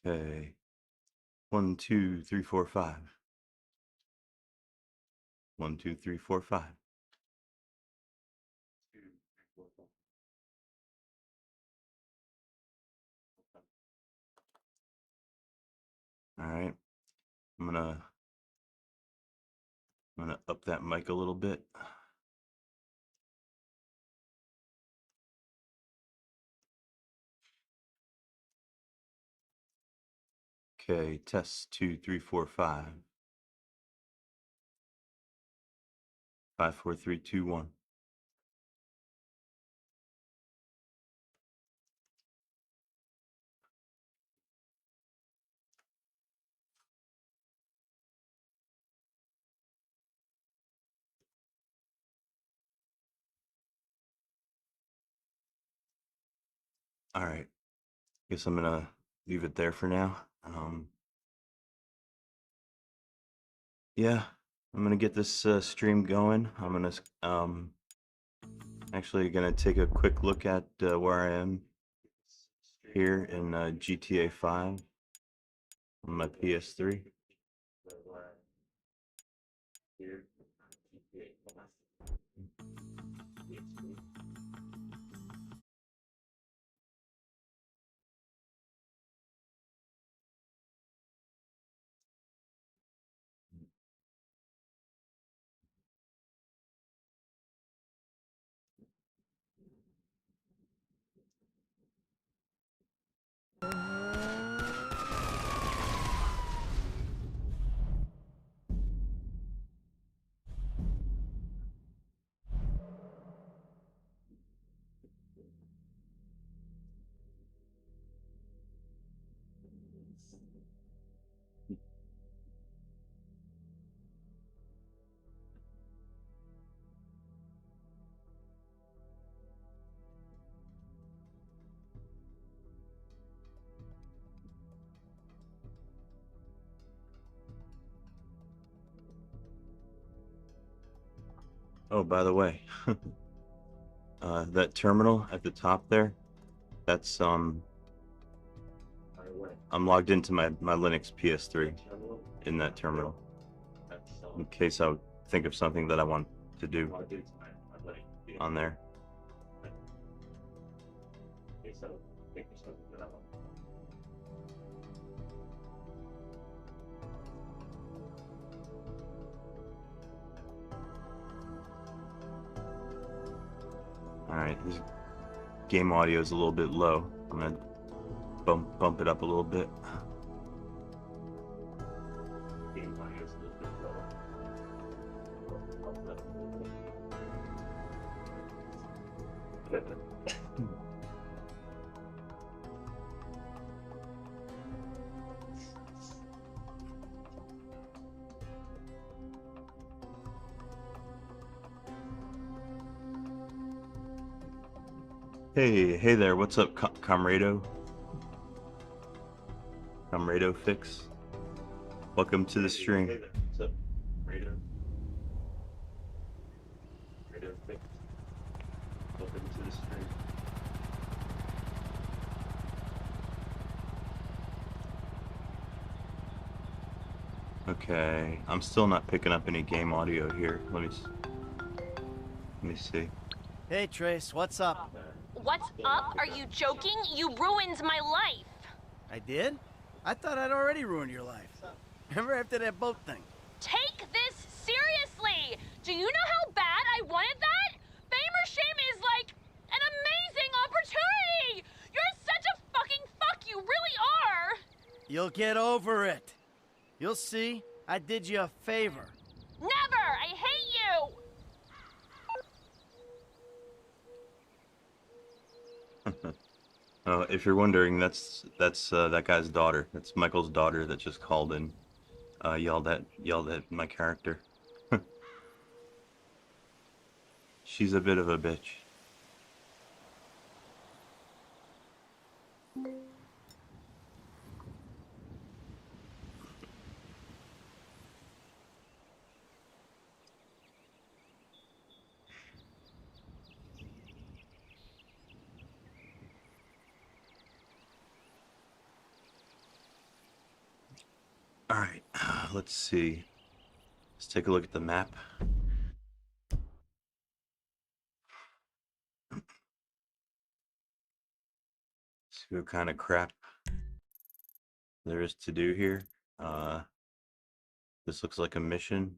Okay. 1, 2, 3, 4, 5. 1, 2, 3, 4, 5. All right. I'm gonna up that mic a little bit. Okay, test 2, 3, 4, 5. 5, 4, 3, 2, 1. All right. Guess I'm gonna leave it there for now. Yeah, I'm gonna get this stream going. I'm gonna actually gonna take a quick look at where I am here in GTA 5 on my PS3. Oh, by the way, that terminal at the top there, that's I'm logged into my Linux PS3 in that terminal in case I would think of something that I want to do on there. All right, this game audio is a little bit low. I'm gonna bump it up a little bit. Hey there, what's up, Comrado? Comrado Fix. Welcome to the stream. Hey there, what's up, Comrado? Comrado Fix. Welcome to the stream. Okay, I'm still not picking up any game audio here. Let me see. Hey Trace, what's up? What's up? Are you joking? You ruined my life. I did? I thought I'd already ruined your life. Remember after that boat thing? Take this seriously. Do you know how bad I wanted that? Fame or shame is like an amazing opportunity. You're such a fucking fuck. You really are. You'll get over it. You'll see. I did you a favor. Never. I hate you. If you're wondering, that's that guy's daughter. That's Michael's daughter that just called in, yelled at my character. She's a bit of a bitch. Alright, let's see. Let's take a look at the map. See what kind of crap there is to do here. This looks like a mission.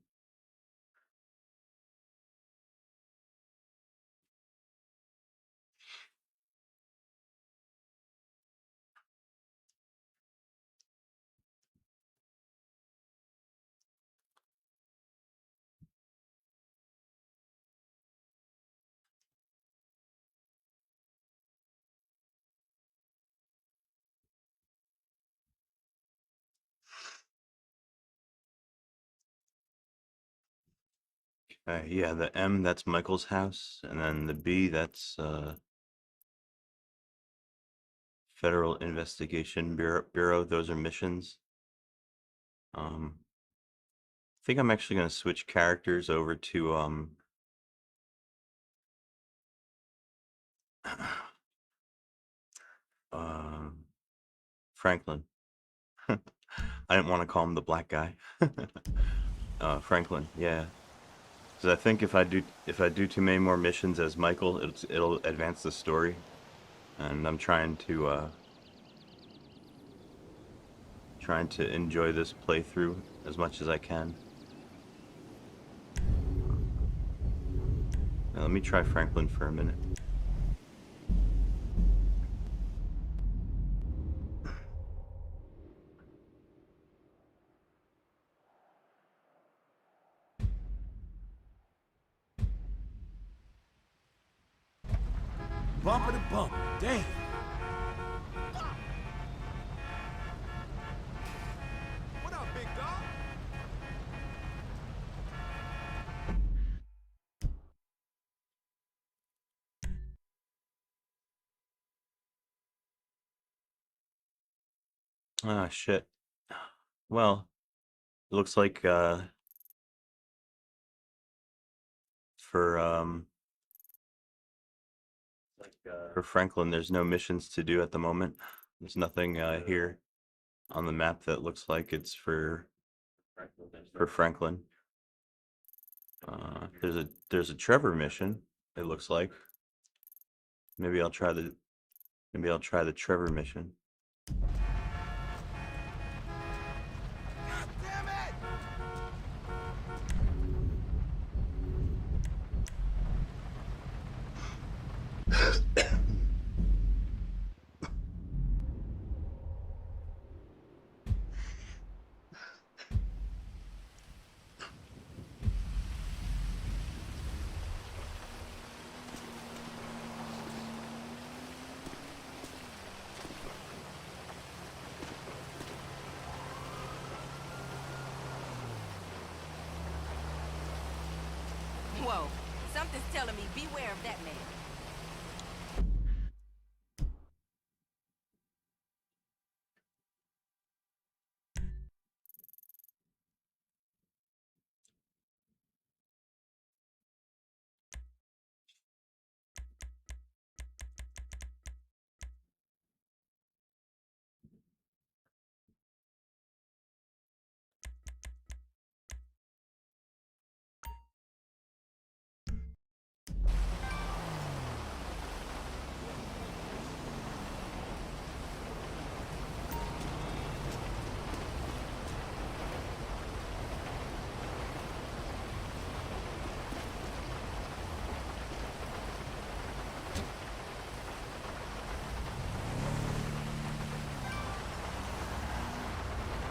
Yeah, the M, that's Michael's house, and then the B, that's Federal Investigation Bureau. Those are missions. I think I'm actually going to switch characters over to Franklin. I didn't want to call him the black guy. Franklin, yeah. Because I think if I do too many more missions as Michael, it'll advance the story, and I'm trying to enjoy this playthrough as much as I can. Now, let me try Franklin for a minute. Bumper to bumper. Damn. What up, big dog? Ah, shit. Well, it looks like for Franklin, there's no missions to do at the moment. There's nothing here on the map that looks like it's for Franklin. There's a Trevor mission, it looks like. Maybe I'll try the Trevor mission. God damn it! Whoa, something's telling me beware of that man.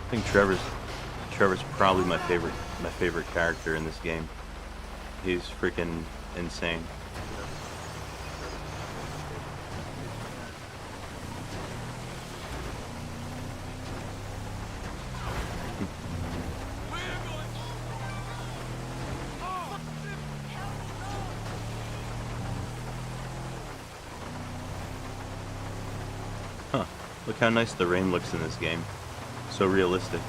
I think Trevor's probably my favorite character in this game. He's freaking insane. Huh. Look how nice the rain looks in this game. So realistic.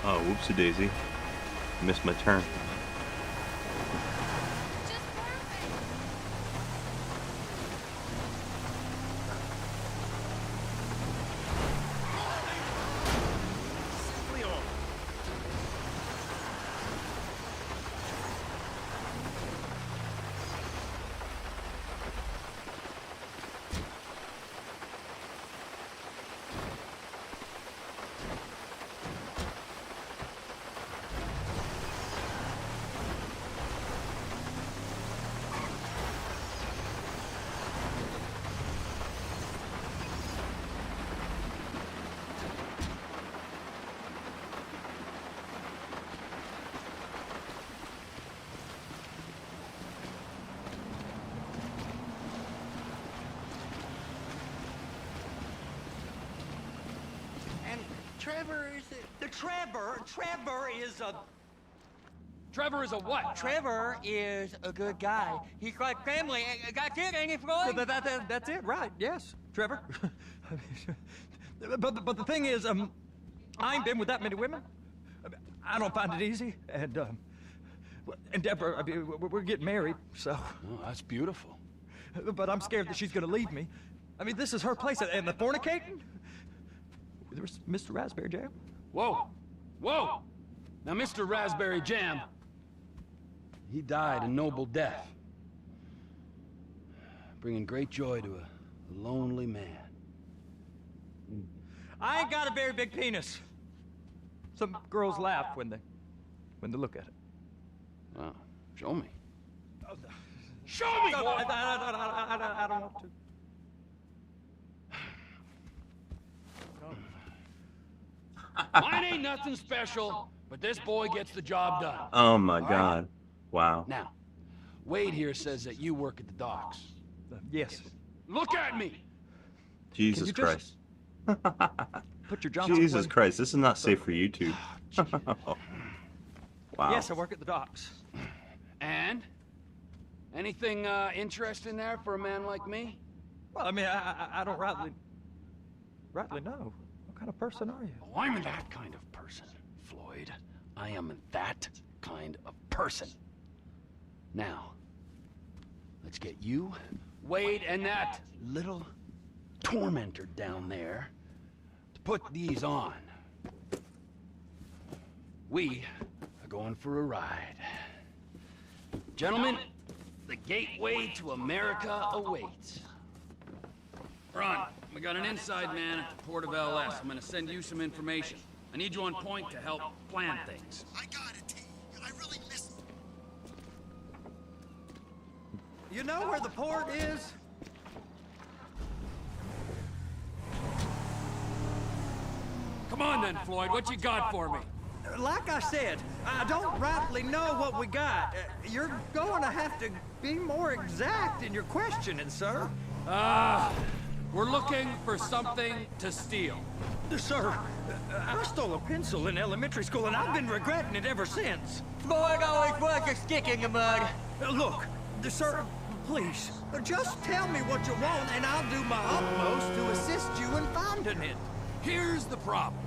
Oh, whoopsie daisy. Missed my turn. Just perfect. Trevor is the Trevor is a Trevor is a what? Trevor is a good guy. He's like family. Got it, ain't he, Floyd? That's it, right? Yes, Trevor. but the thing is, I ain't been with that many women. I don't find it easy, and Deborah, I mean, we're getting married, so. Oh, that's beautiful. But I'm scared that she's gonna leave me. I mean, this is her place, and the fornicating. There's Mr. Raspberry Jam. Whoa, whoa! Now, Mr. Raspberry Jam, he died a noble death, bringing great joy to a lonely man. I ain't got a very big penis. Some girls laugh when they look at it. Wow, show me. Show me! No, I don't want to. Mine ain't nothing special, but this boy gets the job done. Oh my God. Wow. Now, Wade here says that you work at the docks. Yes. Look at me! Jesus you Christ. Put your Johnson. Jesus Christ, this is not safe for YouTube. Wow. Yes, I work at the docks. And? Anything interesting there for a man like me? Well, I mean, I don't rightly know. What kind of person are you? Oh, I'm that kind of person, Floyd. I am that kind of person. Now, let's get you, Wade, and that little tormentor down there to put these on. We are going for a ride. Gentlemen, the gateway to America awaits. Ron, we got an inside man at the port of LS. I'm gonna send you some information. I need you on point to help plan things. I got it, T. I really missed You know where the port is? Come on then, Floyd, what you got for me? Like I said, I don't rightly know what we got. You're going to have to be more exact in your questioning, sir. We're looking for something to steal. Sir, I stole a pencil in elementary school, and I've been regretting it ever since. Floyd always was a stick in the mud. Look, sir, please, just tell me what you want, and I'll do my utmost to assist you in finding it. Here's the problem.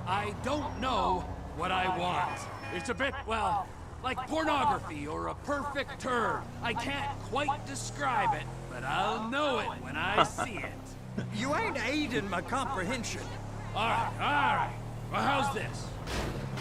I don't know what I want. It's a bit, well, like pornography or a perfect turd. I can't quite describe it, but I'll know it when I see it. You ain't aiding my comprehension. All right. Well, how's this?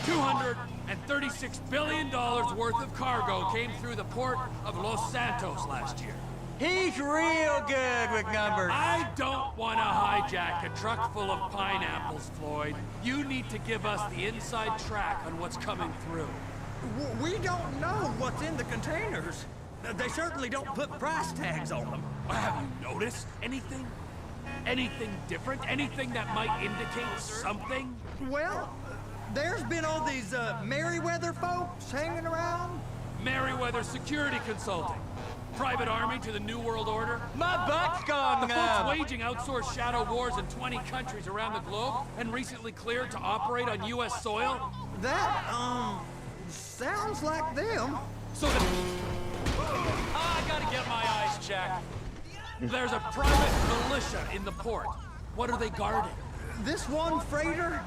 $236 billion worth of cargo came through the port of Los Santos last year. He's real good with numbers. I don't want to hijack a truck full of pineapples, Floyd. You need to give us the inside track on what's coming through. We don't know what's in the containers. They certainly don't put price tags on them. Have you noticed anything? Anything different? Anything that might indicate something? Well, there's been all these Merryweather folks hanging around. Merryweather Security Consulting. Private army to the New World Order. My butt's gone The folks numb. waging outsourced shadow wars in 20 countries around the globe and recently cleared to operate on U.S. soil. That, sounds like them. So the... I gotta get my eyes checked. There's a private militia in the port. What are they guarding? This one freighter,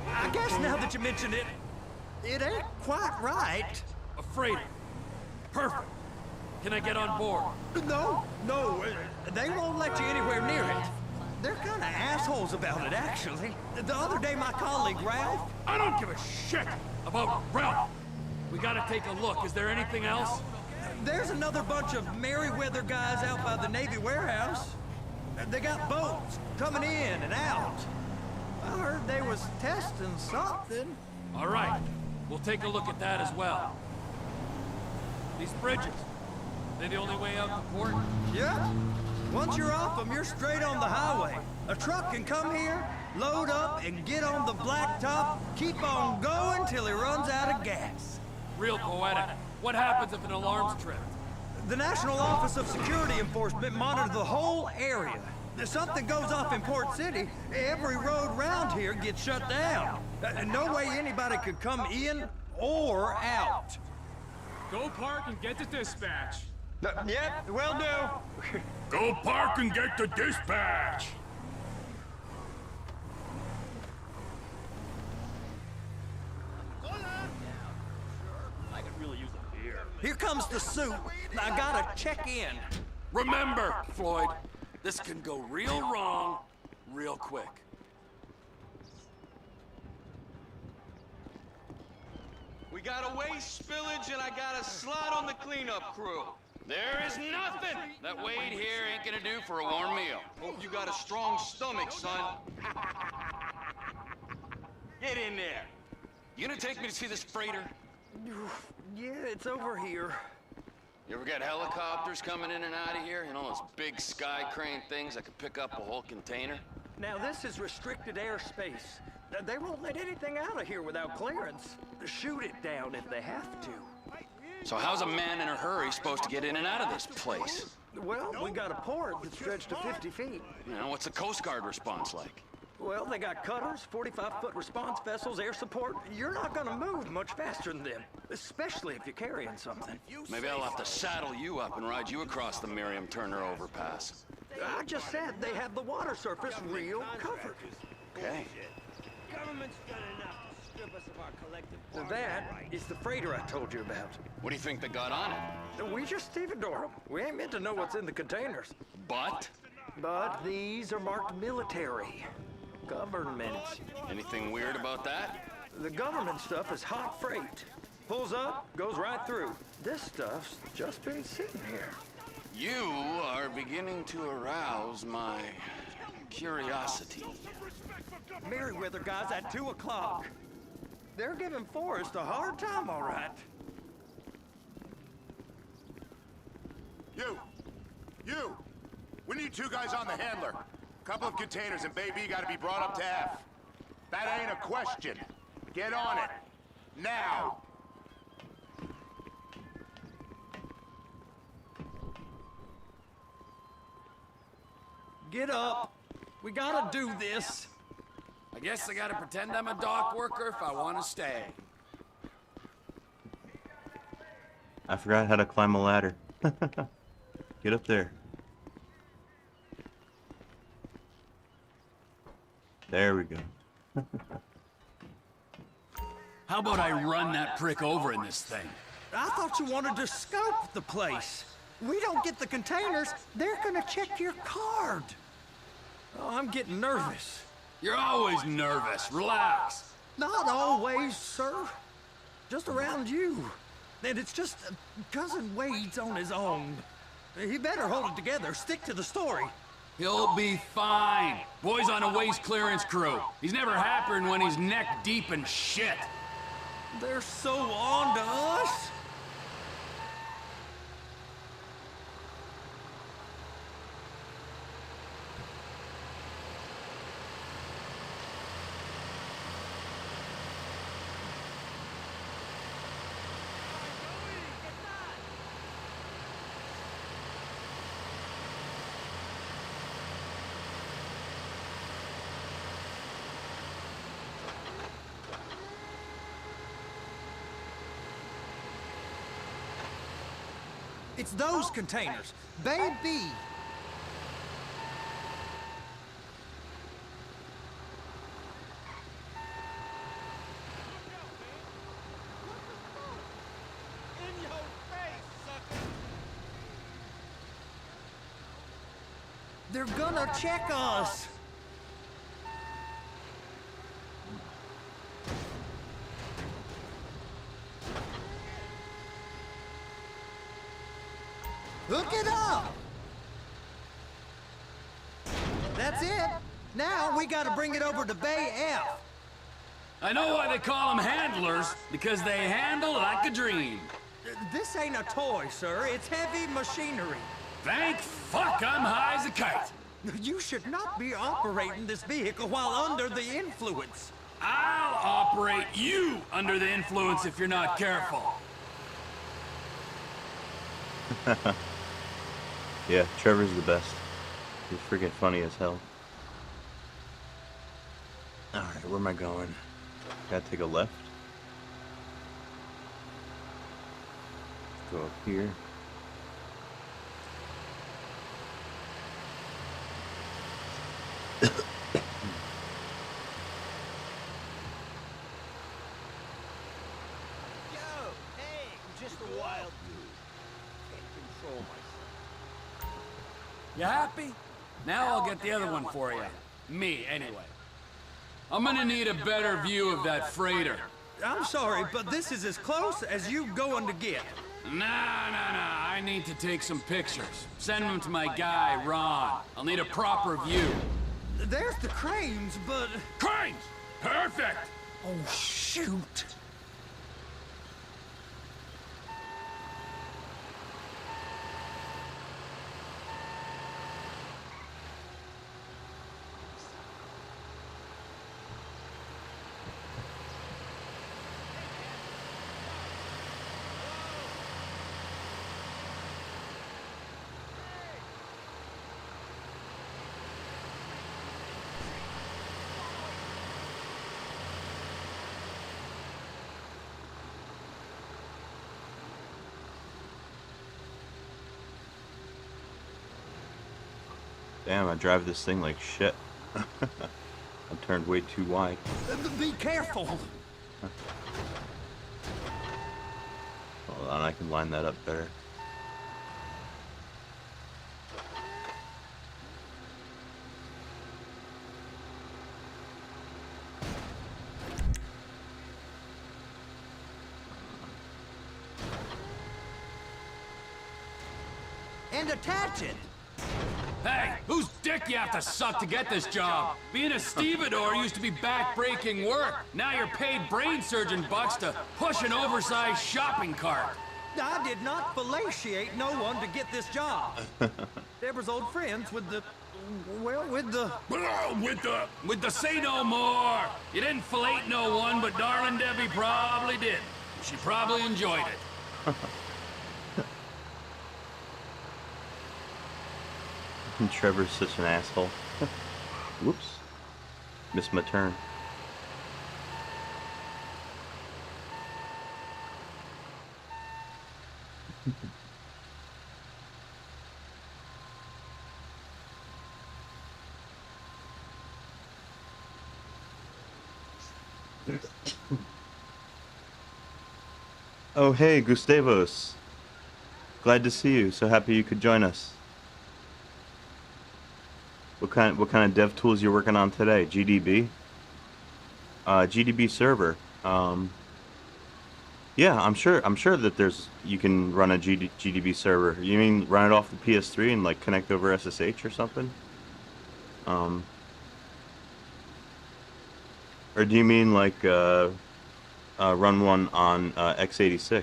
I guess now that you mention it, it ain't quite right. A freighter. Perfect. Can I get on board? No, they won't let you anywhere near it. They're kind of assholes about it, actually. The other day, my colleague, Ralph... I don't give a shit about Ralph. We gotta take a look. Is there anything else? There's another bunch of Merryweather guys out by the Navy warehouse. They got boats coming in and out. I heard they was testing something. All right. We'll take a look at that as well. These bridges, they the only way out to port? Yeah. Once you're off them, you're straight on the highway. A truck can come here, load up, and get on the blacktop, keep on going till he runs out of gas. Real poetic. What happens if an alarm's tripped? The National Office of Security Enforcement monitors the whole area. If something goes off in Port City, every road round here gets shut down. No way anybody could come in or out. Go park and get to dispatch. Yep, will do. Go park and get to dispatch! I could really use a beer. Here comes the suit. I gotta check in. Remember, Floyd, this can go real wrong real quick. We got a waste spillage and I got a slot on the cleanup crew. There is nothing that Wade here ain't gonna do for a warm meal. Hope you got a strong stomach, son. Get in there. You gonna take me to see this freighter? Yeah, it's over here. You ever got helicopters coming in and out of here? You know, those big sky crane things that could pick up a whole container? Now, this is restricted airspace. They won't let anything out of here without clearance. Shoot it down if they have to. So how's a man in a hurry supposed to get in and out of this place? Well, we got a port that's stretched to 50 feet. You know, what's the Coast Guard response like? Well, they got cutters, 45-foot response vessels, air support. You're not gonna move much faster than them, especially if you're carrying something. Maybe I'll have to saddle you up and ride you across the Miriam-Turner overpass. I just said they have the water surface real covered. Okay. Government's done enough to strip us of our collective That is the freighter I told you about. What do you think they got on it? We just stevedore them. We ain't meant to know what's in the containers. But? But these are marked military. Government. Anything weird about that? The government stuff is hot freight. Pulls up, goes right through. This stuff's just been sitting here. You are beginning to arouse my curiosity. Merryweather guys at 2 o'clock. They're giving Forrest a hard time, all right. You! We need 2 guys on the handler. Couple of containers and baby gotta be brought up to F. That ain't a question. Get on it. Now! Get up. We gotta do this. I guess I gotta pretend I'm a dock worker if I want to stay. I forgot how to climb a ladder. Get up there. There we go. How about I run that prick over in this thing? I thought you wanted to scope the place. We don't get the containers, they're gonna check your card. Oh, I'm getting nervous. You're always nervous. Relax. Not always, sir. Just around you. And it's just Cousin Wade's on his own. He better hold it together, stick to the story. He'll be fine. Boy's on a waste clearance crew. He's never happier than when he's neck deep in shit. They're so on to us. It's those containers, baby. They're gonna check us. Hook it up! That's it. Now we gotta bring it over to Bay F. I know why they call them handlers, because they handle like a dream. This ain't a toy, sir. It's heavy machinery. Thank fuck I'm high as a kite. You should not be operating this vehicle while under the influence. I'll operate you under the influence if you're not careful. Yeah, Trevor's the best. He's freaking funny as hell. Alright, where am I going? Gotta take a left. Go up here. You happy? Now I'll get the other one for you. Me, anyway. I'm gonna need a better view of that freighter. I'm sorry, but this is as close as you going to get. Nah. I need to take some pictures. Send them to my guy, Ron. I'll need a proper view. There's the cranes, but... Cranes! Perfect! Oh, shoot. Damn, I drive this thing like shit. I turned way too wide. Be careful. Hold on, I can line that up better. And attach it. Hey, whose dick you have to suck to get this job? Being a stevedore used to be back-breaking work. Now you're paid brain surgeon bucks to push an oversized shopping cart. I did not fellatiate no one to get this job. Deborah's old friends with the... Well, with the... With the say no more. You didn't fillet no one, but darling Debbie probably did. She probably enjoyed it. Trevor's such an asshole. Whoops. Missed my turn. Oh hey, Gustavos. Glad to see you. So happy you could join us. What kind of dev tools you're working on today? GDB? GDB server. Yeah, I'm sure that you can run a GDB server. You mean run it off the PS3 and like connect over SSH or something? Or do you mean like run one on x86?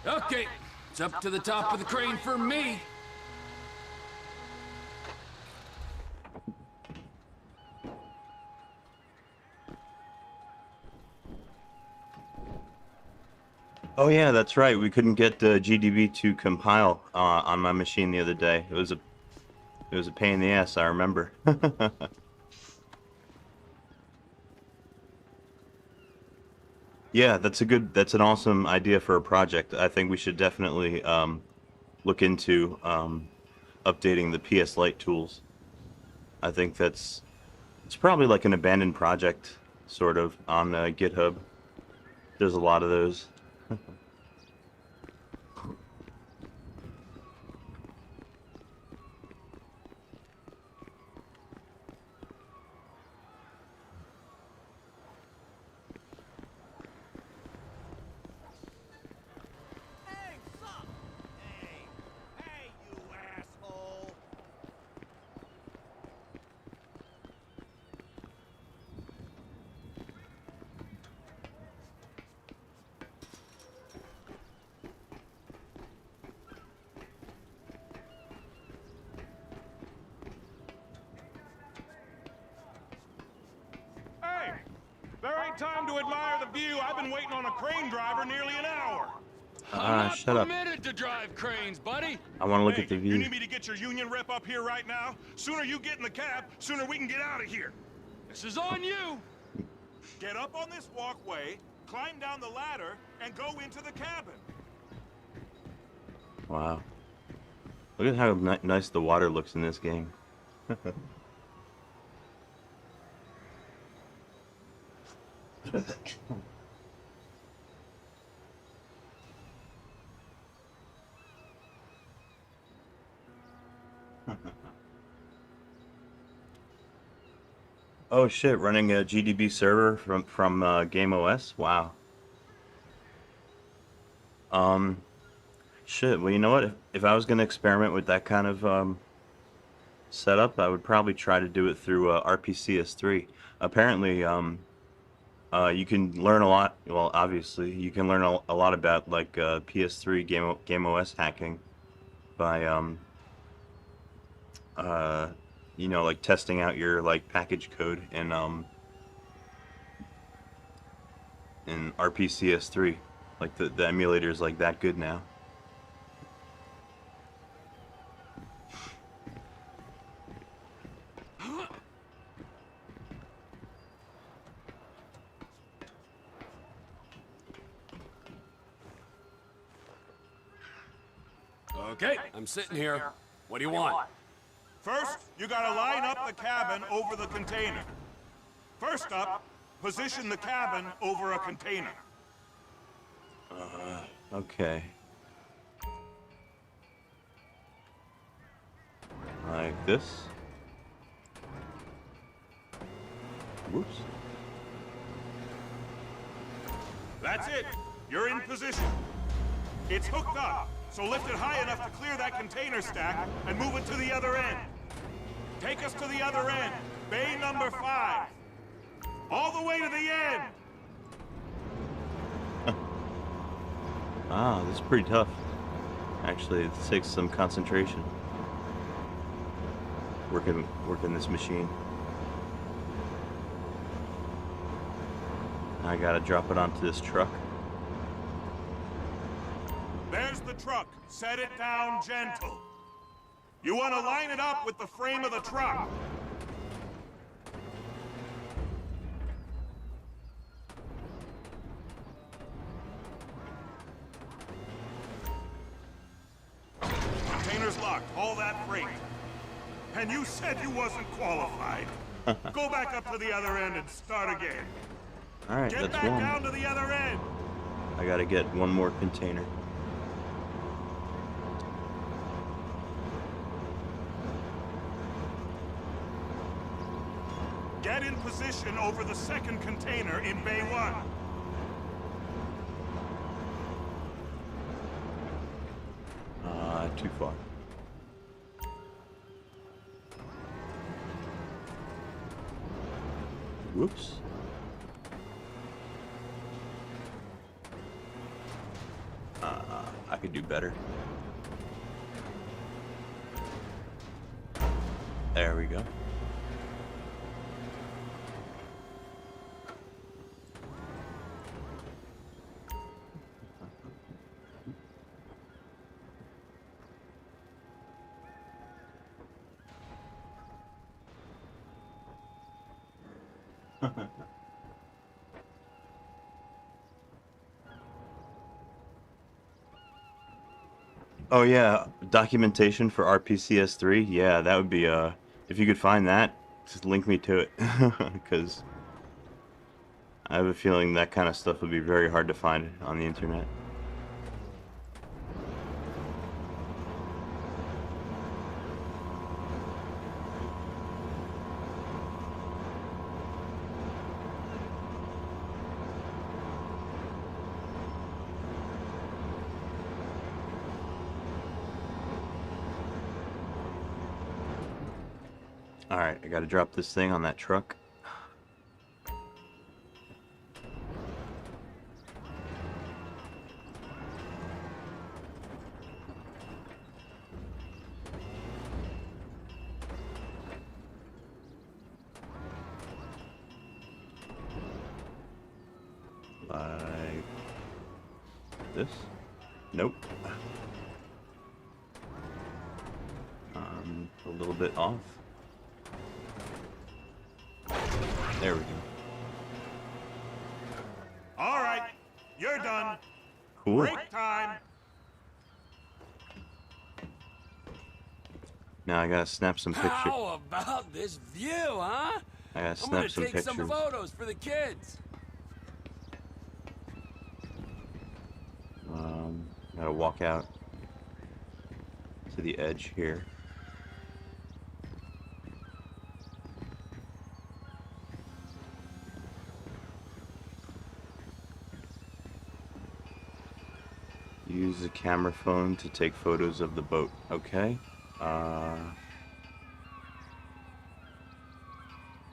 Okay, it's up to the top of the crane for me. Oh yeah, that's right. We couldn't get GDB to compile on my machine the other day. It was a pain in the ass, I remember. Yeah, that's an awesome idea for a project. I think we should definitely look into updating the PS Lite tools. I think it's probably like an abandoned project, sort of, on GitHub. There's a lot of those. Hey, there ain't time to admire the view. I've been waiting on a crane driver nearly an hour. Shut up. Permitted to drive cranes, buddy. I want to look Hey, at the you view. need me to get your union rep up here right now? Sooner you get in the cab, sooner we can get out of here. This is on you. Get up on this walkway, climb down the ladder, and go into the cabin. Wow. Look at how nice the water looks in this game. Oh shit, running a GDB server from Game OS? Wow. Shit, well, you know what? If I was going to experiment with that kind of setup, I would probably try to do it through RPCS3. Apparently, you can learn a lot. Well, obviously, you can learn a lot about like PS3 Game OS hacking by you know, like testing out your like package code in RPCS3. Like the emulator is like that good now. Okay, I'm sitting here. What do you want? First, you gotta line up the cabin over the container. First up, position the cabin over a container. Okay. Like this. Whoops. That's it. You're in position. It's hooked up, so lift it high enough to clear that container stack and move it to the other end. Take us to the other end, bay number 5. All the way to the end. Ah, this is pretty tough. Actually, it takes some concentration. Working this machine. I gotta drop it onto this truck. There's the truck. Set it down gentle. You want to line it up with the frame of the truck. Container's locked. Haul that freight. And you said you wasn't qualified. Go back up to the other end and start again. Alright, Get that's back one. down to the other end. I gotta get one more container. Get in position over the second container in Bay 1. Too far. Whoops. I could do better. There we go. Oh yeah, documentation for RPCS3. Yeah, that would be if you could find that, just link me to it, because I have a feeling that kind of stuff would be very hard to find on the internet. Alright, I gotta drop this thing on that truck. Like this? Nope. A little bit off. There we go. All right, you're done. Cool. Break time. Now I gotta snap some pictures. How about this view, huh? I gotta I'm snap gonna some take pictures. some photos for the kids. Gotta walk out to the edge here. Use the camera phone to take photos of the boat. Okay. How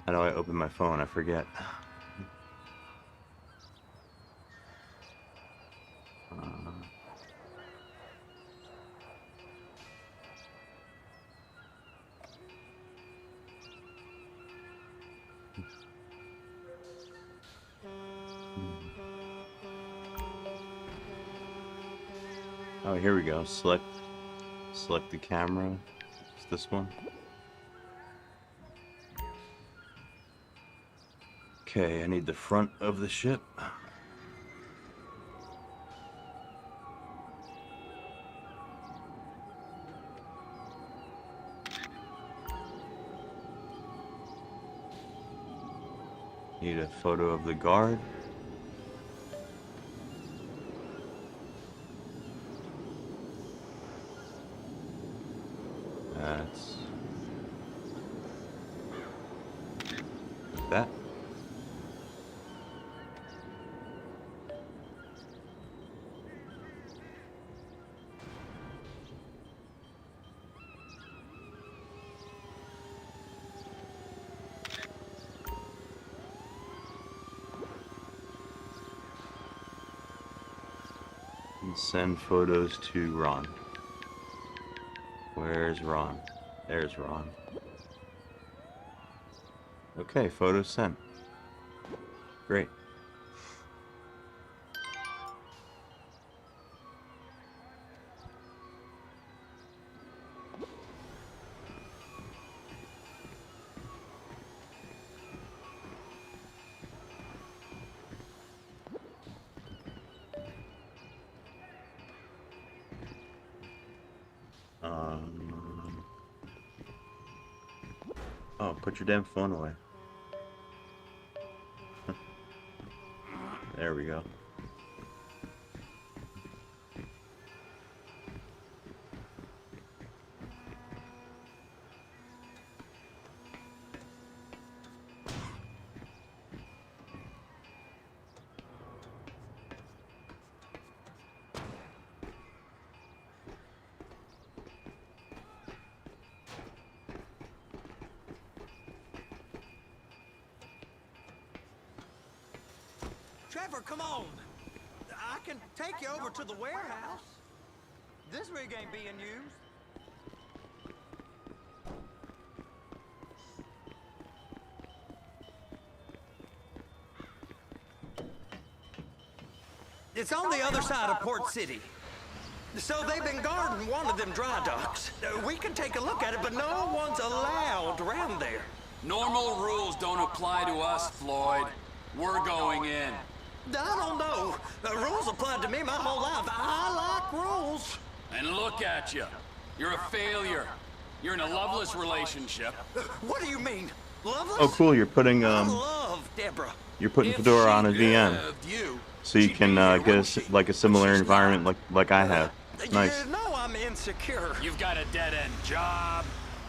do I open my phone? I forget. Oh, here we go. Select the camera. It's this one. Okay, I need the front of the ship. Need a photo of the guard. That's that. And send photos to Ron. Where's Ron? There's Ron. Okay, photos sent. Great. Oh, put your damn phone away. There we go. Trevor, come on. I can take you over to the warehouse. This rig ain't being used. It's on the other side of Port City. So they've been guarding one of them dry docks. We can take a look at it, but no one's allowed around there. Normal rules don't apply to us, Floyd. We're going in. I don't know. The rules applied to me my whole life. I like rules. And look at you. You're a failure. You're in a loveless relationship. What do you mean? Loveless? Oh, cool. You're putting I love Deborah. you're putting Fedora on a VM, so you can get like a similar environment like I have. Nice. You know I'm insecure. You've got a dead-end job.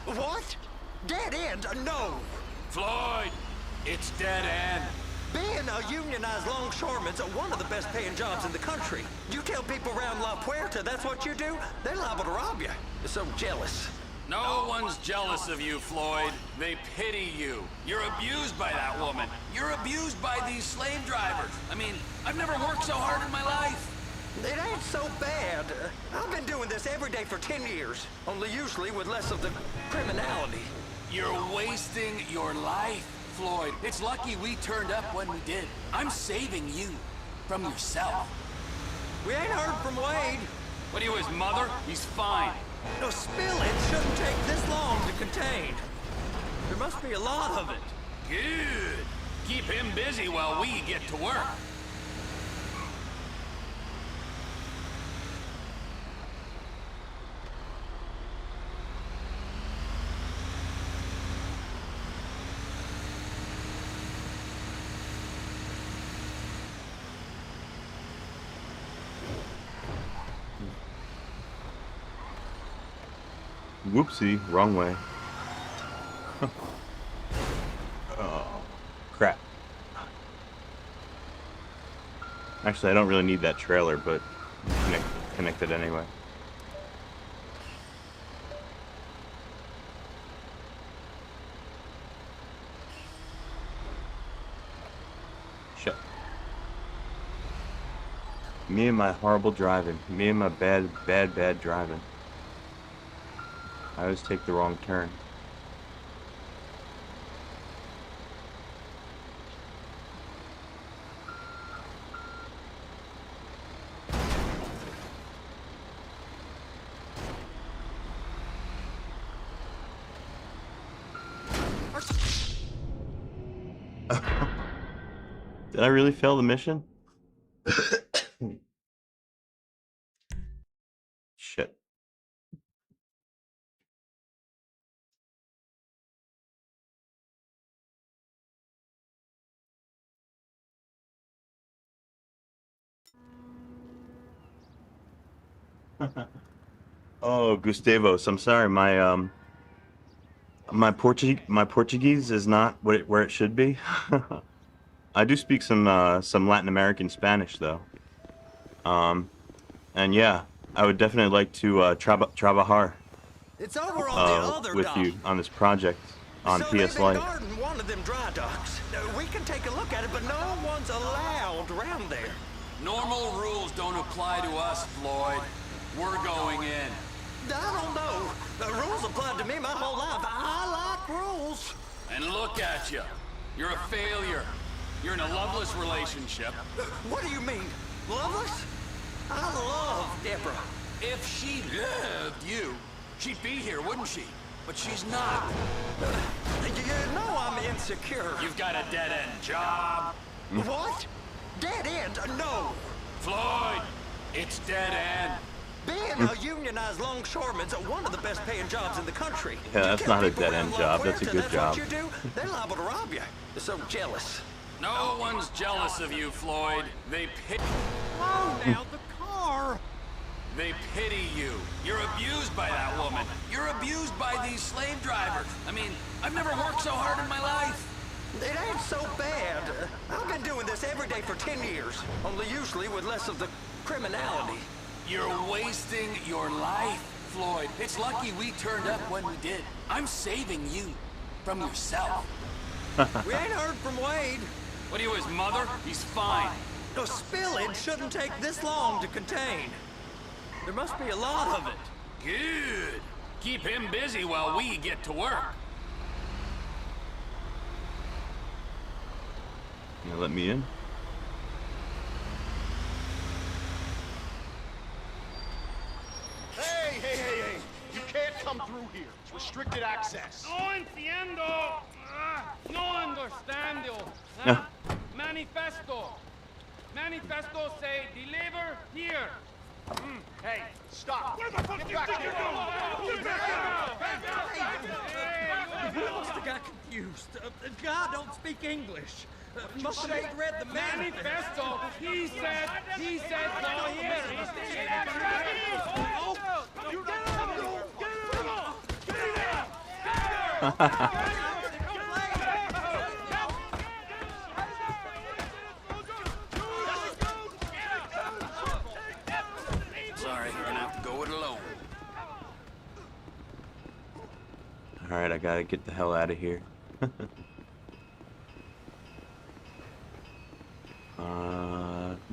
What? Dead end? No. Floyd, it's dead end. Being a unionized longshoreman's one of the best paying jobs in the country. You tell people around La Puerta that's what you do, they're liable to rob you. They're so jealous. No one's jealous of you, Floyd. They pity you. You're abused by that woman. You're abused by these slave drivers. I mean, I've never worked so hard in my life. It ain't so bad. I've been doing this every day for 10 years, only usually with less of the criminality. You're wasting your life, Floyd. It's lucky we turned up when we did. I'm saving you from yourself. We ain't heard from Wade. What are you, his mother? He's fine. No, Spielen shouldn't take this long to contain. There must be a lot of it. Good. Keep him busy while we get to work. Whoopsie, wrong way. Oh, crap. Actually, I don't really need that trailer, but connect it anyway. Shit. Me and my horrible driving. Me and my bad driving. I always take the wrong turn. Did I really fail the mission? Shit. Oh, Gustavos, I'm sorry. My Portuguese is not where it should be. I do speak some Latin American Spanish though. And yeah, I would definitely like to trabajar It's over on the other with dock. you on this project on so PS they've been Lite. guarding one of them dry docks. We can take a look at it, but no one's allowed around there. Normal rules don't apply to us, Floyd. We're going in. I don't know. The rules applied to me my whole life. I like rules. And look at you. You're a failure. You're in a loveless relationship. What do you mean? Loveless? I love Deborah. If she loved you, she'd be here, wouldn't she? But she's not. You know I'm insecure. You've got a dead-end job. What? Dead end? No. Floyd, it's dead end. Being a unionized longshoreman's one of the best paying jobs in the country. Yeah, that's not a dead-end job. That's a good job. What you do, they're liable to rob you. They're so jealous. No one's jealous of you, Floyd. They pity. Oh, now the car. They pity you. You're abused by that woman. You're abused by these slave drivers. I mean, I've never worked so hard in my life. It ain't so bad. I've been doing this every day for 10 years, only usually with less of the criminality. You're wasting your life, Floyd. It's lucky we turned up when we did. I'm saving you from yourself. We ain't heard from Wade. What are you, his mother? He's fine. No, spillage shouldn't take this long to contain. There must be a lot of it. Good. Keep him busy while we get to work. You let me in? Hey! You can't come through here. It's restricted access. No entiendo. No understand you. No. Huh? Manifesto. Manifesto say deliver here. Hey, stop! Where the fuck do you think you're He must have got confused. God don't speak English. Must have read the Manifesto. He said, go here. Sorry, you're gonna have to go it alone. Alright, I gotta get the hell out of here.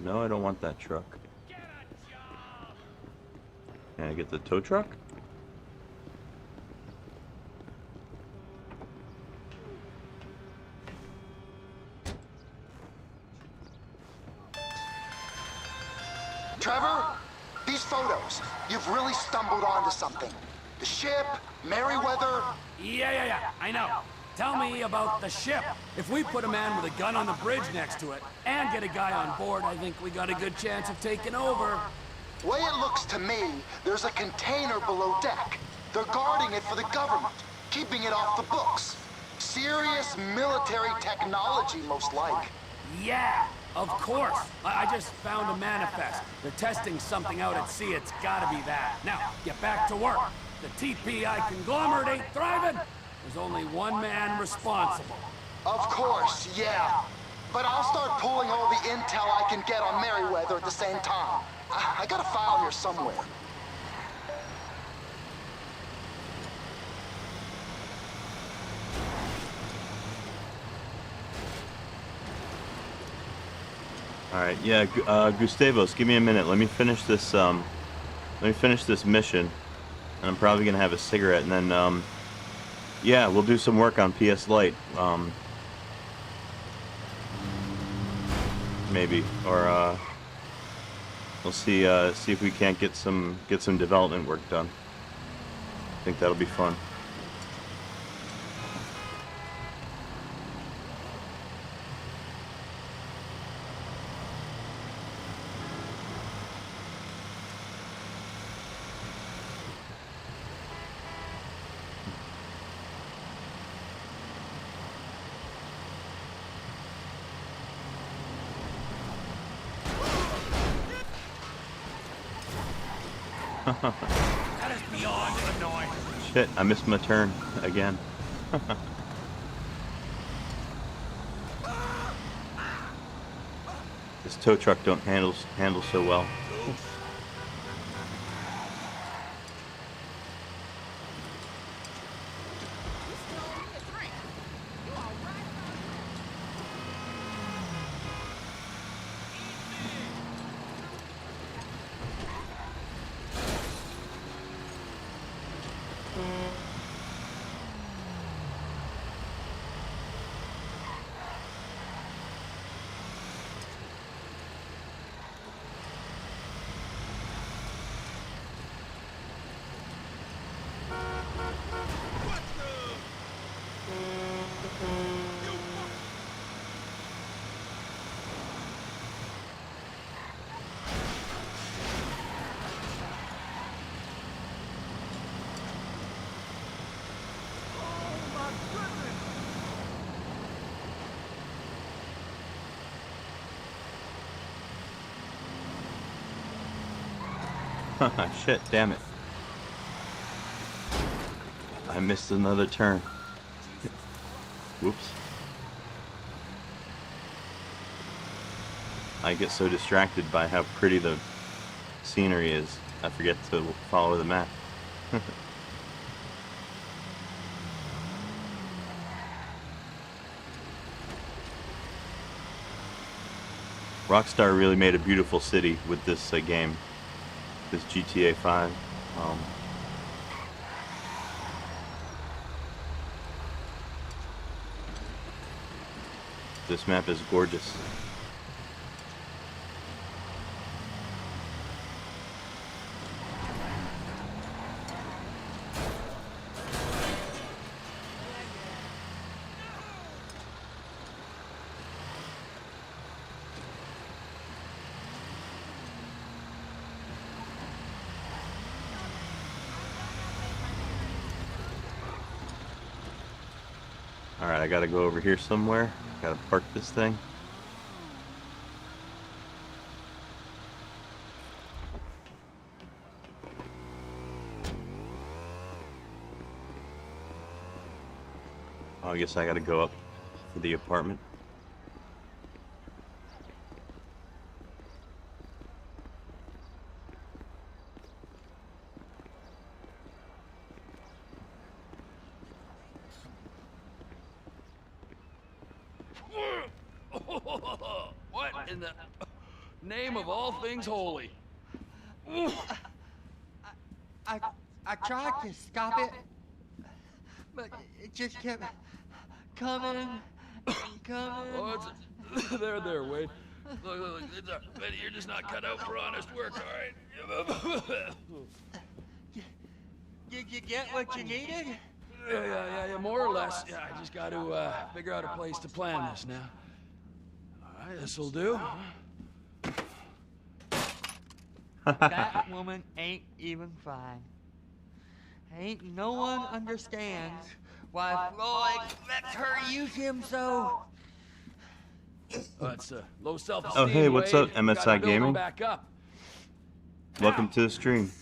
No, I don't want that truck. Can I get the tow truck? Trevor, these photos, you've really stumbled onto something. The ship, Merryweather. Yeah, I know. Tell me about the ship. If we put a man with a gun on the bridge next to it and get a guy on board, I think we got a good chance of taking over. Way it looks to me, there's a container below deck. They're guarding it for the government, keeping it off the books. Serious military technology, most like. Yeah, of course. I just found a manifest. They're testing something out at sea. It's gotta be that. Now, get back to work. The TPI conglomerate ain't thriving. There's only one man responsible. Of course, yeah. But I'll start pulling all the intel I can get on Merryweather at the same time. I got a file here somewhere. Alright, yeah, Gustavos, give me a minute. Let me finish this mission. And I'm probably gonna have a cigarette, and then, yeah, we'll do some work on PS Lite. Maybe. Or, we'll see if we can't get some development work done. I think that'll be fun. That is beyond annoying. Shit, I missed my turn again. This tow truck don't handle so well. Shit, damn it. I missed another turn. Whoops. I get so distracted by how pretty the scenery is, I forget to follow the map. Rockstar really made a beautiful city with this game. This GTA 5. This map is gorgeous. Alright, I gotta go over here somewhere. Gotta park this thing. Oh, I guess I gotta go up to the apartment. What in the name of all things holy? I tried to stop it, but it just kept coming and coming. Oh, there, Wade. Look, you're just not cut out for honest work, all right? Did you get what you needed? Yeah, more or less. Yeah, I just got to figure out a place to plan this now. All right, this'll do. That woman ain't even fine. Ain't no one understands why Floyd lets her use him so. It's low self-esteem. Oh, hey, what's Wade. up, MSI Gotta build 'em Gaming? back up. Welcome to the stream.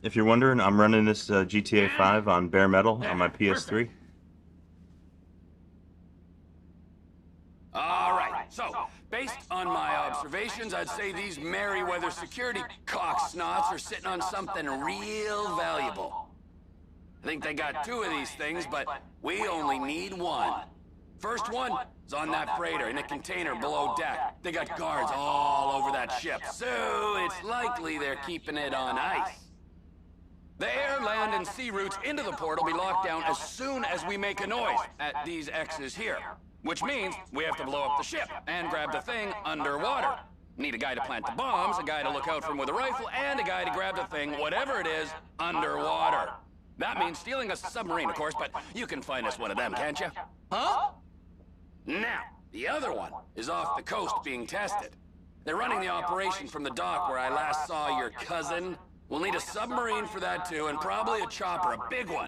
If you're wondering, I'm running this GTA 5 on bare metal on my PS3. All right, so, based on my observations, I'd say these Merryweather security cocksnots are sitting on something real valuable. I think they got 2 of these things, but we only need 1. First one is on that freighter in a container below deck. They got guards all over that ship, so it's likely they're keeping it on ice. The air, land, and sea routes into the port will be locked down as soon as we make a noise at these X's here. Which means we have to blow up the ship and grab the thing underwater. Need a guy to plant the bombs, a guy to look out for him with a rifle, and a guy to grab the thing, whatever it is, underwater. That means stealing a submarine, of course, but you can find us one of them, can't you? Huh? Now, the other one is off the coast being tested. They're running the operation from the dock where I last saw your cousin. We'll need a submarine for that too, and probably a chopper, a big one.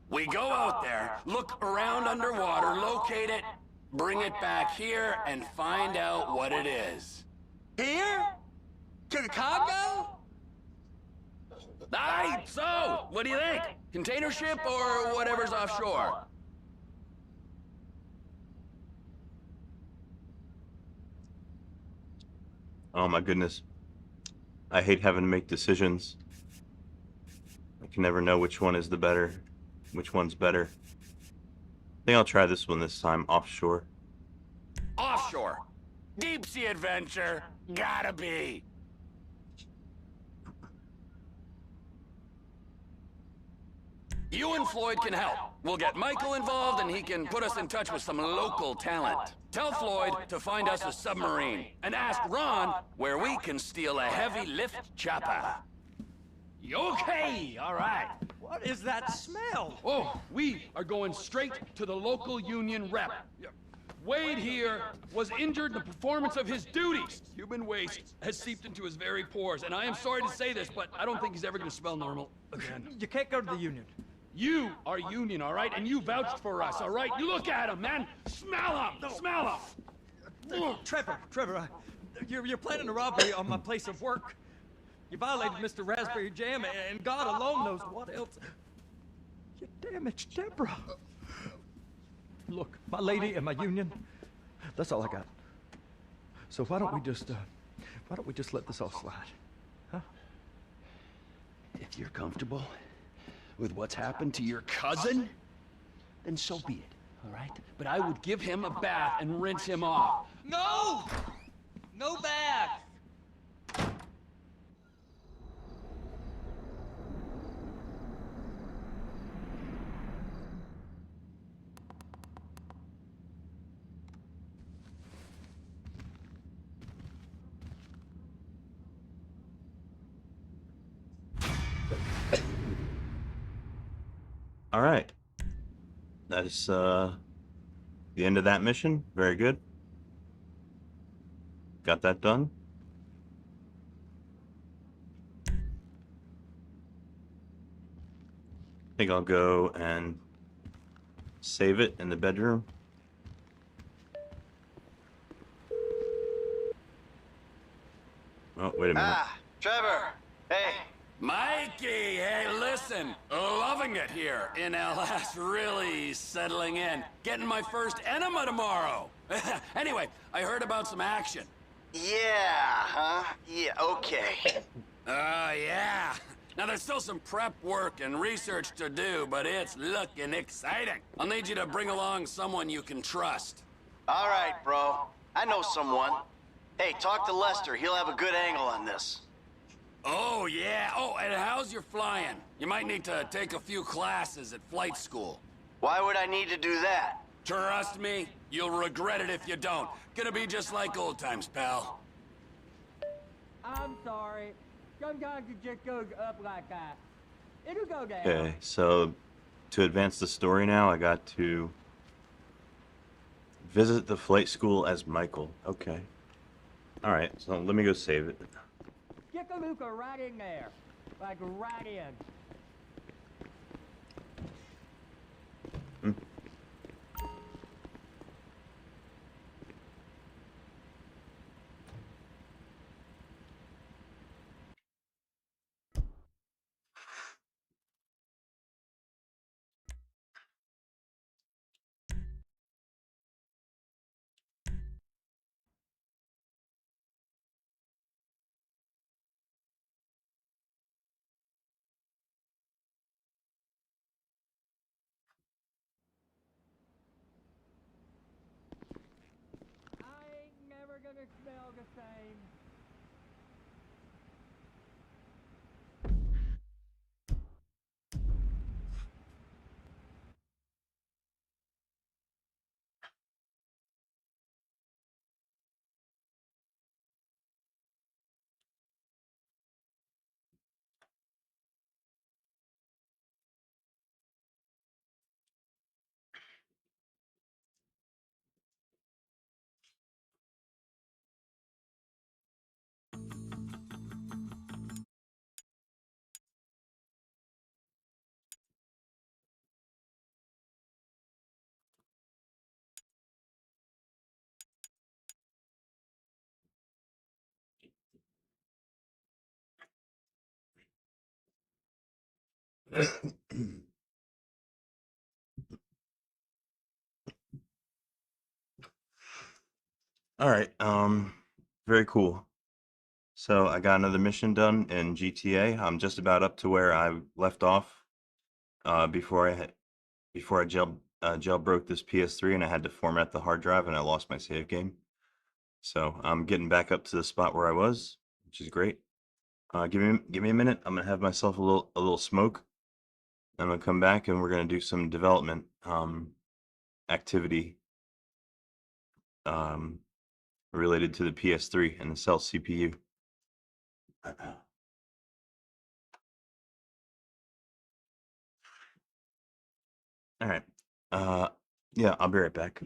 We go out there, look around underwater, locate it, bring it back here, and find out what it is. Here? To the Congo? Aye, so, what do you think? Container ship or whatever's offshore? Oh my goodness. I hate having to make decisions. I can never know which one is the better. Which one's better. I think I'll try this one this time, offshore. Offshore. Deep sea adventure. Gotta be. You and Floyd can help. We'll get Michael involved and he can put us in touch with some local talent. Tell Floyd to find us a submarine and ask Ron where we can steal a heavy lift chopper. Okay, all right. What is that smell? Oh, we are going straight to the local union rep. Wade here was injured in the performance of his duties. Human waste has seeped into his very pores, and I am sorry to say this, but I don't think he's ever going to smell normal again. You can't go to the union. You are union, all right? And you vouched for us, all right? You look at him, man. Smell him. Smell him. Trevor, you're planning a robbery on my place of work. You violated Mr. Raspberry Jam, and God alone knows what else. You damaged Deborah. Look, my lady and my union, that's all I got. So why don't we just let this all slide? Huh? If you're comfortable with what's happened to your cousin, then so be it, all right? But I would give him a bath and rinse him off. No! No bath! All right. That's the end of that mission. Very good. Got that done. I think I'll go and save it in the bedroom. Oh, wait a minute. Ah, Trevor. Hey. Mikey, hey, listen. Loving it here in LS, really settling in. Getting my first enema tomorrow. Anyway, I heard about some action. Yeah, huh? Yeah, okay. Yeah. Now, there's still some prep work and research to do, but it's looking exciting. I'll need you to bring along someone you can trust. All right, bro. I know someone. Hey, talk to Lester. He'll have a good angle on this. Oh, yeah. Oh, and how's your flying? You might need to take a few classes at flight school. Why would I need to do that? Trust me, you'll regret it if you don't. Gonna be just like old times, pal. I'm sorry. Sometimes it just goes up like that. It'll go down. Okay, so to advance the story now, I got to visit the flight school as Michael. Okay. Alright, so let me go save it. Get the Luca right in there. Like right in. I ain't never gonna smell the same. Alright, very cool. So I got another mission done in GTA. I'm just about up to where I left off before I jailbroke this PS3 and I had to format the hard drive and I lost my save game. So I'm getting back up to the spot where I was, which is great. Give me a minute. I'm gonna have myself a little smoke. I'm gonna come back and we're gonna do some development activity um, related to the PS3 and the cell CPU. All right. Yeah, I'll be right back.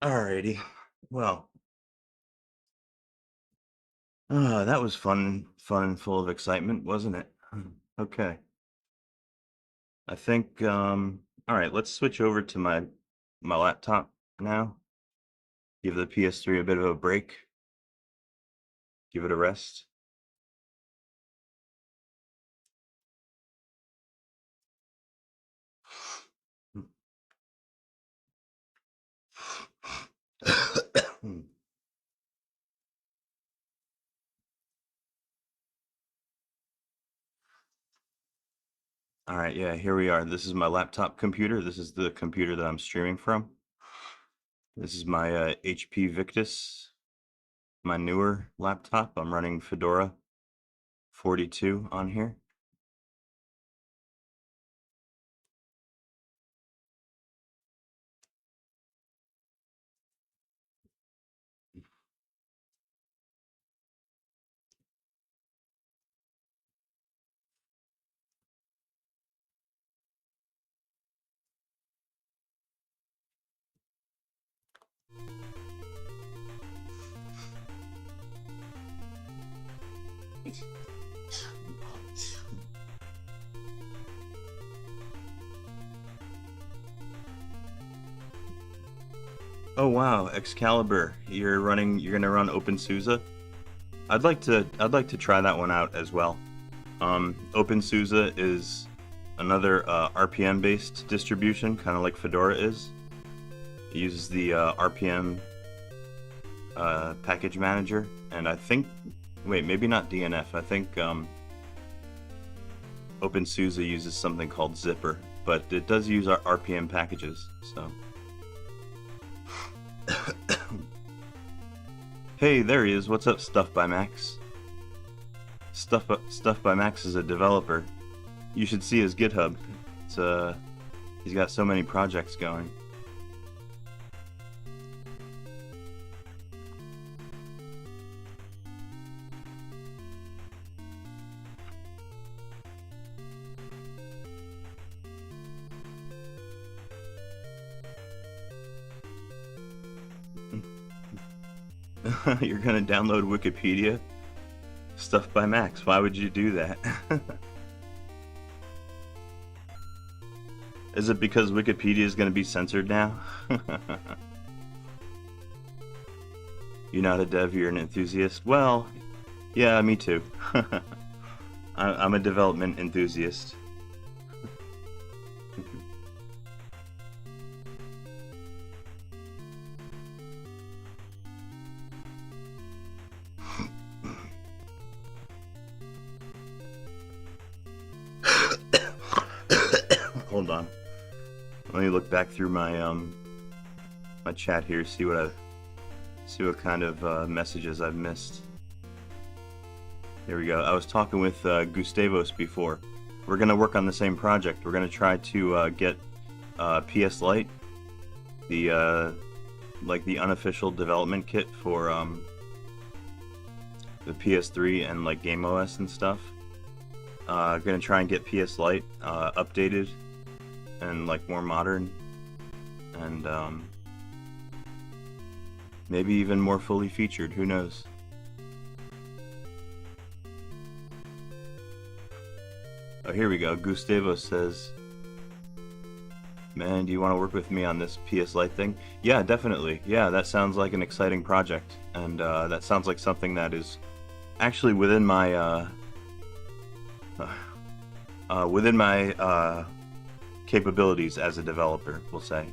Alrighty. Well, that was fun and full of excitement, wasn't it? Okay. I think, all right, let's switch over to my laptop now. Give the PS3 a bit of a break. Give it a rest. All right, yeah, here we are. This is my laptop computer. This is the computer that I'm streaming from. This is my HP Victus, my newer laptop. I'm running Fedora 42 on here. Oh wow, Excalibur. You're gonna run OpenSUSE? I'd like to try that one out as well. OpenSUSE is another RPM based distribution, kind of like Fedora is. It uses the RPM package manager, and I think, wait, maybe not DNF. I think OpenSUSE uses something called Zipper, but it does use our RPM packages, so. Hey, there he is. What's up, Stuff by Max? Stuff by Max is a developer. You should see his GitHub. It's he's got so many projects going. You're gonna download Wikipedia? Stuff by Max, why would you do that? Is it because Wikipedia is gonna be censored now? You're not a dev, you're an enthusiast? Well, yeah, me too. I'm a development enthusiast. Hold on. Let me look back through my my chat here, see what kind of messages I've missed. There we go. I was talking with Gustavos before. We're gonna work on the same project. We're gonna try to get PS Lite, the like the unofficial development kit for the PS3 and like Game OS and stuff. Gonna try and get PS Lite updated and like more modern, and maybe even more fully featured. Who knows? Oh, here we go. Gustavo says Man, do you want to work with me on this PS Lite thing? Yeah, definitely. Yeah, that sounds like an exciting project, and that sounds like something that is actually within my capabilities as a developer, we'll say.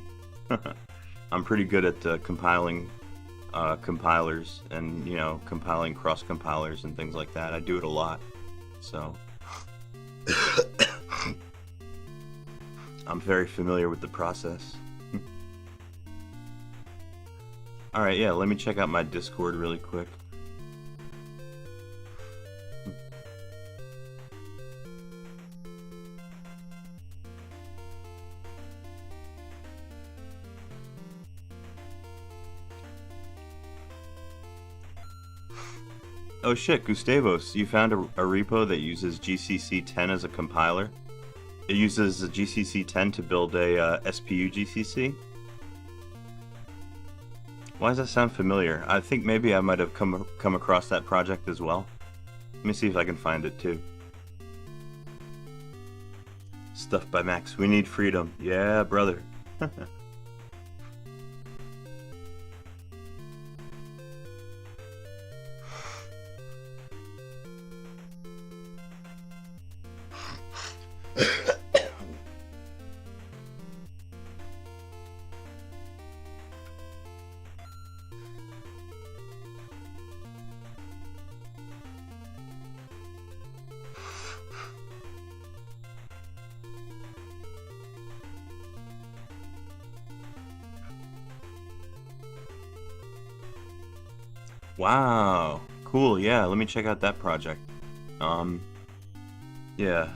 I'm pretty good at compiling compilers and, you know, compiling cross compilers and things like that. I do it a lot, so I'm very familiar with the process. Alright, yeah, let me check out my Discord really quick. Oh shit, Gustavos, you found a repo that uses GCC 10 as a compiler? It uses the GCC 10 to build a SPU GCC? Why does that sound familiar? I think maybe I might have come across that project as well. Let me see if I can find it too. Stuff by Max. We need freedom. Yeah, brother. Wow, cool. Yeah, let me check out that project. Yeah.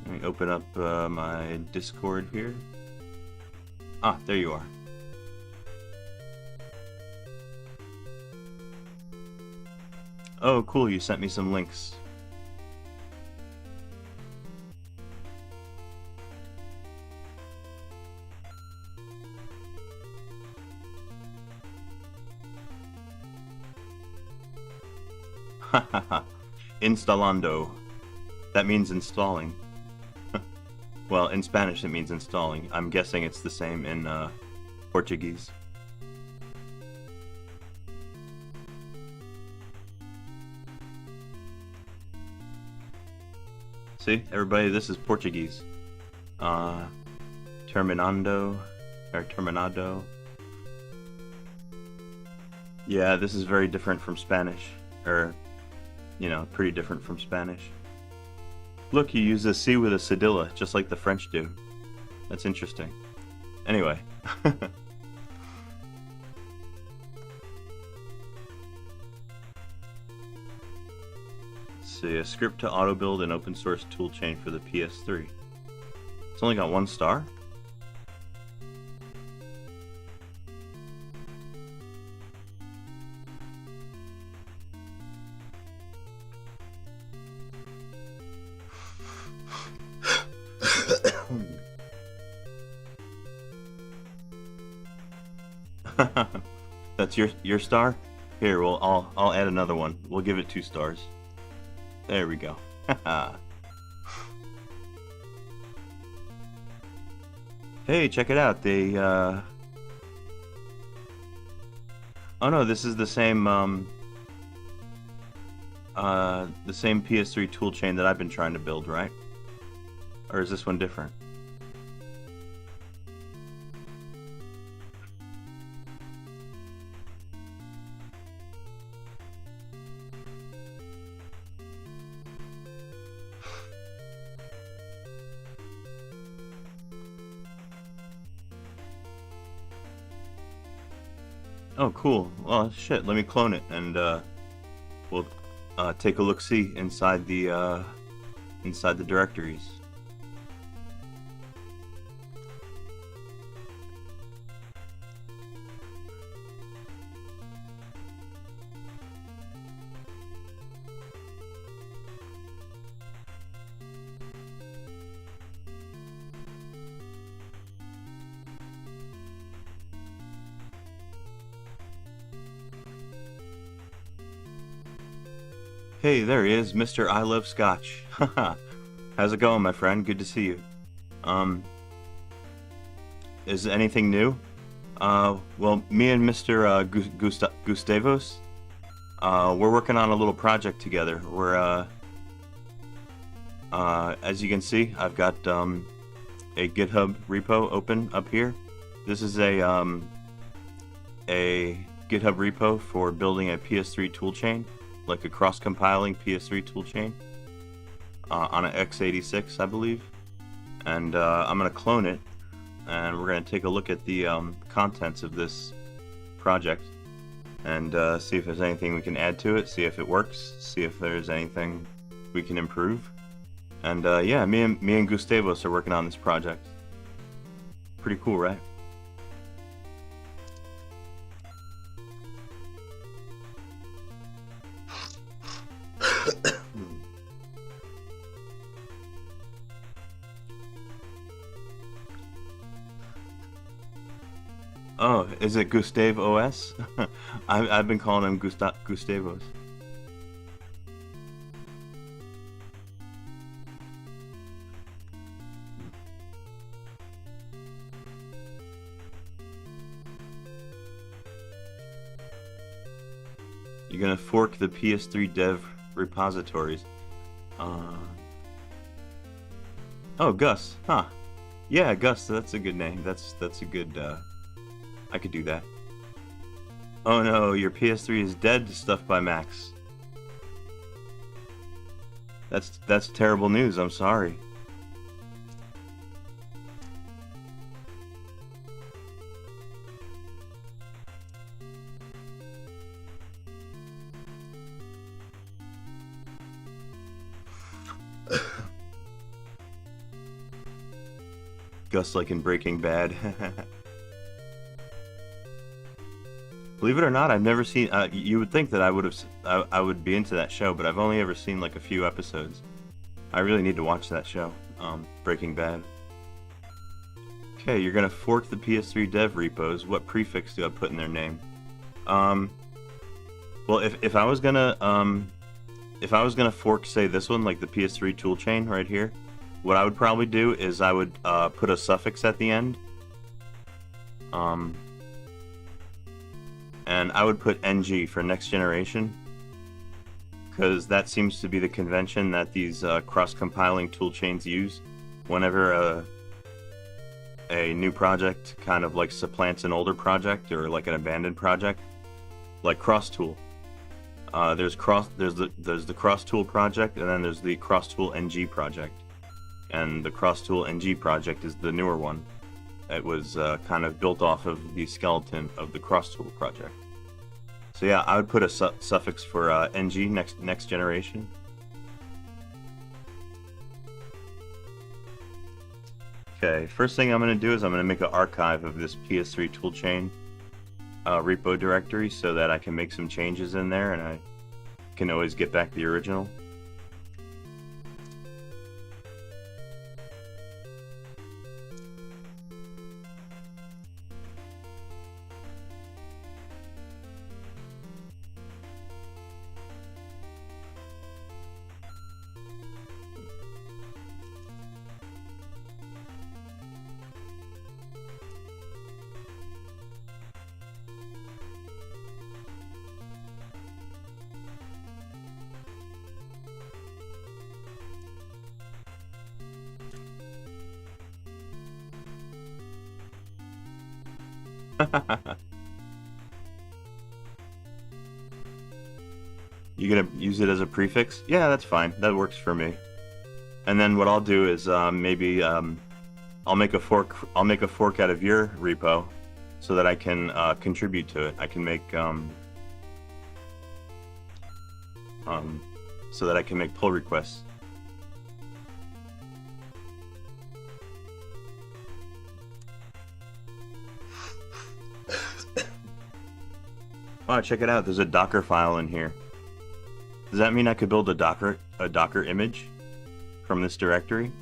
Let me open up my Discord here. Ah, there you are. Oh, cool. You sent me some links. Instalando. That means installing. Well, in Spanish it means installing. I'm guessing it's the same in Portuguese. See, everybody, this is Portuguese. Terminando, or terminado. Yeah, this is very different from Spanish. Or, you know, pretty different from Spanish. Look, you use a C with a cedilla, just like the French do. That's interesting. Anyway. See, a script to auto-build an open source toolchain for the PS3. It's only got 1 star? That's your star? Here, well, I'll add another one. We'll give it 2 stars. There we go. Hey, check it out. They oh no, this is the same PS3 toolchain that I've been trying to build, right? Or is this one different? Oh, cool. Well, shit, let me clone it, and we'll take a look-see inside the directories. Hey, there he is, Mr. I Love Scotch. How's it going, my friend? Good to see you. is anything new? Well, me and Mr. Gustavos, we're working on a little project together. We're, as you can see, I've got a GitHub repo open up here. This is a GitHub repo for building a PS3 toolchain, like a cross-compiling PS3 toolchain on an x86, I believe. And I'm gonna clone it, and we're gonna take a look at the contents of this project and see if there's anything we can add to it, see if it works, see if there's anything we can improve. And yeah, me and Gustavos are working on this project. Pretty cool, right? Oh, is it Gustav OS? I've been calling him Gustavos. You're gonna fork the PS3 dev repositories. Oh, Gus, huh? Yeah, Gus, that's a good name. That's a good, I could do that. Oh no, your PS3 is dead, stuff by Max. That's terrible news, I'm sorry. Gus like in Breaking Bad. Believe it or not, I've never seen. You would think that I would be into that show, but I've only ever seen like a few episodes. I really need to watch that show, Breaking Bad. Okay, you're gonna fork the PS3 dev repos. What prefix do I put in their name? Well, if I was gonna fork, say this one, like the PS3 toolchain right here, what I would probably do is I would put a suffix at the end. And I would put NG for next generation, because that seems to be the convention that these cross-compiling toolchains use whenever a new project kind of like supplants an older project or like an abandoned project, like CrossTool. There's the CrossTool project, and then there's the CrossTool NG project, and the CrossTool NG project is the newer one. It was kind of built off of the skeleton of the CrossTool project. So yeah, I would put a suffix for NG, next generation. Okay, first thing I'm going to do is I'm going to make an archive of this PS3 toolchain repo directory so that I can make some changes in there and I can always get back the original. You gonna use it as a prefix? Yeah, that's fine. That works for me. And then what I'll do is maybe I'll make a fork. I'll make a fork out of your repo so that I can contribute to it. I can make so that I can make pull requests. Oh, check it out. There's a Docker file in here. Does that mean I could build a Docker image from this directory?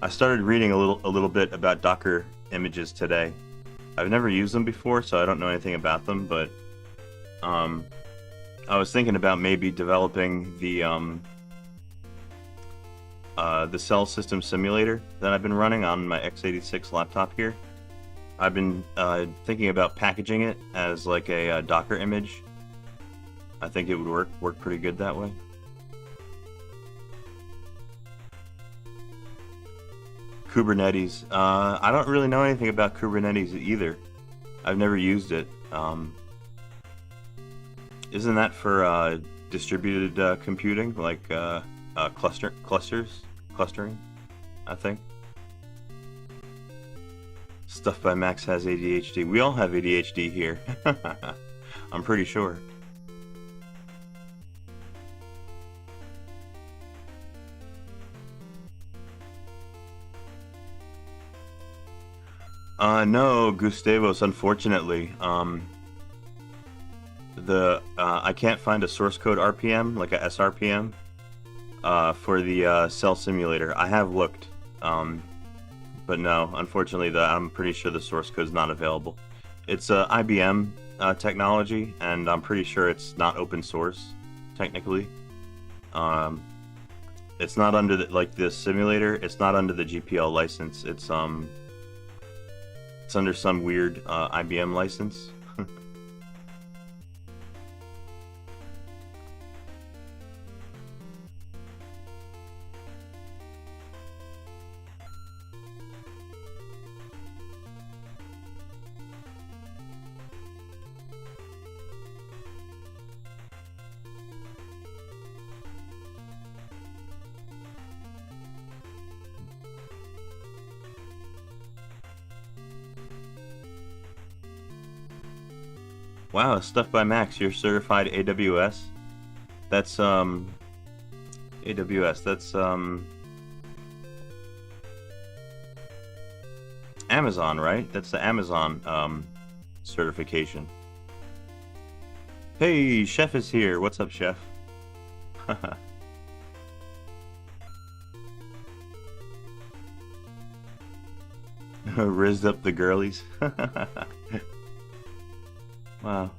I started reading a little bit about Docker images today. I've never used them before, so I don't know anything about them, but I was thinking about maybe developing the the Cell System Simulator that I've been running on my x86 laptop here. I've been thinking about packaging it as like a Docker image. I think it would work pretty good that way. Kubernetes. I don't really know anything about Kubernetes either. I've never used it. Isn't that for distributed computing, like clustering? I think. Stuff by Max has ADHD. We all have ADHD here. I'm pretty sure. No, Gustavos, unfortunately. I can't find a source code RPM, like a SRPM, for the Cell Simulator. I have looked, but no, unfortunately, I'm pretty sure the source code is not available. It's IBM technology, and I'm pretty sure it's not open source, technically. It's not under the simulator. It's not under the GPL license. It's under some weird IBM license. Wow, stuff by Max, you're certified AWS? That's, AWS, that's, Amazon, right? That's the Amazon, certification. Hey, Chef is here. What's up, Chef? Rizzed up the girlies. Wow.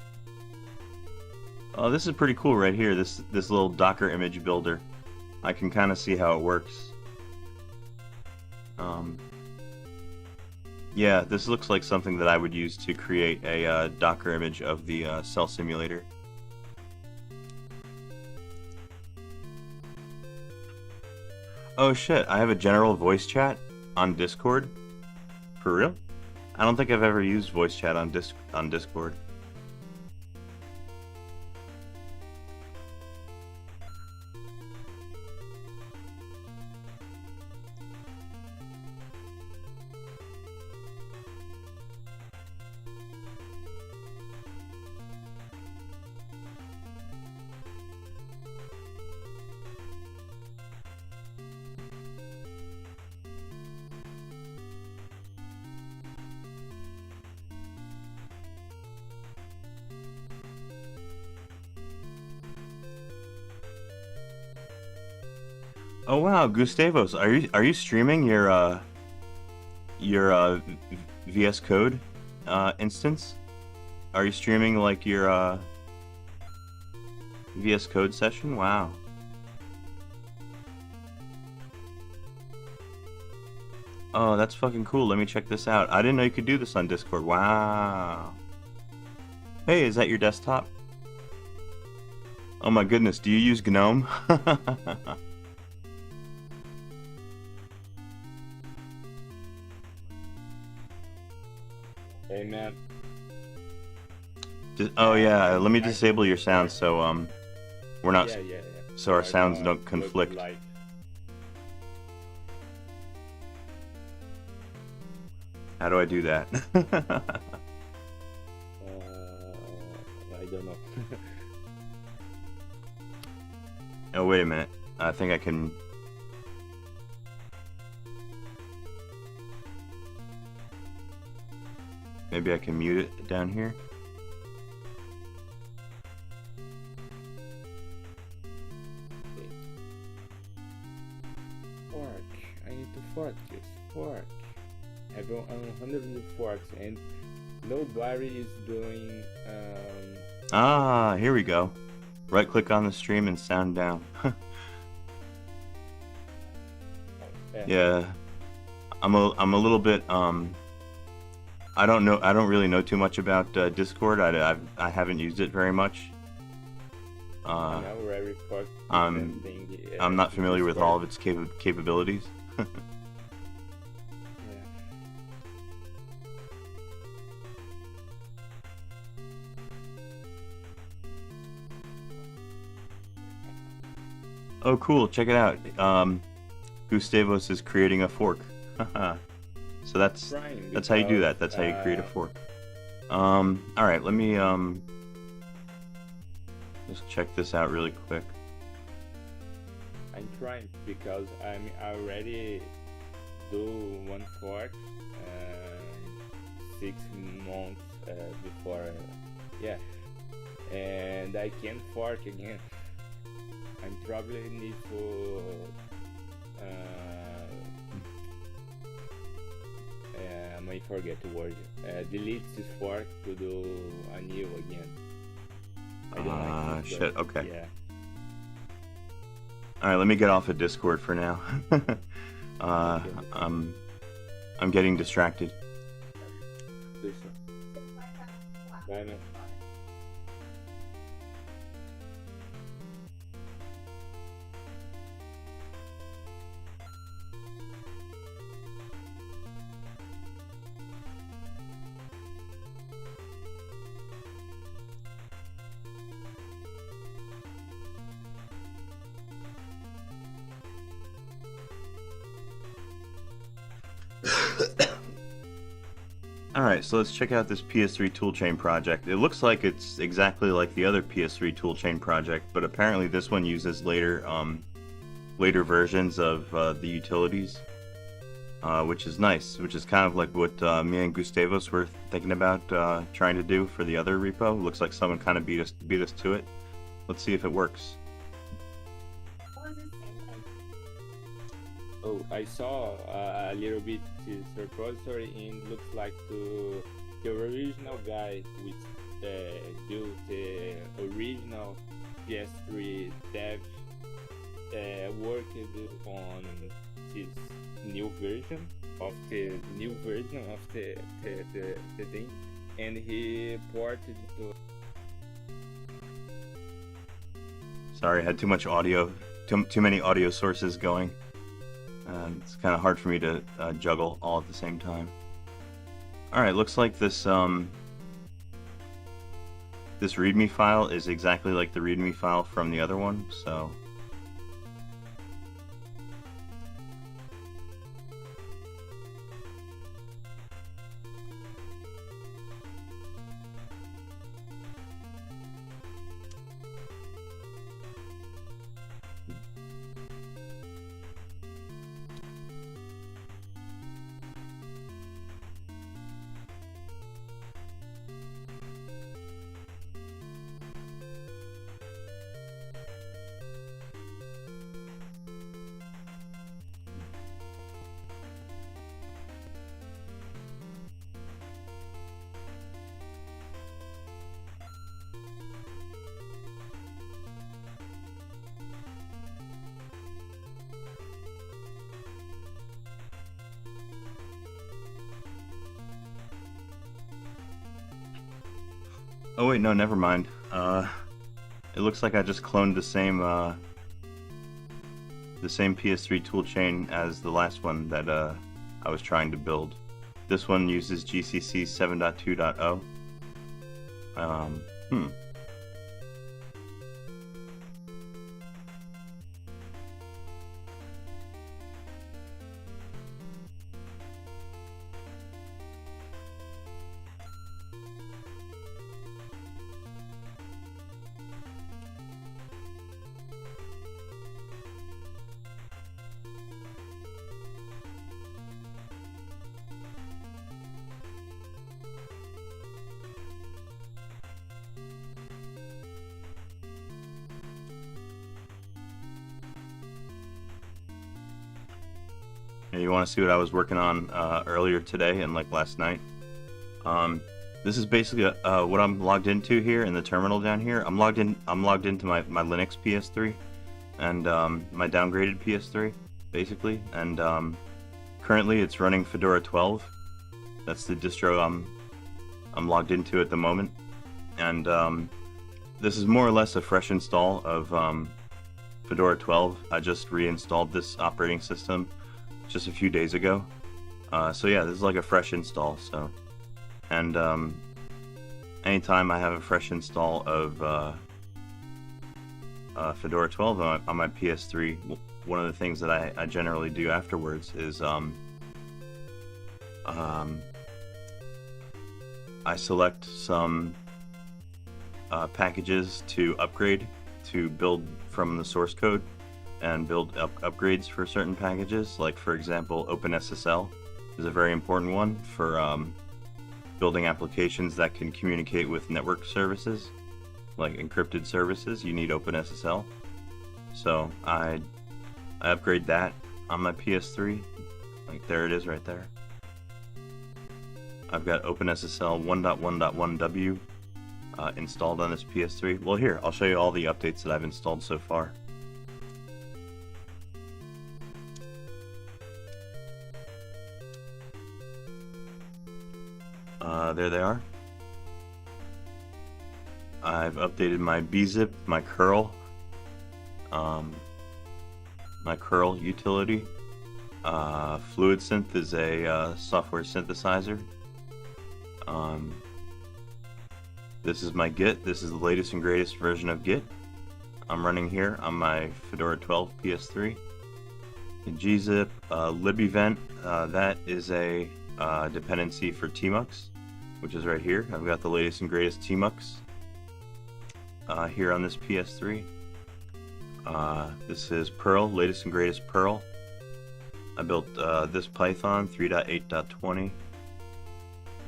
Oh, this is pretty cool right here. This little Docker image builder. I can kind of see how it works. Yeah, this looks like something that I would use to create a Docker image of the Cell Simulator. Oh shit, I have a general voice chat on Discord? For real? I don't think I've ever used voice chat on Discord. Oh wow, Gustavos, are you streaming your VS Code instance? Are you streaming like your VS Code session? Wow. Oh, that's fucking cool. Let me check this out. I didn't know you could do this on Discord. Wow. Hey, is that your desktop? Oh my goodness, do you use GNOME? Hey man. Oh yeah, let me disable your sound so we're not Yeah. so our sounds don't conflict. How do I do that? I don't know. Oh wait a minute. I think I can. Maybe I can mute it down here. Fork. I need to fork this. Fork. I have 100 forks and nobody is doing. Ah, here we go. Right click on the stream and sound down. Yeah, I'm a little bit I don't really know too much about Discord. I haven't used it very much. I'm not familiar with all of its capabilities. Oh, cool! Check it out. Gustavos is creating a fork. So that's how you do that. That's how you create a fork. All right, let me just check this out really quick. I'm trying because I'm already do one fork 6 months before, yeah, and I can't fork again. I probably need to I might forget the word. Delete this fork to do a new again. I don't like this, shit. Okay. Yeah. All right, let me get off of Discord for now. I'm getting distracted. Bye now. Alright, so let's check out this PS3 toolchain project. It looks like it's exactly like the other PS3 toolchain project, but apparently this one uses later versions of the utilities, which is nice, which is kind of like what me and Gustavos were thinking about trying to do for the other repo. Looks like someone kind of beat us to it. Let's see if it works. Oh, I saw a little bit this repository and looks like the original guy which do the original PS3 dev worked on this new version of the thing, and he ported to. Sorry, I had too much audio, too many audio sources going. It's kind of hard for me to juggle all at the same time. Alright, looks like this this README file is exactly like the README file from the other one, so... Oh wait, no, never mind. It looks like I just cloned the same PS3 toolchain as the last one that I was trying to build. This one uses GCC 7.2.0. You want to see what I was working on earlier today and like last night? This is basically what I'm logged into here in the terminal down here. I'm logged into my Linux PS3 and my downgraded PS3. basically, and currently it's running Fedora 12. That's the distro I'm logged into at the moment, and this is more or less a fresh install of Fedora 12. I just reinstalled this operating system just a few days ago. So yeah, this is like a fresh install. So, and anytime I have a fresh install of Fedora 12 on my PS3, one of the things that I generally do afterwards is I select some packages to upgrade, to build from the source code and build upgrades for certain packages. Like, for example, OpenSSL is a very important one for building applications that can communicate with network services, like encrypted services. You need OpenSSL. So I upgrade that on my PS3. Like, there it is right there. I've got OpenSSL 1.1.1w installed on this PS3. Well, here, I'll show you all the updates that I've installed so far. There they are. I've updated my bzip, my curl utility. FluidSynth is a software synthesizer. This is my Git. This is the latest and greatest version of Git. I'm running here on my Fedora 12 PS3. gzip, libevent, that is a dependency for tmux, which is right here. I've got the latest and greatest tmux here on this PS3. This is Perl, latest and greatest Perl. I built this Python 3.8.20,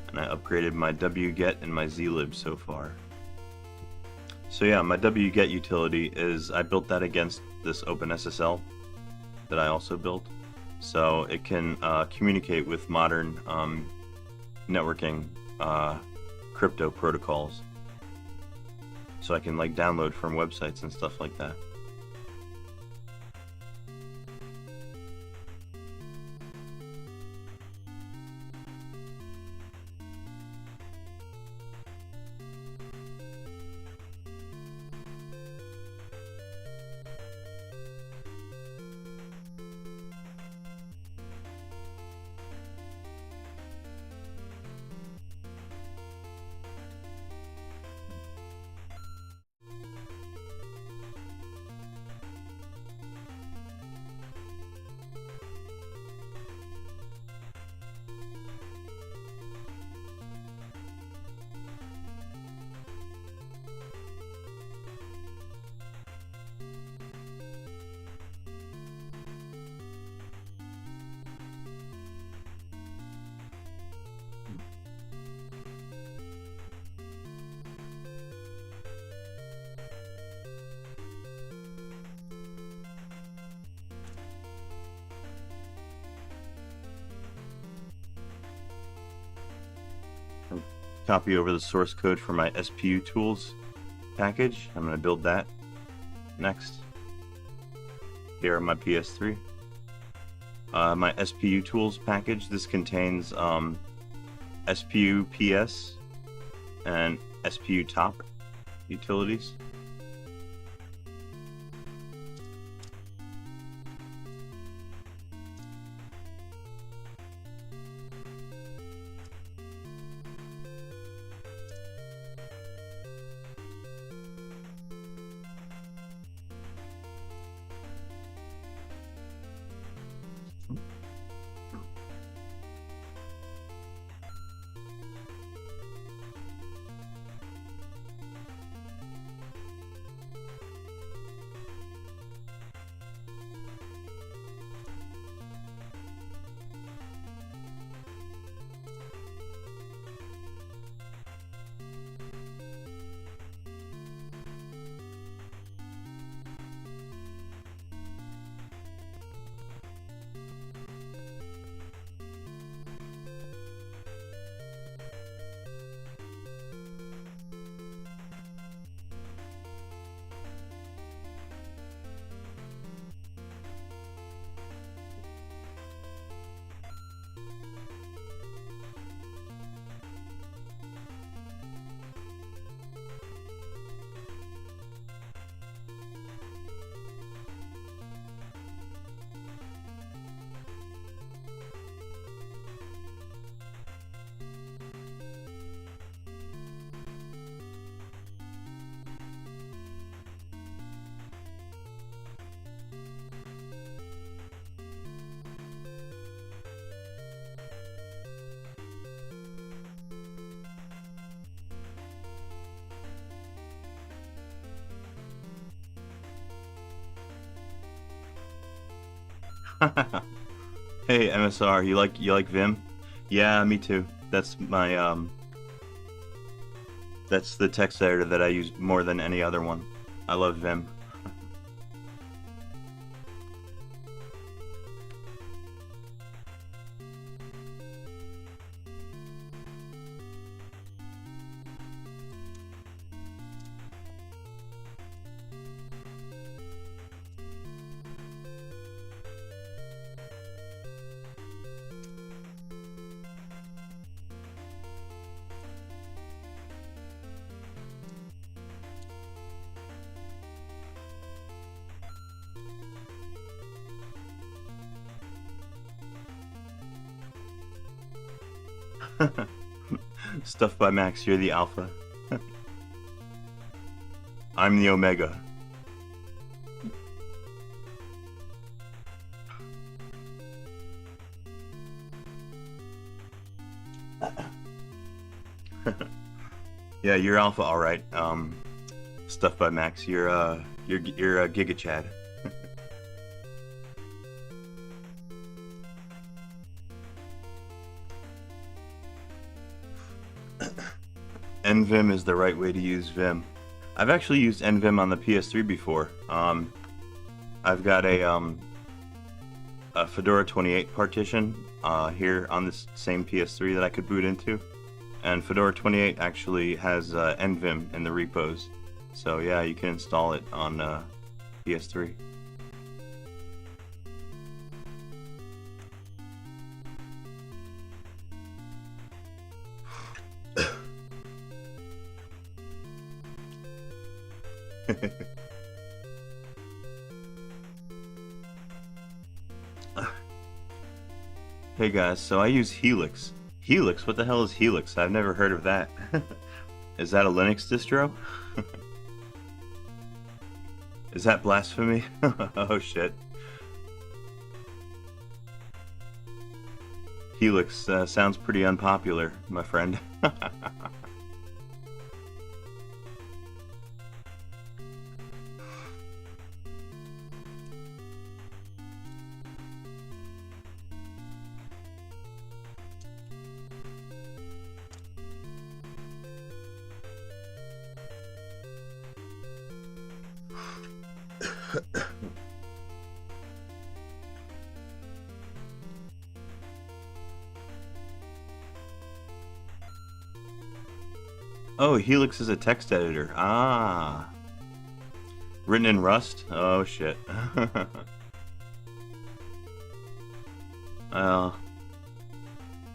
and I upgraded my wget and my zlib so far. So yeah, my wget utility is, I built that against this OpenSSL that I also built, so it can communicate with modern networking crypto protocols. So I can like download from websites and stuff like that. Copy over the source code for my SPU tools package. I'm going to build that next. Here on my PS3. My SPU tools package, this contains SPU PS and SPU top utilities. Hey MSR, you like Vim? Yeah, me too. That's my that's the text editor that I use more than any other one. I love Vim. Stuff by Max, you're the alpha. I'm the omega. Yeah, you're alpha, all right. Stuff by Max, you're Giga Chad. NVim is the right way to use Vim. I've actually used NVim on the PS3 before. I've got a Fedora 28 partition here on this same PS3 that I could boot into, and Fedora 28 actually has NVim in the repos. So yeah, you can install it on PS3. Hey guys, so I use Helix. Helix? What the hell is Helix? I've never heard of that. Is that a Linux distro? Is that blasphemy? Oh shit. Helix sounds pretty unpopular, my friend. Oh, Helix is a text editor. Ah. Written in Rust? Oh, shit.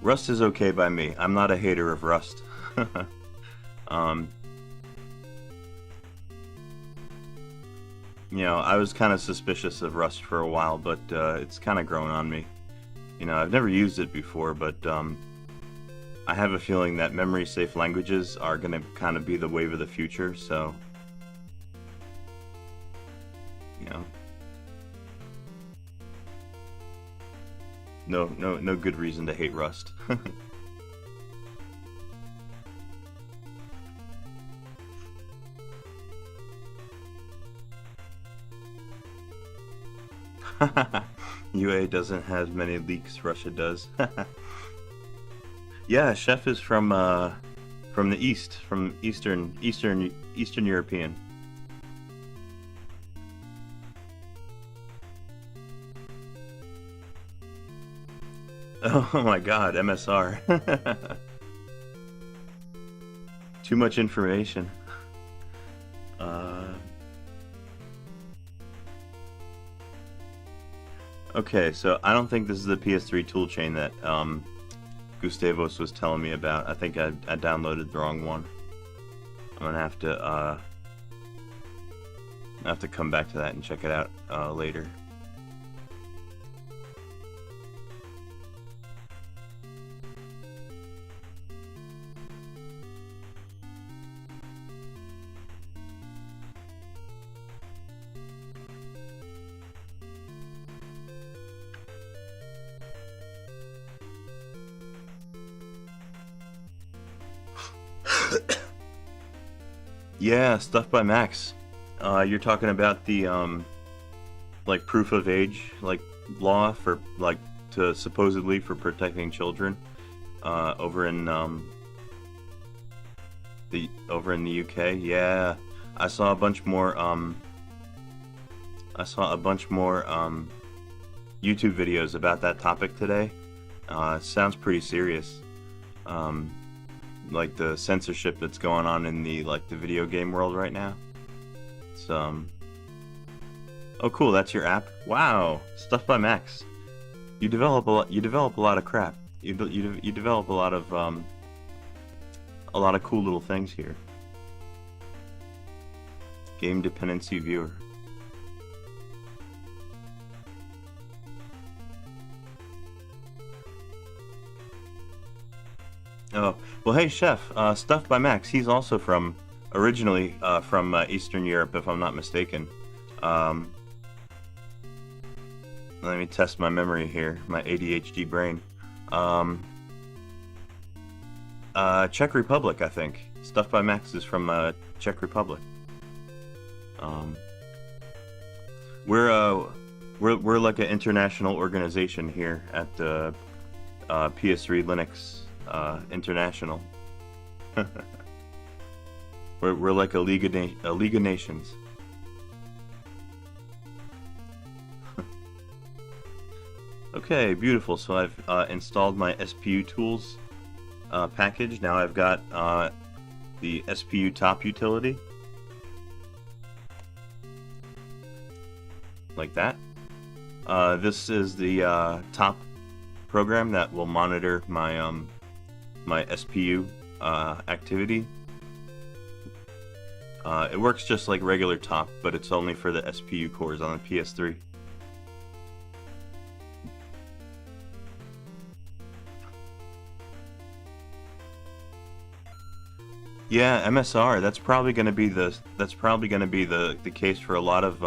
Rust is okay by me. I'm not a hater of Rust. You know, I was kind of suspicious of Rust for a while, but it's kind of grown on me. You know, I've never used it before, but I have a feeling that memory-safe languages are going to kind of be the wave of the future, so, you know, no good reason to hate Rust. UA doesn't have many leaks, Russia does. Yeah, Chef is from the East, from Eastern European. Oh my God, MSR. Too much information. Okay, so I don't think this is the PS3 toolchain that Gustavos was telling me about. I think I downloaded the wrong one. I'm gonna have to come back to that and check it out later. Yeah, Stuff by Max. You're talking about the like proof of age like law for like to supposedly for protecting children over in the UK. Yeah, I saw a bunch more YouTube videos about that topic today. It sounds pretty serious. Like the censorship that's going on in the video game world right now. It's oh cool, that's your app. Wow, Stuff by Max. You develop a lot of crap. You develop a lot of cool little things here. Game dependency viewer. Oh, well, hey, Chef, Stuff by Max, he's also originally from Eastern Europe, if I'm not mistaken. Let me test my memory here, my ADHD brain. Czech Republic, I think. Stuff by Max is from Czech Republic. We're like an international organization here at PS3 Linux International. we're like a League of Nations. Okay, beautiful. So I've installed my SPU tools package. Now I've got the SPU top utility, like that. This is the top program that will monitor my my SPU activity. It works just like regular top, but it's only for the SPU cores on the PS3. Yeah, MSR. That's probably going to be the case for a lot of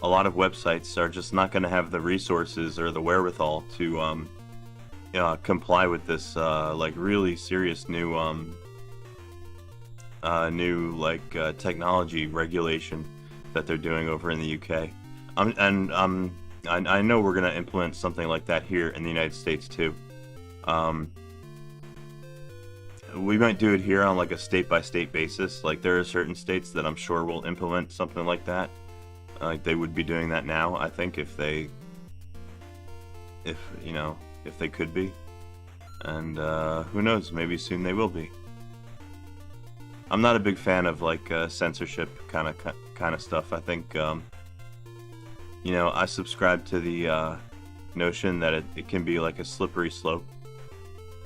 websites are just not going to have the resources or the wherewithal to comply with this like really serious new technology regulation that they're doing over in the UK. I know we're going to implement something like that here in the United States too. We might do it here on like a state-by-state basis. Like there are certain states that I'm sure will implement something like that. Like they would be doing that now, I think, if they could be. And who knows, maybe soon they will be. I'm not a big fan of like censorship kind of stuff. I think I subscribe to the notion that it can be like a slippery slope.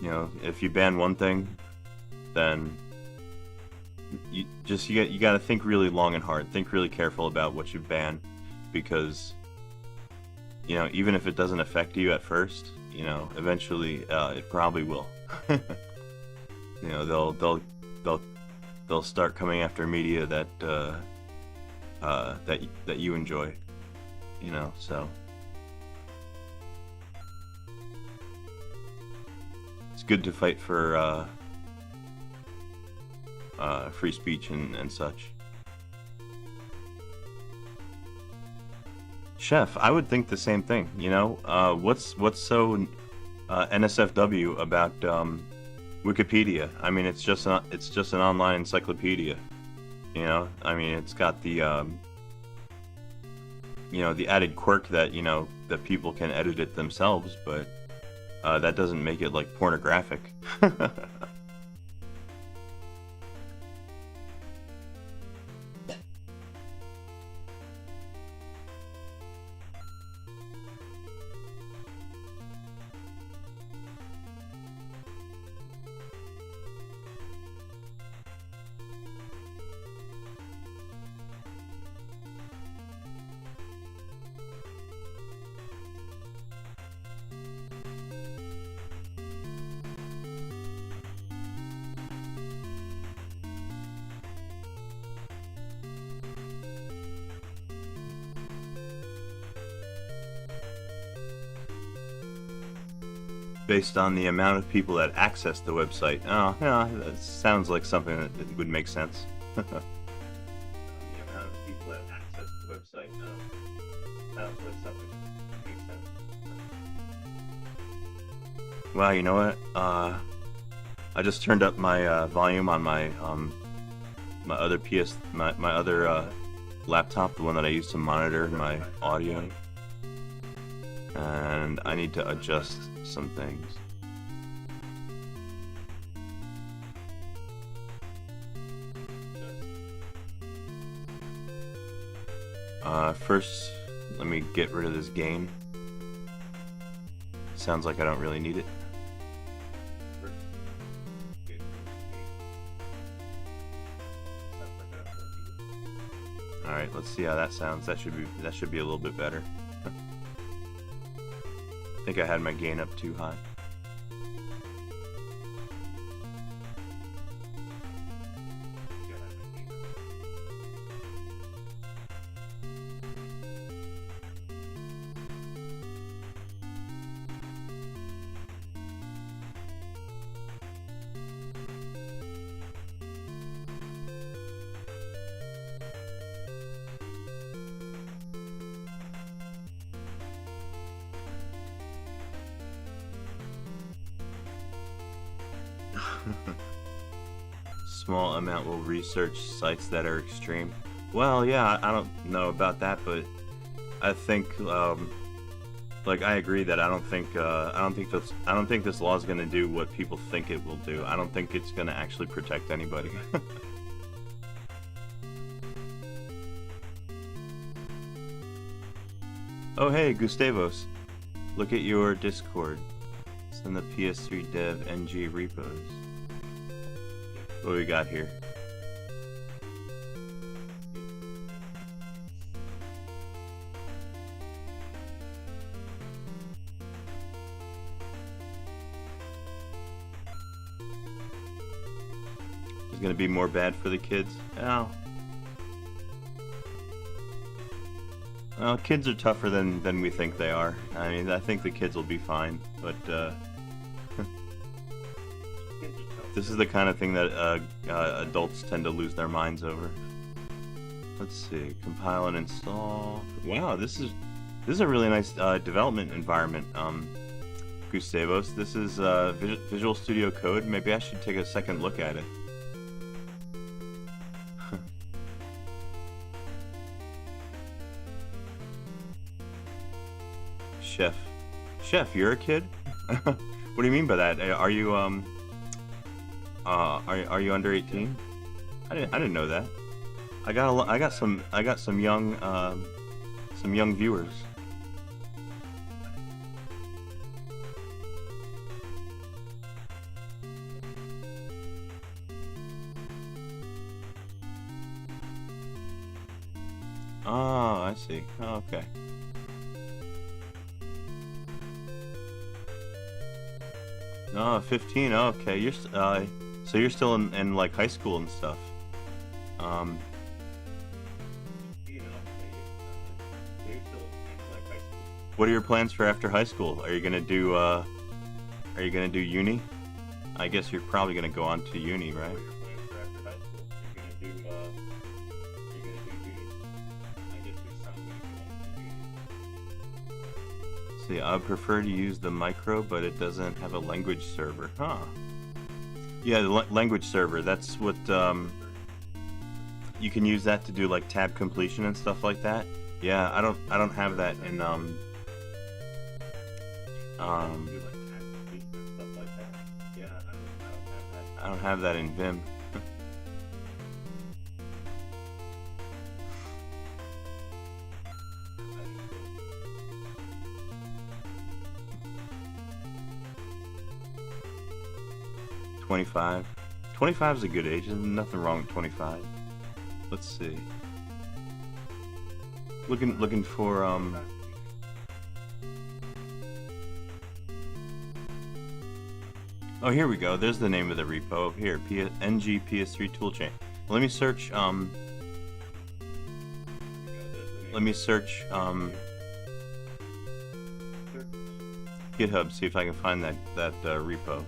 If you ban one thing, then you got to think really long and hard. Think really careful about what you ban, because even if it doesn't affect you at first, eventually it probably will. They'll start coming after media that that you enjoy. So it's good to fight for free speech and such. Chef, I would think the same thing. What's so NSFW about Wikipedia? I mean, it's just an online encyclopedia. I mean, it's got the the added quirk that that people can edit it themselves, but that doesn't make it like pornographic. Based on the amount of people that access the website. Oh, yeah, that sounds like something that would make sense. The amount of people that access the website. sounds like something that makes sense. Wow, you know what? I just turned up my volume on my my other my other laptop, the one that I use to monitor my audio, and I need to adjust some things. First, let me get rid of this gain. Sounds like I don't really need it. All right, let's see how that sounds. That should be a little bit better. I think I had my gain up too high. Small amount will research sites that are extreme. Well, yeah, I don't know about that, but I think, like, I agree that I don't think this law is gonna do what people think it will do. I don't think it's gonna actually protect anybody. Oh, hey, Gustavos. Look at your Discord. It's in the PS3 dev NG repos. What do we got here? It's gonna be more bad for the kids? Oh. Well, kids are tougher than we think they are. I mean, I think the kids will be fine, but this is the kind of thing that adults tend to lose their minds over. Let's see, compile and install. Wow, this is a really nice development environment, Gustavos. This is Visual Studio Code. Maybe I should take a second look at it. Chef, you're a kid? What do you mean by that? Are you are you under 18? I didn't know that. I got some young viewers. Oh, I see. Oh, okay. Oh, 15. Oh, okay. You're so you're still in like high school and stuff. What are your plans for after high school? Are you gonna do uni? I guess you're probably gonna go on to uni, right? See, I would prefer to use the micro, but it doesn't have a language server. Huh. Yeah, the language server, that's what, you can use that to do like tab completion and stuff like that. Yeah, I don't have that in, I don't have that in Vim. $25. 25 is a good age. There's nothing wrong with 25. Let's see. Looking for Oh, here we go. There's the name of the repo up here. NG PS3 toolchain. Let me search GitHub, see if I can find that repo.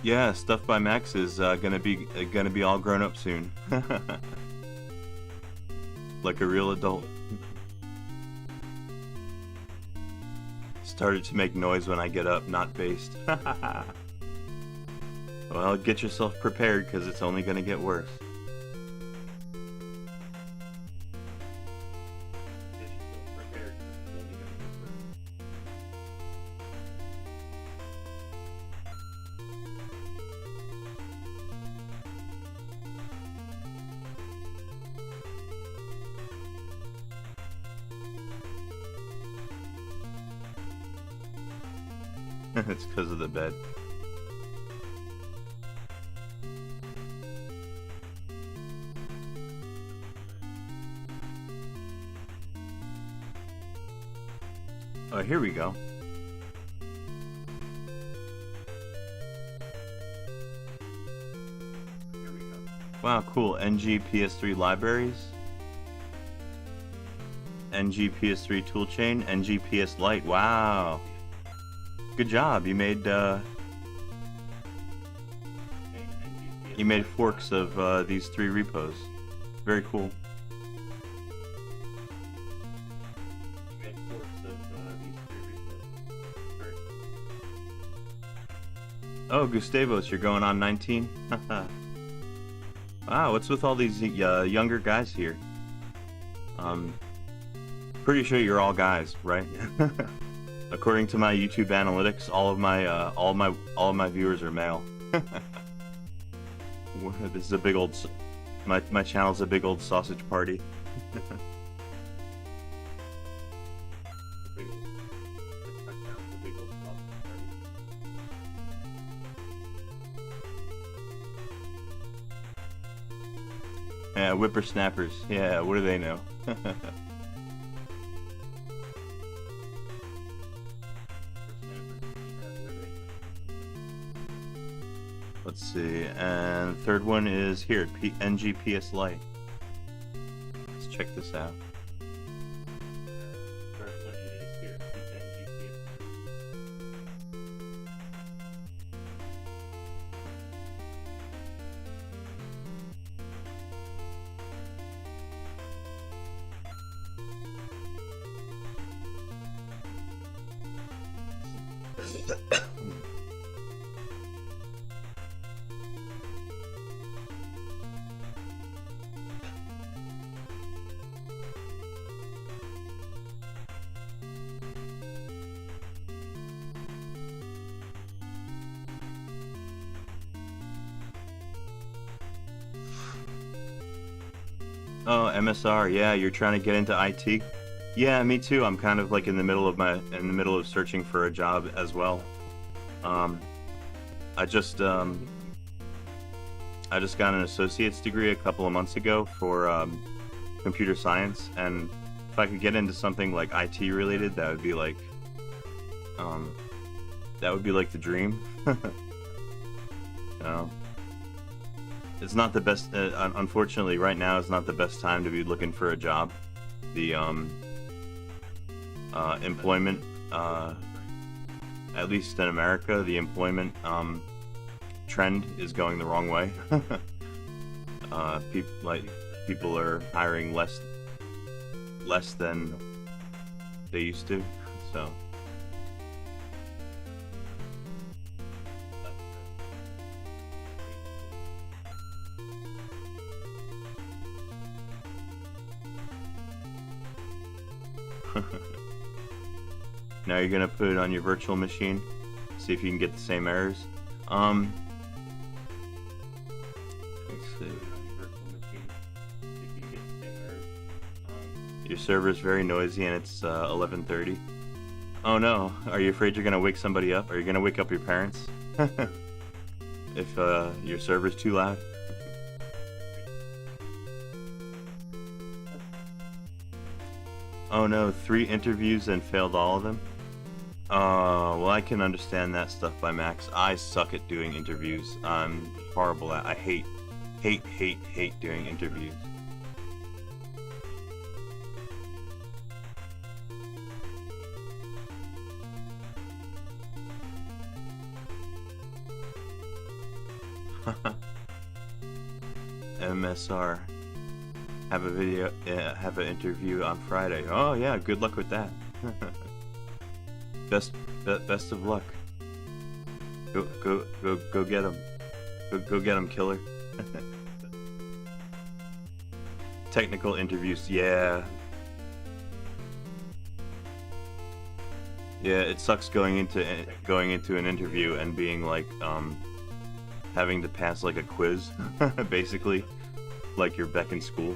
Yeah, Stuff by Max is gonna be all grown up soon. Like a real adult. Started to make noise when I get up, not based. Well, get yourself prepared, because it's only gonna get worse. It's because of the bed. Oh, here we go. Wow, cool. NG PS3 libraries. NG PS3 toolchain. NG PS Lite. Wow. Good job. You made forks of these 3 repos. Very cool. Oh, Gustavos, you're going on 19? Wow, what's with all these younger guys here? Pretty sure you're all guys, right? According to my YouTube analytics, all of my viewers are male. This is a big old my channel's a big old sausage party. Yeah, whippersnappers. Yeah, what do they know? Let's see, and third one is here, NG PS Lite. Let's check this out. Oh, MSR, yeah, you're trying to get into IT? Yeah, me too. I'm kind of like in the middle of searching for a job as well. I just got an associate's degree a couple of months ago for computer science, and if I could get into something like IT related, that would be like the dream. It's not the best. Unfortunately, right now is not the best time to be looking for a job. The employment, at least in America, the employment trend is going the wrong way. People are hiring less than they used to. So. Now you're gonna put it on your virtual machine, see if you can get the same errors. Let's see. Your server's very noisy and it's 11:30. Oh no, are you afraid you're gonna wake somebody up? Are you gonna wake up your parents? If your server's too loud? Oh no, 3 interviews and failed all of them? Well, I can understand that stuff by Max. I suck at doing interviews. I'm horrible at. I hate doing interviews. MSR. Have a video, have an interview on Friday. Oh yeah, good luck with that. best of luck. Go get him. Go get him, killer. Technical interviews, yeah. Yeah, it sucks going into an interview and being like having to pass like a quiz, basically, like you're back in school.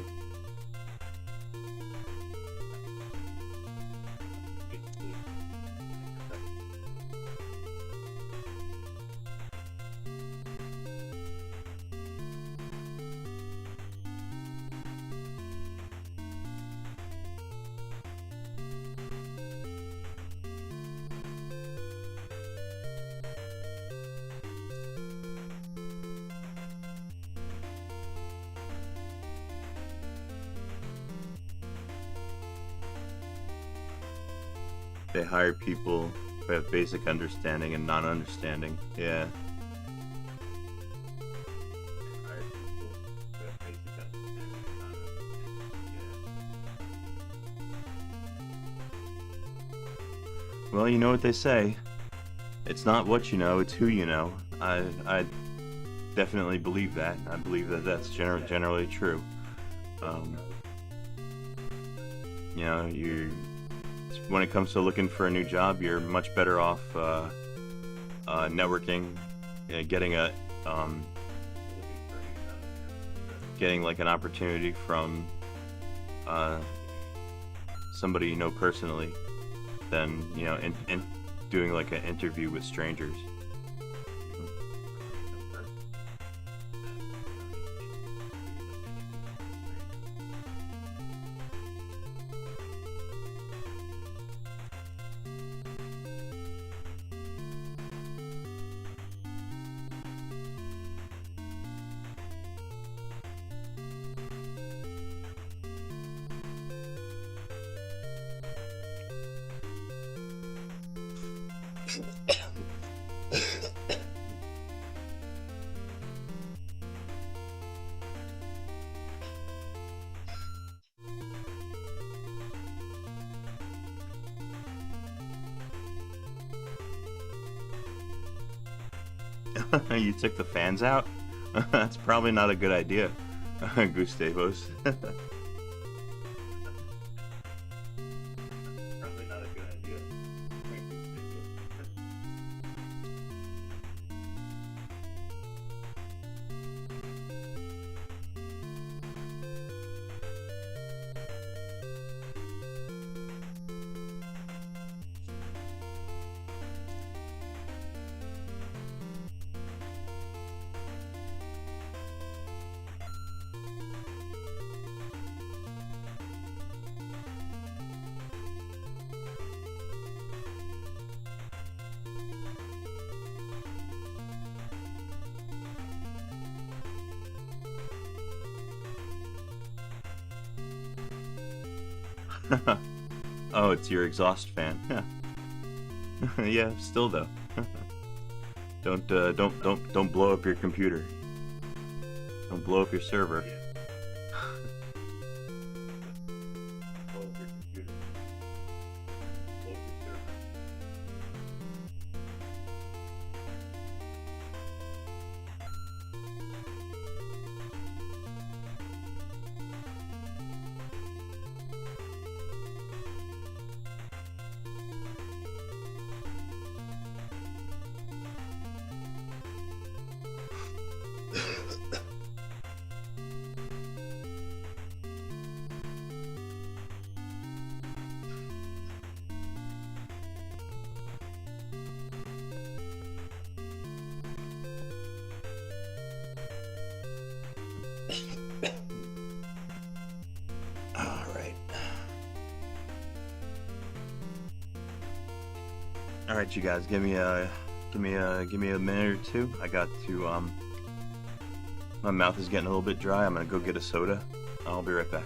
They hire people who have basic understanding and non-understanding. Yeah. Well, you know what they say. It's not what you know, it's who you know. I definitely believe that. I believe that that's generally true. You know, when it comes to looking for a new job, you're much better off networking, getting like an opportunity from somebody you know personally, than in doing like an interview with strangers. You took the fans out? That's probably not a good idea, Gustavos. Oh, it's your exhaust fan. Yeah, still though. Don't blow up your computer. Don't blow up your server. All right, you guys, give me a minute or two. I got to my mouth is getting a little bit dry. I'm gonna go get a soda. I'll be right back.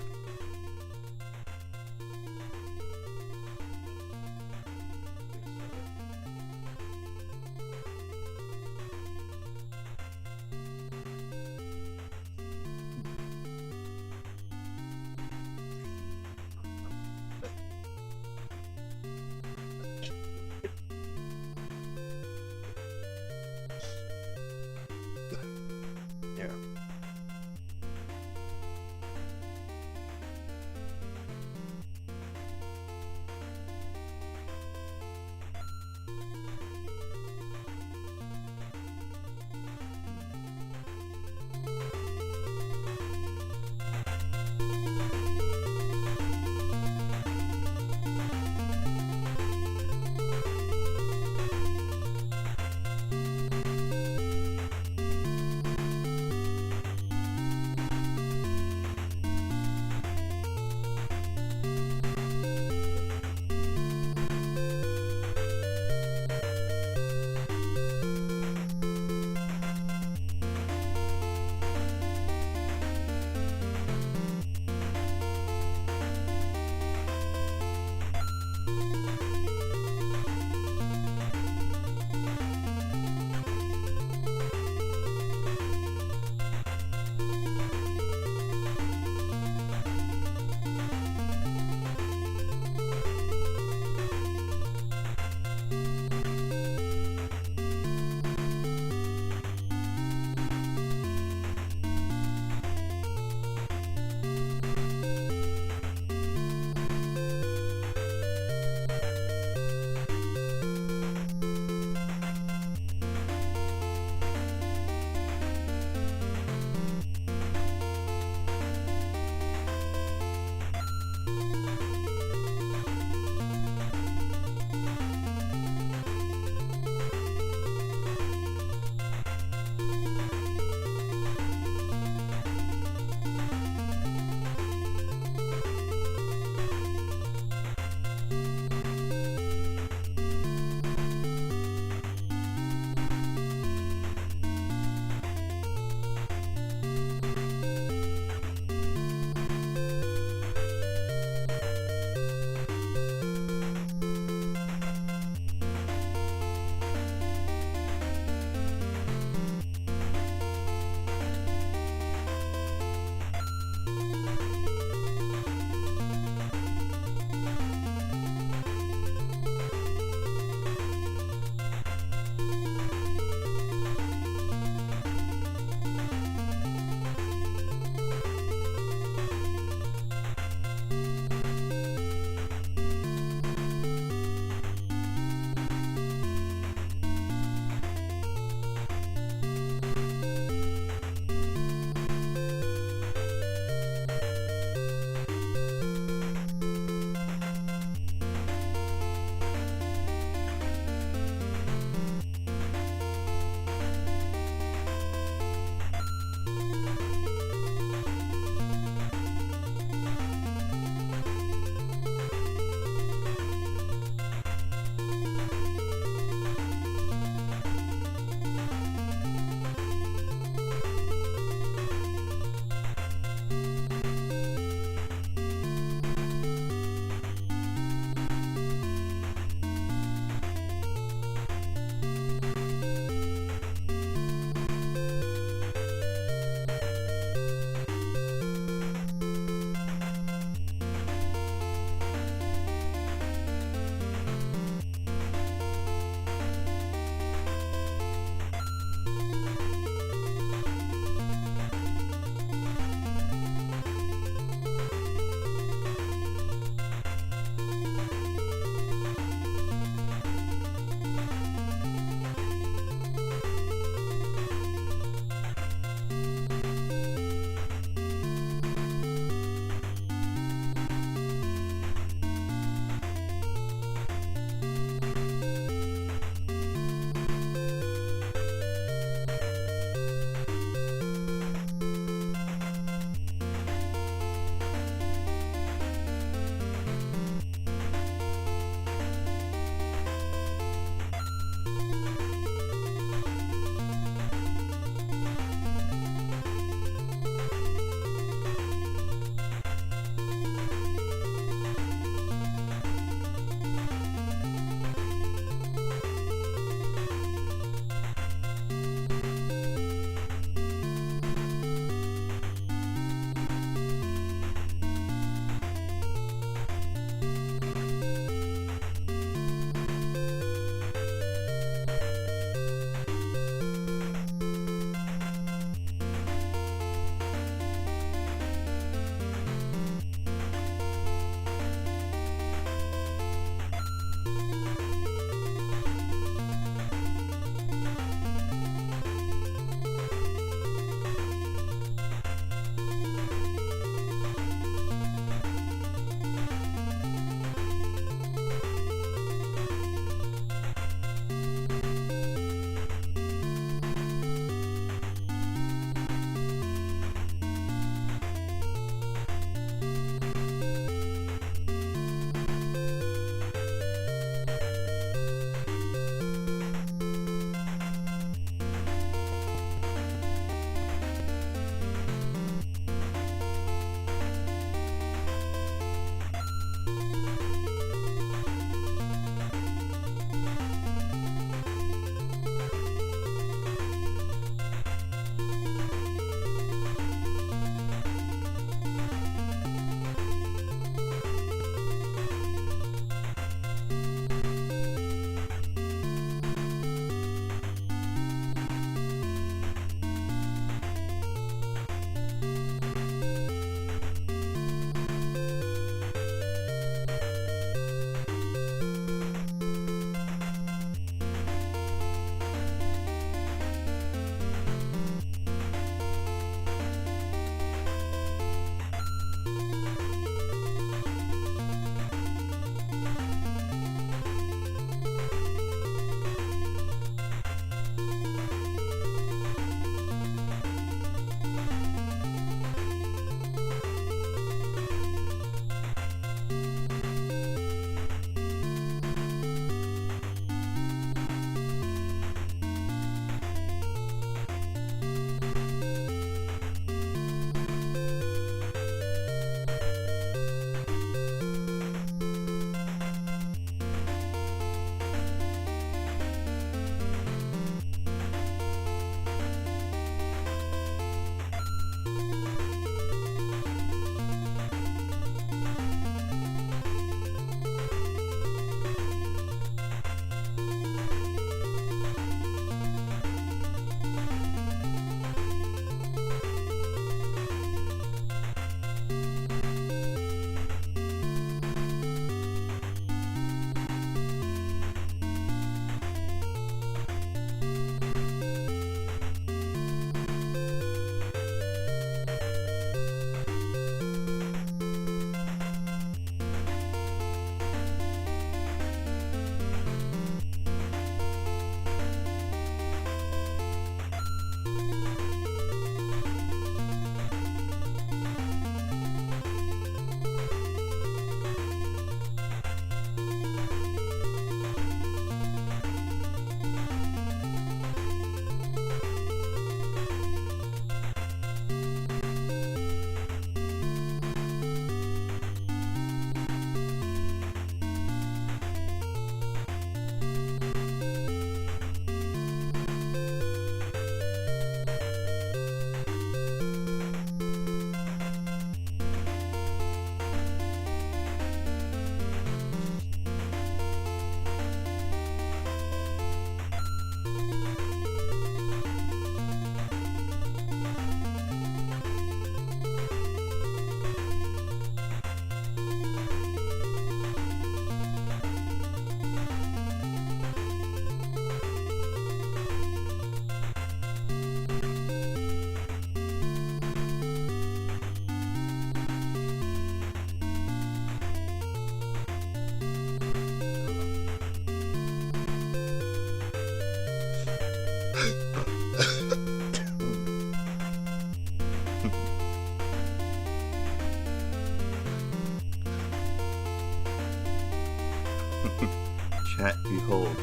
cat, behold.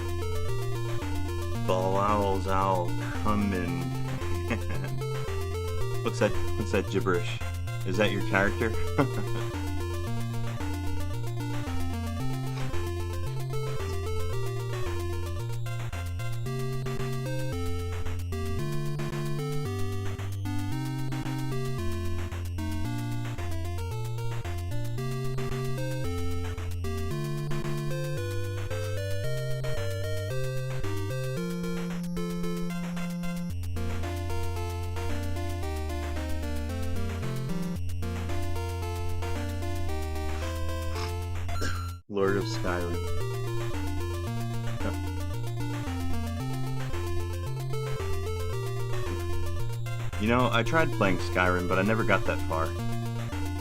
Ball owls, owl, come in. What's that gibberish? Is that your character? Lord of Skyrim. You know, I tried playing Skyrim, but I never got that far.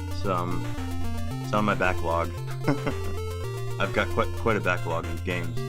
It's on my backlog. I've got quite a backlog of games.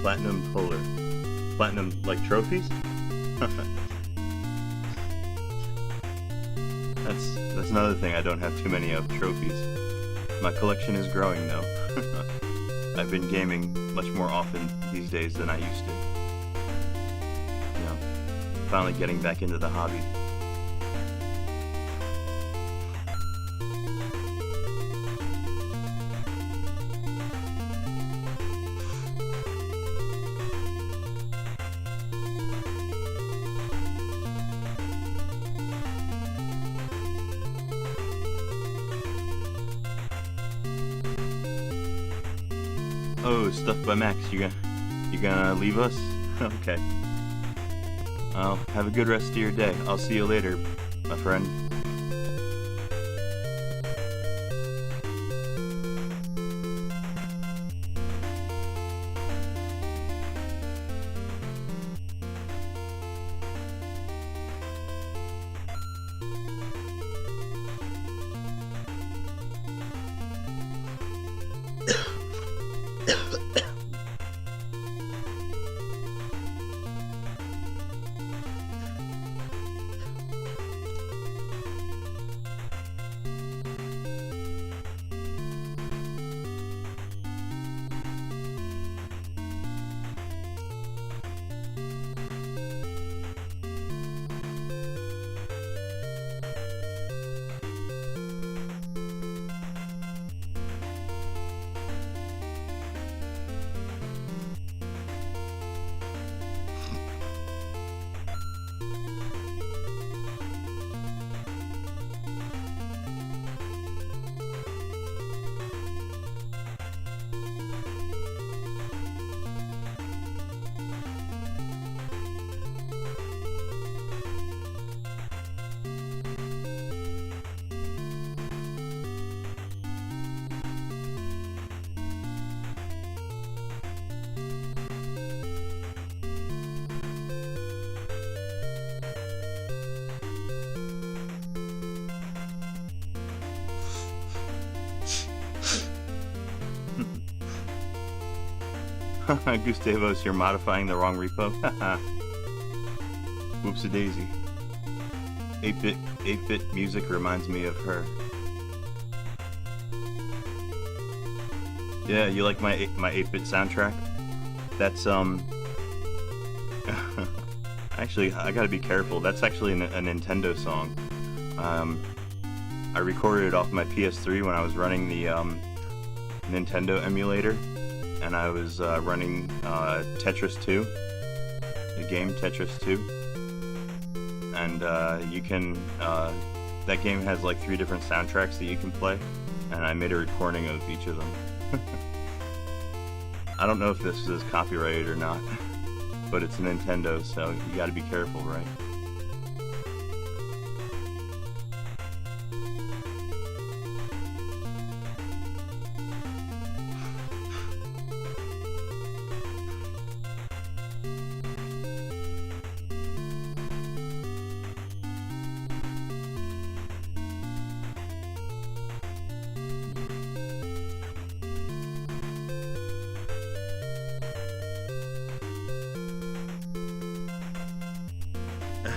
Platinum puller. Platinum, like trophies? That's another thing I don't have too many of, trophies. My collection is growing though. I've been gaming much more often these days than I used to. You know, finally getting back into the hobby. Oh, stuff by Max. You gonna leave us? Okay. Well, have a good rest of your day. I'll see you later, my friend. Gustavos, you're modifying the wrong repo? Whoopsie-daisy. 8-bit music reminds me of her. Yeah, you like my 8-bit soundtrack? That's actually, I gotta be careful. That's actually a Nintendo song. I recorded it off my PS3 when I was running the Nintendo emulator, and I was running Tetris 2, the game Tetris 2, and you can, that game has like 3 different soundtracks that you can play, and I made a recording of each of them. I don't know if this is copyrighted or not, but it's Nintendo, so you gotta be careful, right?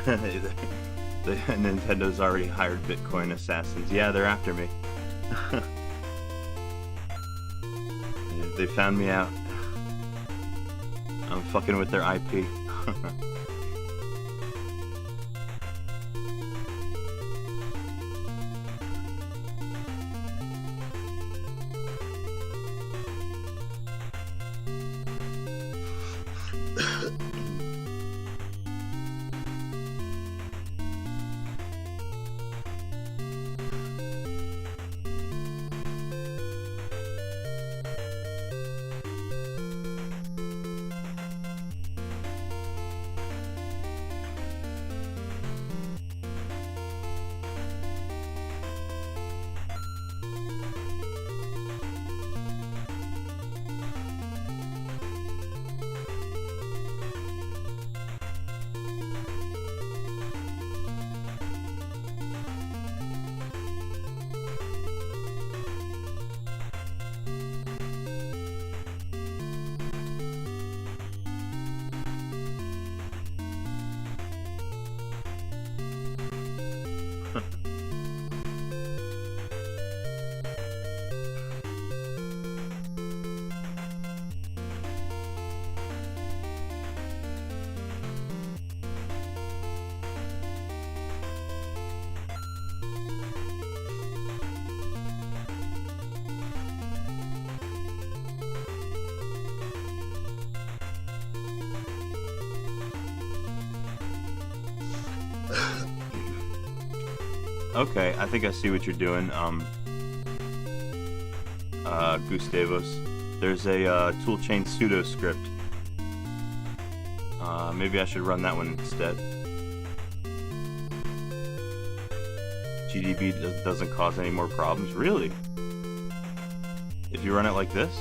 the Nintendo's already hired Bitcoin assassins. Yeah, they're after me. They found me out. I'm fucking with their IP. Okay, I think I see what you're doing, Gustavos. There's a toolchain pseudo script. Maybe I should run that one instead. GDB doesn't cause any more problems? Really? If you run it like this?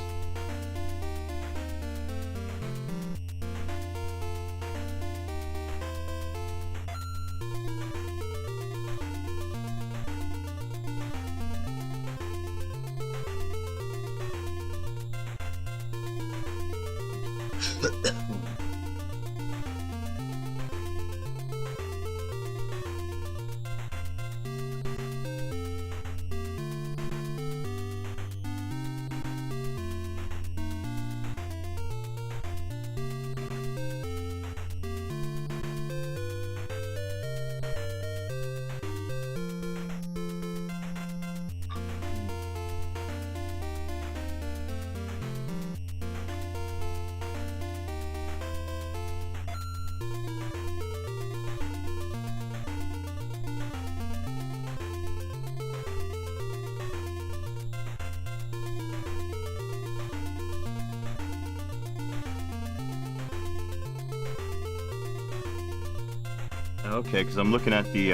Okay, because I'm looking at the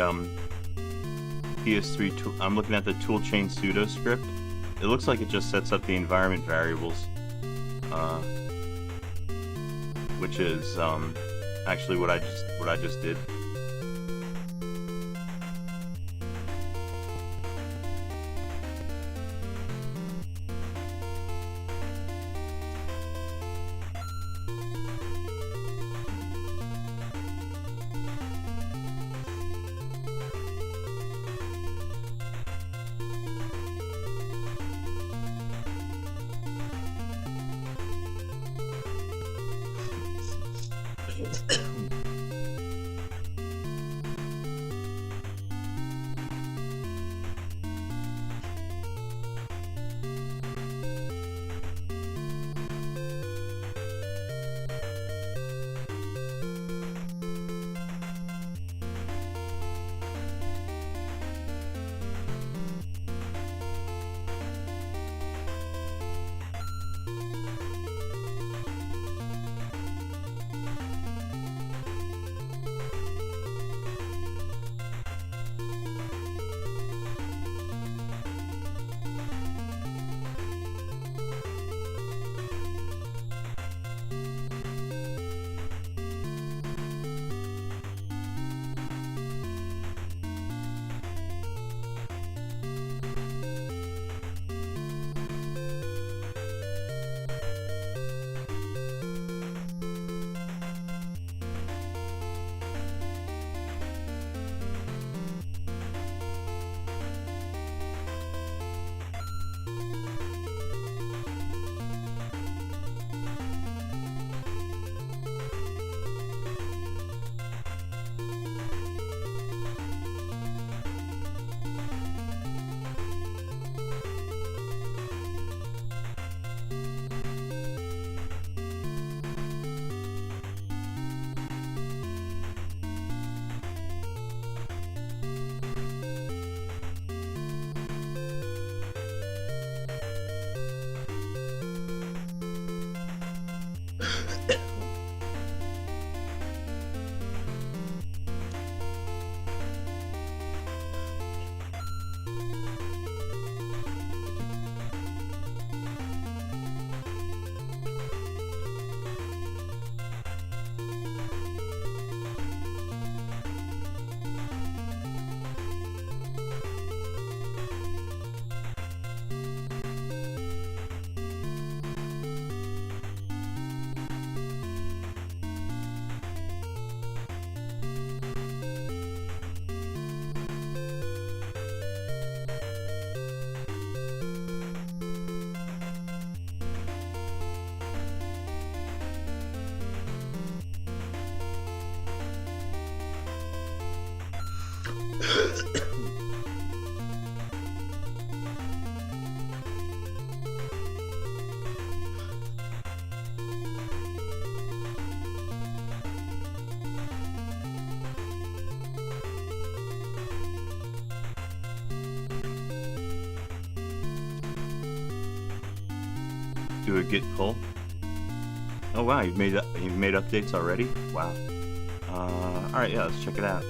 PS3 tool. I'm looking at the toolchain pseudo script. It looks like it just sets up the environment variables, which is actually what I just did. do a git pull. Oh wow, you've made updates already? Wow. Alright, yeah, let's check it out.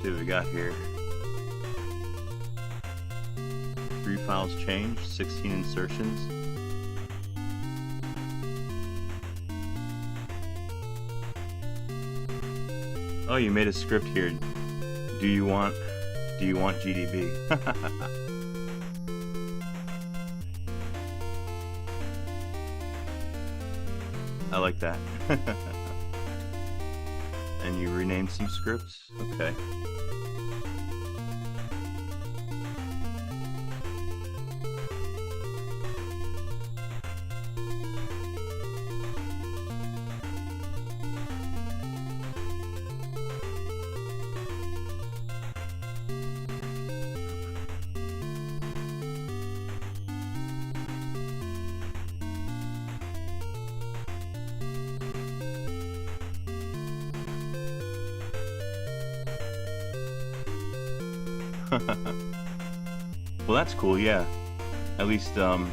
See what we got here. 3 files changed, 16 insertions. Oh, you made a script here. Do you want GDB? I like that. And you renamed some scripts? Okay. Well, that's cool, yeah. At least, yeah,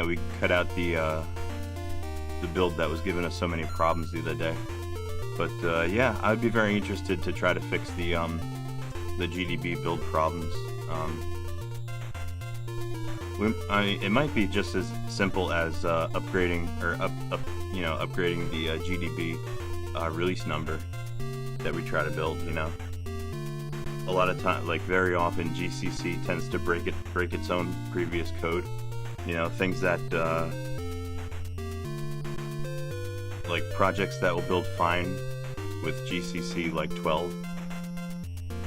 we cut out the build that was giving us so many problems the other day. But, yeah, I would be very interested to try to fix the GDB build problems. It might be just as simple as upgrading, or upgrading the GDB release number that we try to build, you know. A lot of time, like very often, GCC tends to break its own previous code. You know, things that like projects that will build fine with GCC like 12.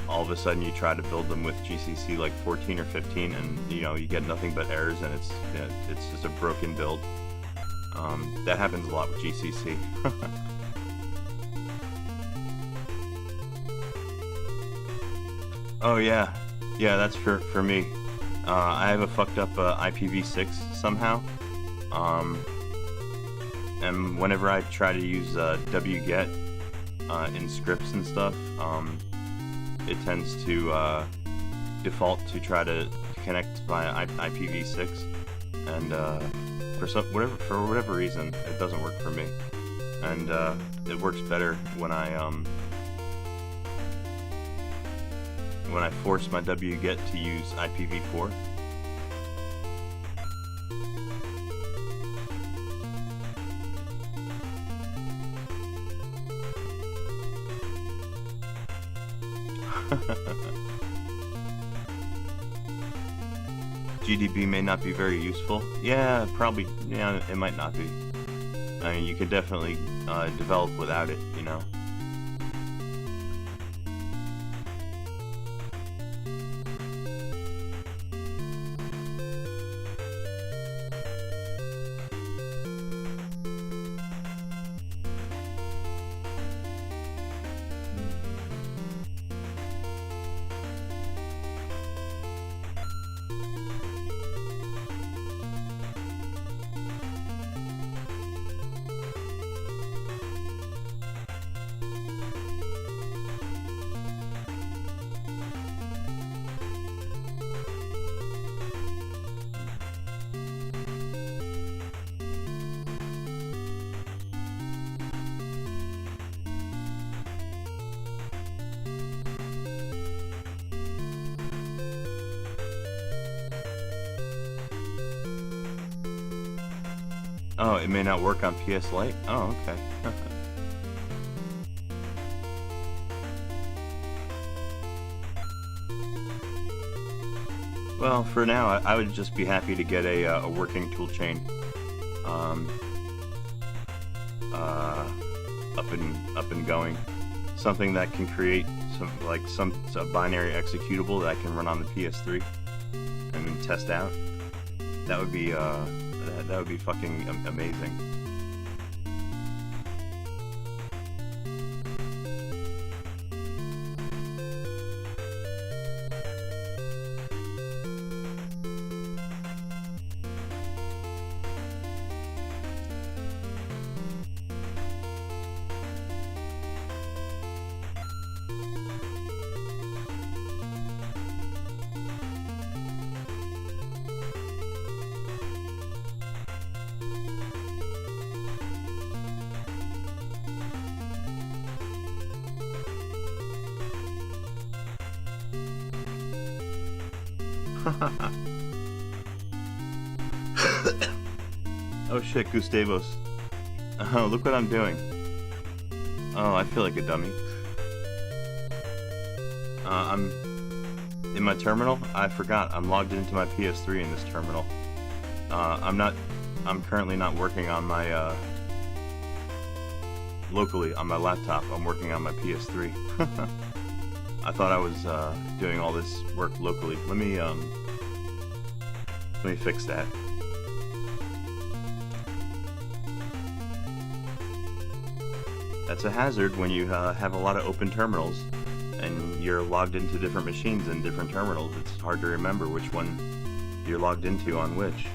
All of a sudden, you try to build them with GCC like 14 or 15, and you know you get nothing but errors, and it's just a broken build. That happens a lot with GCC. Oh yeah, that's for me. I have a fucked up IPv6 somehow, and whenever I try to use wget in scripts and stuff, it tends to default to try to connect via IPv6, and for whatever reason, it doesn't work for me, and it works better when I force my wget to use IPv4. GDB may not be very useful. Yeah, probably. Yeah, it might not be. I mean, you could definitely develop without it, you know. Oh, it may not work on PS Lite? Oh, okay. Well, for now, I would just be happy to get a working toolchain up and going. Something that can create a binary executable that I can run on the PS3 and test out. That would be fucking amazing. Oh shit, Gustavos. Oh, look what I'm doing. Oh, I feel like a dummy. I'm in my terminal. I forgot. I'm logged into my PS3 in this terminal. I'm currently not working on my, locally on my laptop. I'm working on my PS3. I thought I was, doing all this work locally. Let me fix that. That's a hazard when you have a lot of open terminals and you're logged into different machines and different terminals. It's hard to remember which one you're logged into on which.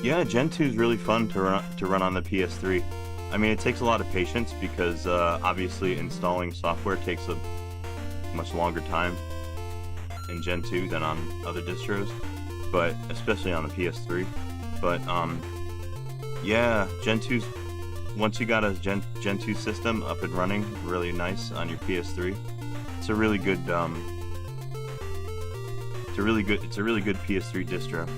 Yeah, Gen 2 is really fun to run on the PS3. I mean, it takes a lot of patience because obviously installing software takes a much longer time in Gen 2 than on other distros, but especially on the PS3. But yeah, Gen 2's, once you got a Gen 2 system up and running really nice on your PS3, it's a really good it's a really good PS3 distro.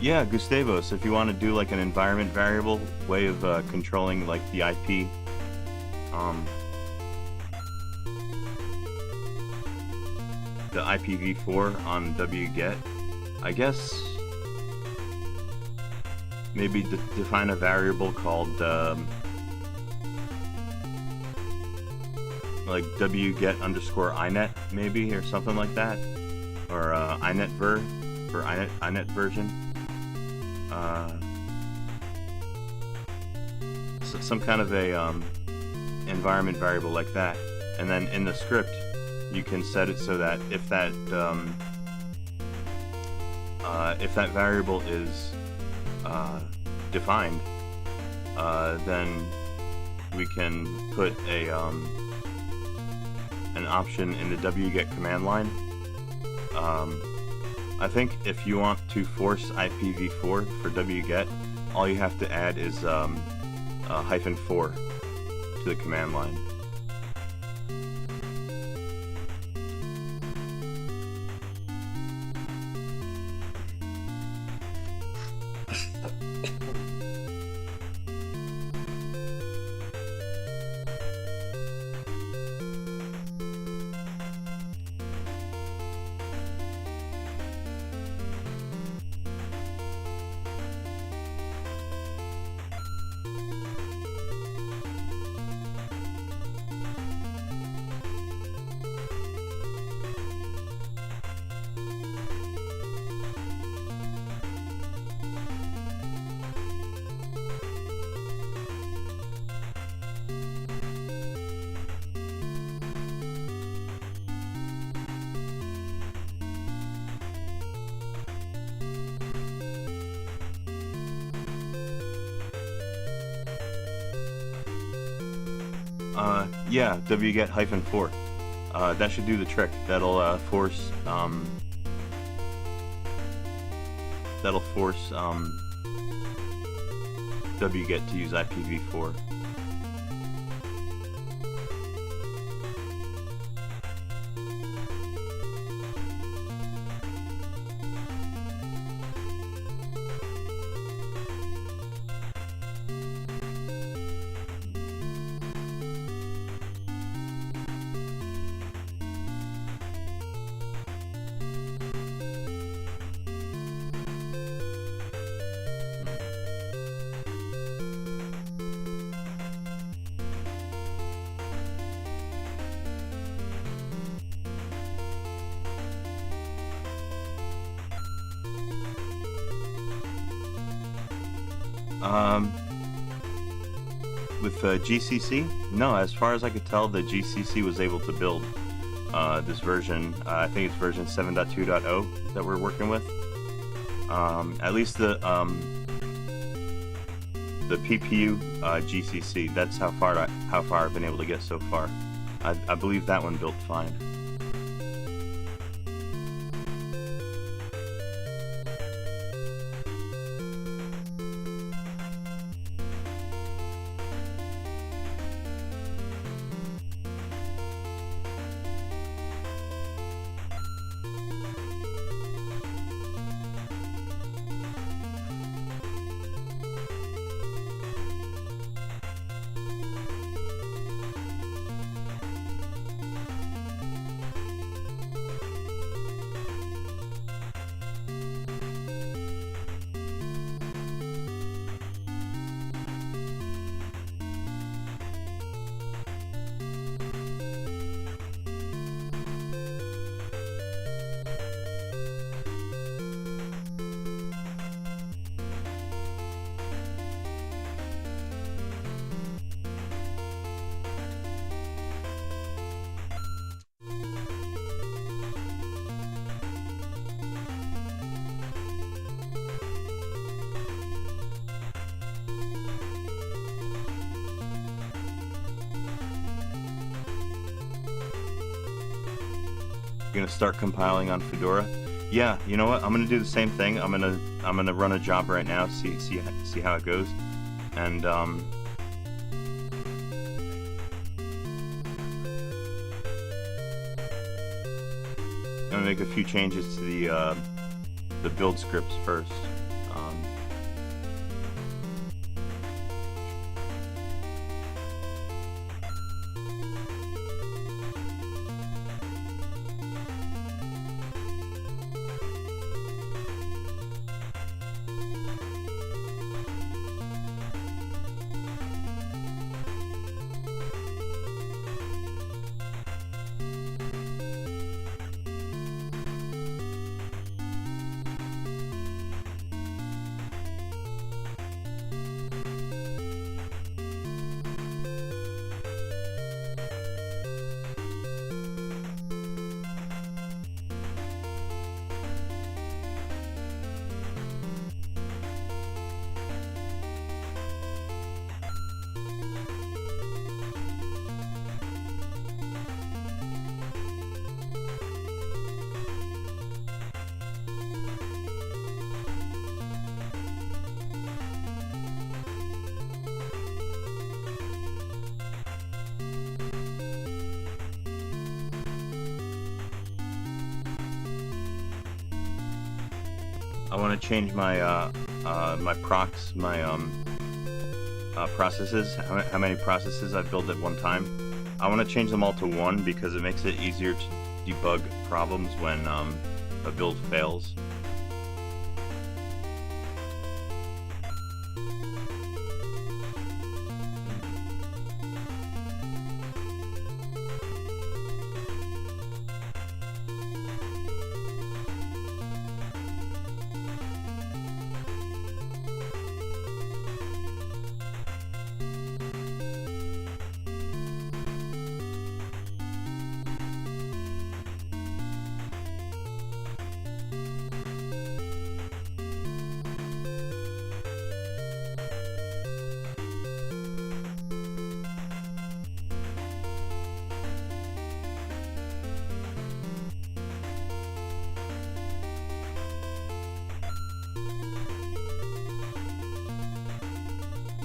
Yeah, Gustavos, if you want to do like an environment variable way of controlling like the IP, the IPv4 on wget, I guess maybe define a variable called like wget_inet maybe, or something like that, or inetver for inet version. So some kind of a environment variable like that, and then in the script you can set it so that if that variable is defined, then we can put a an option in the wget command line. I think if you want to force IPv4 for wget, all you have to add is -4 to the command line. Yeah, wget -4. That should do the trick. That'll force wget to use IPv4. With GCC? No, as far as I could tell, the GCC was able to build this version. I think it's version 7.2.0 that we're working with. At least the PPU GCC. That's how far I've been able to get so far. I believe that one built fine. Gonna start compiling on Fedora. Yeah, you know what? I'm gonna do the same thing. I'm gonna run a job right now, see how it goes, and I'm gonna make a few changes to the build scripts first. I want to change my my procs, my processes. How many processes I build at one time? I want to change them all to one because it makes it easier to debug problems when a build fails.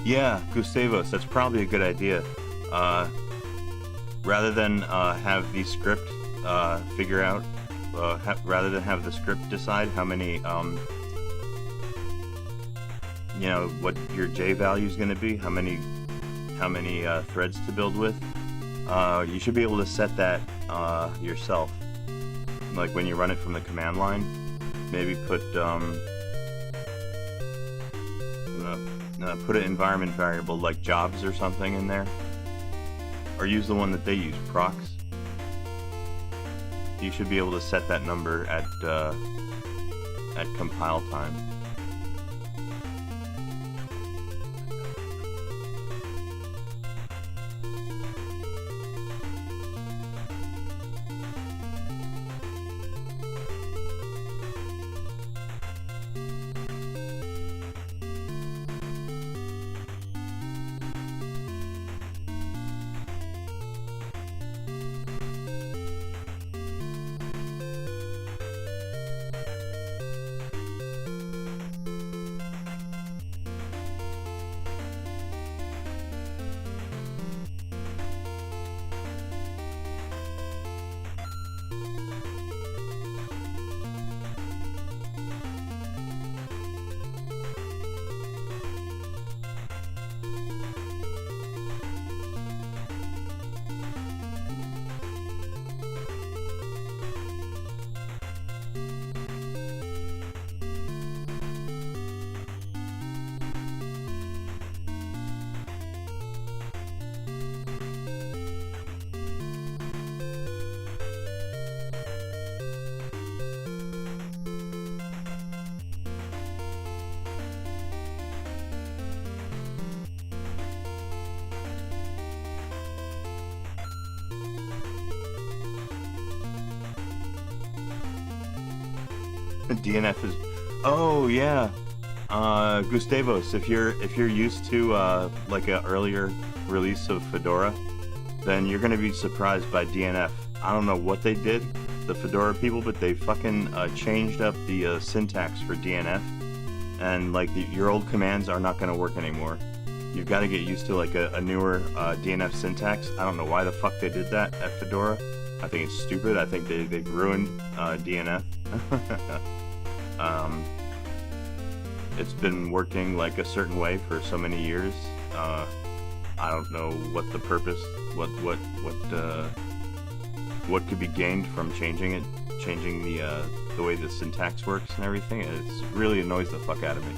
Yeah, Gustavos, that's probably a good idea. Rather than have the script figure out, rather than have the script decide how many, you know, what your J value is going to be, how many threads to build with, you should be able to set that yourself. Like when you run it from the command line, maybe put put an environment variable like jobs or something in there, or use the one that they use, procs. You should be able to set that number at compile time. DNF is, oh yeah, Gustavos. If you're used to like an earlier release of Fedora, then you're gonna be surprised by DNF. I don't know what they did, the Fedora people, but they fucking changed up the syntax for DNF, and like your old commands are not gonna work anymore. You've got to get used to like a newer DNF syntax. I don't know why the fuck they did that at Fedora. I think it's stupid. I think they've ruined DNF. It's been working like a certain way for so many years. I don't know what the purpose, what could be gained from changing it, changing the way the syntax works and everything. It really annoys the fuck out of me.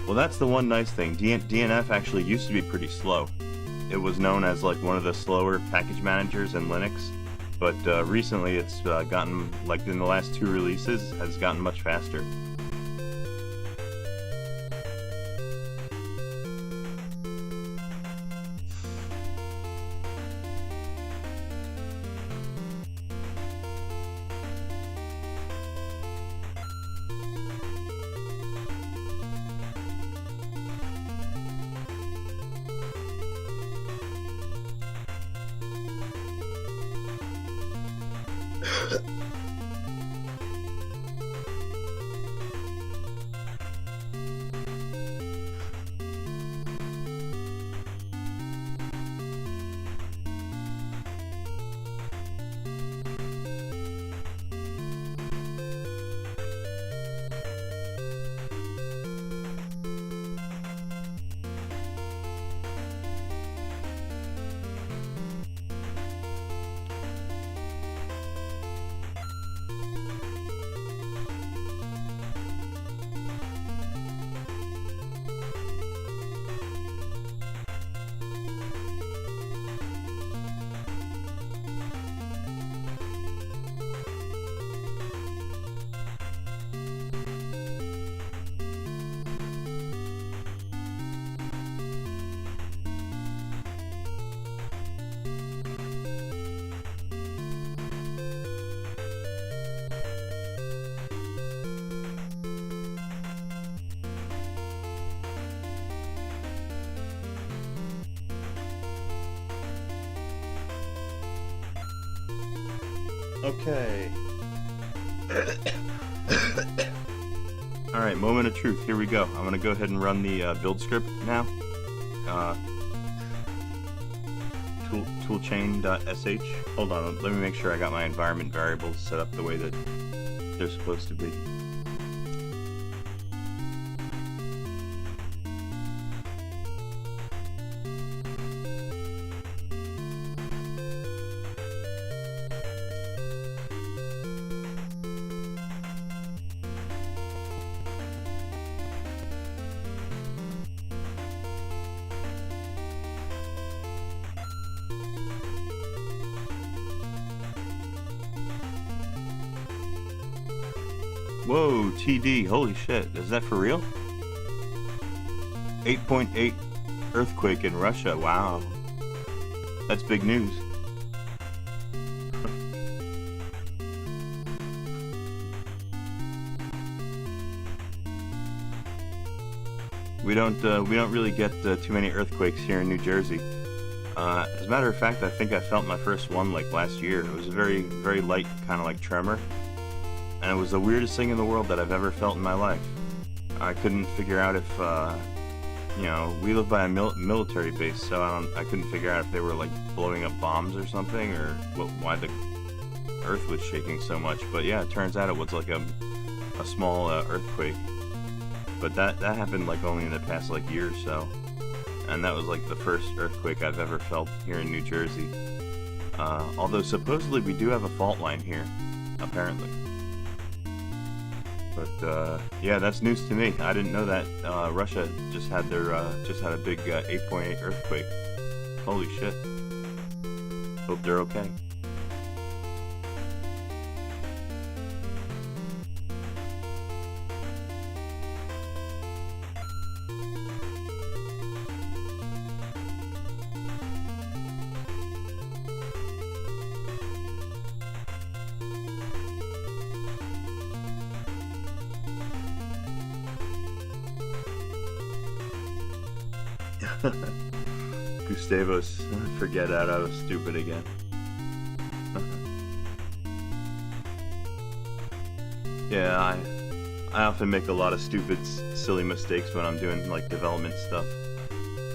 Well, that's the one nice thing. DNF actually used to be pretty slow. It was known as like one of the slower package managers in Linux, but recently it's gotten, like in the last 2 releases, has gotten much faster. Okay. Alright, moment of truth. Here we go. I'm gonna go ahead and run the build script now. Toolchain.sh. Hold on, let me make sure I got my environment variables set up the way that they're supposed to be. Whoa, TD, holy shit, is that for real? 8.8 earthquake in Russia, wow. That's big news. We don't really get too many earthquakes here in New Jersey. As a matter of fact, I think I felt my first one like last year. It was a very, very light kind of like tremor. And it was the weirdest thing in the world that I've ever felt in my life. I couldn't figure out if, you know, we live by a military base, so I couldn't figure out if they were like blowing up bombs or something, or why the earth was shaking so much. But yeah, it turns out it was like a small earthquake. But that happened like only in the past like year or so. And that was like the first earthquake I've ever felt here in New Jersey. Although supposedly we do have a fault line here, apparently. But yeah, that's news to me. I didn't know that Russia just had a big 8.8 earthquake. Holy shit. Hope they're okay. Gustavos, forget that, I was stupid again. Yeah, I often make a lot of stupid, silly mistakes when I'm doing like development stuff.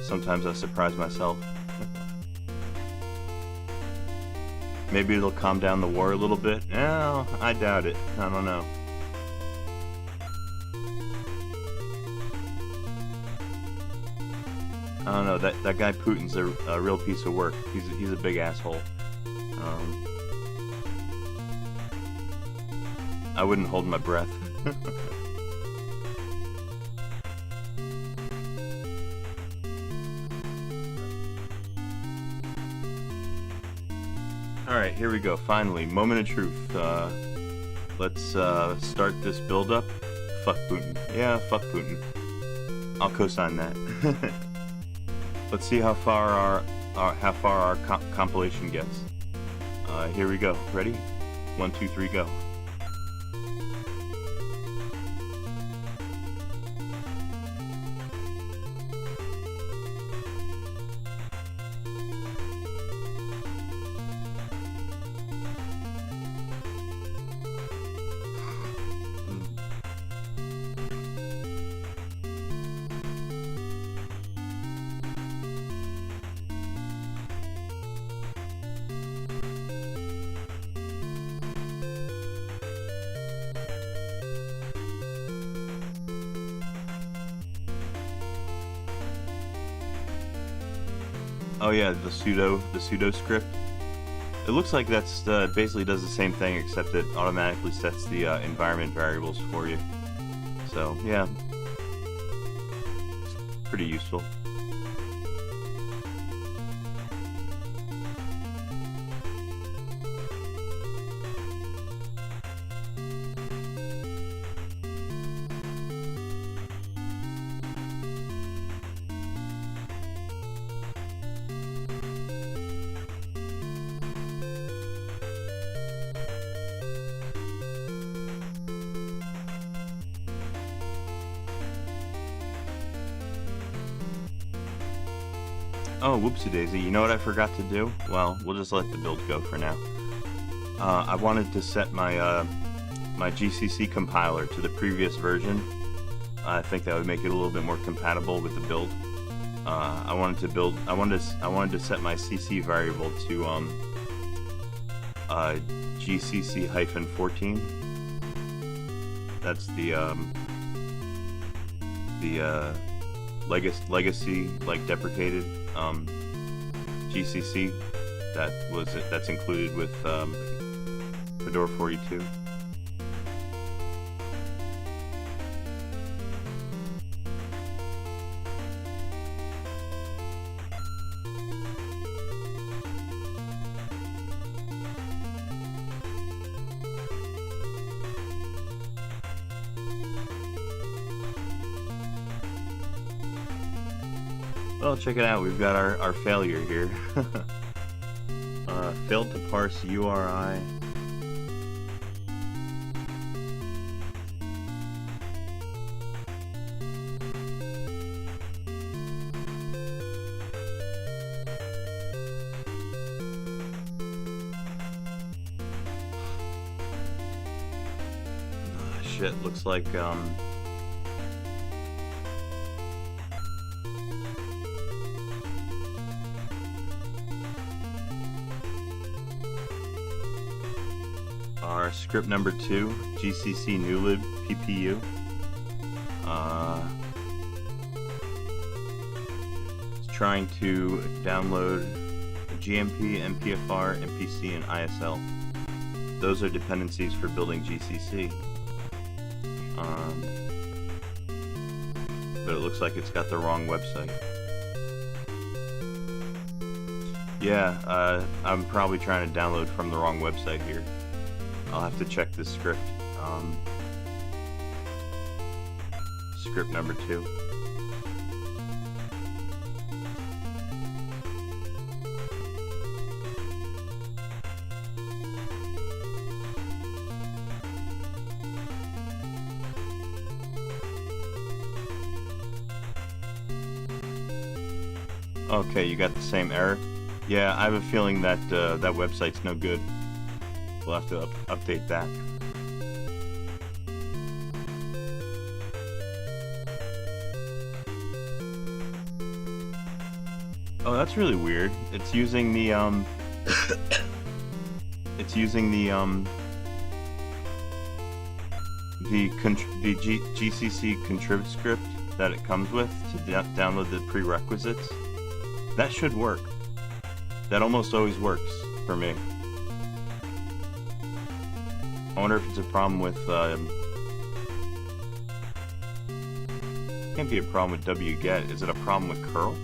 Sometimes I surprise myself. Maybe it'll calm down the war a little bit. No, I doubt it. I don't know. I don't know, that guy Putin's a real piece of work. He's a big asshole. I wouldn't hold my breath. Alright, here we go, finally, moment of truth. Let's start this build up. Fuck Putin. Yeah, fuck Putin. I'll co-sign that. Let's see how far our compilation gets. Here we go. Ready? 1, 2, 3, go. Oh yeah, the pseudo script. It looks like that's basically does the same thing, except it automatically sets the environment variables for you. So yeah, it's pretty useful. Oh, whoopsie daisy. You know what I forgot to do? Well, we'll just let the build go for now. I wanted to set my my GCC compiler to the previous version. I think that would make it a little bit more compatible with the build. I wanted to set my CC variable to GCC-14. That's the legacy like deprecated GCC that's included with Fedora 42. Well, check it out. We've got our failure here. Failed to parse URI. Shit, looks like our script number 2, GCC newlib PPU. It's trying to download GMP, MPFR, MPC, and ISL. Those are dependencies for building GCC. But it looks like it's got the wrong website. Yeah, I'm probably trying to download from the wrong website here. I'll have to check this script. Script number 2. Okay, you got the same error. Yeah, I have a feeling that that website's no good. We'll have to update that. Oh, that's really weird. It's using the it's using the GCC contrib script that it comes with to download the prerequisites. That should work. That almost always works for me. I wonder if it's a problem with can't be a problem with wget. Is it a problem with curl?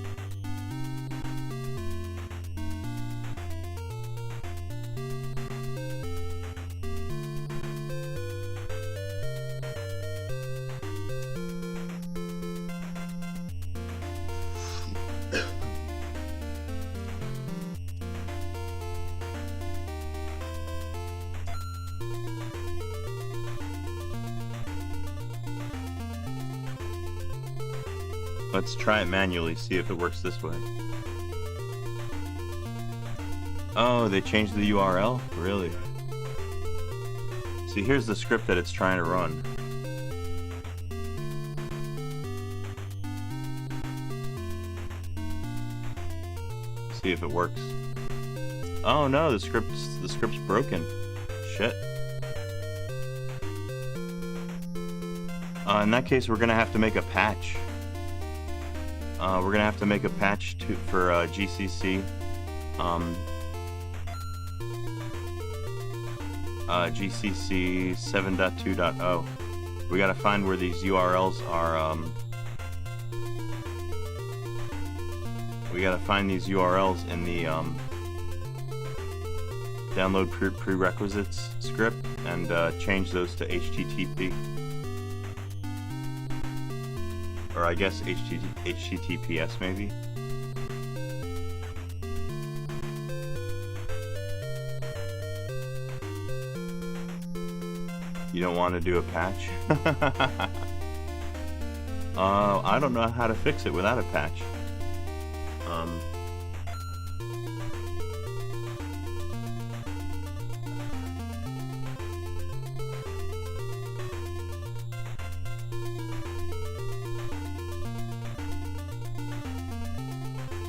Let's try it manually, see if it works this way. Oh, they changed the URL? Really? See, here's the script that it's trying to run. See if it works. Oh no, the script's broken. Shit. In that case, we're gonna have to make a patch. We're gonna have to make a patch for GCC. GCC 7.2.0. We gotta find where these URLs are. We gotta find these URLs in the download prerequisites script and change those to HTTP. Or I guess HTTPS maybe. You don't want to do a patch? I don't know how to fix it without a patch.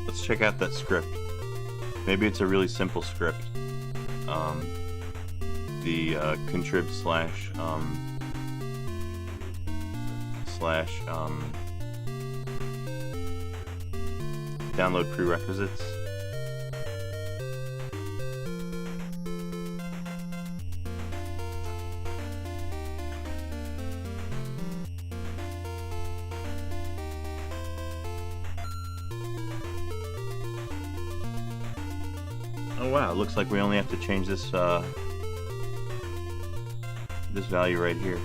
Let's check out that script. Maybe it's a really simple script. The contrib slash download prerequisites. Oh wow, it looks like we only have to change this this value right here.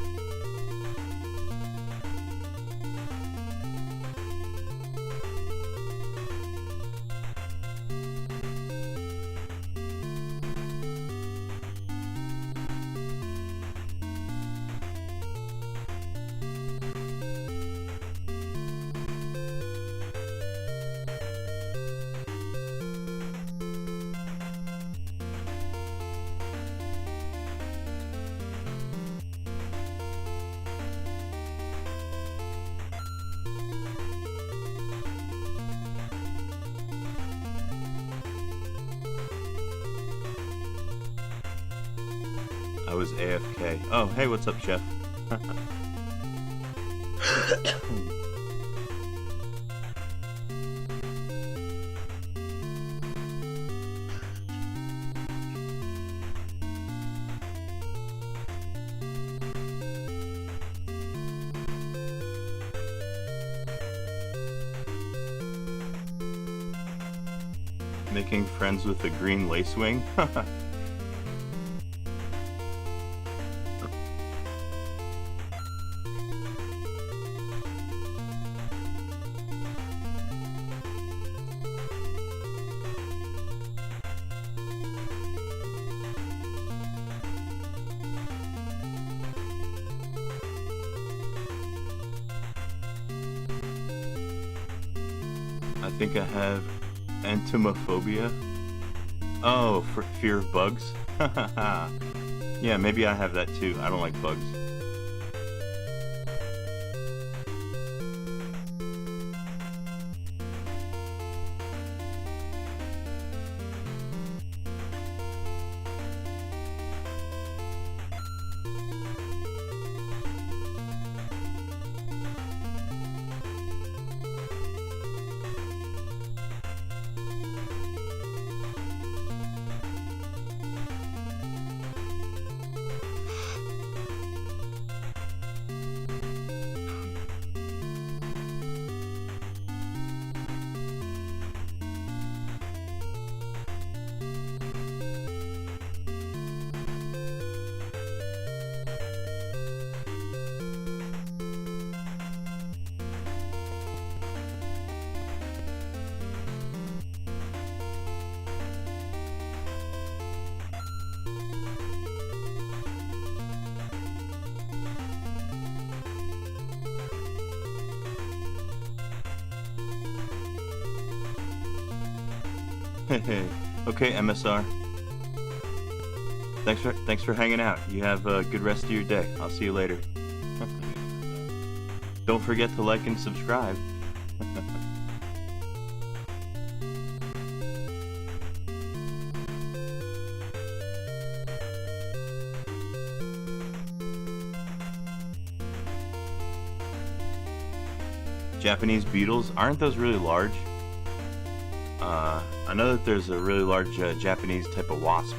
I was AFK. Oh, hey, what's up, Chef? Making friends with a green lacewing? I think I have entomophobia. Oh, for fear of bugs? Yeah, maybe I have that too. I don't like bugs. Okay, MSR. Thanks for hanging out. You have a good rest of your day. I'll see you later. Don't forget to like and subscribe. Japanese beetles, aren't those really large? I know that there's a really large Japanese type of wasp.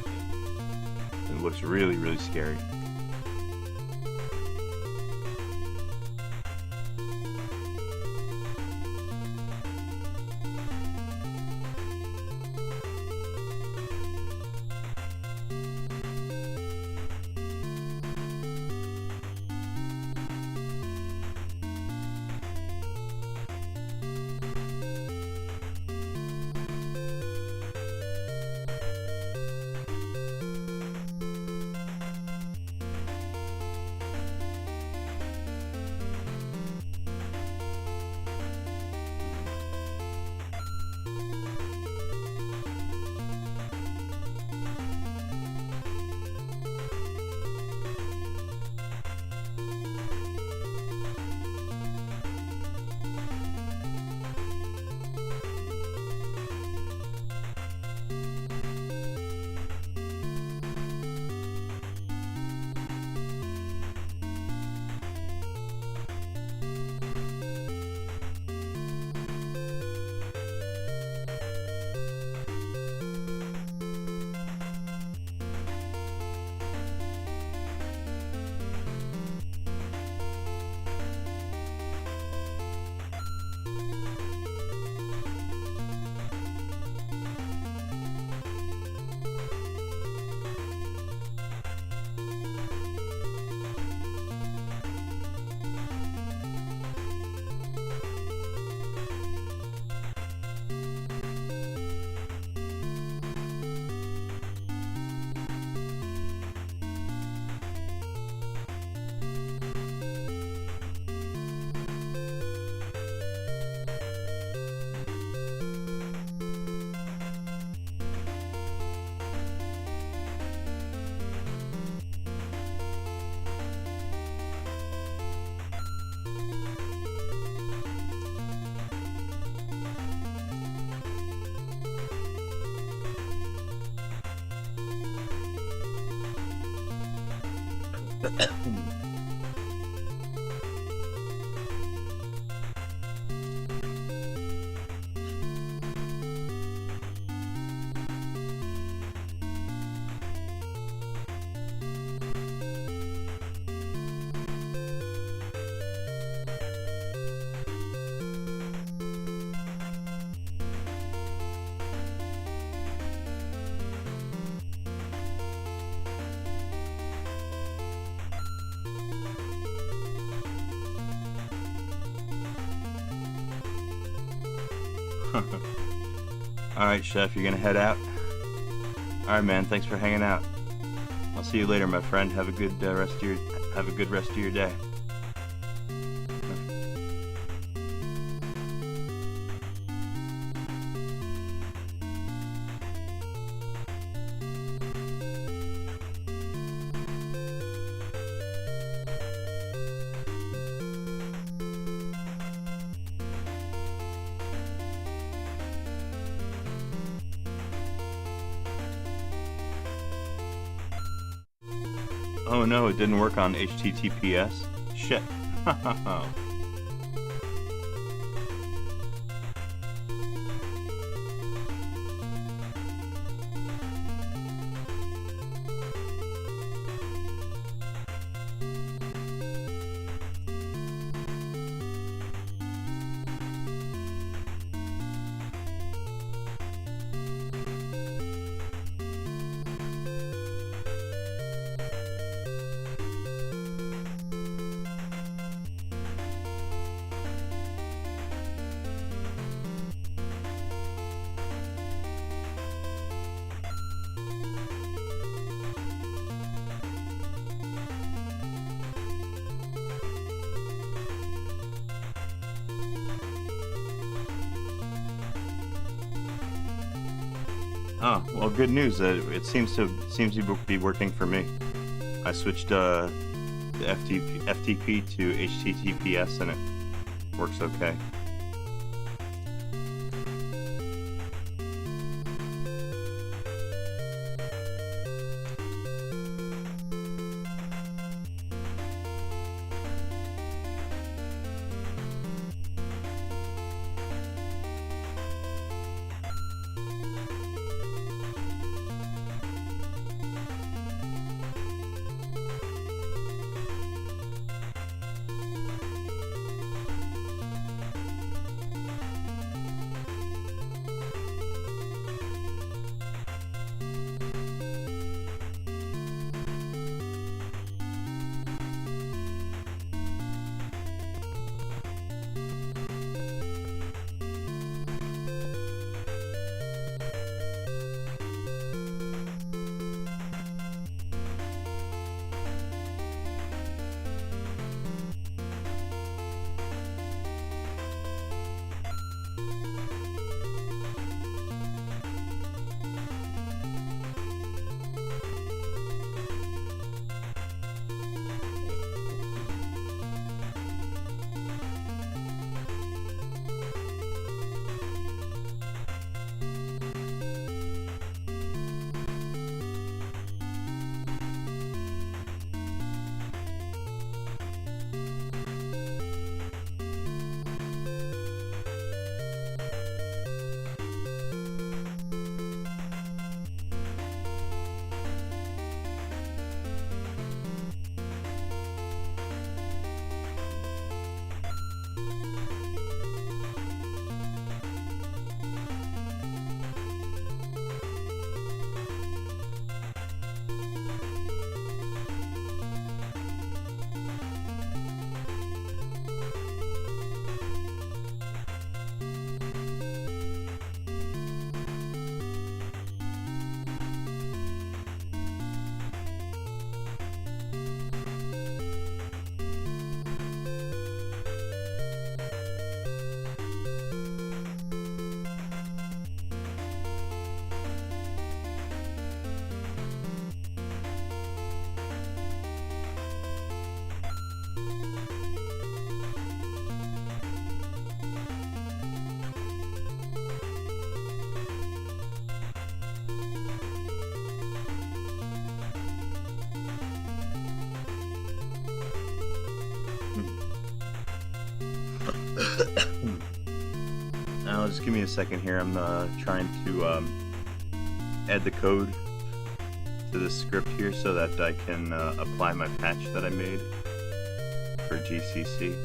It looks really, really scary. Alright, Chef, you're gonna head out? Alright, man, thanks for hanging out. I'll see you later, my friend. Have a good rest of your day. Oh no, it didn't work on HTTPS? Shit. Oh, well, good news. It seems to be working for me. I switched the FTP to HTTPS and it works okay. Now, just give me a second here. I'm trying to add the code to this script here so that I can apply my patch that I made for GCC.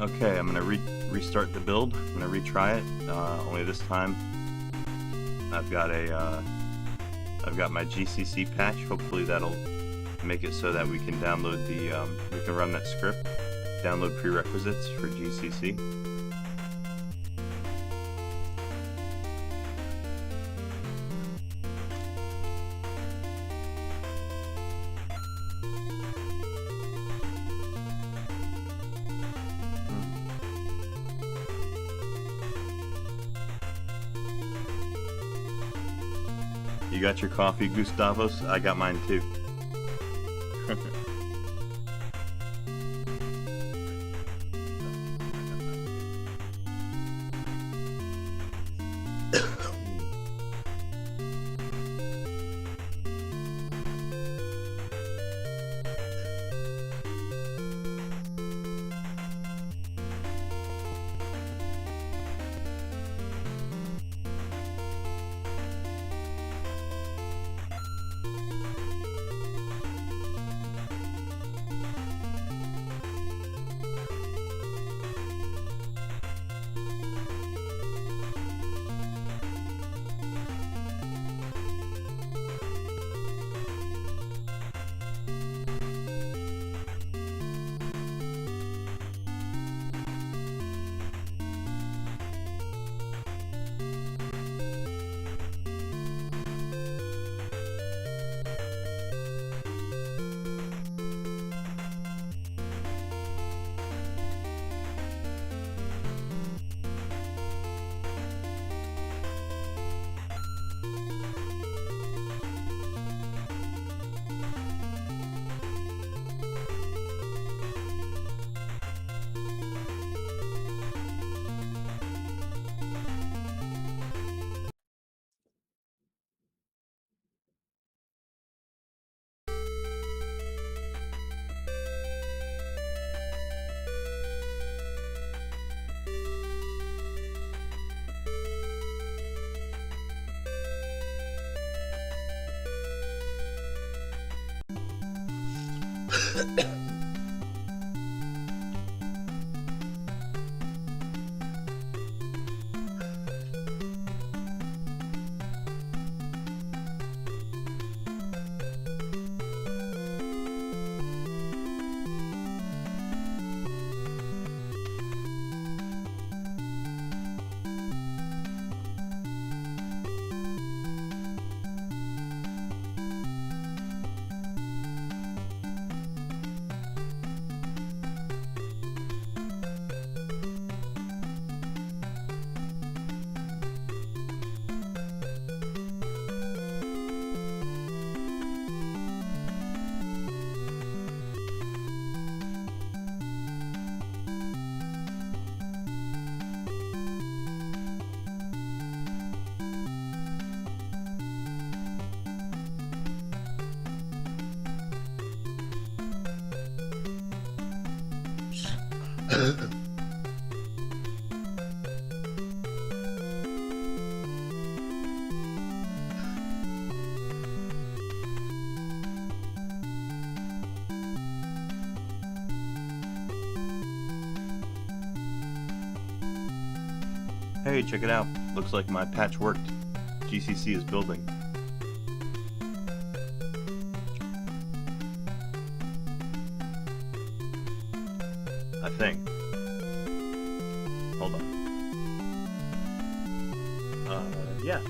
Okay, I'm gonna restart the build. I'm gonna retry it. Only this time, I've got my GCC patch. Hopefully that'll make it so that we can download we can run that script, download prerequisites for GCC. You got your coffee, Gustavos? I got mine too. Hey, check it out. Looks like my patch worked. GCC is building. I think. Hold on. Yeah.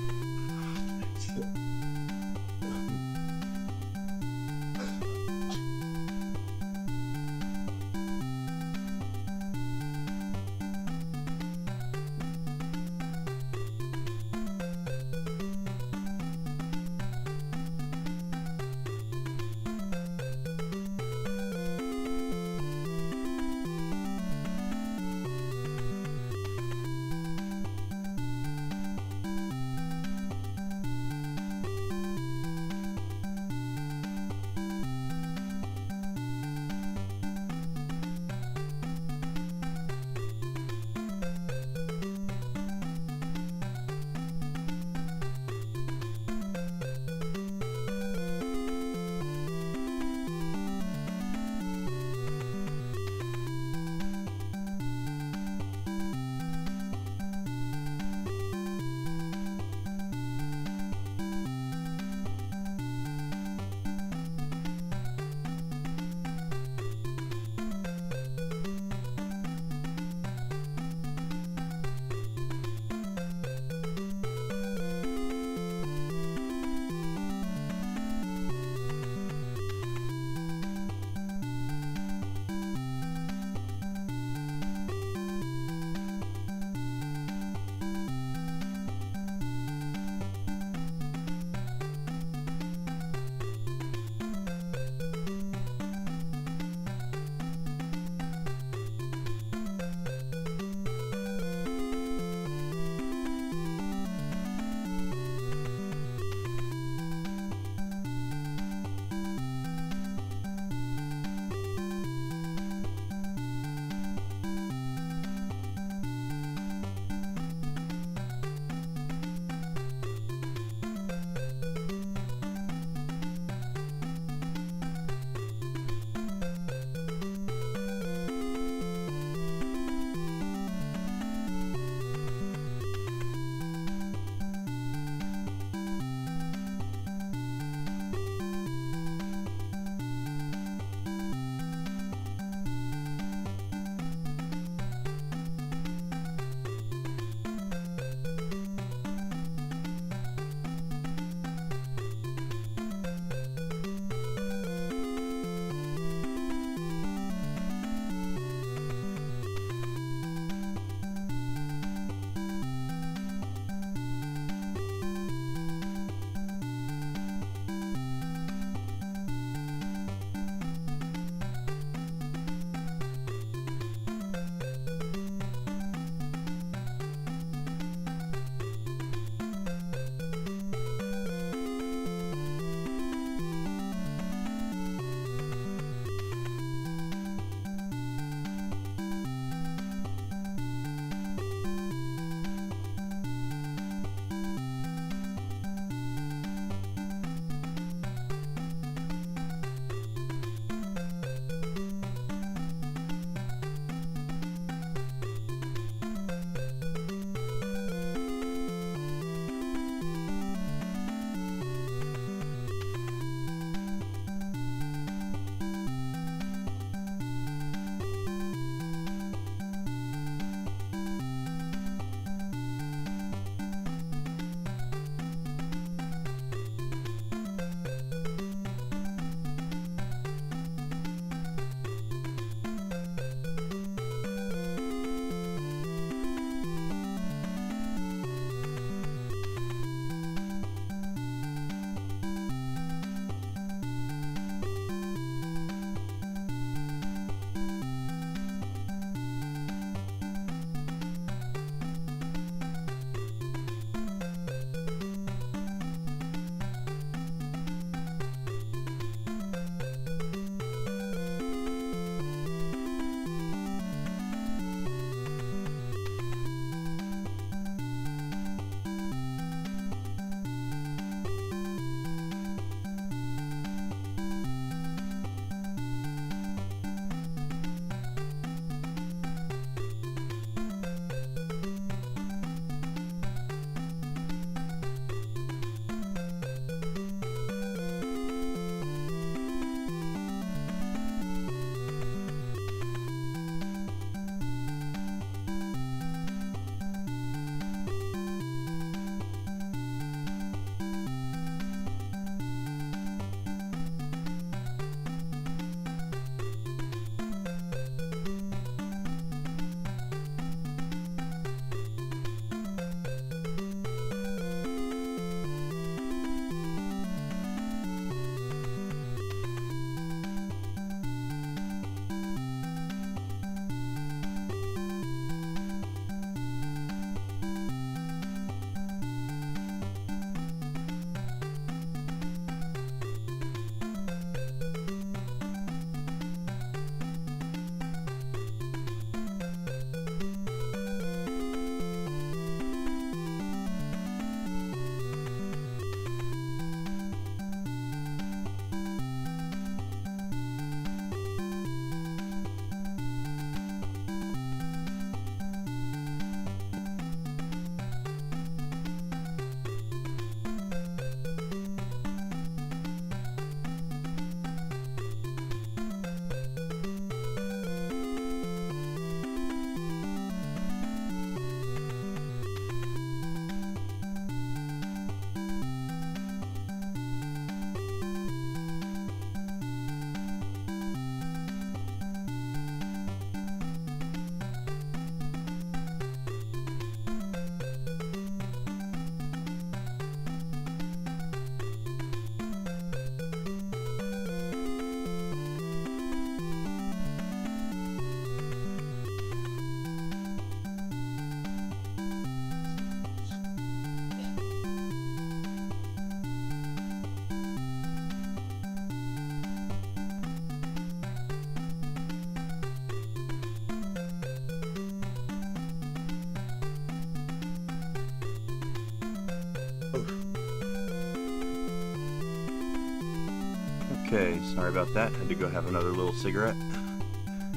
Okay, sorry about that. Had to go have another little cigarette.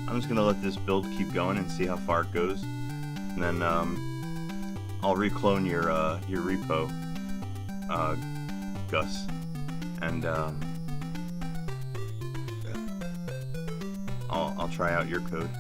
I'm just gonna let this build keep going and see how far it goes, and then I'll reclone your repo, Gus, and I'll try out your code.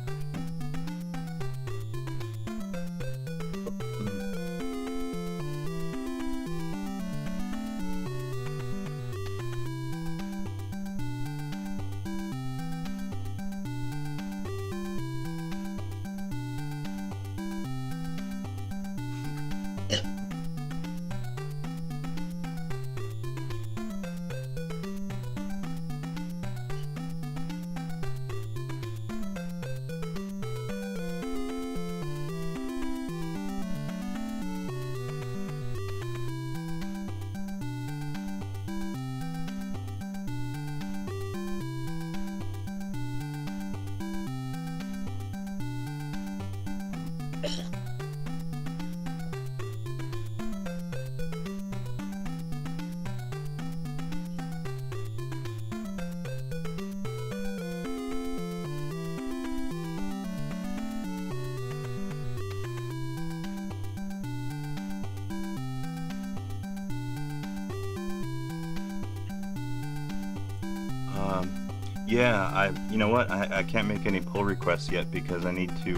Yeah, you know what? I can't make any pull requests yet because I need to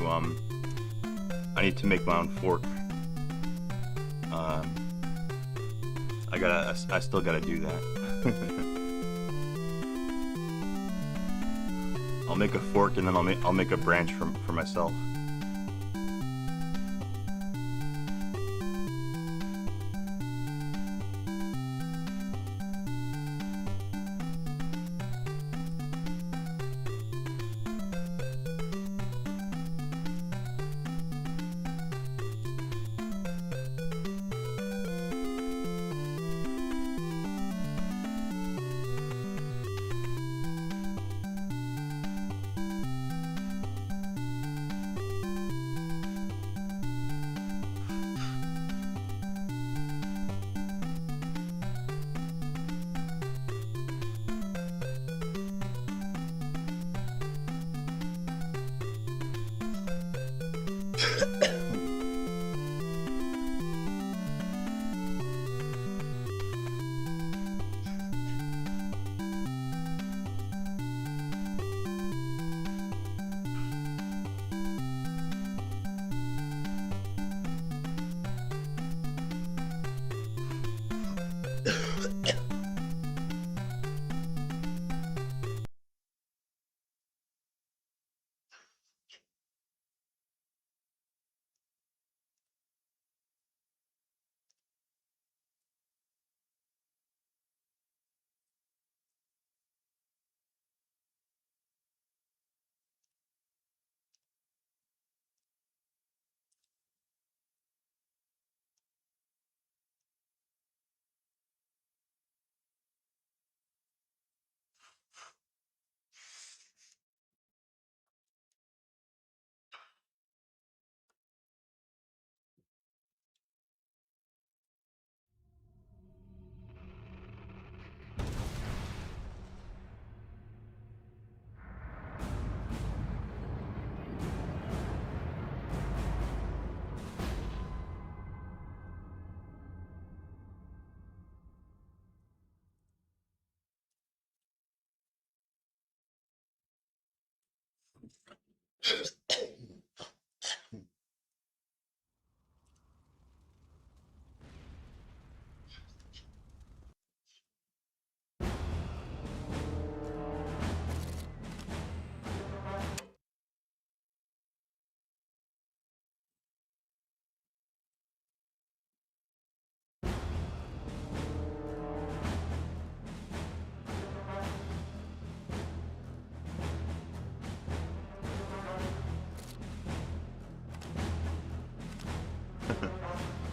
make my own fork. I still gotta do that. I'll make a fork and then I'll make a branch for myself.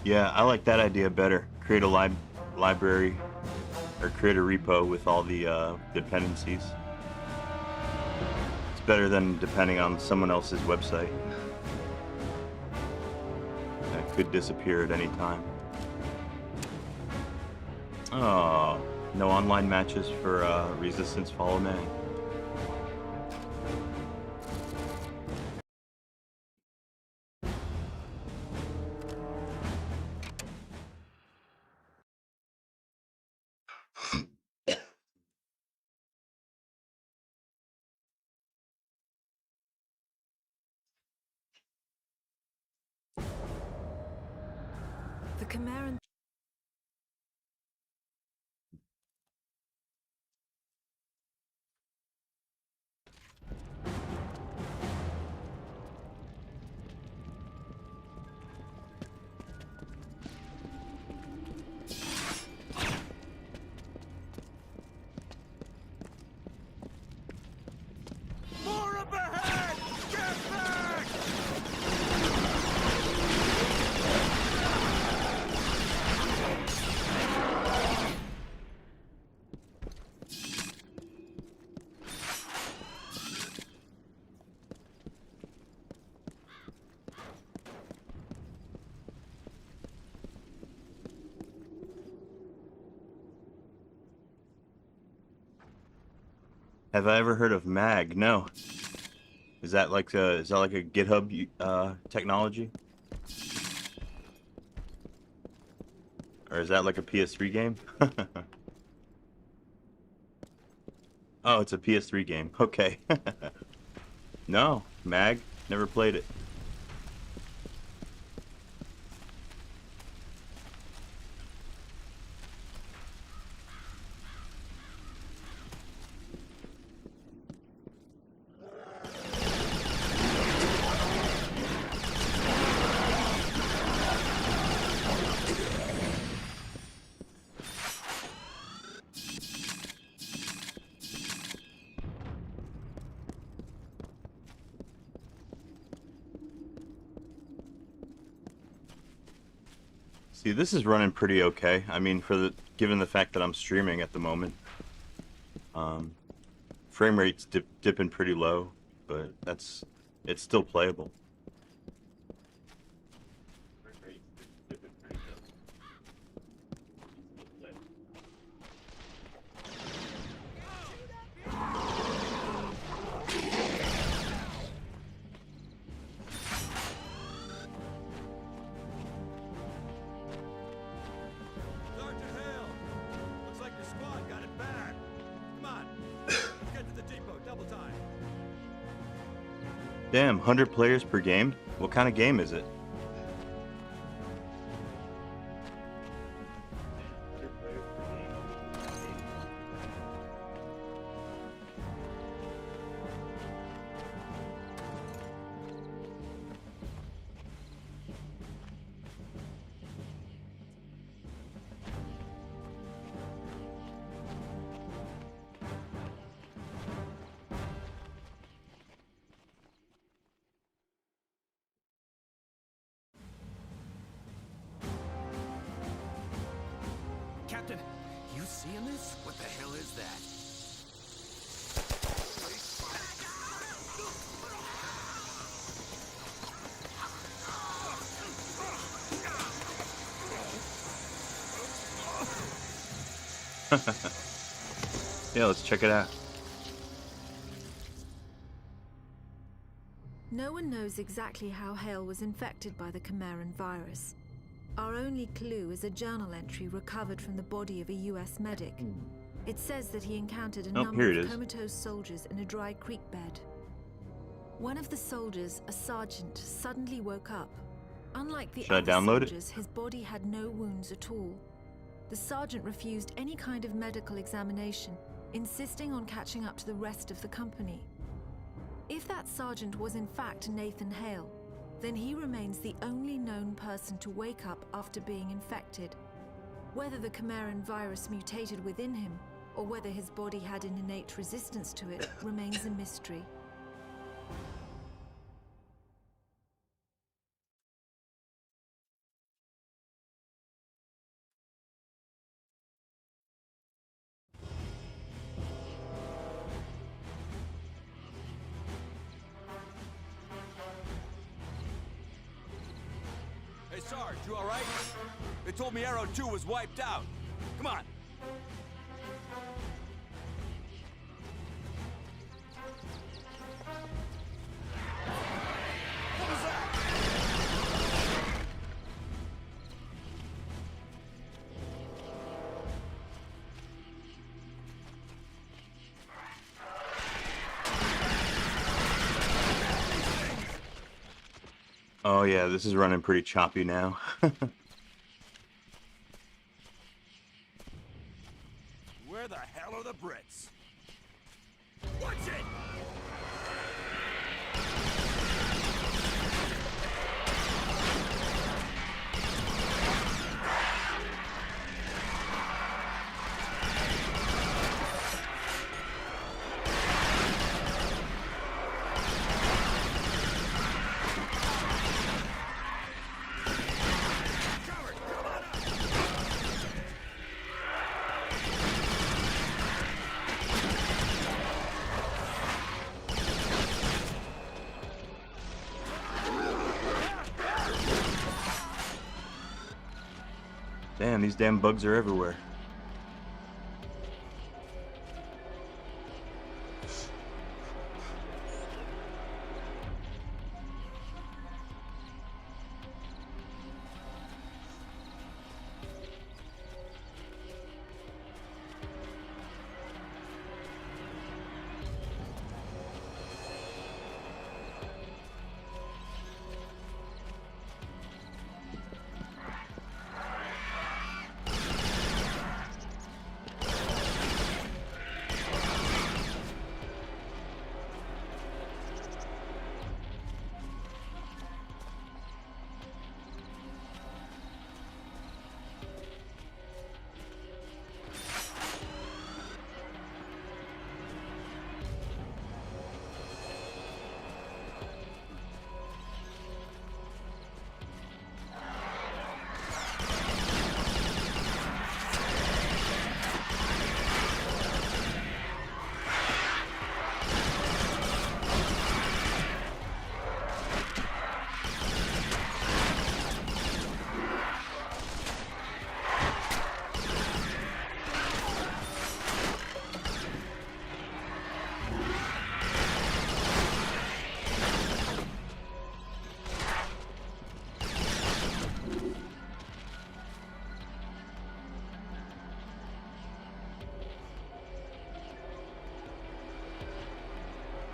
Yeah, I like that idea better. Create a library, or create a repo with all the dependencies. It's better than depending on someone else's website. That could disappear at any time. Oh, No online matches for Resistance Fall of Man. The Khmer. More up ahead! Get back! Have I ever heard of Mag? No. Is that like a GitHub technology? Or is that like a PS3 game? Oh, it's a PS3 game. Okay. No, Mag. Never played it. See, this is running pretty okay. I mean, given the fact that I'm streaming at the moment, frame rate's dipping pretty low, but it's still playable. Damn, 100 players per game? What kind of game is it? Captain, you seeing this? What the hell is that? Yeah, let's check it out. No one knows exactly how Hale was infected by the Khmeran virus. Our only clue is a journal entry recovered from the body of a US medic. It says that he encountered a number of comatose soldiers in a dry creek bed. One of the soldiers, a sergeant, suddenly woke up. Unlike the other soldiers, his body had no wounds at all. The sergeant refused any kind of medical examination, insisting on catching up to the rest of the company. If that sergeant was in fact Nathan Hale, then he remains the only known person to wake up after being infected. Whether the Khmeran virus mutated within him, or whether his body had an innate resistance to it, remains a mystery. Hey, Sarge, you all right? They told me Arrow 2 was wiped out. Come on. Oh yeah, this is running pretty choppy now. Where the hell are the Brits? Watch it! Damn, these damn bugs are everywhere.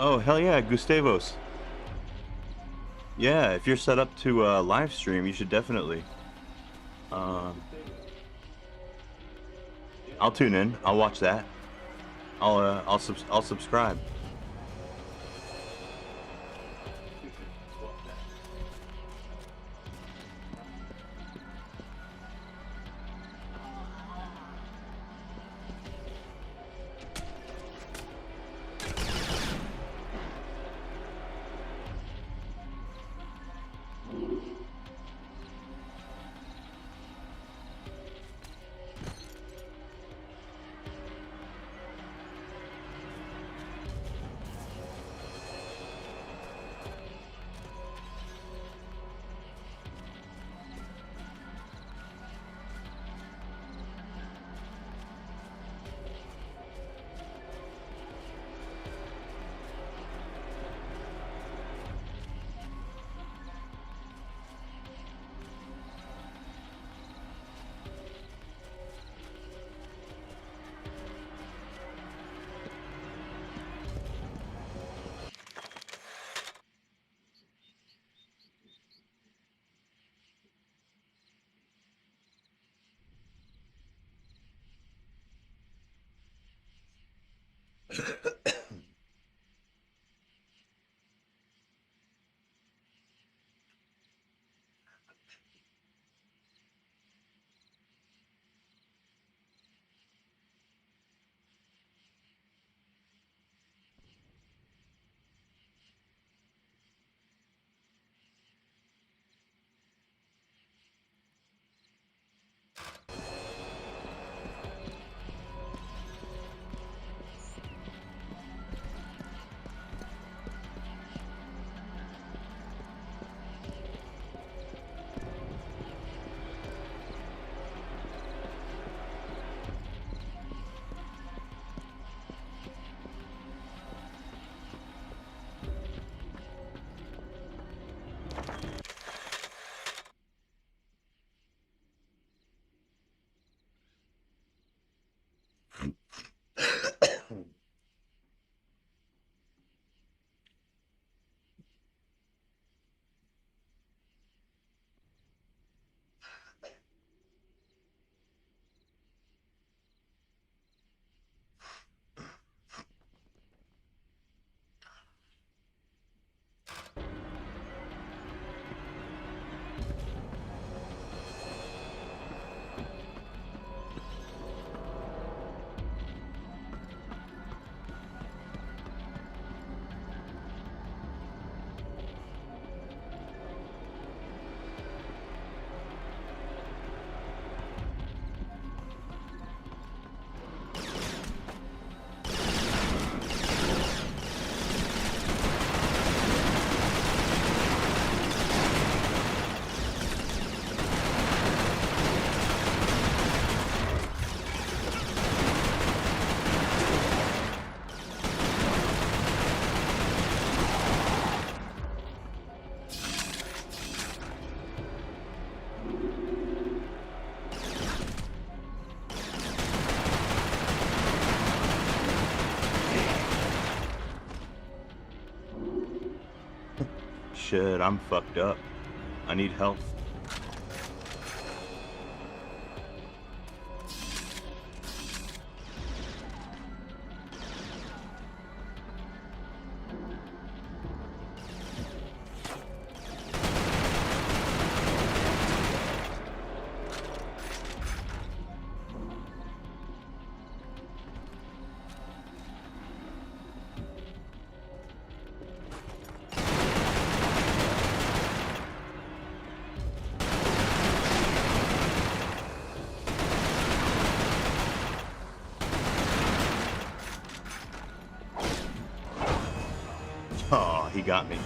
Oh, hell yeah, Gustavos. Yeah, if you're set up to live stream, you should definitely. I'll tune in. I'll watch that. I'll subscribe. shit, I'm fucked up. I need help. Oh, he got me.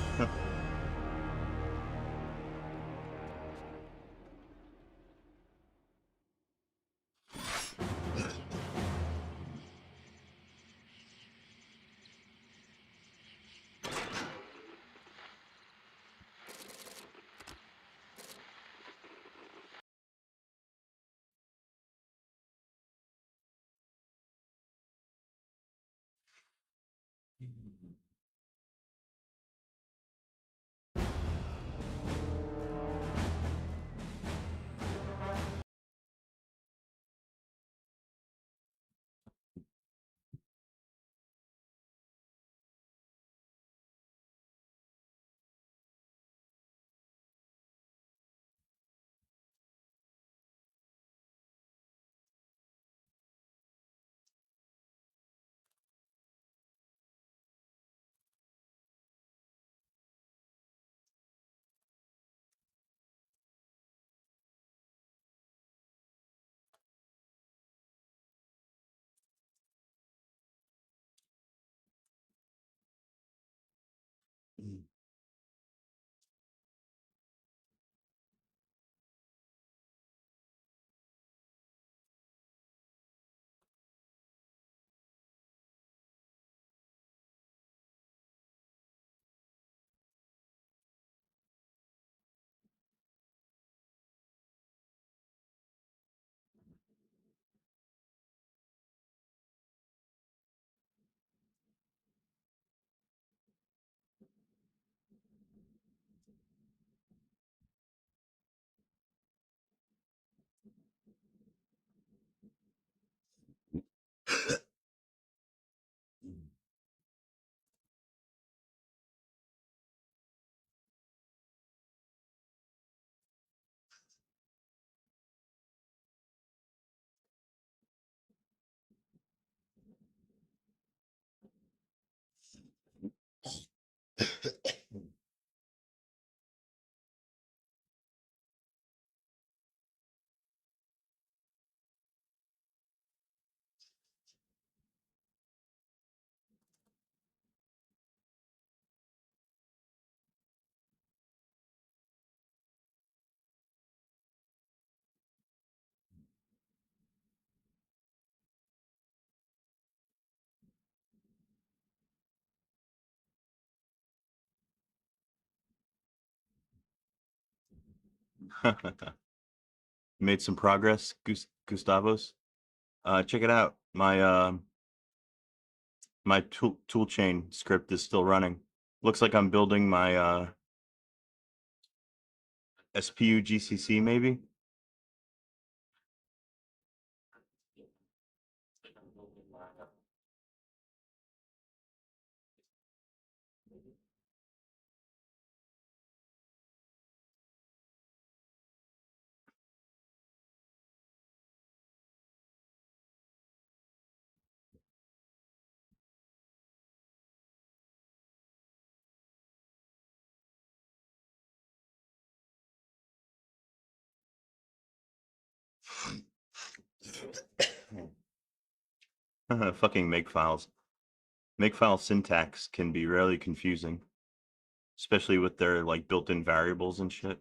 Made some progress, Gustavos. Check it out. My tool chain script is still running. Looks like I'm building my SPU GCC maybe. Fucking makefiles. Makefile syntax can be really confusing, especially with their like built-in variables and shit.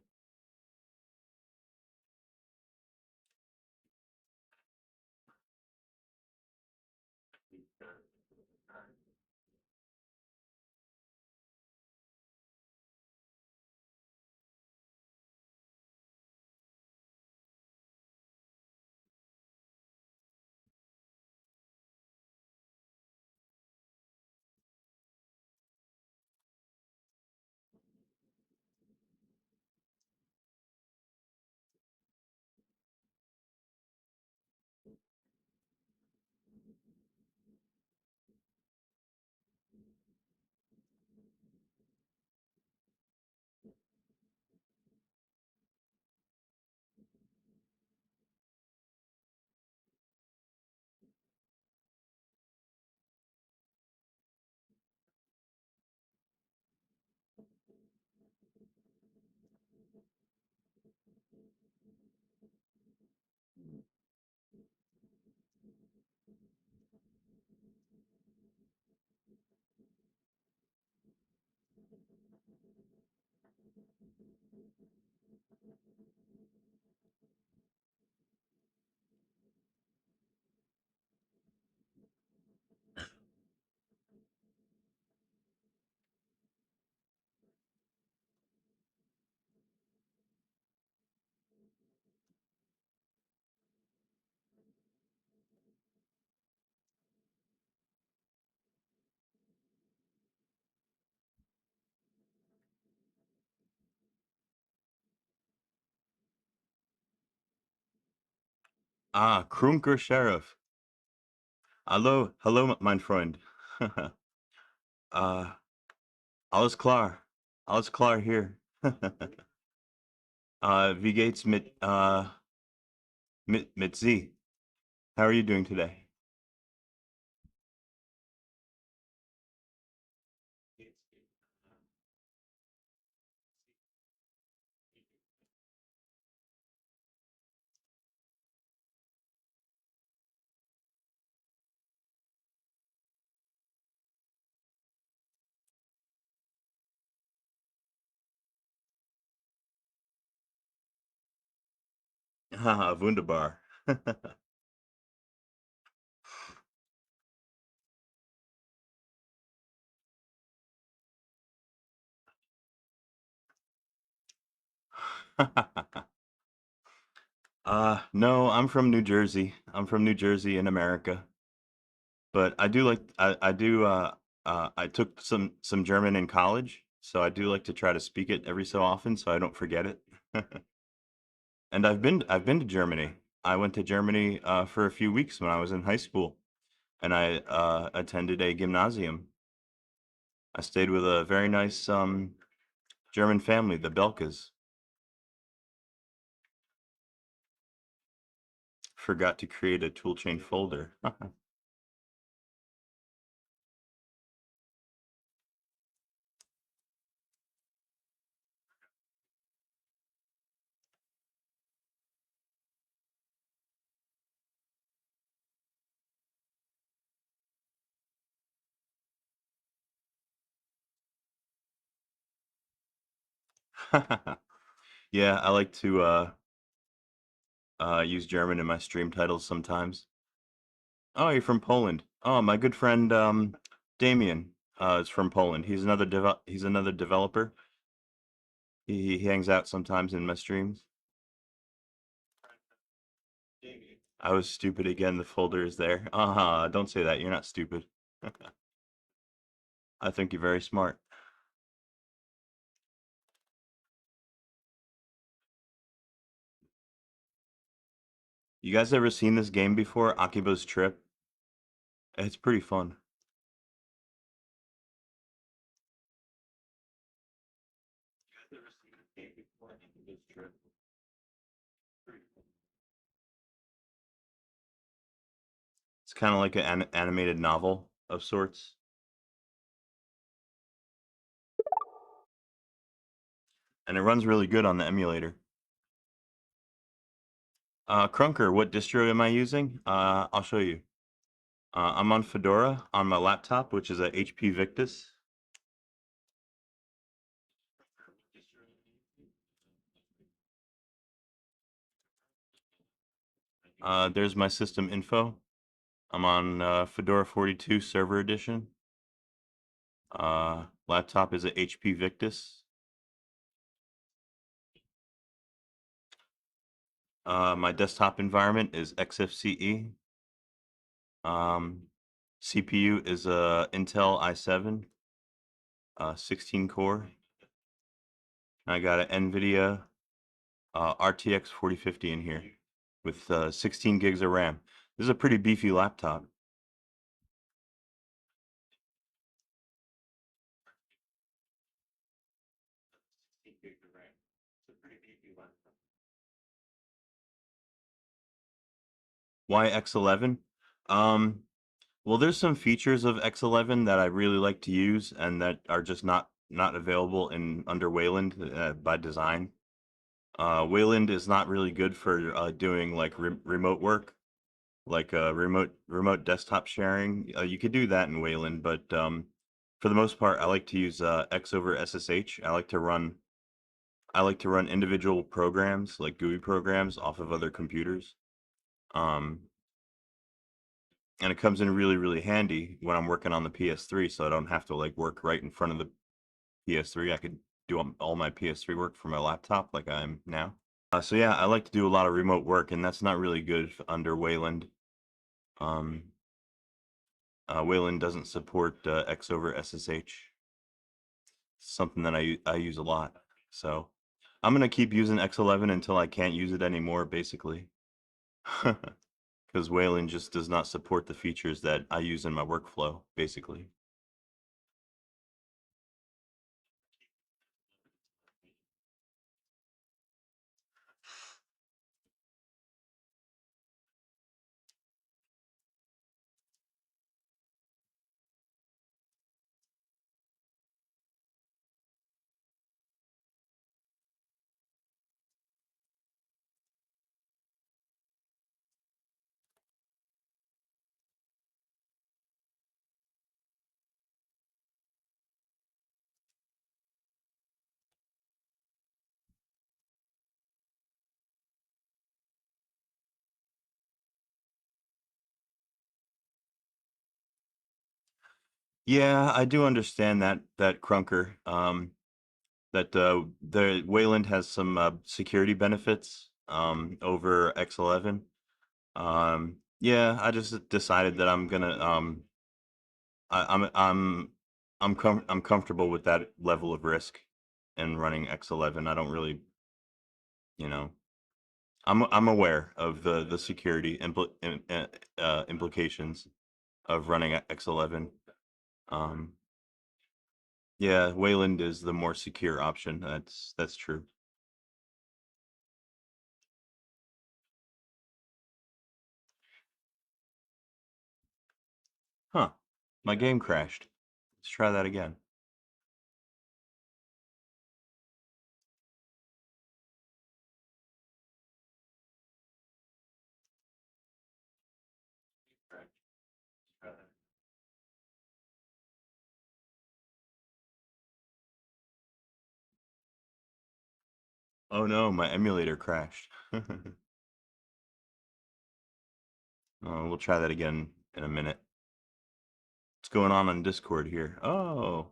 Ah, Krunker Sheriff. Hallo, mein Freund. uh, alles klar. Alles klar hier. Wie geht's mit Sie? How are you doing today? Haha, wunderbar. No, I'm from New Jersey. I'm from New Jersey in America. But I do like I do I took some German in college, so I do like to try to speak it every so often so I don't forget it. And I've been to Germany. I went to Germany for a few weeks when I was in high school, and I attended a gymnasium. I stayed with a very nice German family, the Belkas. Forgot to create a toolchain folder. Yeah, I like to use German in my stream titles sometimes. Oh, you're from Poland. Oh, my good friend Damien is from Poland. He's another developer. He hangs out sometimes in my streams. I was stupid again. The folder is there. Don't say that. You're not stupid. I think you're very smart. You guys ever seen this game before? Akiba's Trip? It's pretty fun. It's kind of like an animated novel of sorts. And it runs really good on the emulator. Krunker, what distro am I using? I'll show you. I'm on Fedora on my laptop, which is a HP Victus. There's my system info. I'm on Fedora 42 Server Edition. Laptop is a HP Victus. My desktop environment is XFCE. CPU is a Intel i7, 16 core. I got an NVIDIA RTX 4050 in here with 16 gigs of RAM. This is a pretty beefy laptop. Why X11? Um, well, there's some features of X11 that I really like to use and that are just not available in under Wayland by design. Wayland is not really good for doing like remote work, like remote desktop sharing. You could do that in Wayland, but for the most part, I like to use X over SSH. I like to run individual programs, like GUI programs, off of other computers. Um, and it comes in really, really handy when I'm working on the PS3, so I don't have to like work right in front of the PS3. I could do all my PS3 work from my laptop like I'm now. So yeah, I like to do a lot of remote work, and that's not really good under Wayland. Um, Wayland doesn't support X over SSH. Something that I use a lot. So I'm gonna keep using X11 until I can't use it anymore, basically. Because Wayland just does not support the features that I use in my workflow, basically. Yeah, I do understand that Crunker. That the Wayland has some security benefits over X11. Yeah, I just decided that I'm gonna I, I'm comfortable with that level of risk in running X11. I don't really, you know, I'm aware of the security implications of running X11. Um, yeah, Wayland is the more secure option. That's true. Huh. My game crashed. Let's try that again. Oh no, my emulator crashed. We'll try that again in a minute. What's going on Discord here? Oh.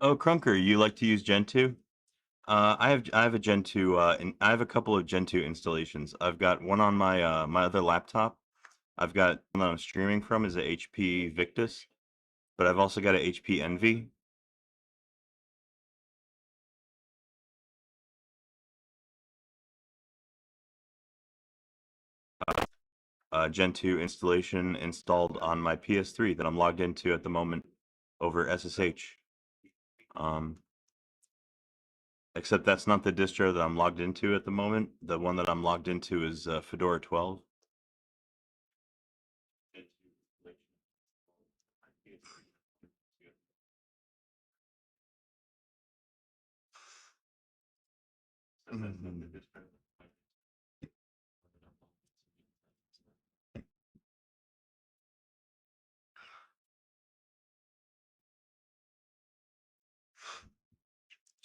Oh, Crunker, you like to use Gen 2? I have a Gen 2 and I have a couple of Gen 2 installations. I've got one on my other laptop. I've got one that I'm streaming from is a HP Victus, but I've also got a HP Envy. Gen 2 installation installed on my PS3 that I'm logged into at the moment over SSH. Except that's not the distro that I'm logged into at the moment. The one that I'm logged into is Fedora 12.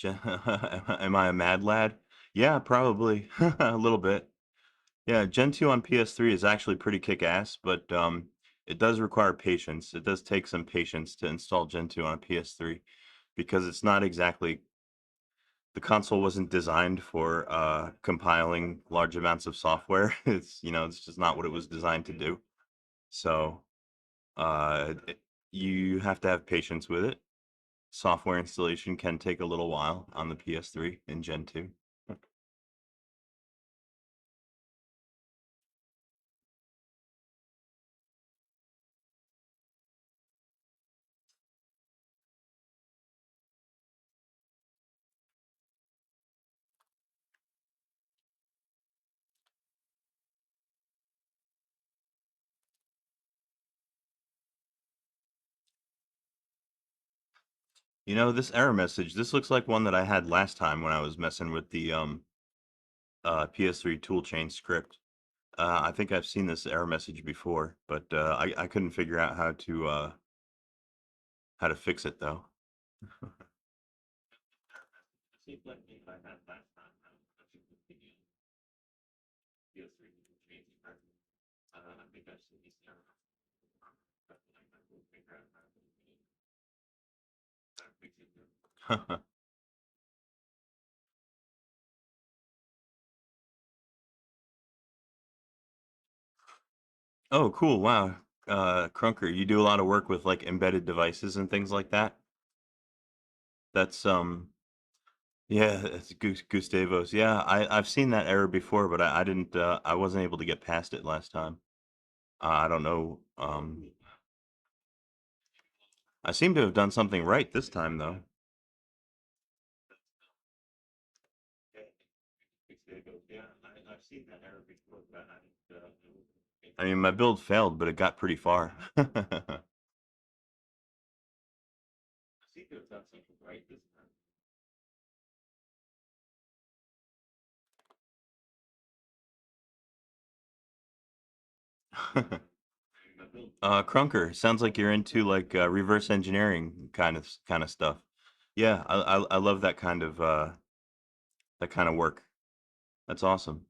Am I a mad lad? Yeah, probably a little bit. Yeah, Gen 2 on PS3 is actually pretty kick-ass, but it does require patience. It does take some patience to install Gen 2 on a PS3 because it's not exactly the console wasn't designed for compiling large amounts of software. It's just not what it was designed to do. So you have to have patience with it. Software installation can take a little while on the PS3 in Gen 2. You know, this error message, this looks like one that I had last time when I was messing with the PS3 toolchain script. I think I've seen this error message before, but I couldn't figure out how to fix it though. Oh, cool. Wow. Crunker, you do a lot of work with like embedded devices and things like that. That's yeah, it's Gustavos. Yeah, I've seen that error before, but I didn't I wasn't able to get past it last time. I don't know. I seem to have done something right this time though. I mean, my build failed, but it got pretty far. Crunker, sounds like you're into like reverse engineering kind of stuff. Yeah, I love that kind of work. That's awesome.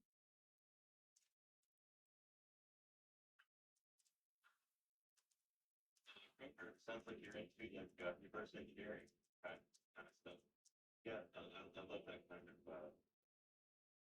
Sounds like you're into like reverse engineering kind of stuff. Yeah, I love that kind of work. That's awesome.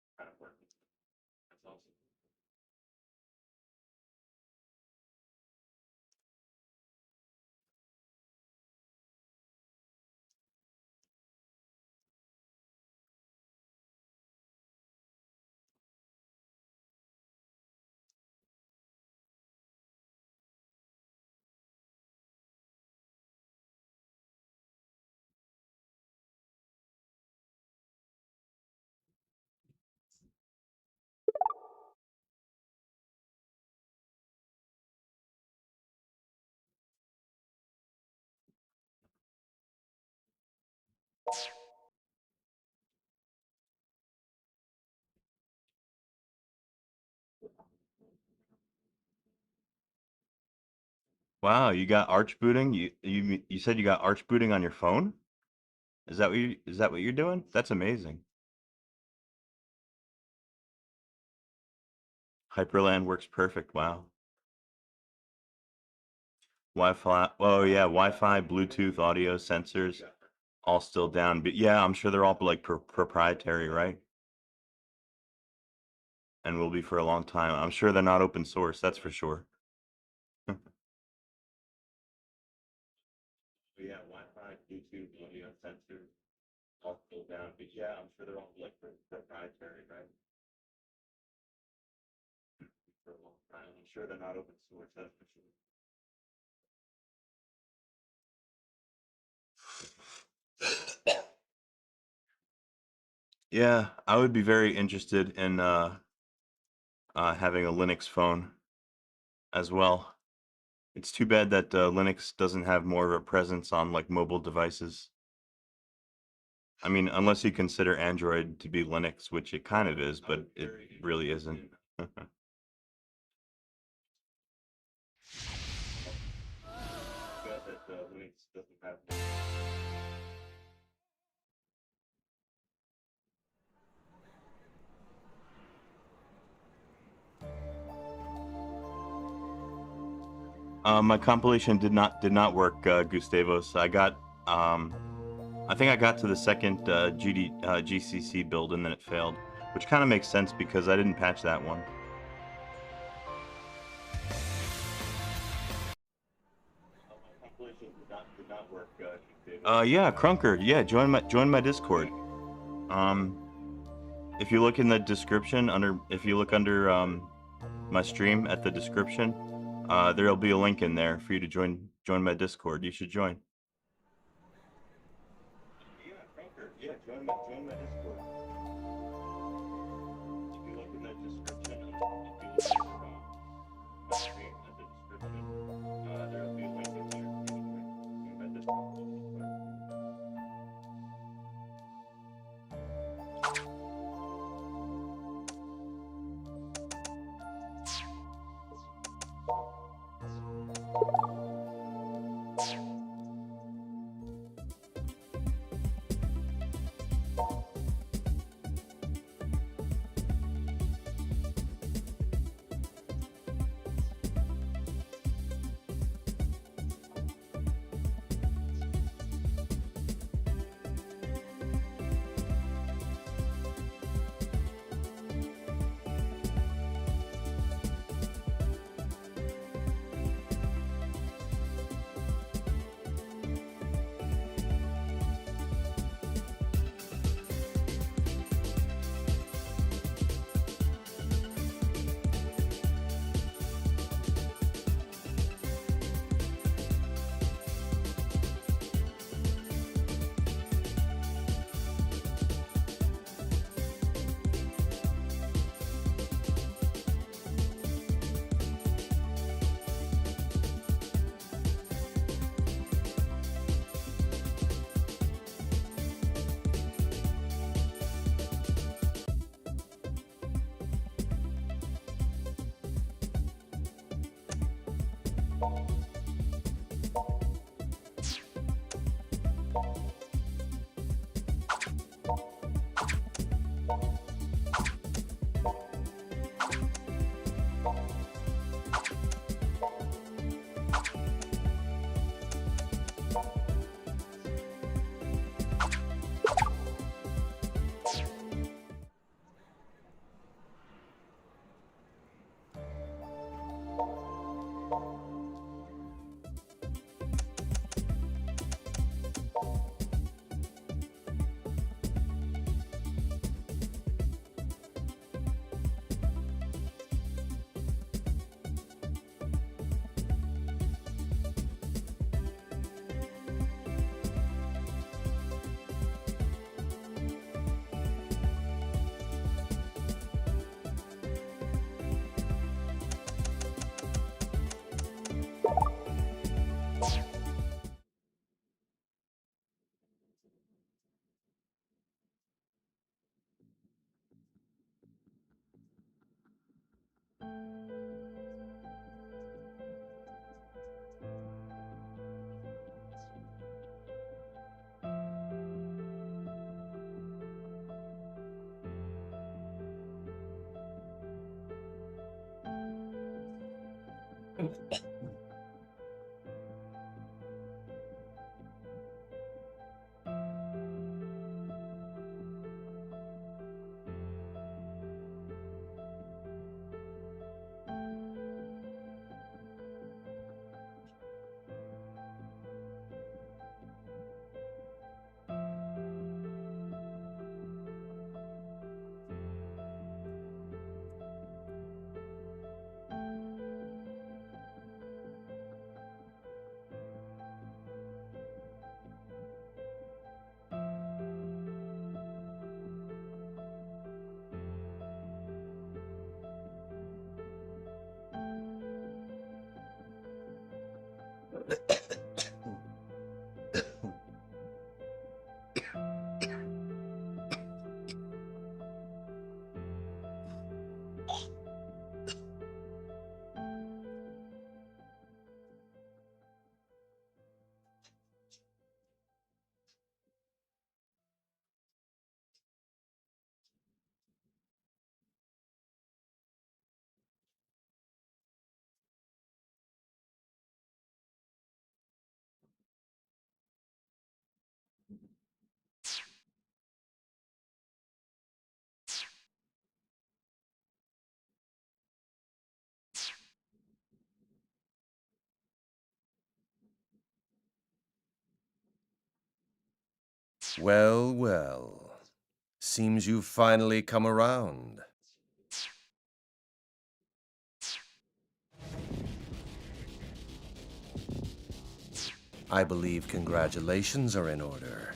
Wow, you got arch booting? You said you got arch booting on your phone? Is that what you're doing? That's amazing. Hyperland works perfect. Wow. Wi-Fi. Oh yeah, Wi-Fi, Bluetooth, audio, sensors, all still down. But yeah, I'm sure they're all like proprietary, right? And will be for a long time. I'm sure they're not open source. That's for sure. Yeah, Wi-Fi, Bluetooth, audio, sensors, all still down. But yeah, I'm sure they're all like proprietary, right? For a long time. I'm sure they're not open source. That's for sure. Yeah, I would be very interested in having a Linux phone as well. It's too bad that Linux doesn't have more of a presence on like mobile devices. I mean, unless you consider Android to be Linux, which it kind of is, but it really isn't. My compilation did not work, Gustavos. I think I got to the second GCC build and then it failed, which kind of makes sense because I didn't patch that one. Yeah, Crunker. Yeah, join my Discord. Um, if you look in the description if you look under my stream at the description, there'll be a link in there for you to join my Discord. You should join. Yeah, Crunker. Yeah, join my Discord. If you look in the description, if you look under my stream at the description, there'll be a link in there for you to join my Discord. Well, well. Seems you've finally come around. I believe congratulations are in order.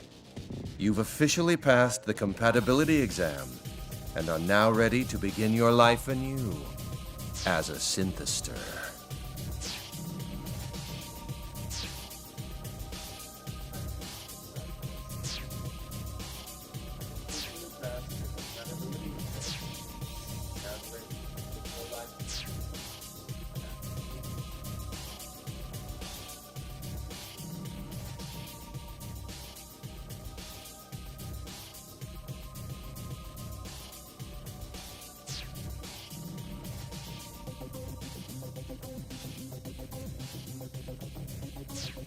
You've officially passed the compatibility exam and are now ready to begin your life anew as a synthester.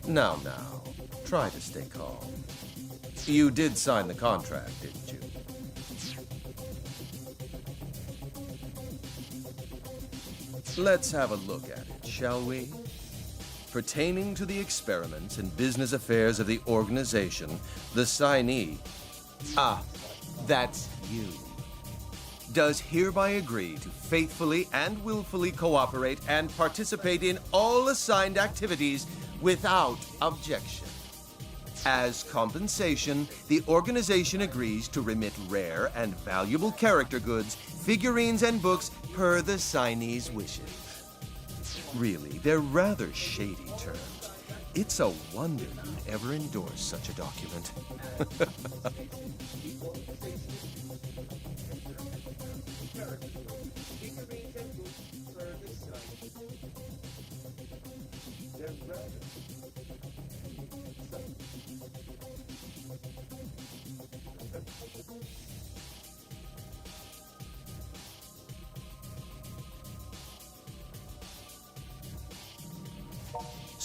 Now, try to stay calm. You did sign the contract, didn't you? Let's have a look at it, shall we? Pertaining to the experiments and business affairs of the organization, the signee... Ah, that's you. Does hereby agree to faithfully and willfully cooperate and participate in all assigned activities without objection. As compensation, the organization agrees to remit rare and valuable character goods, figurines, and books per the signee's wishes. Really, they're rather shady terms. It's a wonder you'd ever endorse such a document.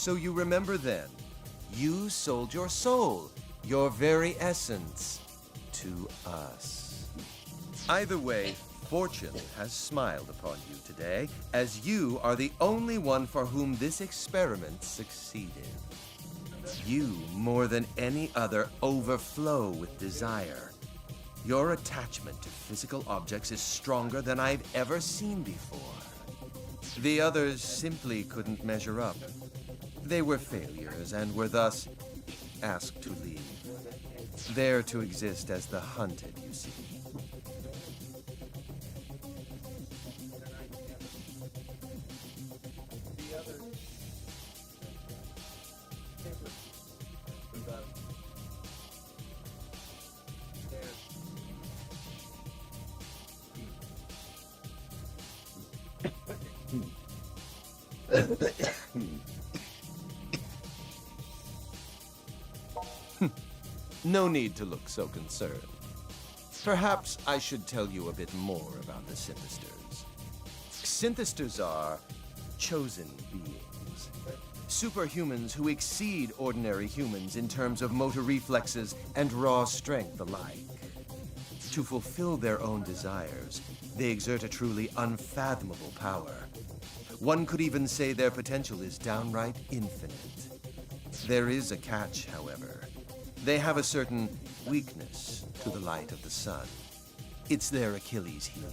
So you remember then, you sold your soul, your very essence, to us. Either way, fortune has smiled upon you today, as you are the only one for whom this experiment succeeded. You, more than any other, overflow with desire. Your attachment to physical objects is stronger than I've ever seen before. The others simply couldn't measure up. They were failures and were thus asked to leave. There to exist as the hunted, you see. No need to look so concerned. Perhaps I should tell you a bit more about the Synthesters. Synthesters are chosen beings. Superhumans who exceed ordinary humans in terms of motor reflexes and raw strength alike. To fulfill their own desires, they exert a truly unfathomable power. One could even say their potential is downright infinite. There is a catch, however. They have a certain weakness to the light of the sun. It's their Achilles heel.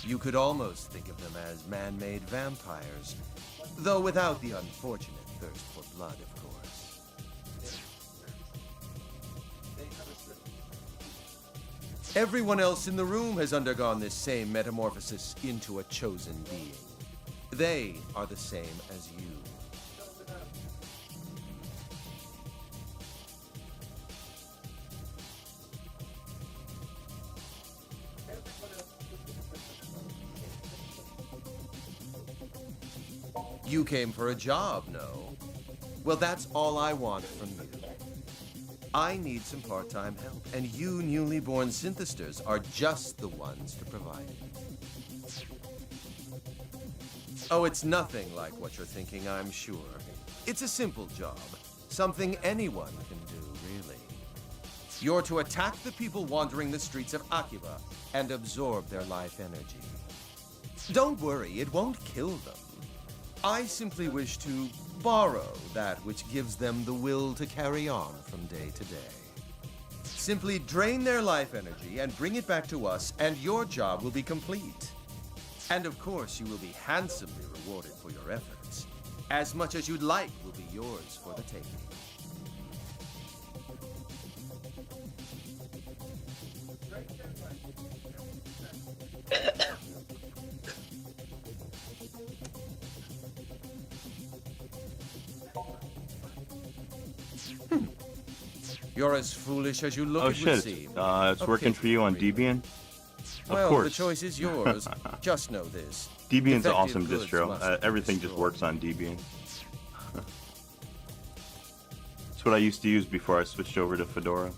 You could almost think of them as man-made vampires, though without the unfortunate thirst for blood, of course. Everyone else in the room has undergone this same metamorphosis into a chosen being. They are the same as you. You came for a job, no? Well, that's all I want from you. I need some part-time help, and you newly born Synthesters are just the ones to provide it. Oh, it's nothing like what you're thinking, I'm sure. It's a simple job. Something anyone can do, really. You're to attack the people wandering the streets of Akiba and absorb their life energy. Don't worry, it won't kill them. I simply wish to borrow that which gives them the will to carry on from day to day. Simply drain their life energy and bring it back to us, and your job will be complete. And of course, you will be handsomely rewarded for your efforts. As much as you'd like will be yours for the taking. You're as foolish as you look, Oh it would shit, seem. it's working for you on Debian? Well, Of course. the choice is yours. Just know this. Debian's an Defective awesome goods distro. must be Everything just works on Debian. That's what I used to use before I switched over to Fedora.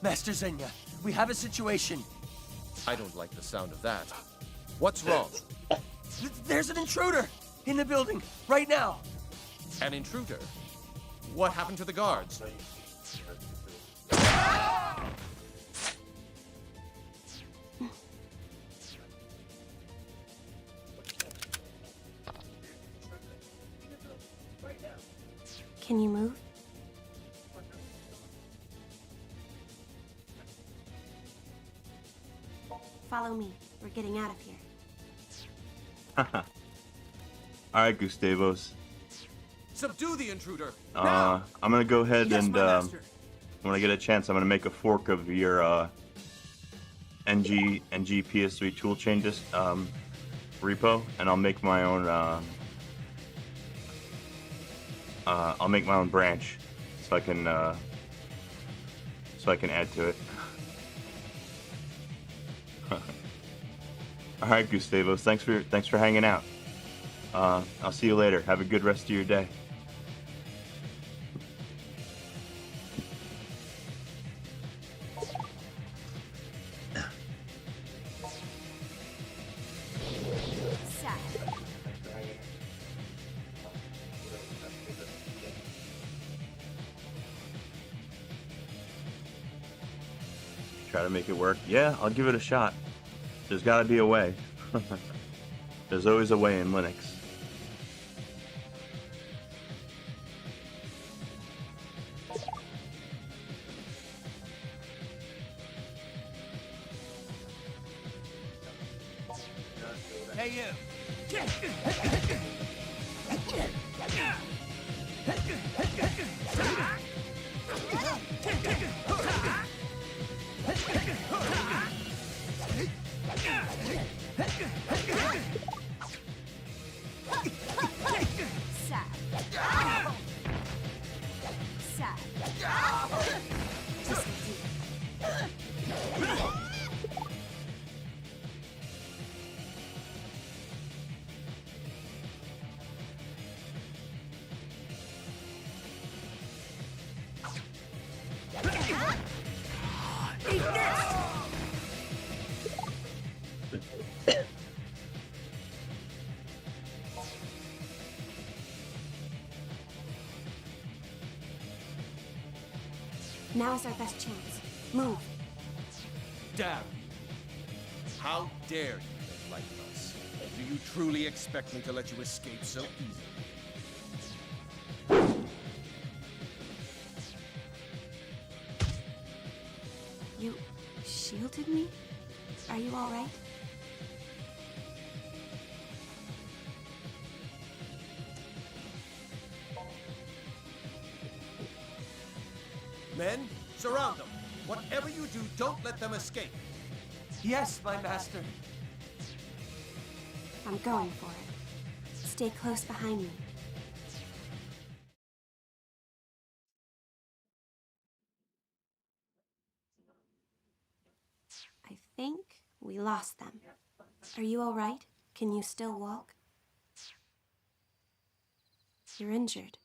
Master Zenya, we have a situation. I don't like the sound of that. What's wrong? There's an intruder in the building right now. An intruder? What happened to the guards? Can you move? Follow me. We're getting out of here. Alright, Gustavos. Subdue the intruder! I'm gonna go ahead Yes, and, my master. when I get a chance, I'm gonna make a fork of your, NG PS3 toolchain repo, and I'll make my own, I'll make my own branch, so I can add to it. All right, Gustavos, thanks for hanging out. I'll see you later. Have a good rest of your day. try to make it work. Yeah, I'll give it a shot. There's got to be a way. There's always a way in Linux. Hey, you. Now is our best chance. Move. Damn. How dare you make light of us? Do you truly expect me to let you escape so easily? You shielded me? Are you all right? Men, surround them. Whatever you do, don't let them escape. Yes, my master. I'm going for it. Stay close behind me. I think we lost them. Are you all right? Can you still walk? You're injured.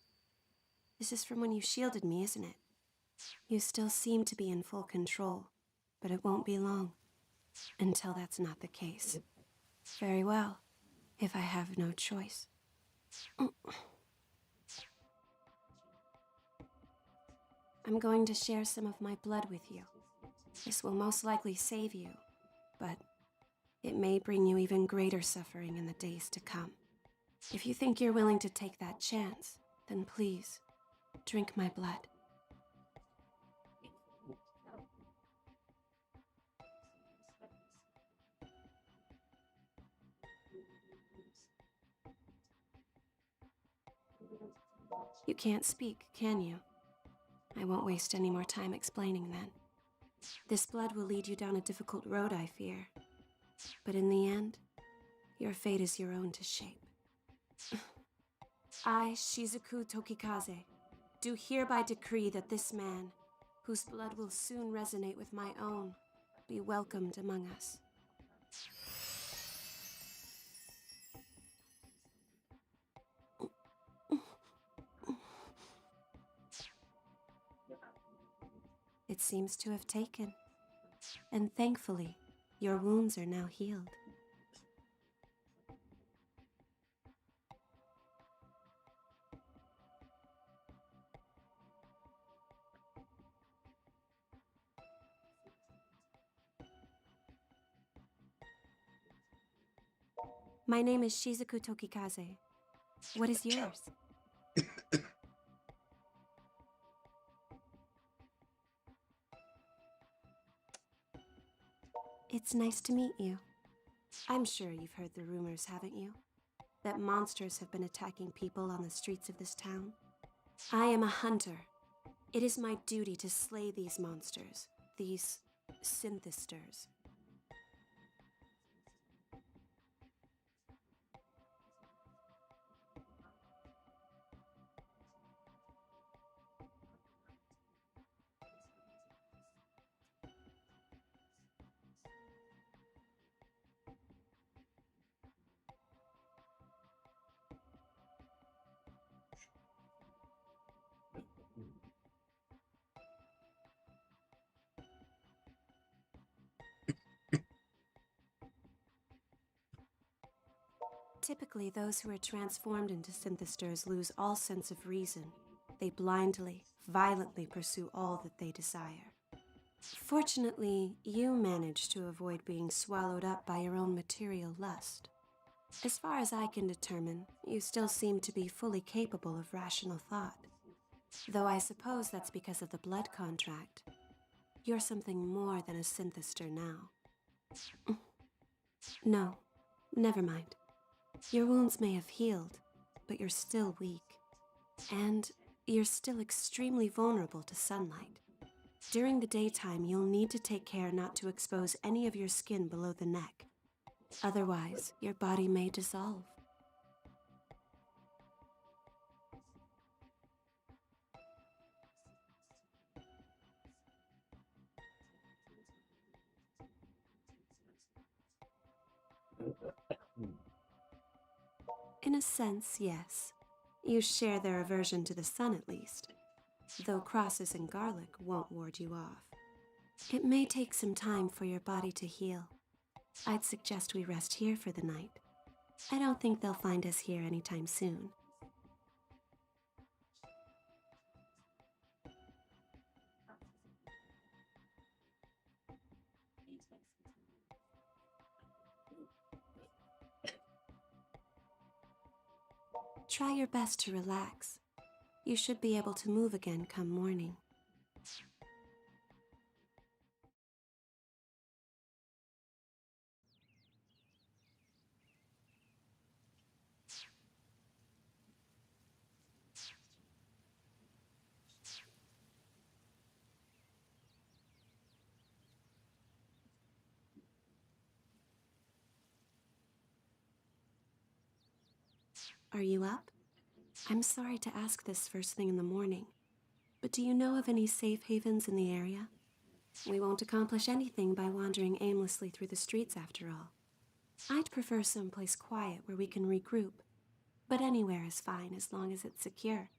This is from when you shielded me, isn't it? You still seem to be in full control, but it won't be long until that's not the case. Very well, if I have no choice. I'm going to share some of my blood with you. This will most likely save you, but it may bring you even greater suffering in the days to come. If you think you're willing to take that chance, then please, drink my blood. You can't speak, can you? I won't waste any more time explaining then. This blood will lead you down a difficult road, I fear. But in the end, your fate is your own to shape. I, Shizuku Tokikaze, do hereby decree that this man, whose blood will soon resonate with my own, be welcomed among us. It seems to have taken. And thankfully, your wounds are now healed. My name is Shizuku Tokikaze. What is yours? It's nice to meet you. I'm sure you've heard the rumors, haven't you? That monsters have been attacking people on the streets of this town. I am a hunter. It is my duty to slay these monsters, these synthesters. Typically, those who are transformed into synthesters lose all sense of reason. They blindly, violently pursue all that they desire. Fortunately, you managed to avoid being swallowed up by your own material lust. As far as I can determine, you still seem to be fully capable of rational thought. Though I suppose that's because of the blood contract. You're something more than a synthester now. No, never mind. Your wounds may have healed, but you're still weak. And you're still extremely vulnerable to sunlight. During the daytime, you'll need to take care not to expose any of your skin below the neck. Otherwise, your body may dissolve. In a sense, yes. You share their aversion to the sun at least. Though crosses and garlic won't ward you off. It may take some time for your body to heal. I'd suggest we rest here for the night. I don't think they'll find us here anytime soon. Try your best to relax. You should be able to move again come morning. Are you up? I'm sorry to ask this first thing in the morning, but do you know of any safe havens in the area? We won't accomplish anything by wandering aimlessly through the streets after all. I'd prefer someplace quiet where we can regroup, but anywhere is fine as long as it's secure.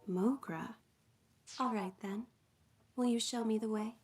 Mogra? All right then. Will you show me the way?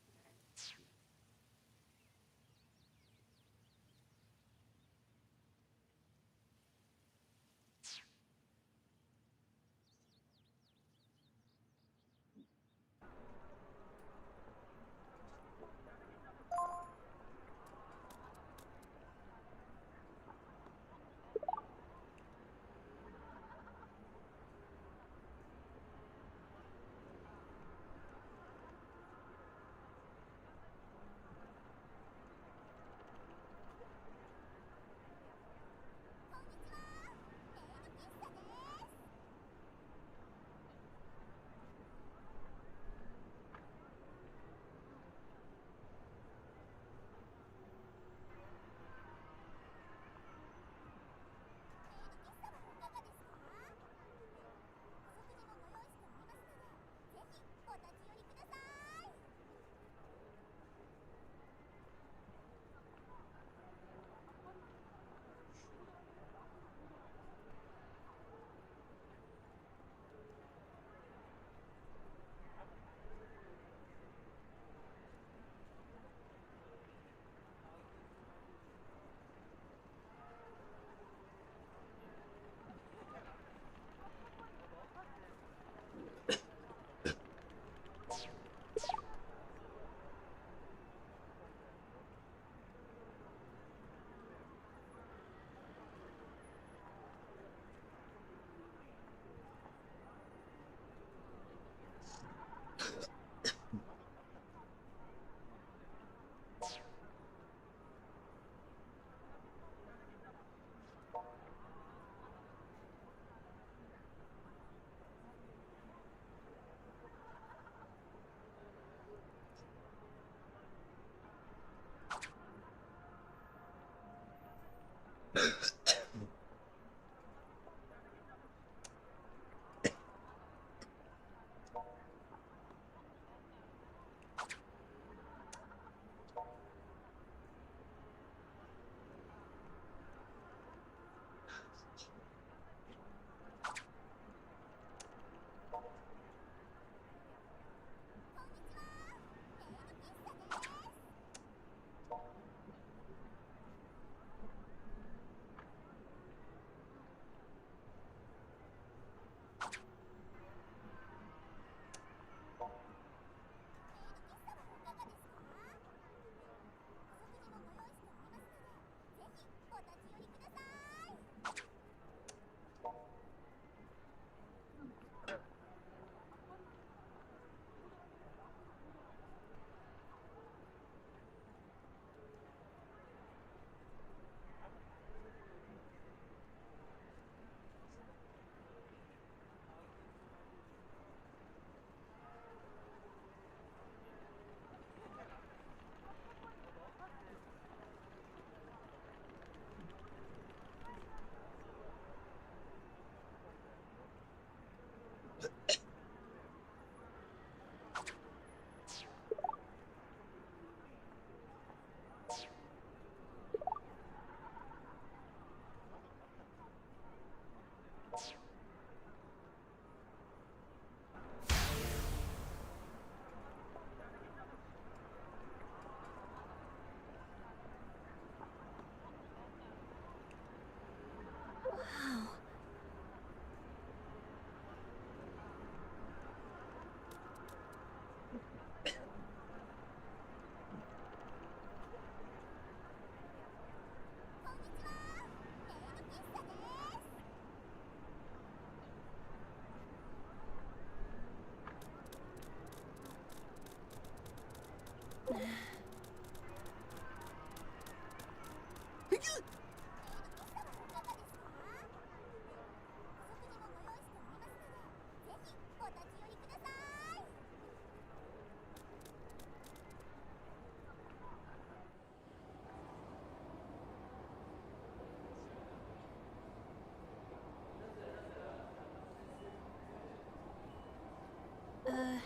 Ah!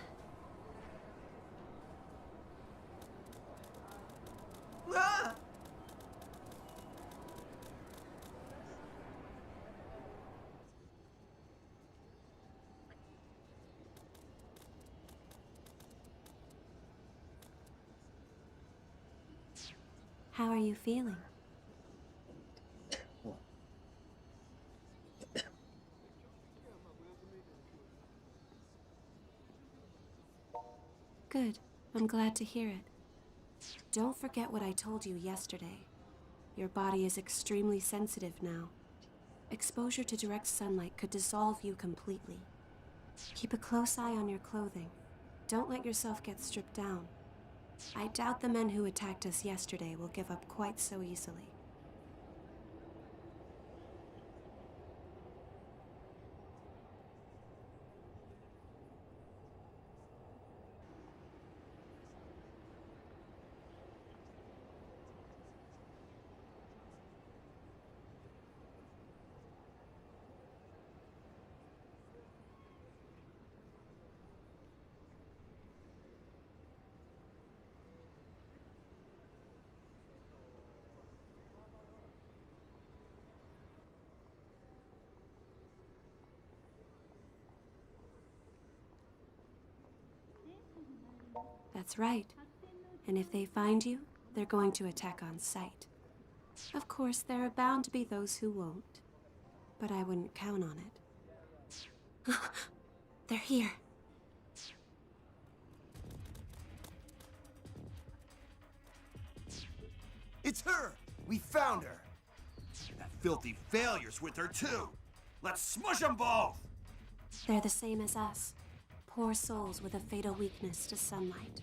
How are you feeling? Good. I'm glad to hear it. Don't forget what I told you yesterday. Your body is extremely sensitive now. Exposure to direct sunlight could dissolve you completely. Keep a close eye on your clothing. Don't let yourself get stripped down. I doubt the men who attacked us yesterday will give up quite so easily. That's right. And if they find you, they're going to attack on sight. Of course, there are bound to be those who won't. But I wouldn't count on it. They're here. It's her! We found her! That filthy failure's with her, too! Let's smush them both! They're the same as us. Poor souls with a fatal weakness to sunlight.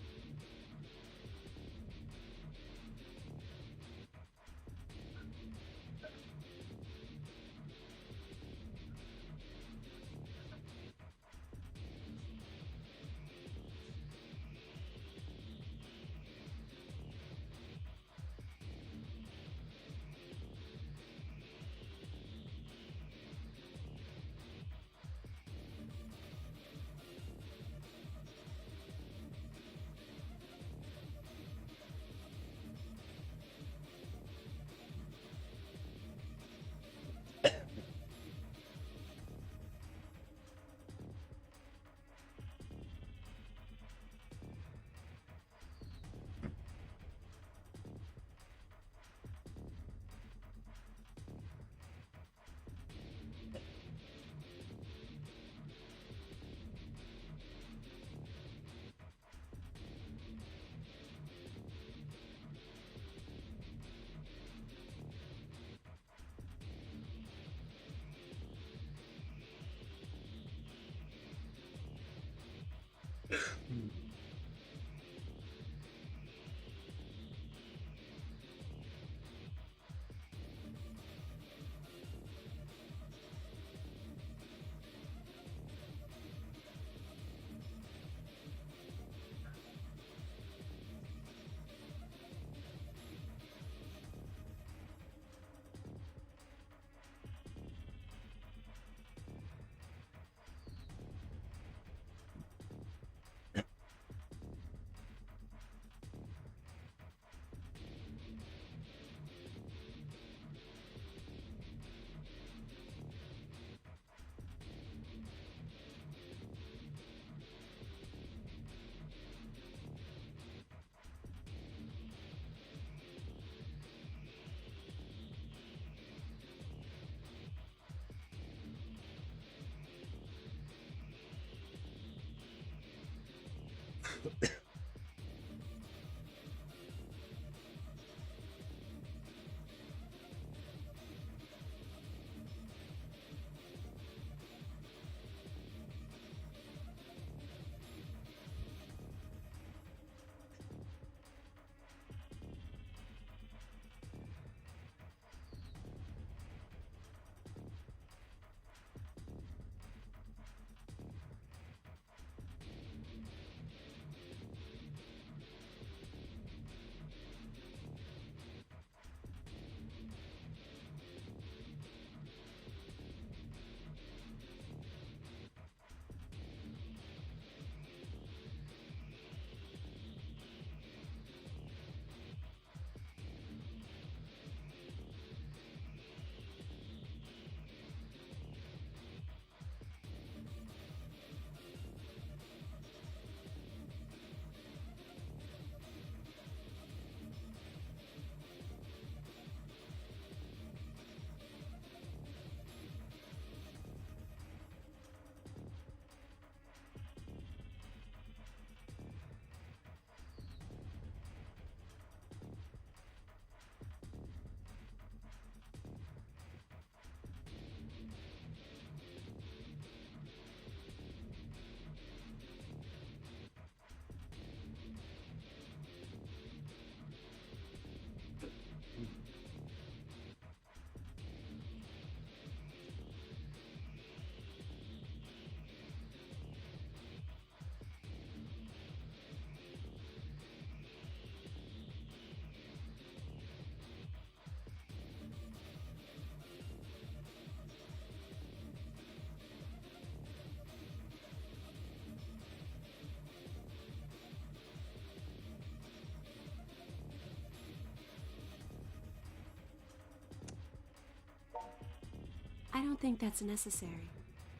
I don't think that's necessary.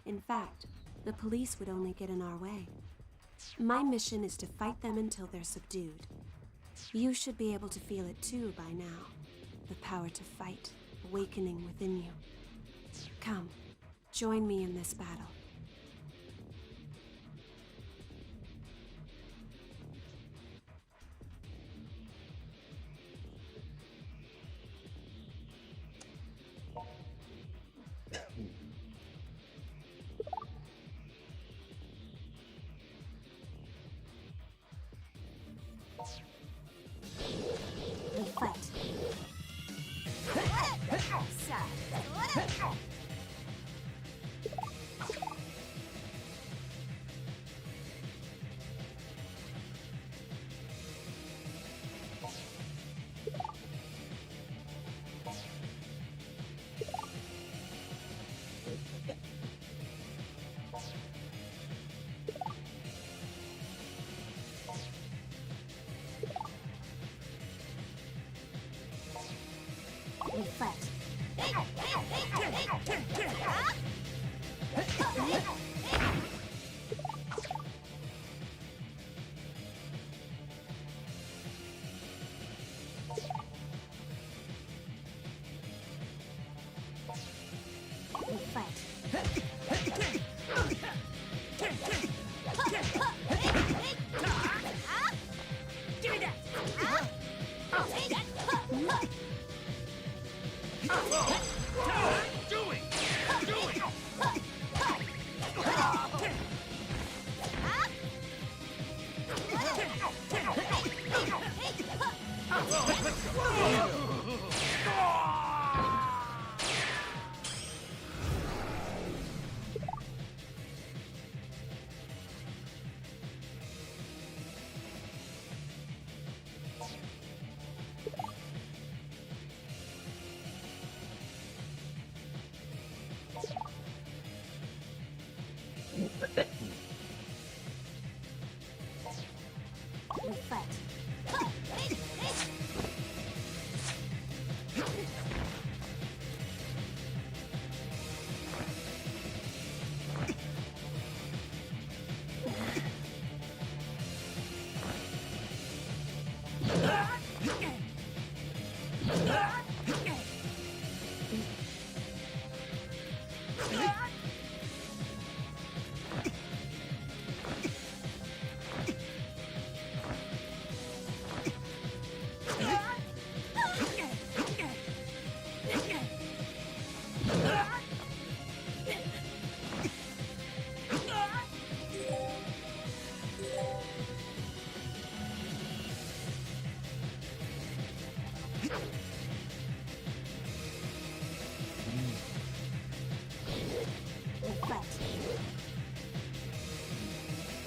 In fact, the police would only get in our way. My mission is to fight them until they're subdued. You should be able to feel it too by now. The power to fight, awakening within you. Come, join me in this battle.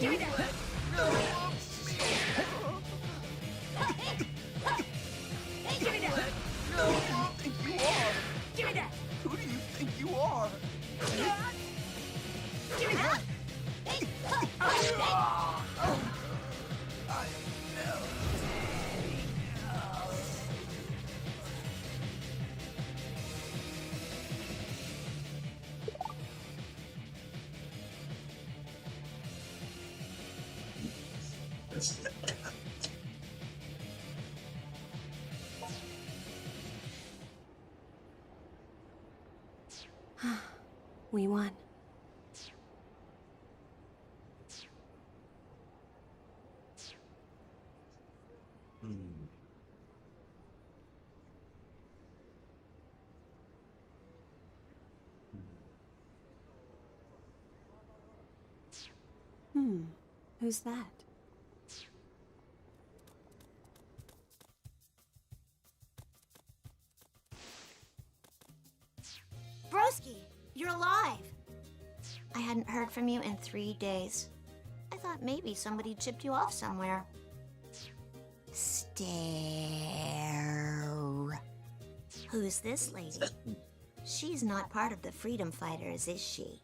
Give me that! Hey, give me that! No, who do you think you are? Give me that! Who do you think you are? Give me that! Hey! We won. Who's that? Broski, you're alive! I hadn't heard from you in 3 days. I thought maybe somebody chipped you off somewhere. Stare. Who's this lady? She's not part of the freedom fighters, is she?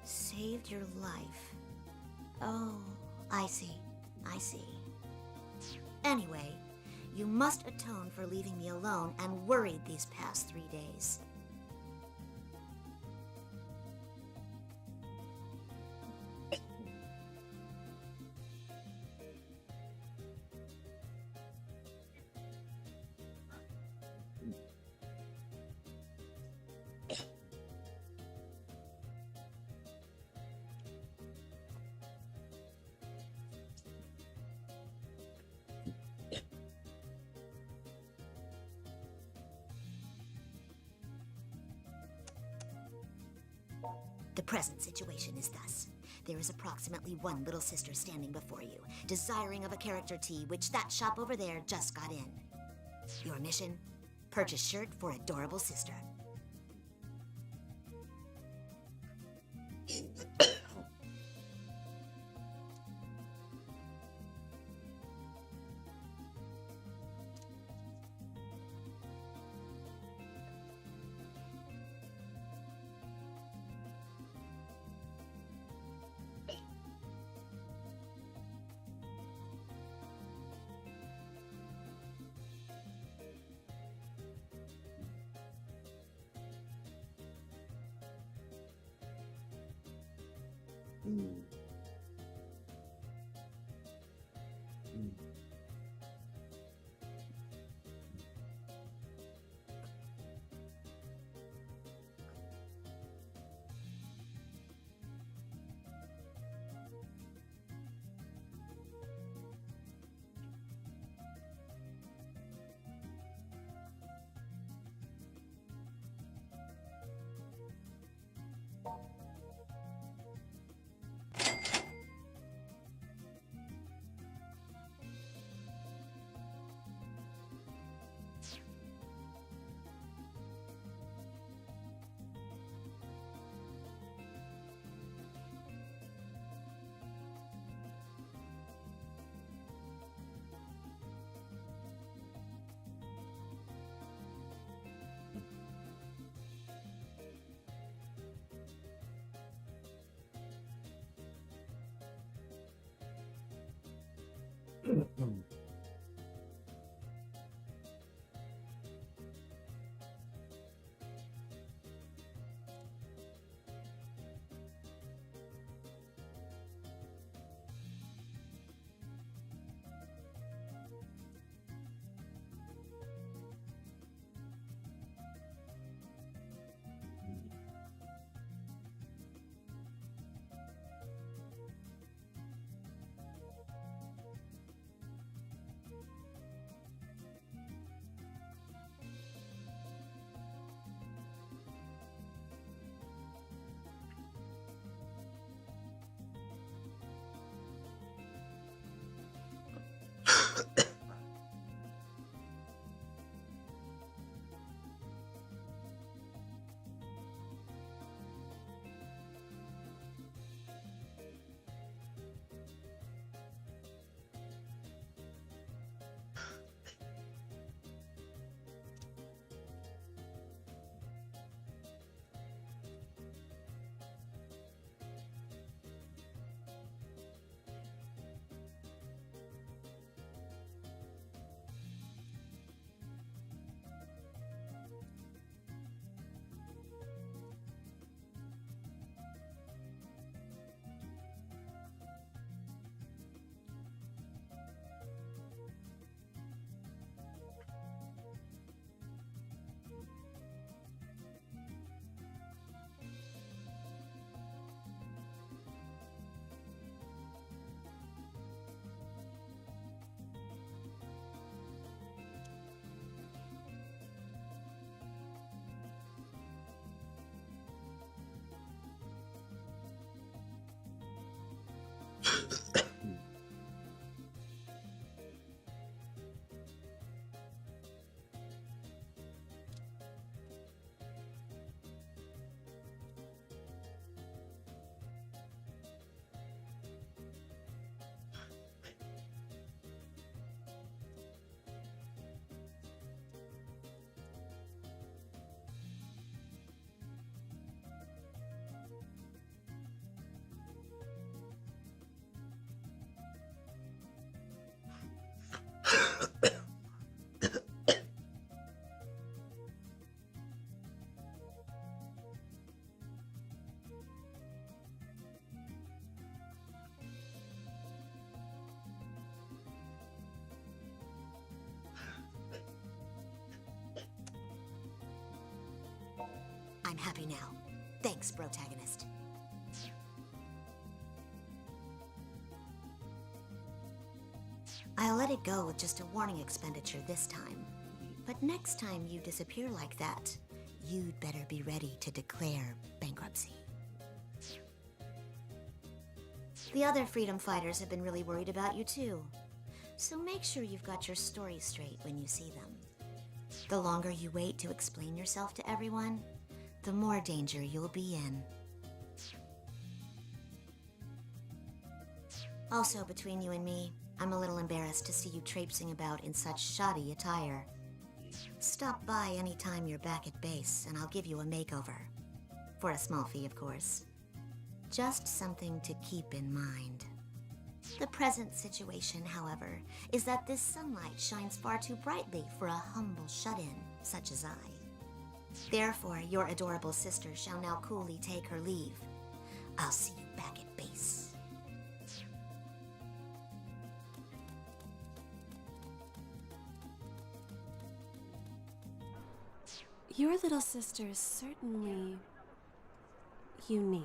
Saved your life. Oh, I see. I see. Anyway, you must atone for leaving me alone and worried these past 3 days. The present situation is thus. There is approximately one little sister standing before you, desiring of a character tea, which that shop over there just got in. Your mission? Purchase shirt for adorable sister. I'm happy now. Thanks, protagonist. I'll let it go with just a warning expenditure this time. But next time you disappear like that, you'd better be ready to declare bankruptcy. The other freedom fighters have been really worried about you too. So make sure you've got your story straight when you see them. The longer you wait to explain yourself to everyone, the more danger you'll be in. Also, between you and me, I'm a little embarrassed to see you traipsing about in such shoddy attire. Stop by anytime you're back at base, and I'll give you a makeover. For a small fee, of course. Just something to keep in mind. The present situation, however, is that this sunlight shines far too brightly for a humble shut-in such as I. Therefore, your adorable sister shall now coolly take her leave. I'll see you back at base. Your little sister is certainly unique.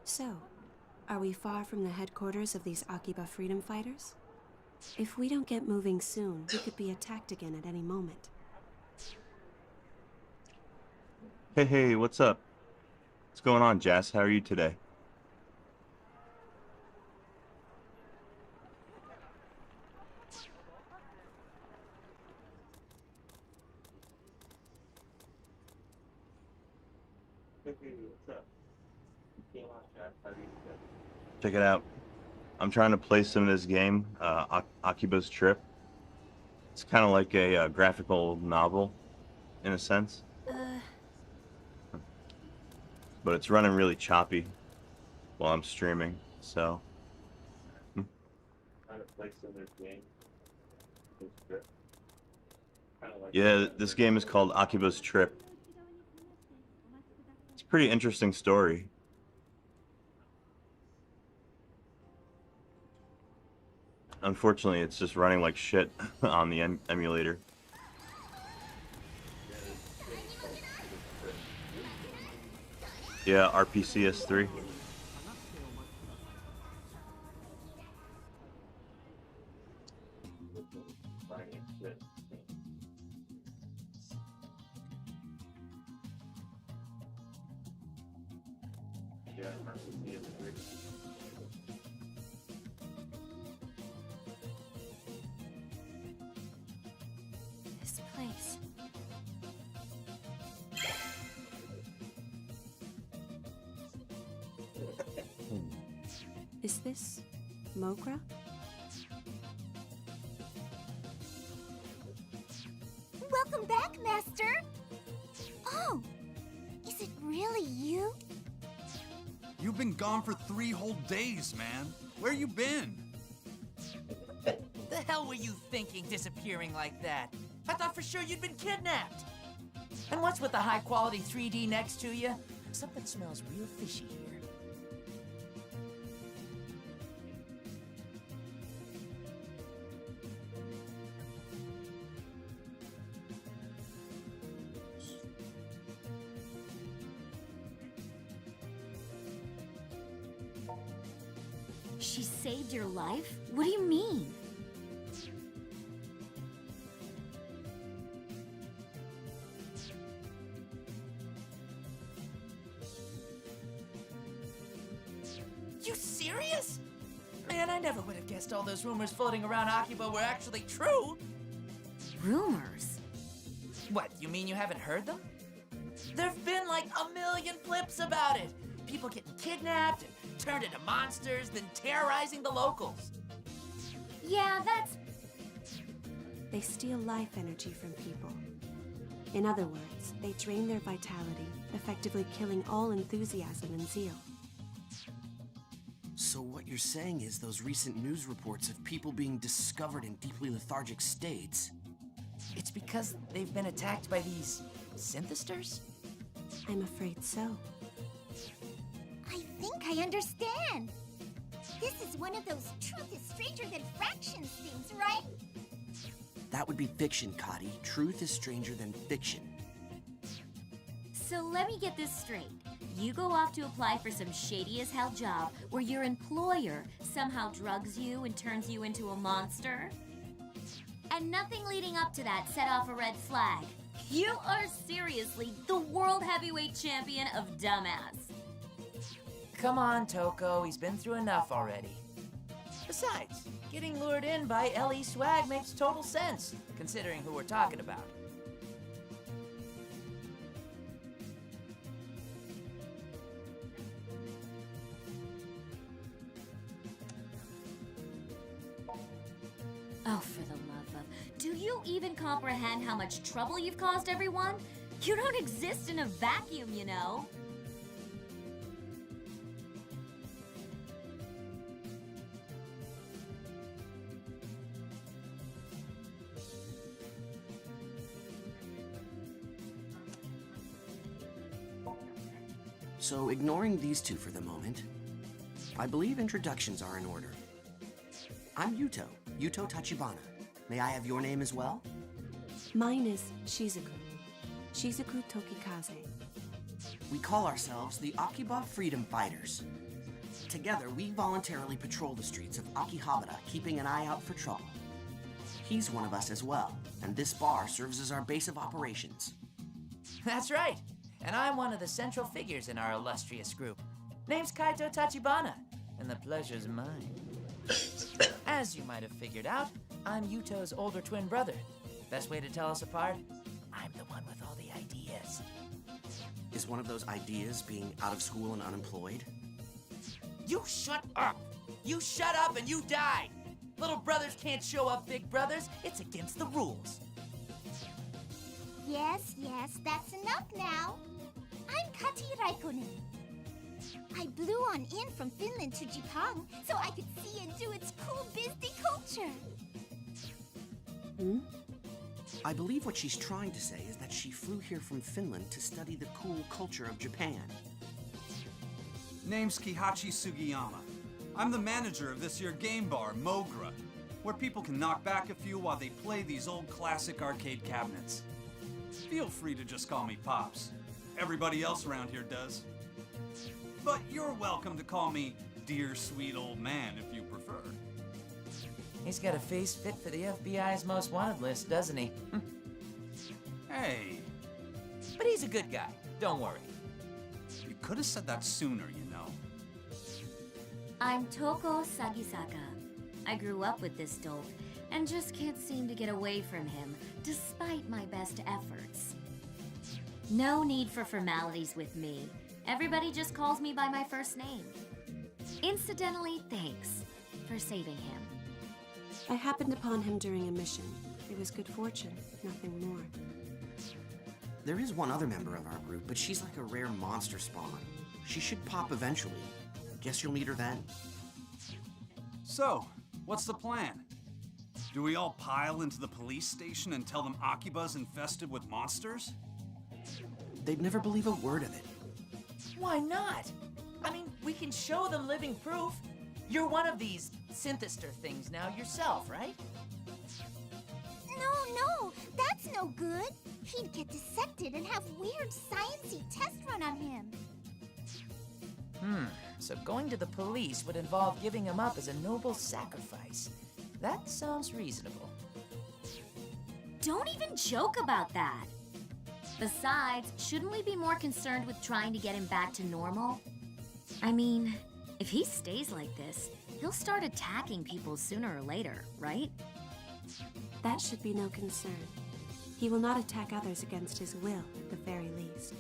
So, are we far from the headquarters of these Akiba freedom fighters? If we don't get moving soon, we could be attacked again at any moment. Hey, what's up? What's going on, Jess? How are you today? Check it out. I'm trying to play some of this game, Akiba's Trip. It's kind of like a graphical novel, in a sense. But it's running really choppy while I'm streaming, so. Yeah, this game is called Akiba's Trip. It's a pretty interesting story. Unfortunately, it's just running like shit on the emulator. Yeah, RPCS3. This place. Is this Mogra? Welcome back, Master! Oh, is it really you? You've been gone for 3 whole days, man. Where you been? The hell were you thinking disappearing like that? I thought for sure you'd been kidnapped. And what's with the high-quality 3D next to you? Something smells real fishy here. She saved your life? What do you mean? You serious? Man, I never would have guessed all those rumors floating around Akiba were actually true. Rumors? What, you mean you haven't heard them? There've been like a million flips about it. People getting kidnapped and turned into monsters, then terrorizing the locals. Yeah, that's... They steal life energy from people. In other words, they drain their vitality, effectively killing all enthusiasm and zeal. So what you're saying is those recent news reports of people being discovered in deeply lethargic states... It's because they've been attacked by these synthesters? I'm afraid so. I think I understand. This is one of those truth is stranger than fractions things, right? That would be fiction, Cotty. Truth is stranger than fiction. So let me get this straight. You go off to apply for some shady-as-hell job where your employer somehow drugs you and turns you into a monster? And nothing leading up to that set off a red flag. You are seriously the world heavyweight champion of dumbass. Come on, Toko, he's been through enough already. Besides, getting lured in by LE Swag makes total sense, considering who we're talking about. Oh, for the love of... Do you even comprehend how much trouble you've caused everyone? You don't exist in a vacuum, you know. So, ignoring these two for the moment, I believe introductions are in order. I'm Yuto Tachibana. May I have your name as well? Mine is Shizuku. Shizuku Tokikaze. We call ourselves the Akiba Freedom Fighters. Together, we voluntarily patrol the streets of Akihabara, keeping an eye out for trouble. He's one of us as well, and this bar serves as our base of operations. That's right, and I'm one of the central figures in our illustrious group. Name's Kaito Tachibana, and the pleasure's mine. As you might have figured out, I'm Yuto's older twin brother. Best way to tell us apart? I'm the one with all the ideas. Is one of those ideas being out of school and unemployed? You shut up! You shut up and you die! Little brothers can't show up big brothers. It's against the rules. Yes, that's enough now. I'm Kati Raikkonen. I blew on in from Finland to Japan so I could see and do its cool bizdy culture. I believe what she's trying to say is that she flew here from Finland to study the cool culture of Japan. Name's Kihachi Sugiyama. I'm the manager of this here game bar, Mogra, where people can knock back a few while they play these old classic arcade cabinets. Feel free to just call me Pops. Everybody else around here does. But you're welcome to call me Dear Sweet Old Man if you prefer. He's got a face fit for the FBI's most wanted list, doesn't he? Hey. But he's a good guy, don't worry. You could have said that sooner, you know. I'm Toko Sagisaka. I grew up with this dope and just can't seem to get away from him, despite my best efforts. No need for formalities with me. Everybody just calls me by my first name. Incidentally, thanks for saving him. I happened upon him during a mission. It was good fortune, nothing more. There is one other member of our group, but she's like a rare monster spawn. She should pop eventually. Guess you'll meet her then. So, what's the plan? Do we all pile into the police station and tell them Akiba's infested with monsters? They'd never believe a word of it. Why not? I mean, we can show them living proof. You're one of these synthester things now yourself, right? No, that's no good. He'd get dissected and have weird sciencey tests run on him. So going to the police would involve giving him up as a noble sacrifice. That sounds reasonable. Don't even joke about that. Besides, shouldn't we be more concerned with trying to get him back to normal? I mean, if he stays like this, he'll start attacking people sooner or later, right? That should be no concern. He will not attack others against his will, at the very least.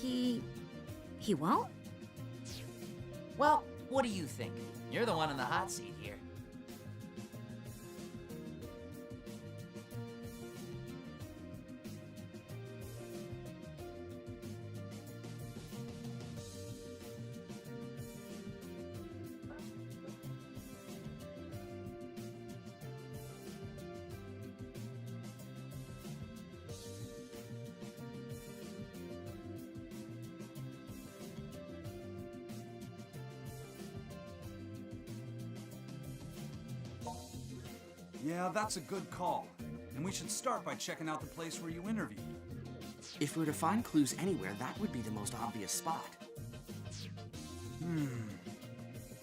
He won't? Well, what do you think? You're the one in the hot seat here. Yeah, that's a good call. And we should start by checking out the place where you interviewed. If we're to find clues anywhere, that would be the most obvious spot.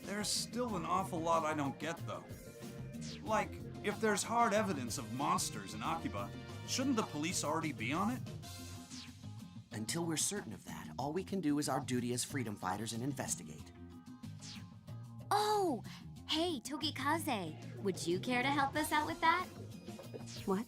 There's still an awful lot I don't get, though. Like, if there's hard evidence of monsters in Akiba, shouldn't the police already be on it? Until we're certain of that, all we can do is our duty as freedom fighters and investigate. Oh! Hey, Tokikaze, would you care to help us out with that? What?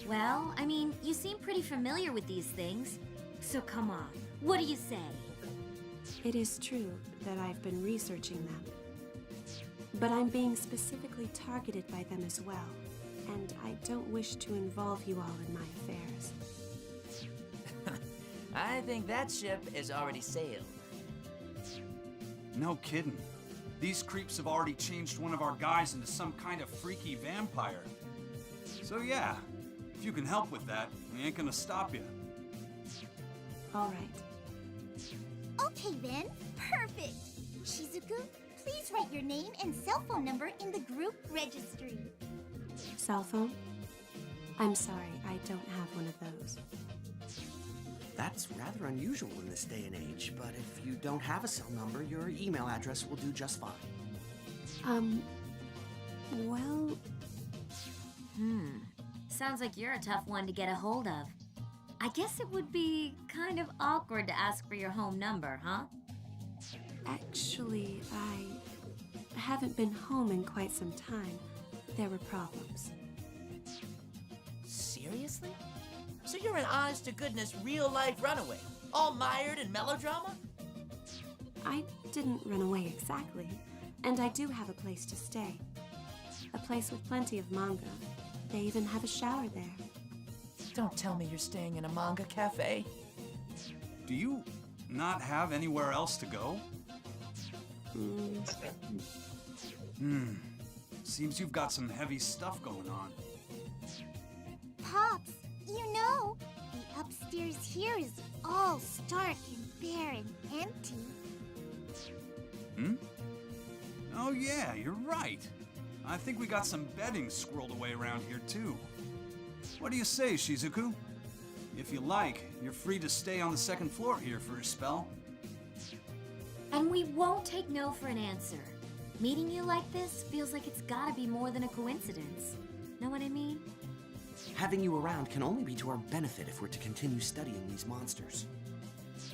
Well, I mean, you seem pretty familiar with these things. So come on, what do you say? It is true that I've been researching them. But I'm being specifically targeted by them as well. And I don't wish to involve you all in my affairs. I think that ship has already sailed. No kidding. These creeps have already changed one of our guys into some kind of freaky vampire. So yeah, if you can help with that, we ain't gonna stop you. All right. Okay then, perfect. Shizuku, please write your name and cell phone number in the group registry. Cell phone? I'm sorry, I don't have one of those. That's rather unusual in this day and age, but if you don't have a cell number, your email address will do just fine. Well... Sounds like you're a tough one to get a hold of. I guess it would be kind of awkward to ask for your home number, huh? Actually, I haven't been home in quite some time. There were problems. Seriously? So you're an honest-to-goodness real-life runaway, all mired in melodrama? I didn't run away exactly, and I do have a place to stay. A place with plenty of manga. They even have a shower there. Don't tell me you're staying in a manga cafe. Do you not have anywhere else to go? Seems you've got some heavy stuff going on. Pops, you know, the upstairs here is all stark and bare and empty. Oh yeah, you're right. I think we got some bedding squirreled away around here too. What do you say, Shizuku? If you like, you're free to stay on the second floor here for a spell. And we won't take no for an answer. Meeting you like this feels like it's gotta be more than a coincidence. Know what I mean? Having you around can only be to our benefit if we're to continue studying these monsters.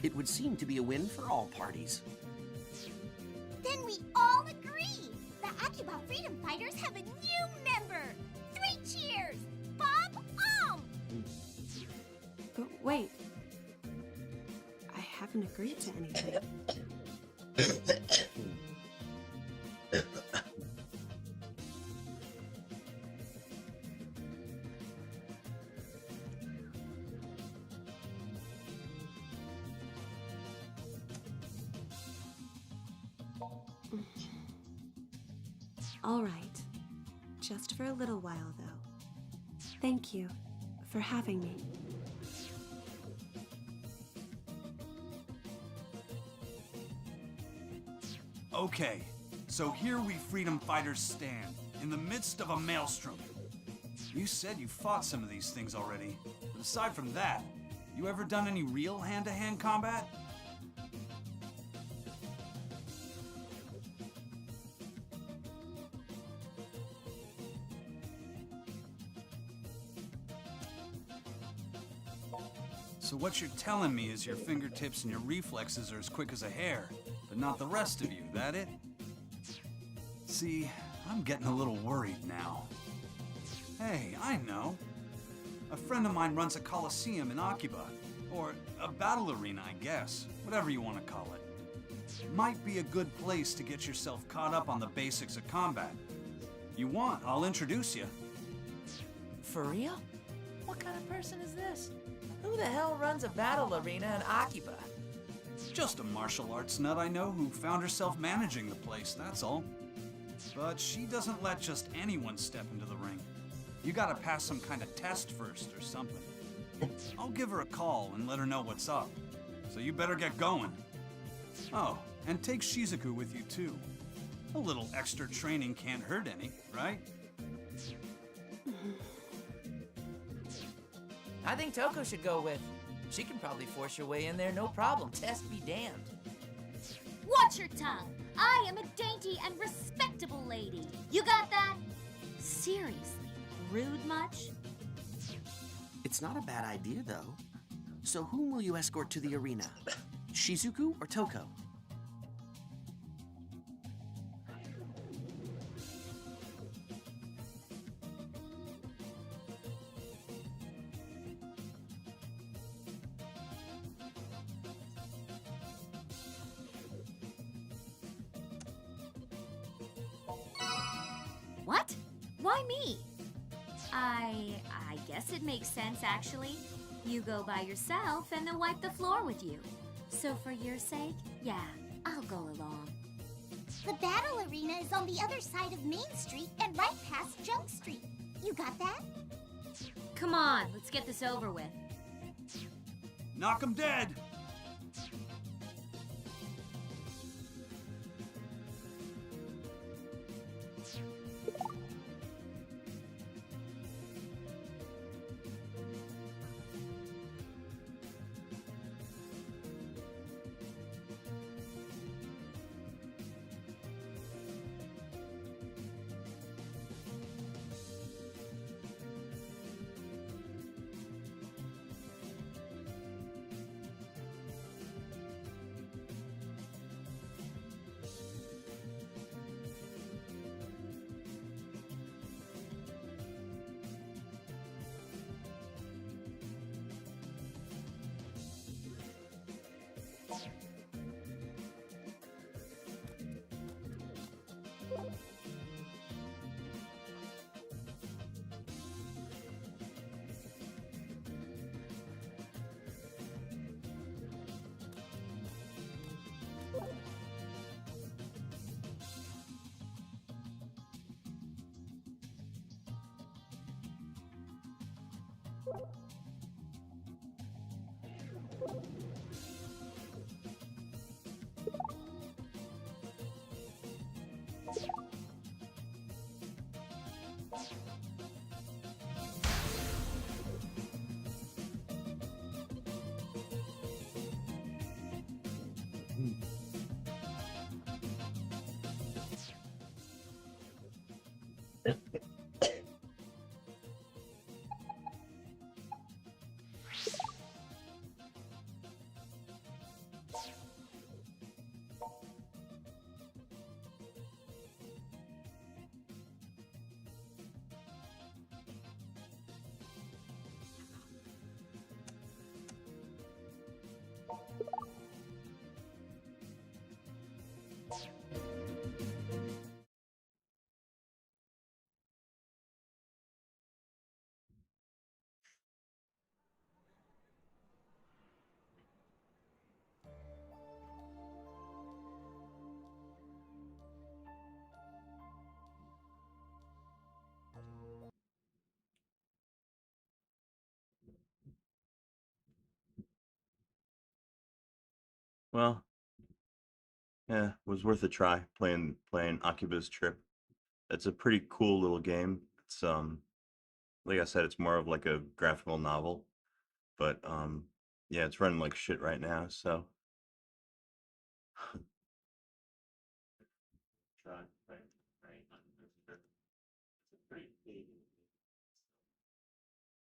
It would seem to be a win for all parties. Then we all agree! The Akiba Freedom Fighters have a new member! 3 cheers! Bob Om! But wait. I haven't agreed to anything. All right. Just for a little while, though. Thank you for having me. Okay, so here we freedom fighters stand, in the midst of a maelstrom. You said you fought some of these things already, but aside from that, you ever done any real hand-to-hand combat? So what you're telling me is your fingertips and your reflexes are as quick as a hair, but not the rest of you, that it? See, I'm getting a little worried now. Hey, I know. A friend of mine runs a coliseum in Akiba, or a battle arena, I guess, whatever you want to call it. Might be a good place to get yourself caught up on the basics of combat. You want, I'll introduce you. For real? What kind of person is this? Who the hell runs a battle arena in Akiba? Just a martial arts nut I know who found herself managing the place, that's all. But she doesn't let just anyone step into the ring. You gotta pass some kind of test first or something. I'll give her a call and let her know what's up. So you better get going. Oh, and take Shizuku with you too. A little extra training can't hurt any, right? I think Toko should go with. She can probably force your way in there, no problem. Test be damned. Watch your tongue. I am a dainty and respectable lady. You got that? Seriously, rude much? It's not a bad idea, though. So whom will you escort to the arena? Shizuku or Toko? What? Why me? I guess it makes sense, actually. You go by yourself and they'll wipe the floor with you. So for your sake, yeah, I'll go along. The battle arena is on the other side of Main Street and right past Junk Street. You got that? Come on, let's get this over with. Knock 'em dead! Well, Yeah, was worth a try playing Akiba's Trip. It's a pretty cool little game. It's like I said, it's more of like a graphical novel, but yeah, it's running like shit right now, so try playing Akiba's Trip. It's a pretty cool,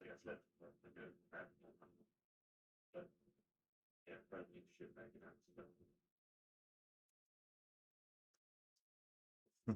like I said, like a graphical novel, but yeah, running shit right now, so.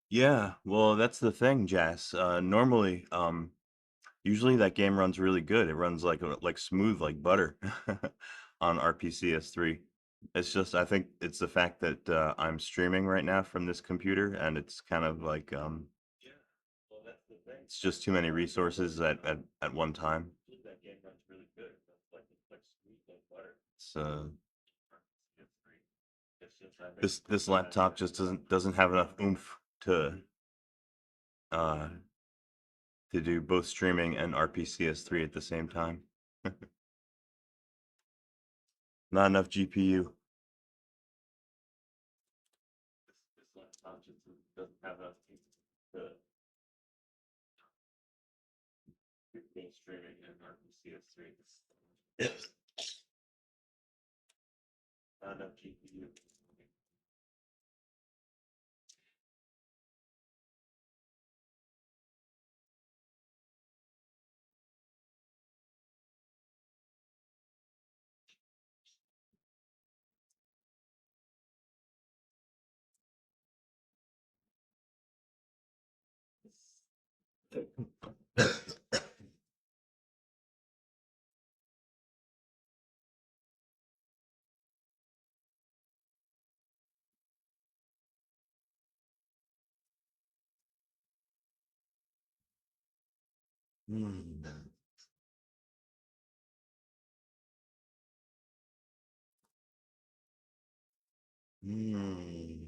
Yeah, well, that's the thing, Jazz. Normally, usually that game runs really good. It runs like smooth like butter on RPCS3. It's just I think it's the fact that I'm streaming right now from this computer, and it's kind of like it's just too many resources at one time. So this laptop just doesn't have enough oomph uh to do both streaming and RPCS3 at the same time. Not enough GPU. This laptop just doesn't have enough to do both streaming and RPCS3. Not enough GPU. Hmm. Hmm.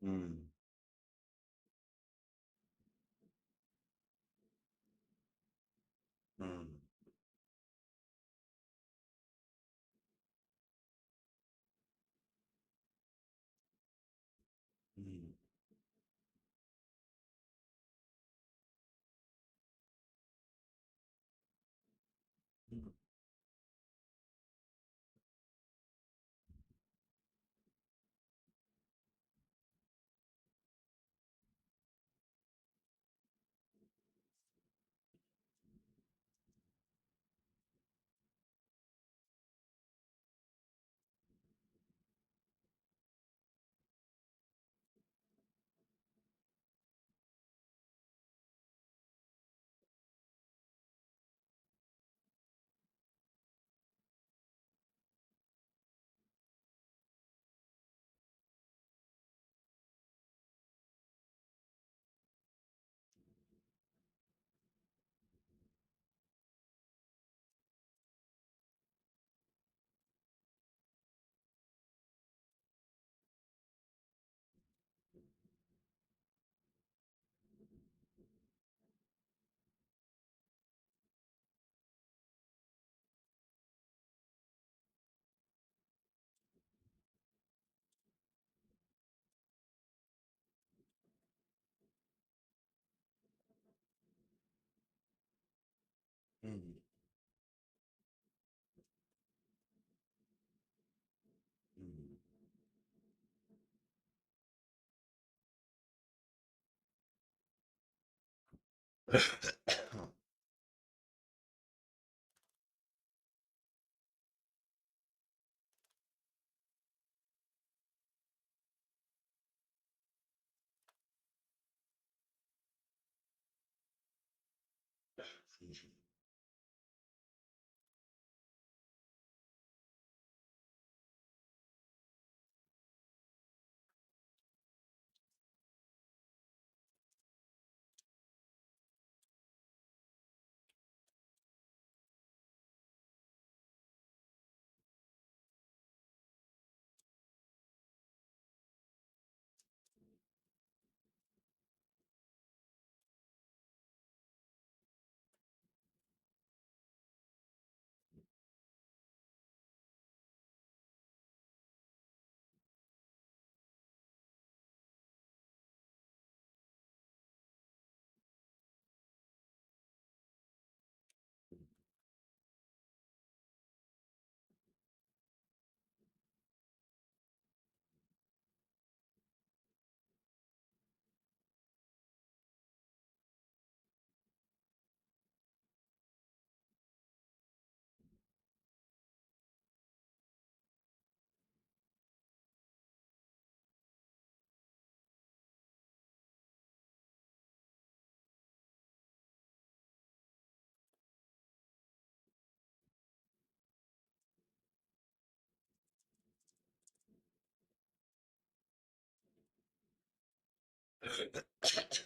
Mm. Mm. Mm. Mm. Mm.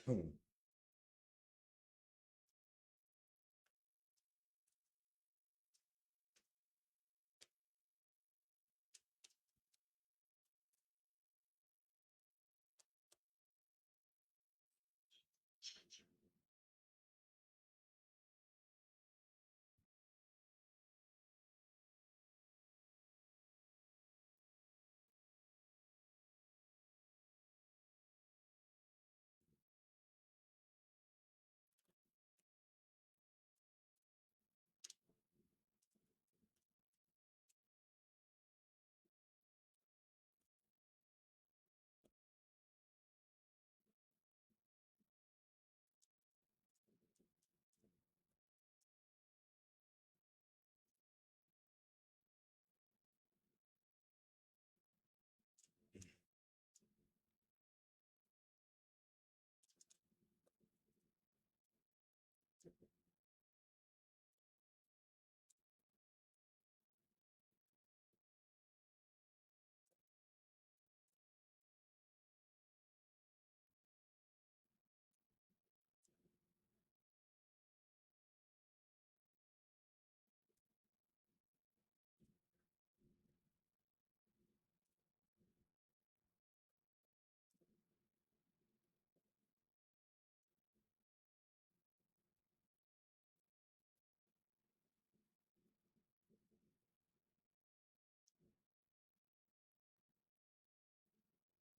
Mm.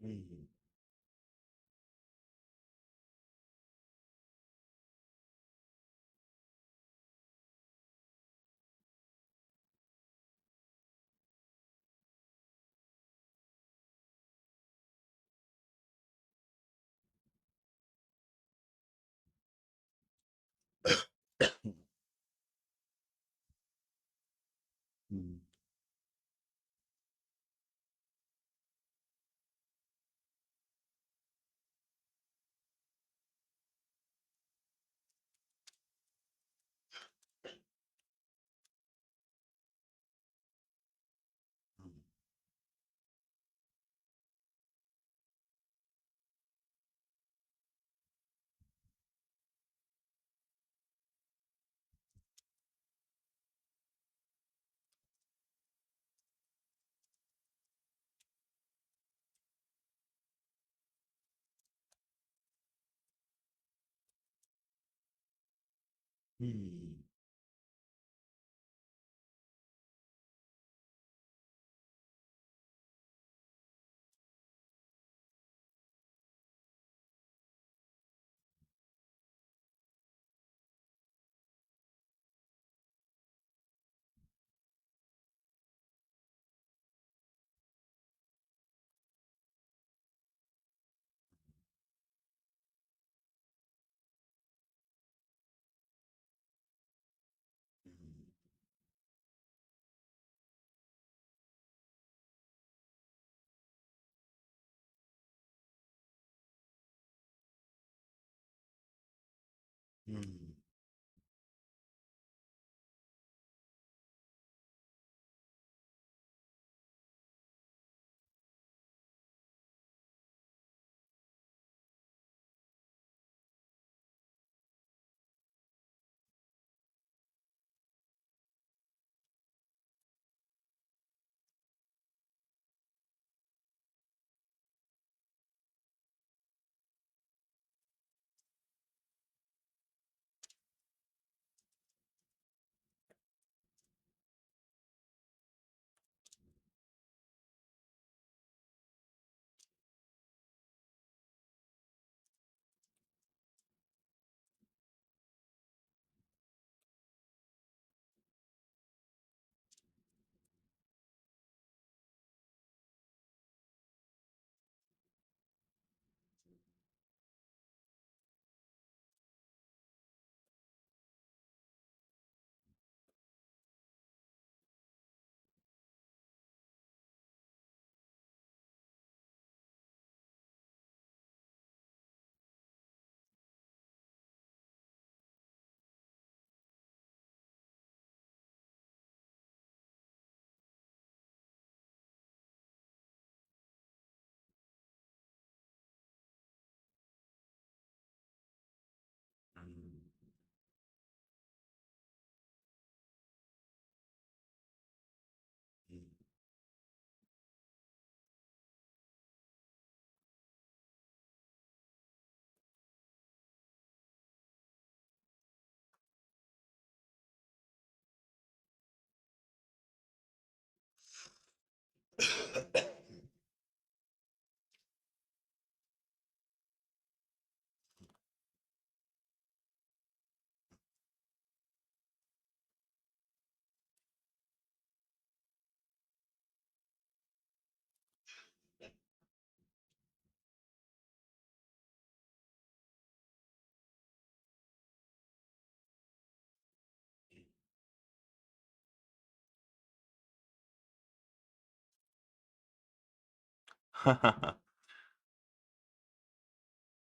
Mhm. Mhm. Mhm. Mhm.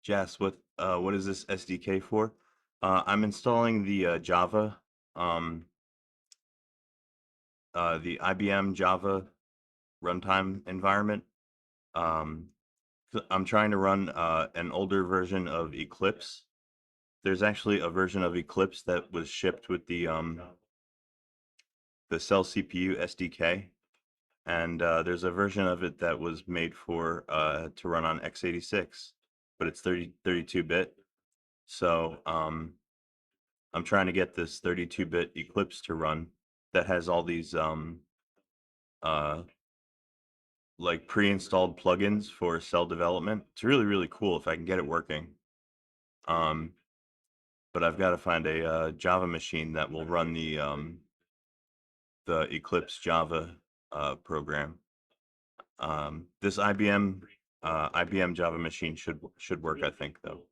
Jess, what is this SDK for? I'm installing the um, the IBM Java runtime environment. Um, I'm trying to run an older version of Eclipse. There's actually a version of Eclipse that was shipped with the Cell CPU SDK, and there's a version of it that was made for to run on x86, but it's 32-bit. So I'm trying to get this 32-bit Eclipse to run that has all these uh, like pre-installed plugins for cell development. It's really, really cool if I can get it working. But I've got to find a Java machine that will run the Eclipse Java program. This IBM Java machine should work, I think, though.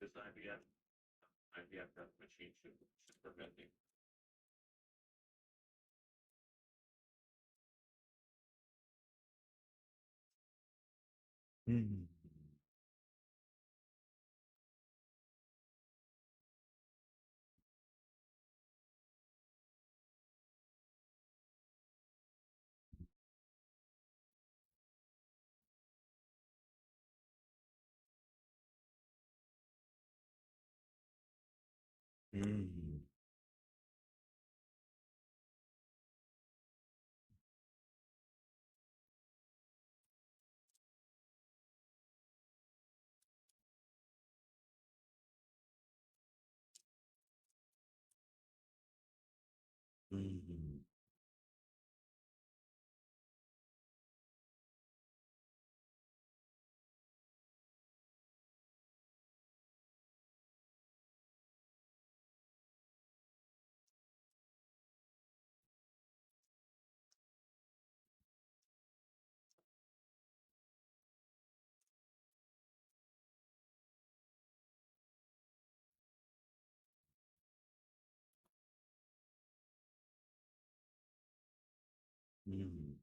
This IBM Java machine should prevent me. Mm. Mm. Mm. Mm.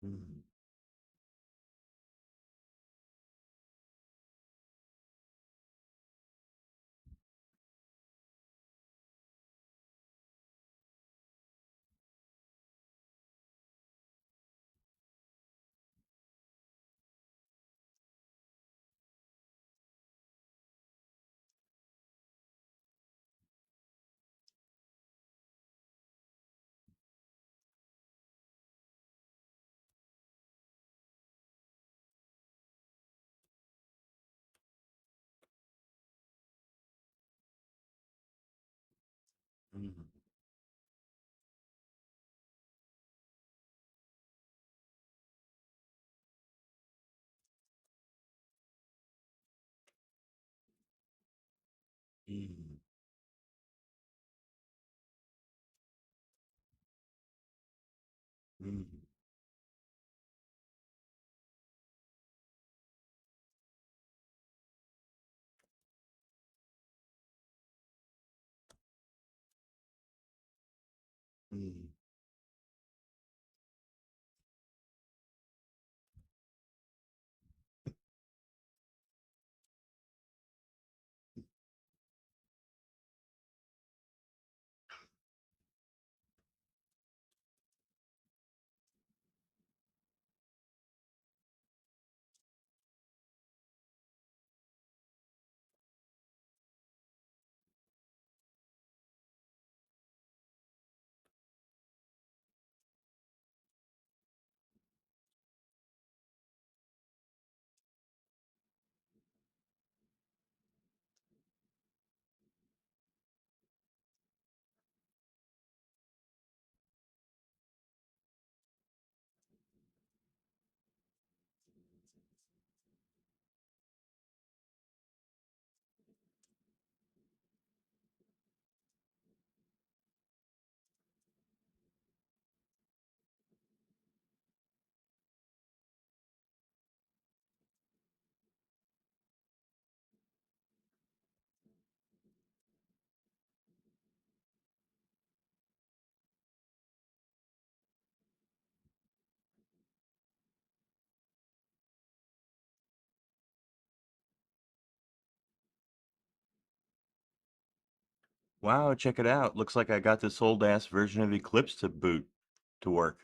Mm. Mm. Mm. Mm. Mm. Wow, check it out. Looks like I got this old ass version of Eclipse to boot to work.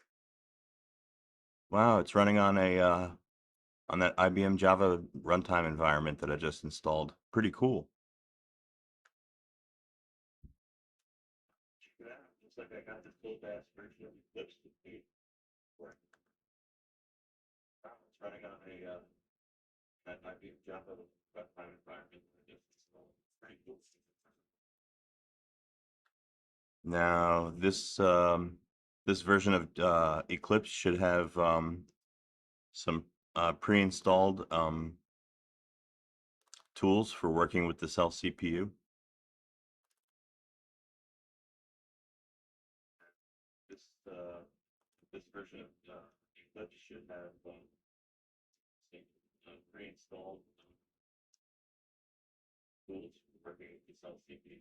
Wow, it's running on a on that IBM Java runtime environment that I just installed. Pretty cool. Check it out. Looks like I got this full bass version of Eclipse to boot. It's running on a that IBM Java runtime environment that I just installed. Pretty cool. Now this version of Eclipse should have some pre-installed tools for working with the cell CPU. This version of Eclipse should have some pre-installed tools for working with the cell CPU.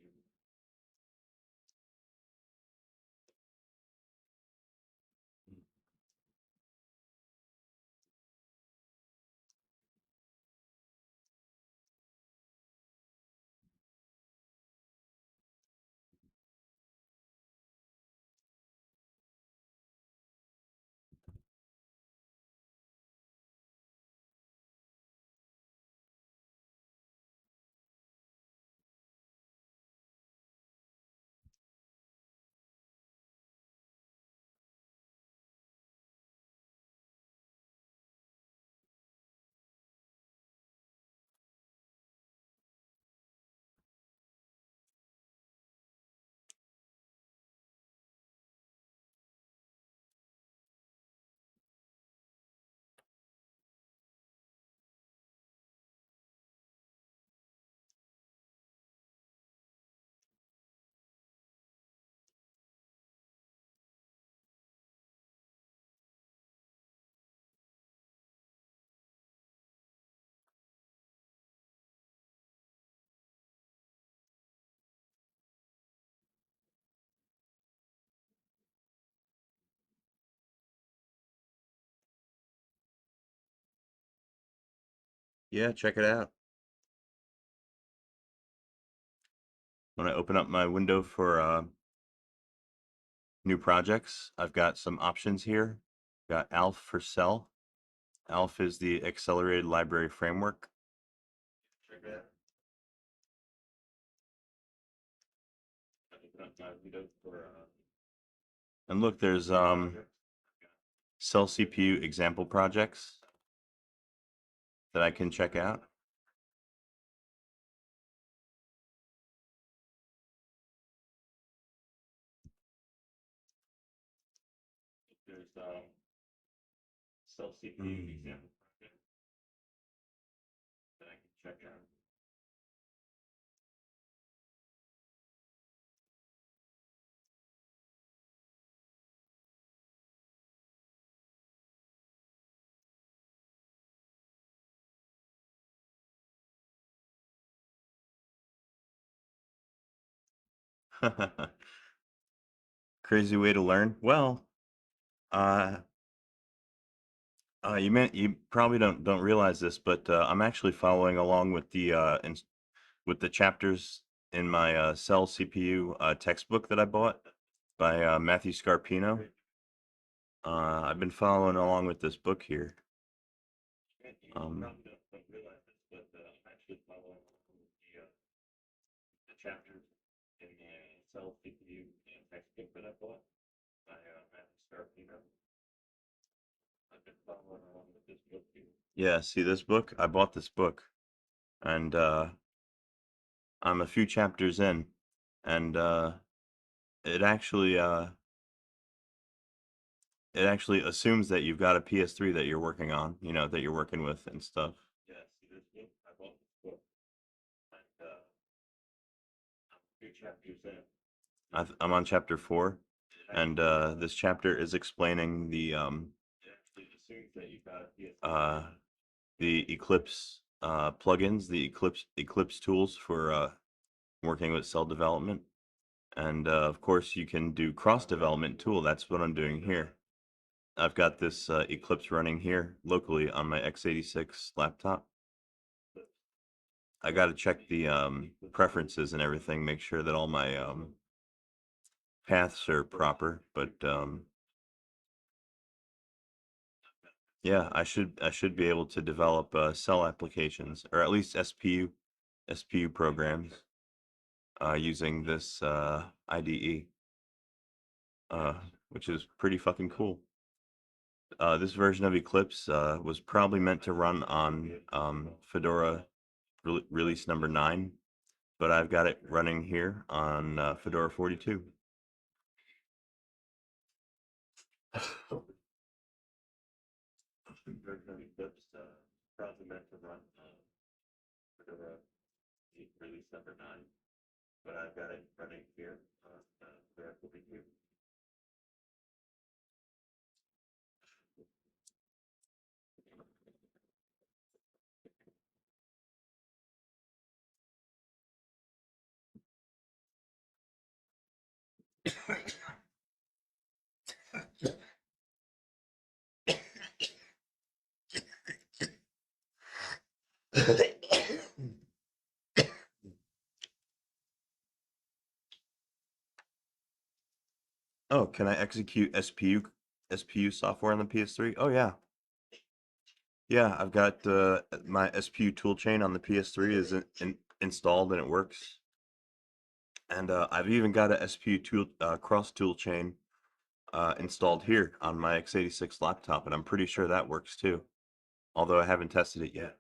Yeah, check it out. When I open up my window for new projects, I've got some options here. Got ALF for cell. ALF is the Accelerated Library Framework. Check it out. Open up my window for and look, there's cell CPU example projects that I can check out. There's cell CPU example project that I can check out. Crazy way to learn. Well, uh, you probably don't realize this, but I'm actually following along with with the chapters in my Cell CPU textbook that I bought by Matthew Scarpino. I've been following along with this book here. The chapters in the Cell CPU textbook that I bought by Matthew Scarpino. I've been following along with this book here. Yeah, see this book? I bought this book, and I'm a few chapters in, and it actually uh, it actually assumes that you've got a PS3 that you're working on, that you're working with and stuff. Yeah, see this book? I bought this book, and I'm a few chapters in. I'm on chapter 4, and this chapter is explaining the Eclipse plugins, the Eclipse tools for working with cell development. And of course, you can do cross development tool. That's what I'm doing here. I've got this Eclipse running here locally on my x86 laptop. I got to check the preferences and everything, make sure that all my paths are proper. But Yeah, I should be able to develop cell applications, or at least SPU programs, using this IDE, uh, which is pretty fucking cool. This version of Eclipse was probably meant to run on Fedora release number 9, but I've got it running here on Fedora 42. Version of Eclipse probably meant to run on Fedora release number 9, but I've got it running here on Fedora 42. Oh, can I execute SPU software on the PS3? Oh yeah. Yeah, I've got my SPU toolchain on the PS3 is installed and it works. And I've even got a SPU cross toolchain installed here on my x86 laptop, and I'm pretty sure that works too. Although I haven't tested it yet.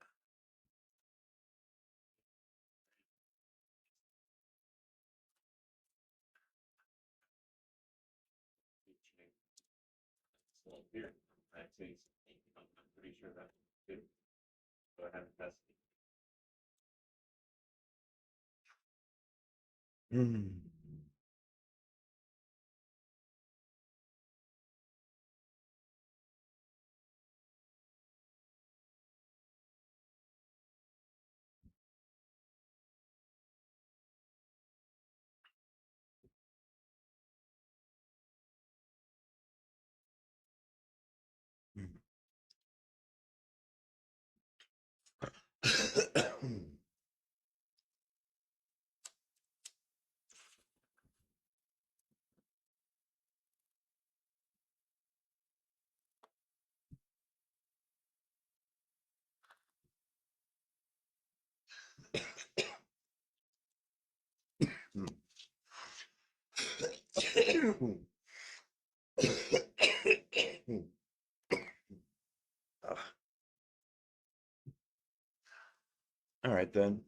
Here, x86, I'm pretty sure that works too. But I haven't tested it. All right then.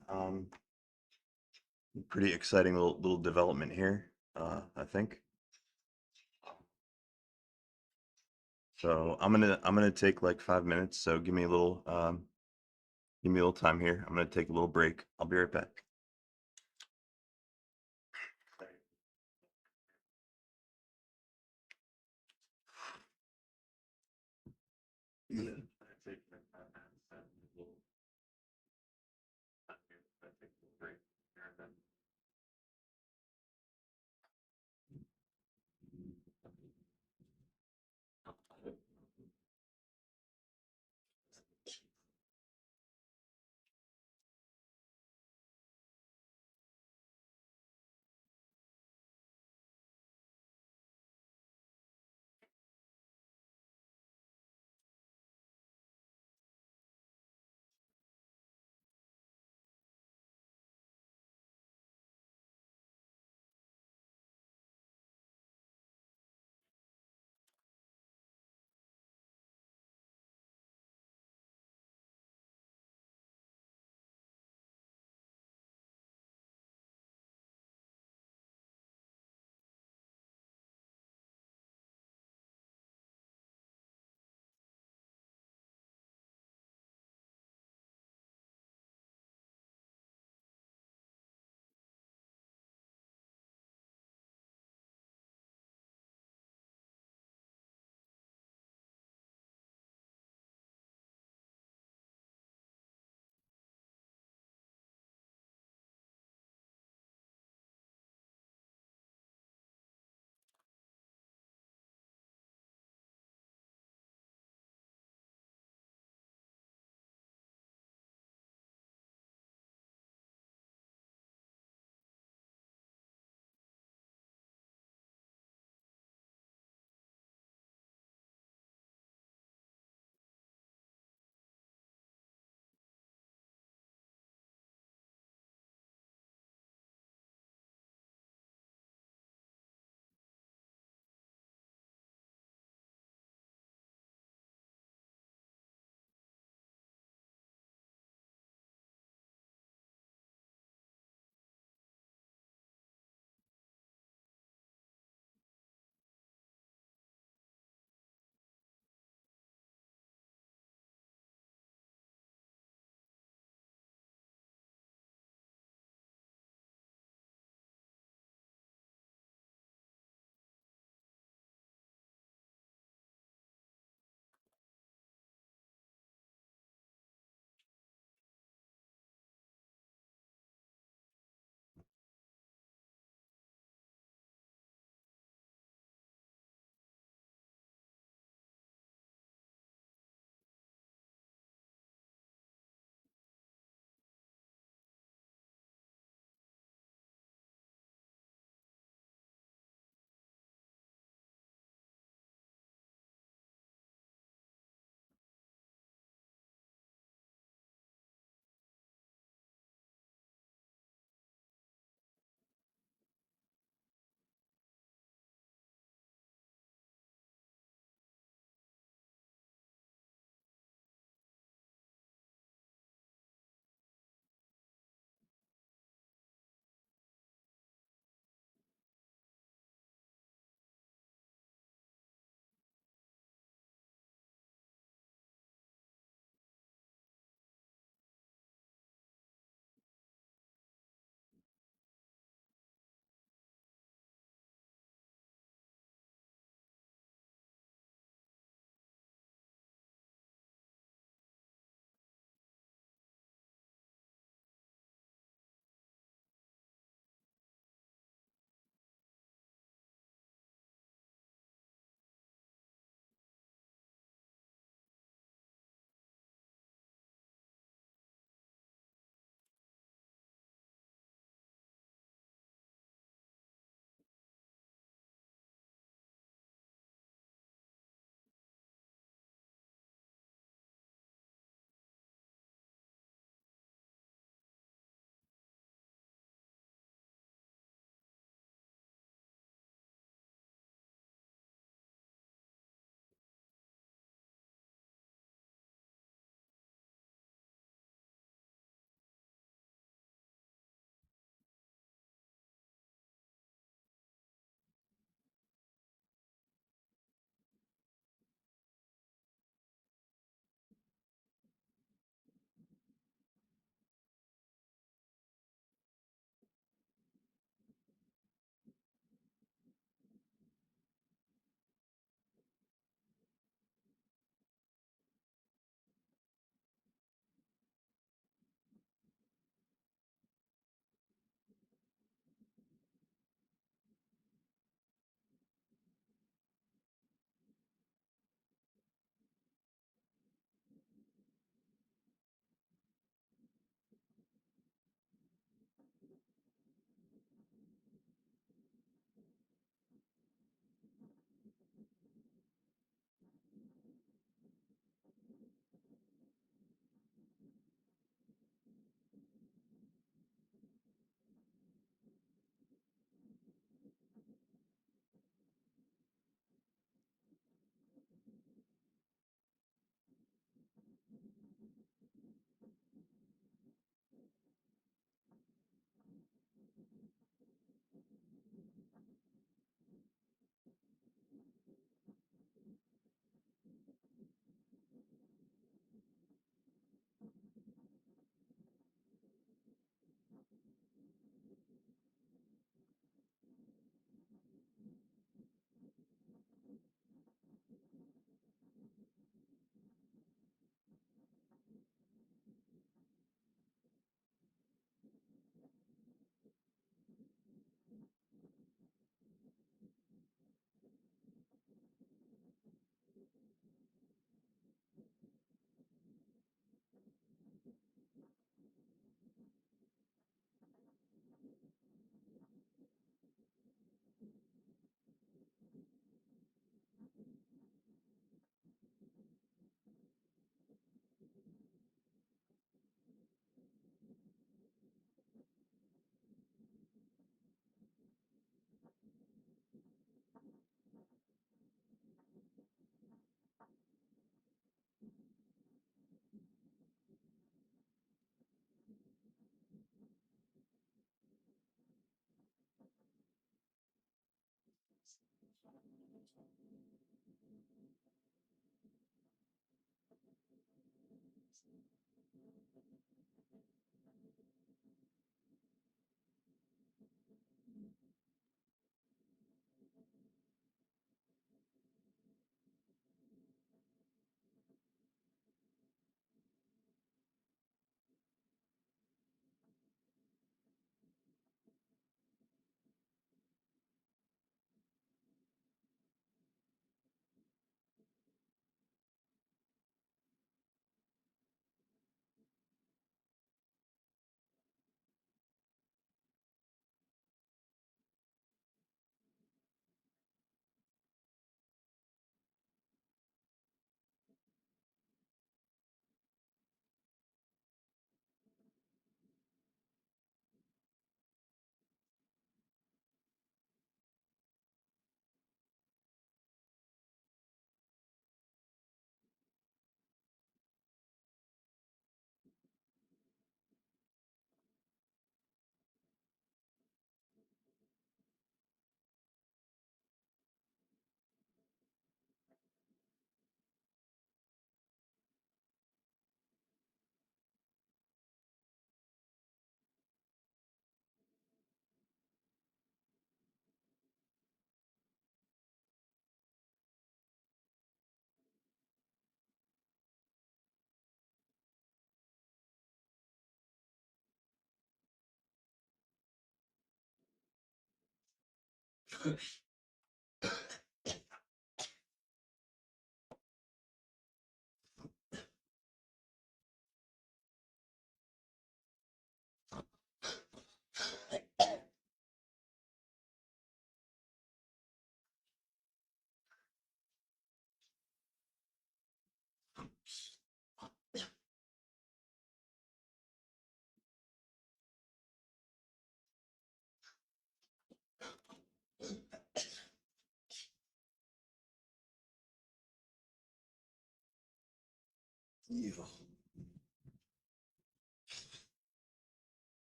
Pretty exciting little development here, I think. So I'm gonna take like 5 minutes. So give me a little time here. I'm gonna take a little break. I'll be right back.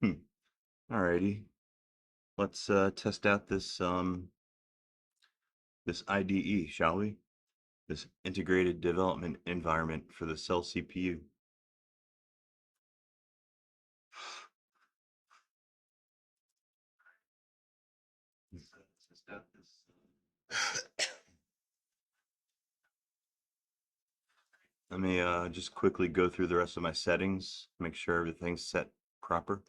Hmm. Alrighty. Let's test out this IDE, shall we? This integrated development environment for the Cell CPU. Let me just quickly go through the rest of my settings, make sure everything's set proper.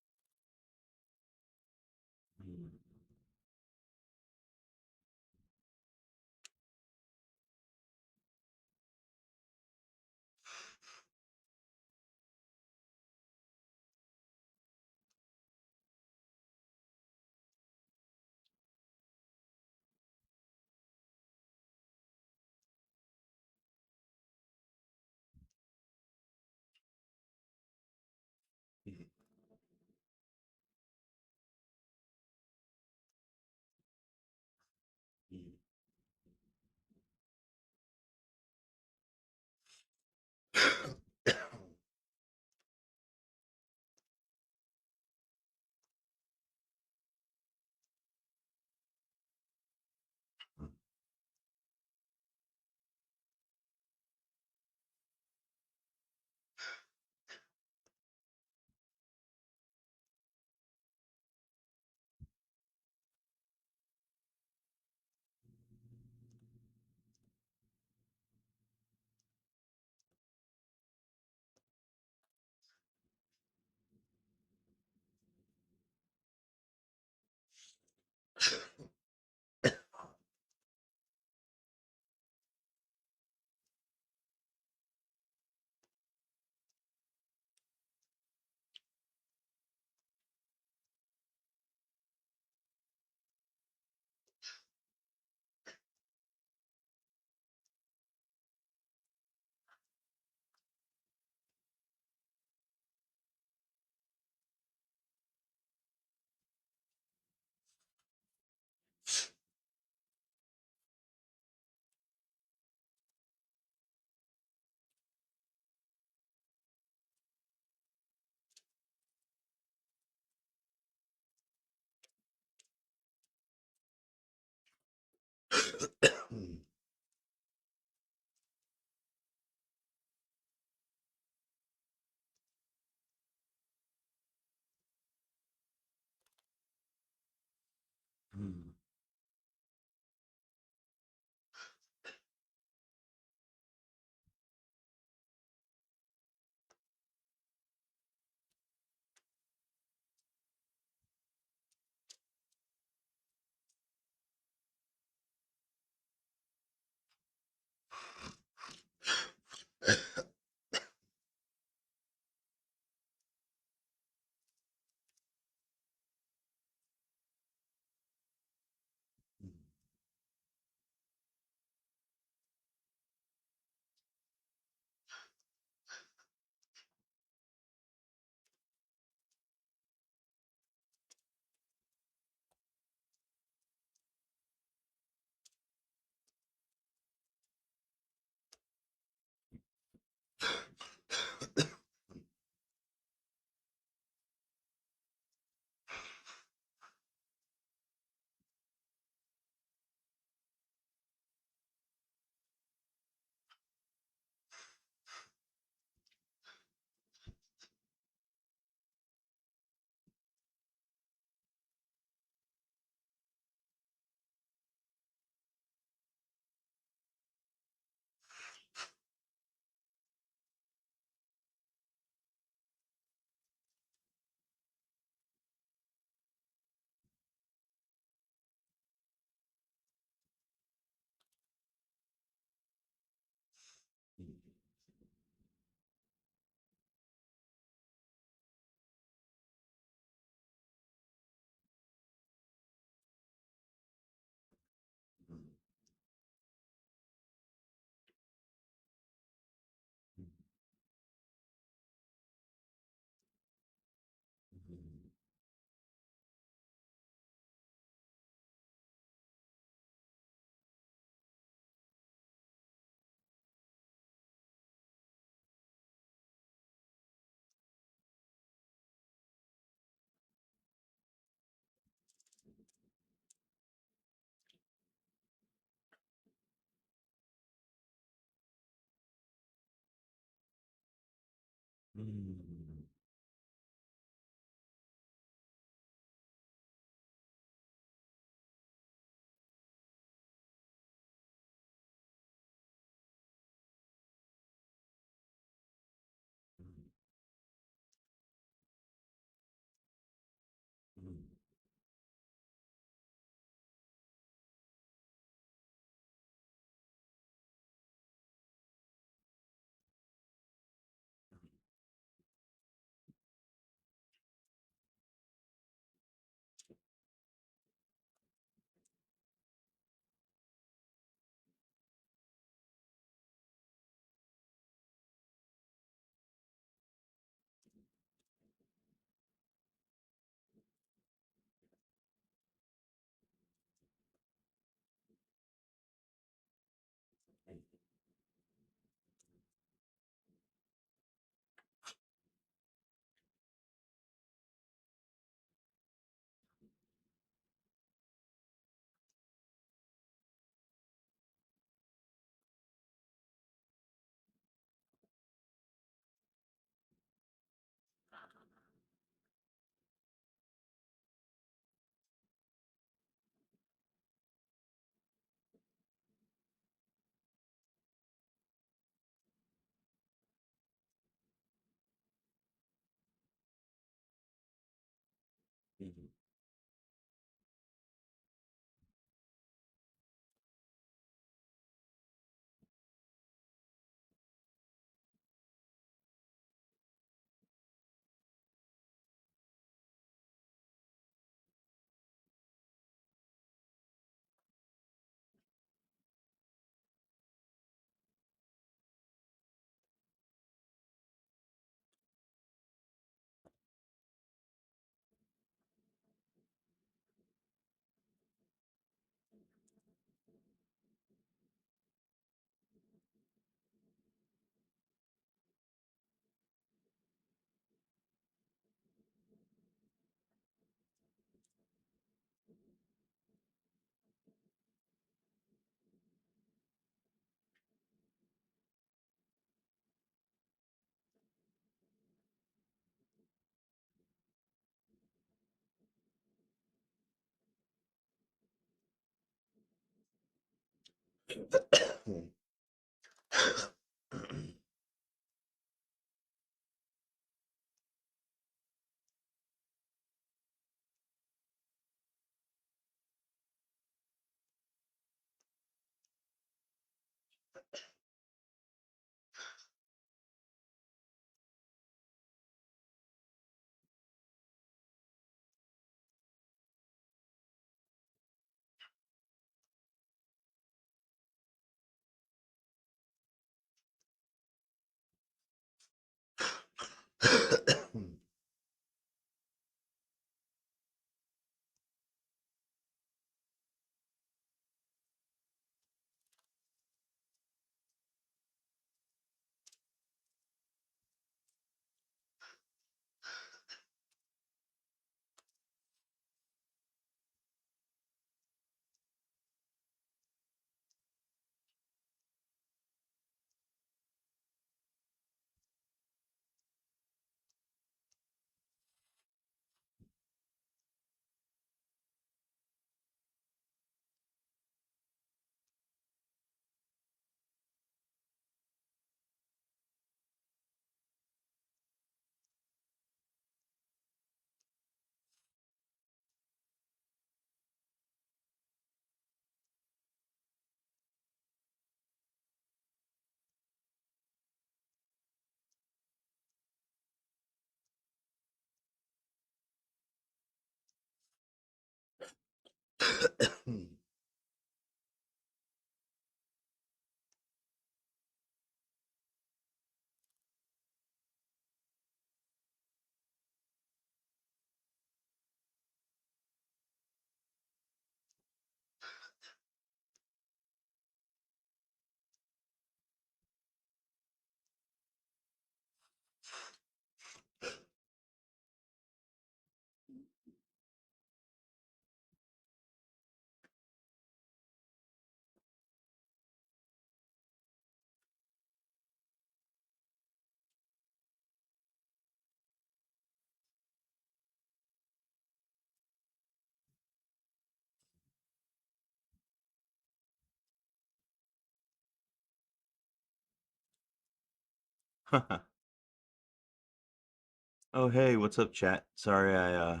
Oh, hey, what's up, chat? Sorry I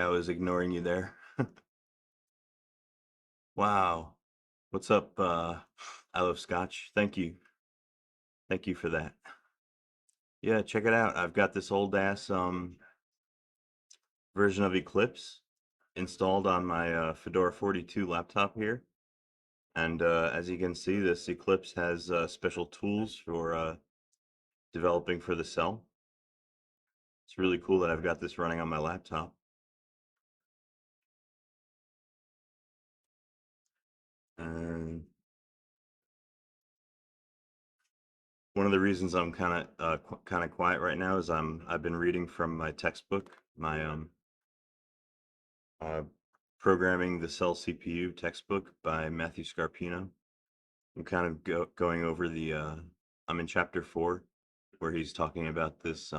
was ignoring you there. Wow. What's up, I love Scotch. Thank you. Thank you for that. Yeah, check it out. I've got this old ass version of Eclipse installed on my Fedora 42 laptop here. And as you can see, this Eclipse has special tools for developing for the cell. It's really cool that I've got this running on my laptop. And one of the reasons I'm kind of quiet right now is I've been reading from my textbook, my uh, programming the cell CPU textbook by Matthew Scarpino. I'm kind of going over the I'm in chapter 4 where he's talking about this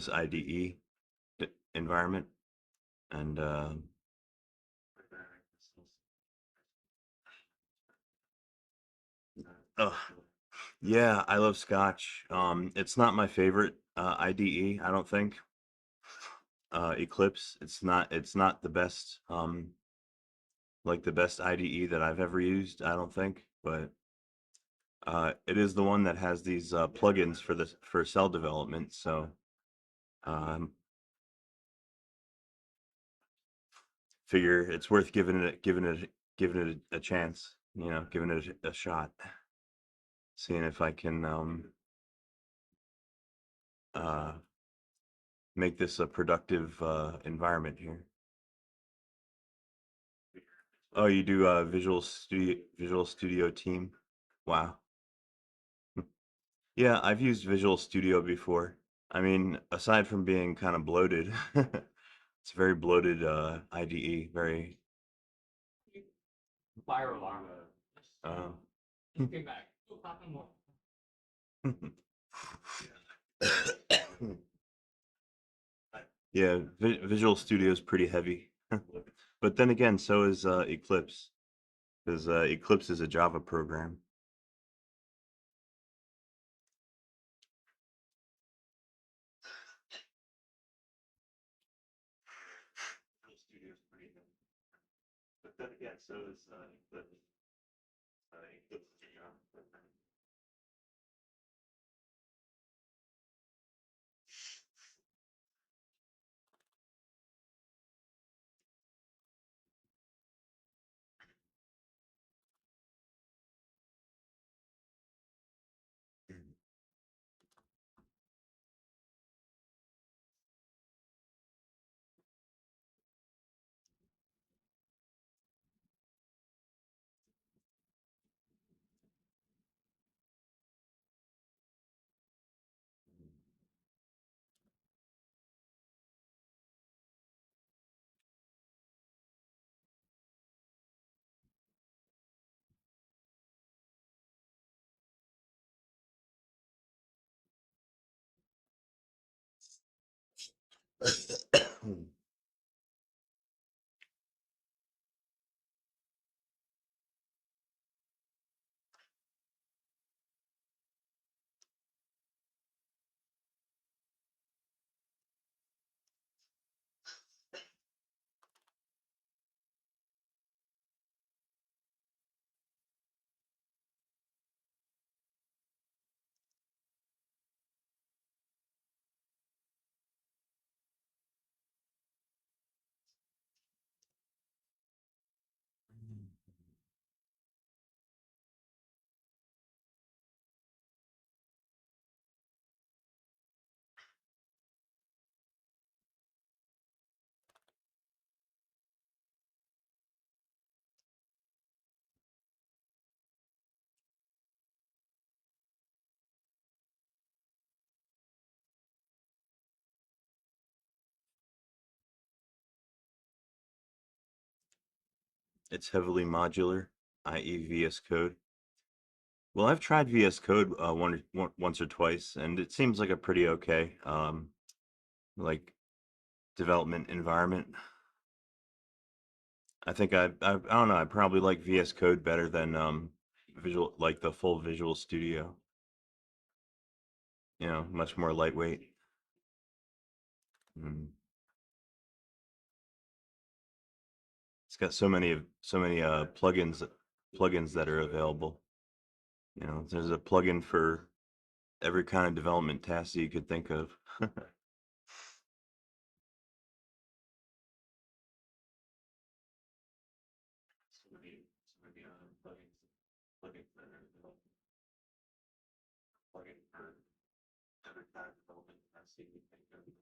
IDE environment and oh yeah, I love Scotch. It's not my favorite IDE, I don't think. Eclipse, it's not the best like the best IDE that I've ever used, I don't think, but it is the one that has these plugins for cell development, so um, figure it's worth giving it a chance, giving it a shot, seeing if I can uh, make this a productive environment here. Oh, you do Visual Studio Team? Wow. Yeah, I've used Visual Studio before. I mean, aside from being kind of bloated, it's a very bloated IDE, very fire alarm. Uh, yeah, Visual Studio is pretty heavy. But then again, so is Eclipse. because Eclipse is a Java program. But then again, so is Eclipse. Eclipse is a Java program. It's heavily modular, i.e. VS Code. Well, I've tried VS Code once or twice, and it seems like a pretty okay like development environment. I think I don't know. I probably like VS Code better than Visual like the full Visual Studio. You know, much more lightweight. Mm. It's got so many plugins that are available. You know, there's a plugin for every kind of development task that you could think of. Plugins that are available. Plugin for every kind of development task you could think of.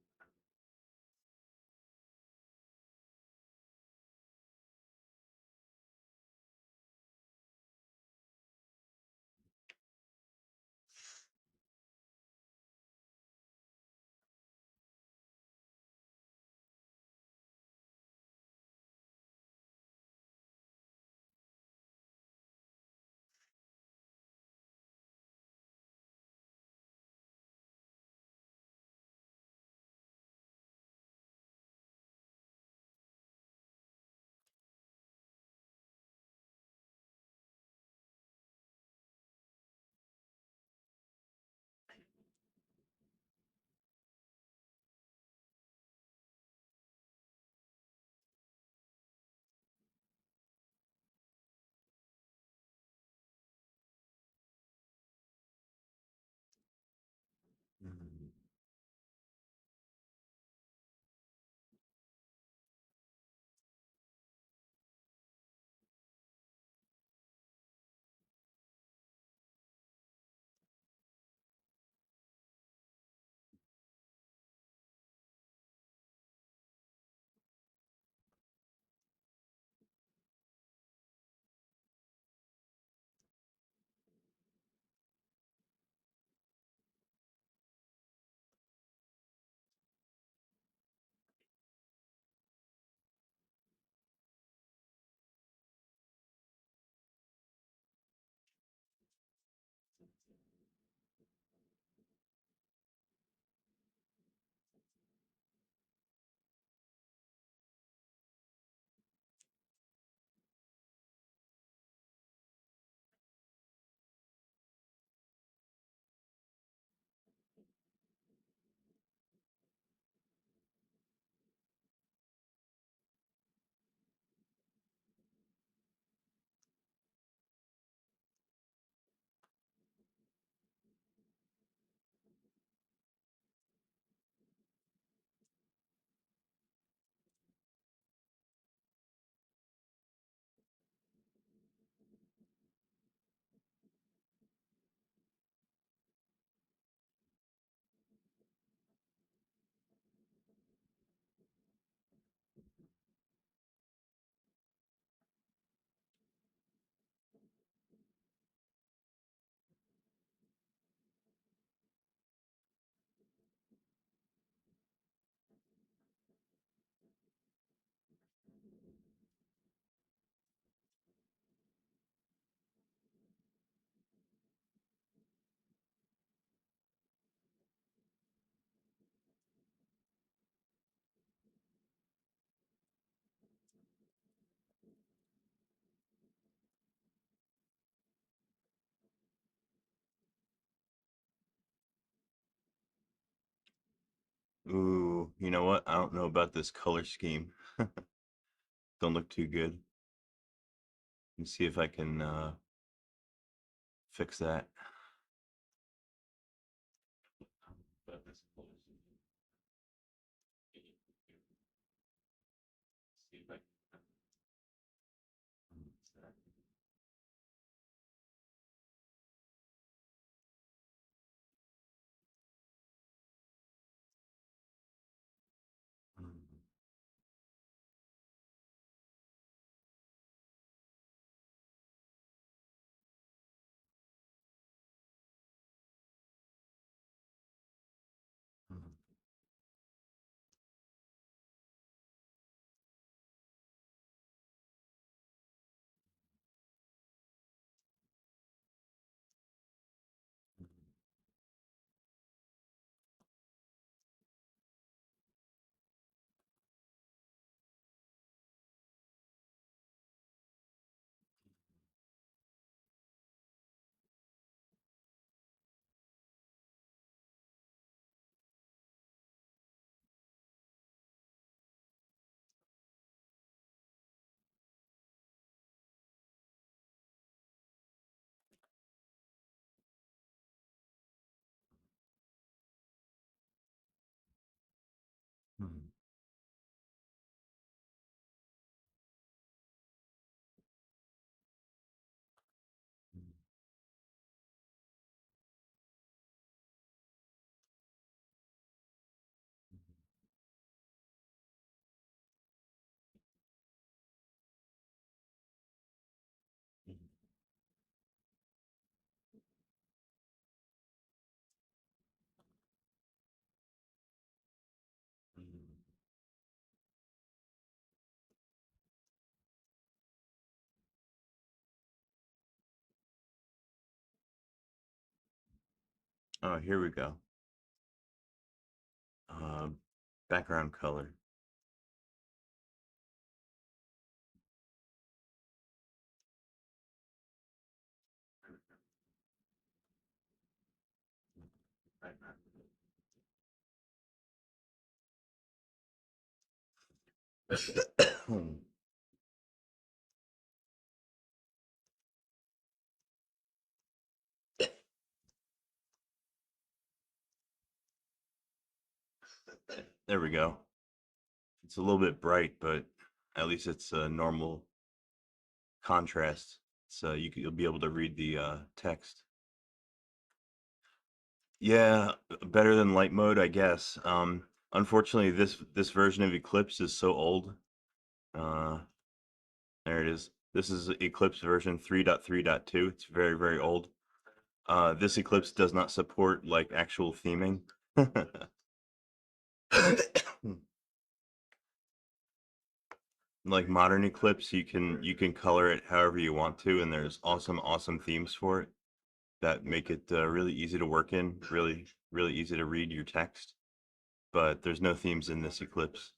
Ooh, you know what? I don't know about this color scheme. Don't look too good. Let me see if I can fix that. Oh, here we go. Background color. There we go. It's a little bit bright, but at least it's a normal contrast. So you'll be able to read the text. Yeah, better than light mode, I guess. Unfortunately, this version of Eclipse is so old. Uh, there it is. This is Eclipse version 3.3.2. It's very, very old. This Eclipse does not support like actual theming. Like modern Eclipse, you can color it however you want to, and there's awesome themes for it that make it really easy to work in, really easy to read your text. But there's no themes in this Eclipse.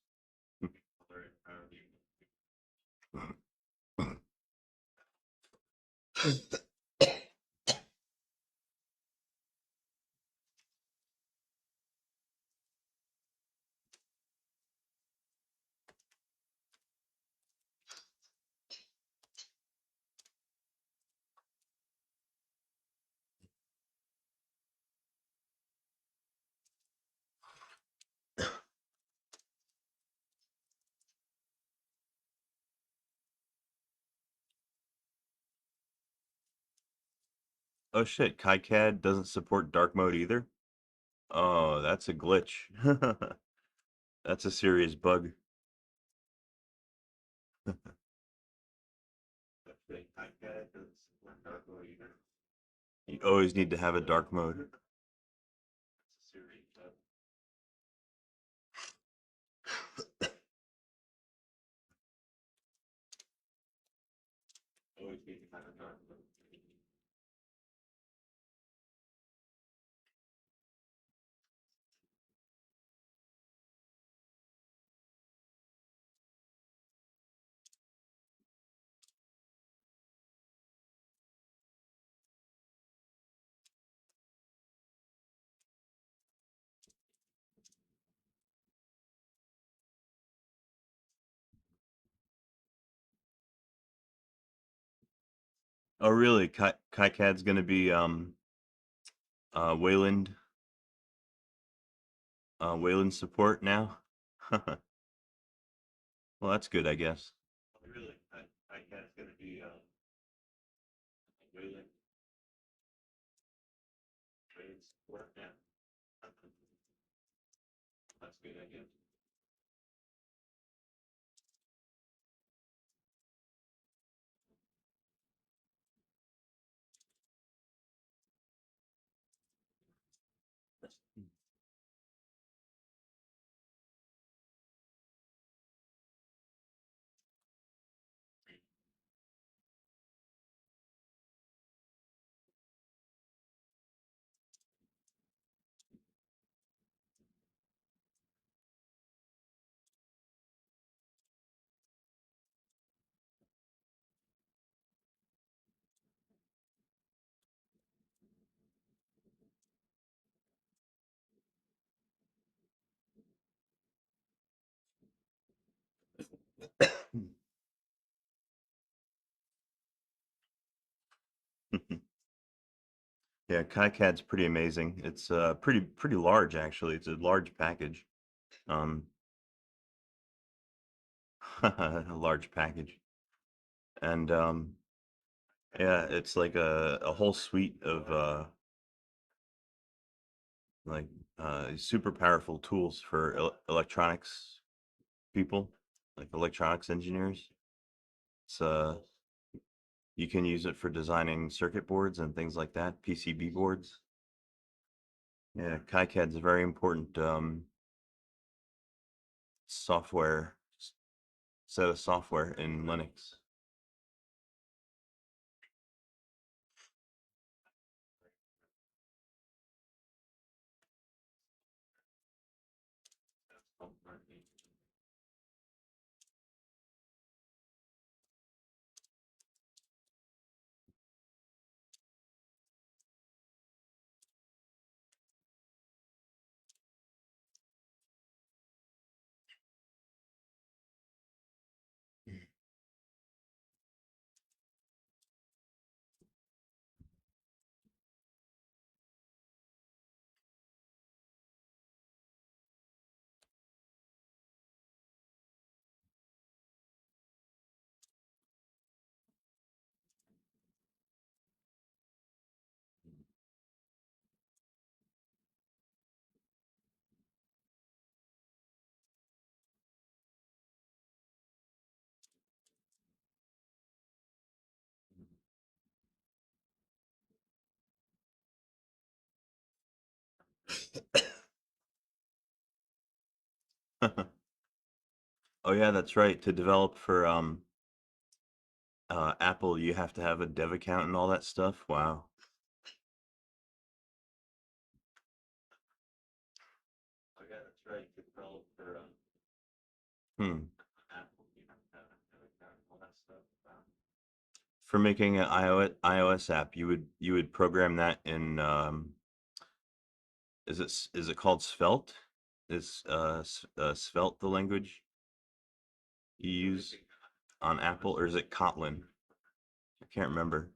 Oh shit, KiCad doesn't support dark mode either? Oh, that's a glitch. That's a serious bug. You always need to have a dark mode. Oh, really? KiCad's gonna be Wayland Wayland support now? Well, that's good, I guess. Oh, really? KiCad's gonna be Wayland support now? That's good, I guess. Yeah, KiCad's pretty amazing. It's pretty large actually. It's a large package. Um, a large package. And yeah, it's like a whole suite of like super powerful tools for electronics people, like electronics engineers. It's you can use it for designing circuit boards and things like that, PCB boards. Yeah, KiCad's a very important software set of software in Linux. Oh yeah, that's right. To develop for Apple, you have to have a dev account and all that stuff. Wow. Oh yeah, that's right. To develop for Apple, you have to have a dev account and all that stuff. Wow. For making an iOS app, you would program that in is it called Svelte? Is Svelte the language you use on Apple, or is it Kotlin? I can't remember.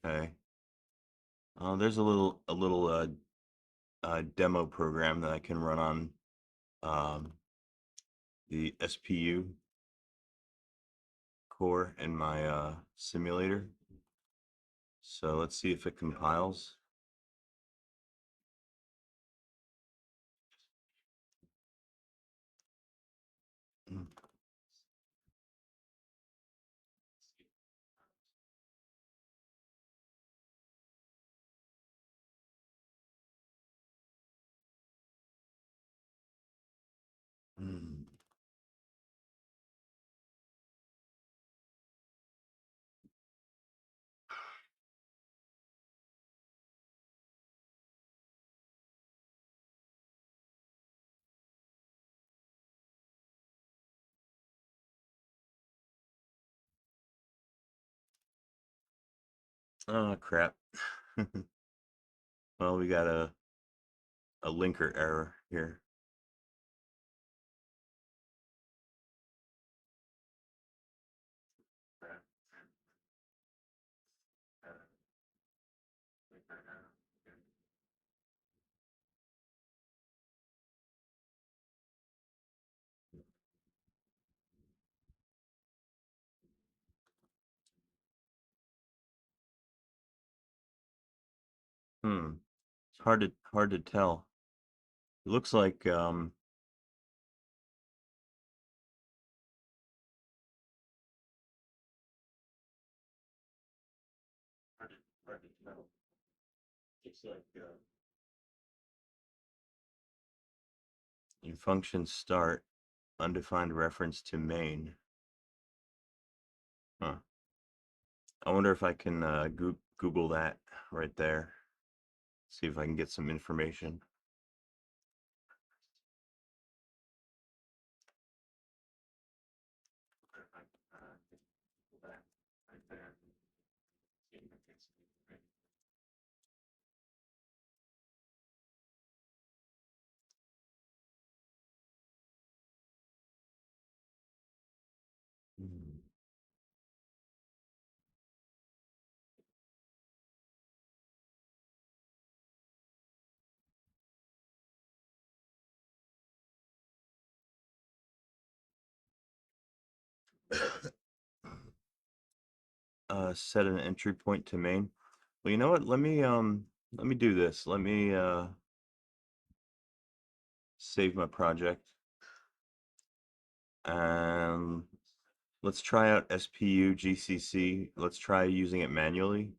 Okay. There's a little demo program that I can run on um, the SPU core in my simulator. So let's see if it compiles. Mm. Mm. Oh crap. Well, we got a linker error here. It's hard to tell. It looks like hard to tell. Looks like in function start undefined reference to main. Huh. I wonder if I can Google that right there. See if I can get some information. Set an entry point to main. Well, you know what? Let me do this. Let me save my project and let's try out SPU GCC. Let's try using it manually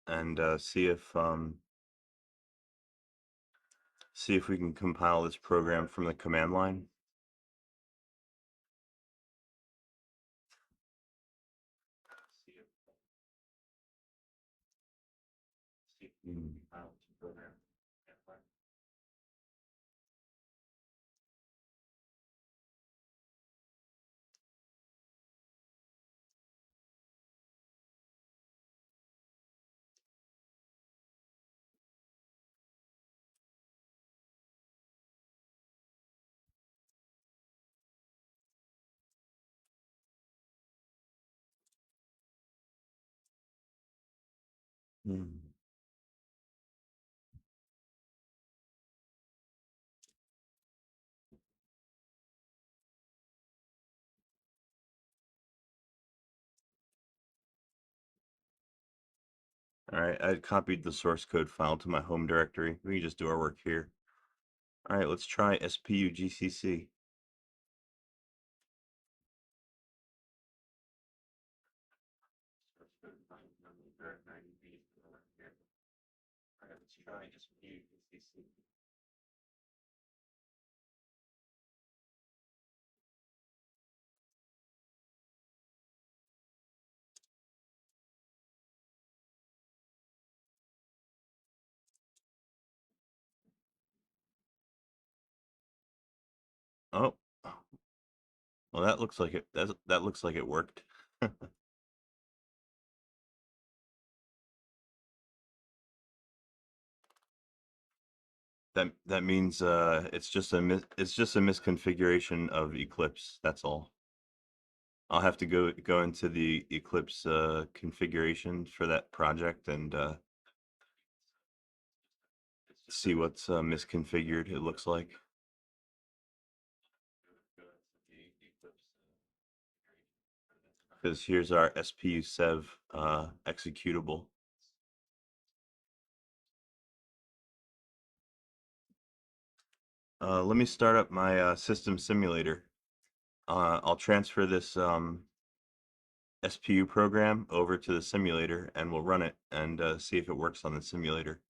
and see if we can compile this program from the command line. Hmm. All right, I copied the source code file to my home directory. We can just do our work here. All right, let's try SPU GCC. Let's try SPU GCC. Well, that looks like it. That looks like it worked. That means it's just a misconfiguration of Eclipse. That's all. I'll have to go into the Eclipse configuration for that project and see what's misconfigured. It looks like. Because here's our SPU sev executable. Let me start up my system simulator. I'll transfer this SPU program over to the simulator and we'll run it and see if it works on the simulator.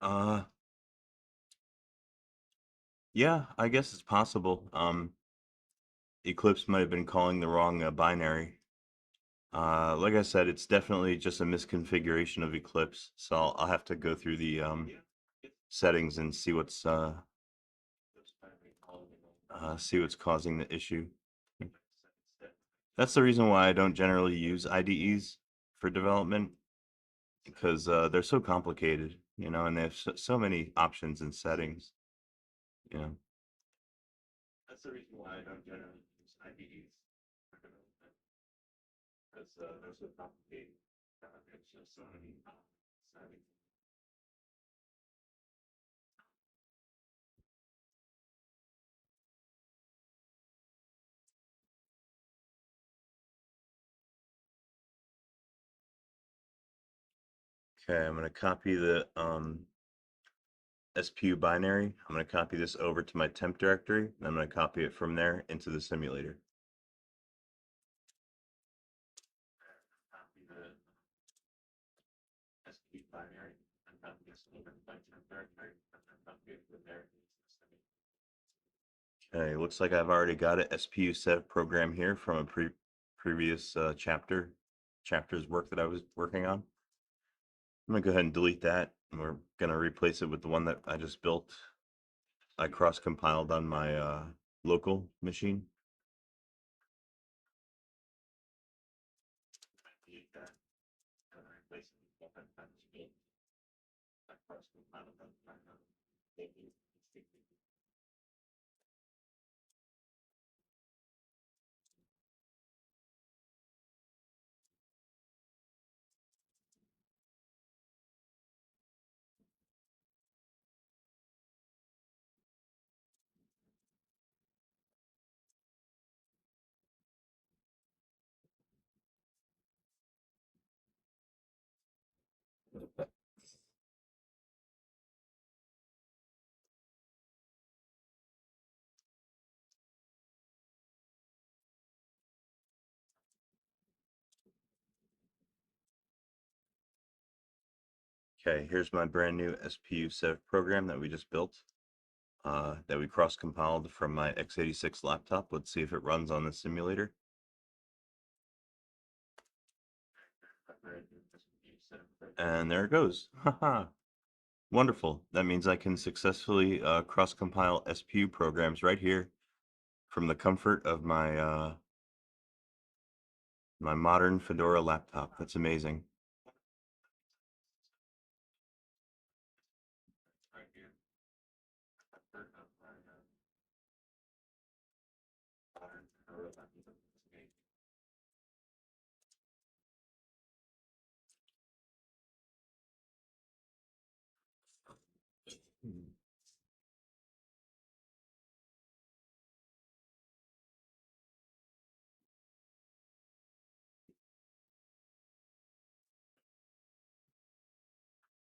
Uh, yeah, I guess it's possible. Eclipse might have been calling the wrong binary. Like I said, it's definitely just a misconfiguration of Eclipse, so I'll have to go through the settings and see what's causing the issue. That's the reason why I don't generally use IDEs for development because they're so complicated, you know, and they have so many options and settings, you know. That's the reason why I don't generally use IDEs for development because they're so complicated. There's just so many settings. Okay, I'm going to copy the SPU binary. I'm going to copy this over to my temp directory, and I'm going to copy it from there into the simulator. Copy the SPU binary, and copy this over to my temp directory, and copy it from there into the simulator. Okay, looks like I've already got an SPU sev program here from a previous chapter's work that I was working on. I'm gonna go ahead and delete that, and we're gonna replace it with the one that I just built. I cross-compiled on my local machine. Delete that. Gonna replace it with one that I just built. I cross-compiled on my local machine. Okay, here's my brand new SPU sev program that we just built, that we cross-compiled from my x86 laptop. Let's see if it runs on the simulator. And there it goes. Haha. Wonderful. That means I can successfully cross-compile SPU programs right here from the comfort of my my modern Fedora laptop. That's amazing.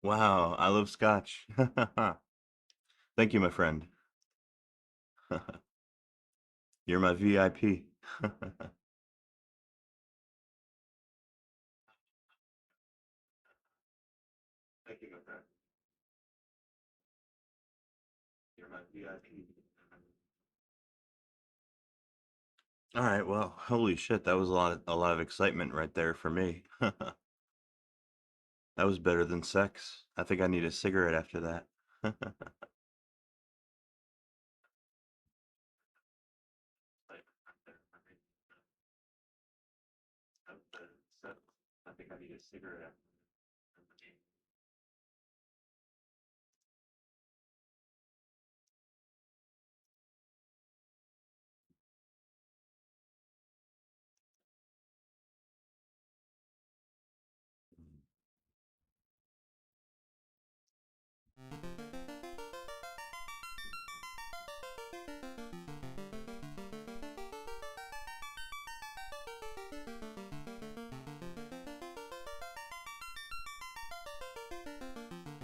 Wow, I love Scotch. Thank you, my friend. You're my VIP. Thank you, my friend. You're my VIP. All right, well, holy shit, that was a lot of excitement right there for me. That was better than sex. I think I need a cigarette after that. I think I need a cigarette.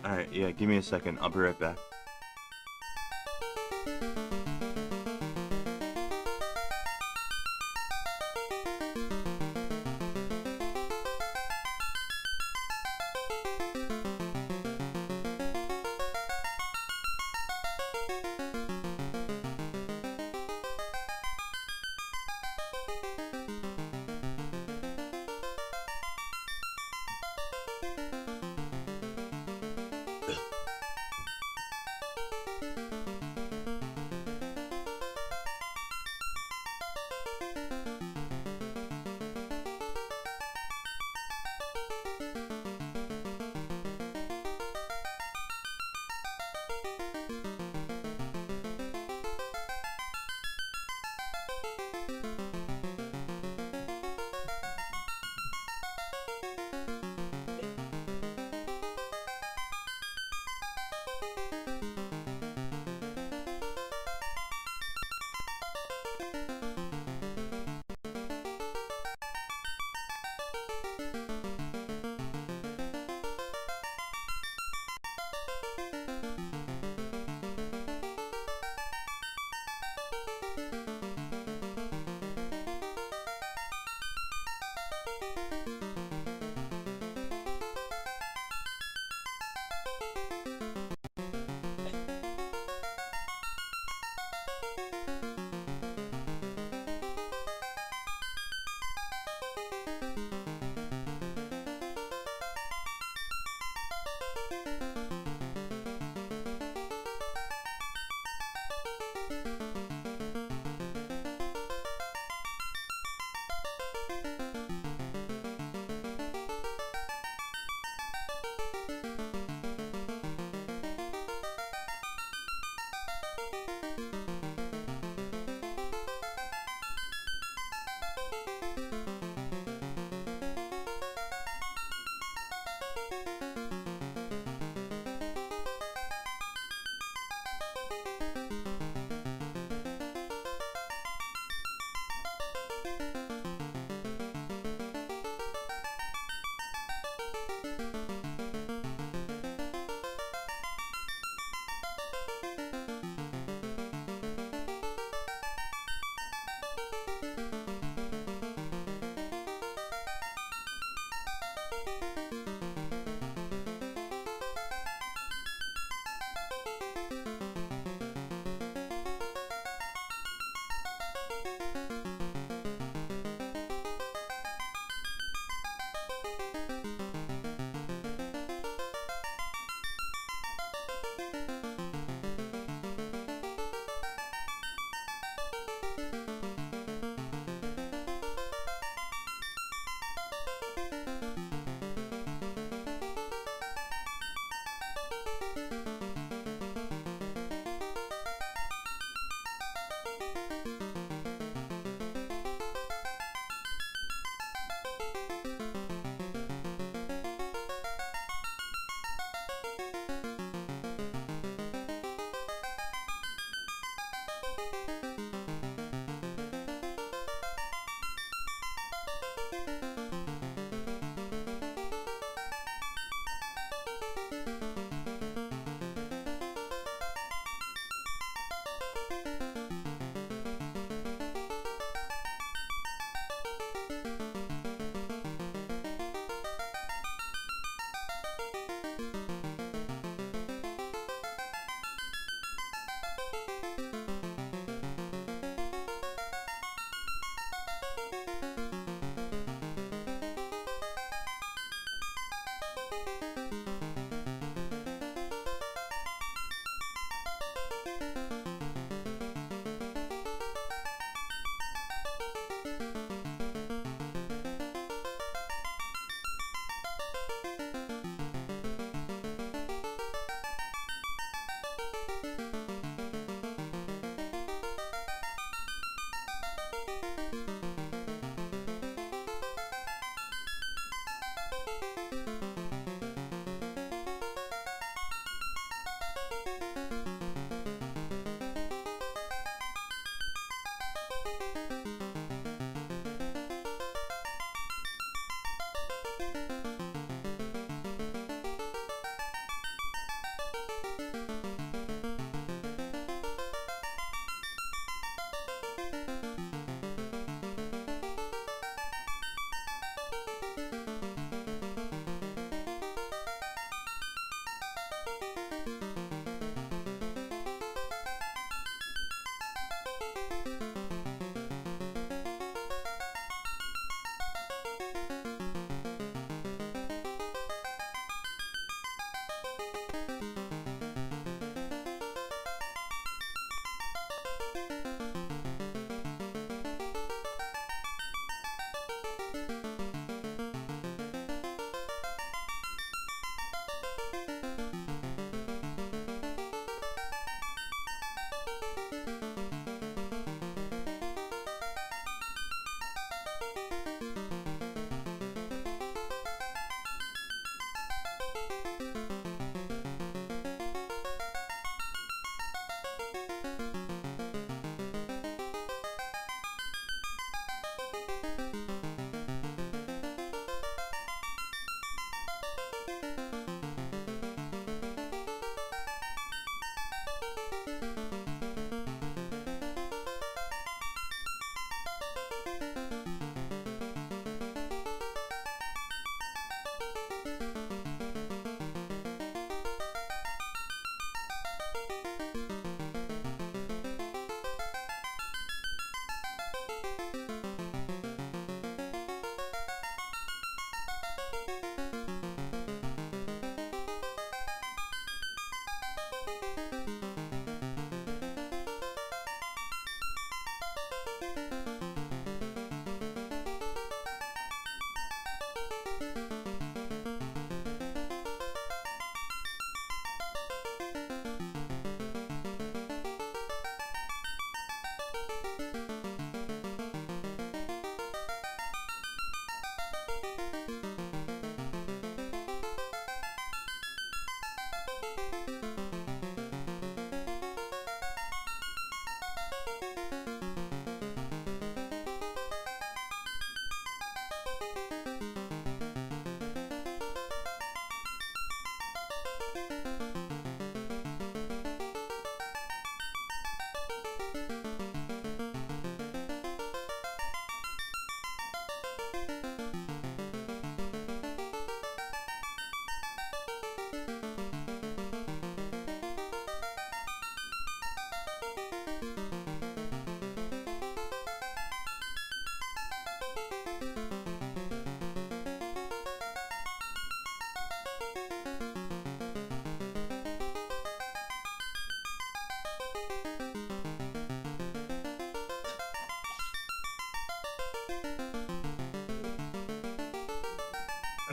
All right, yeah, give me a second. I'll be right back.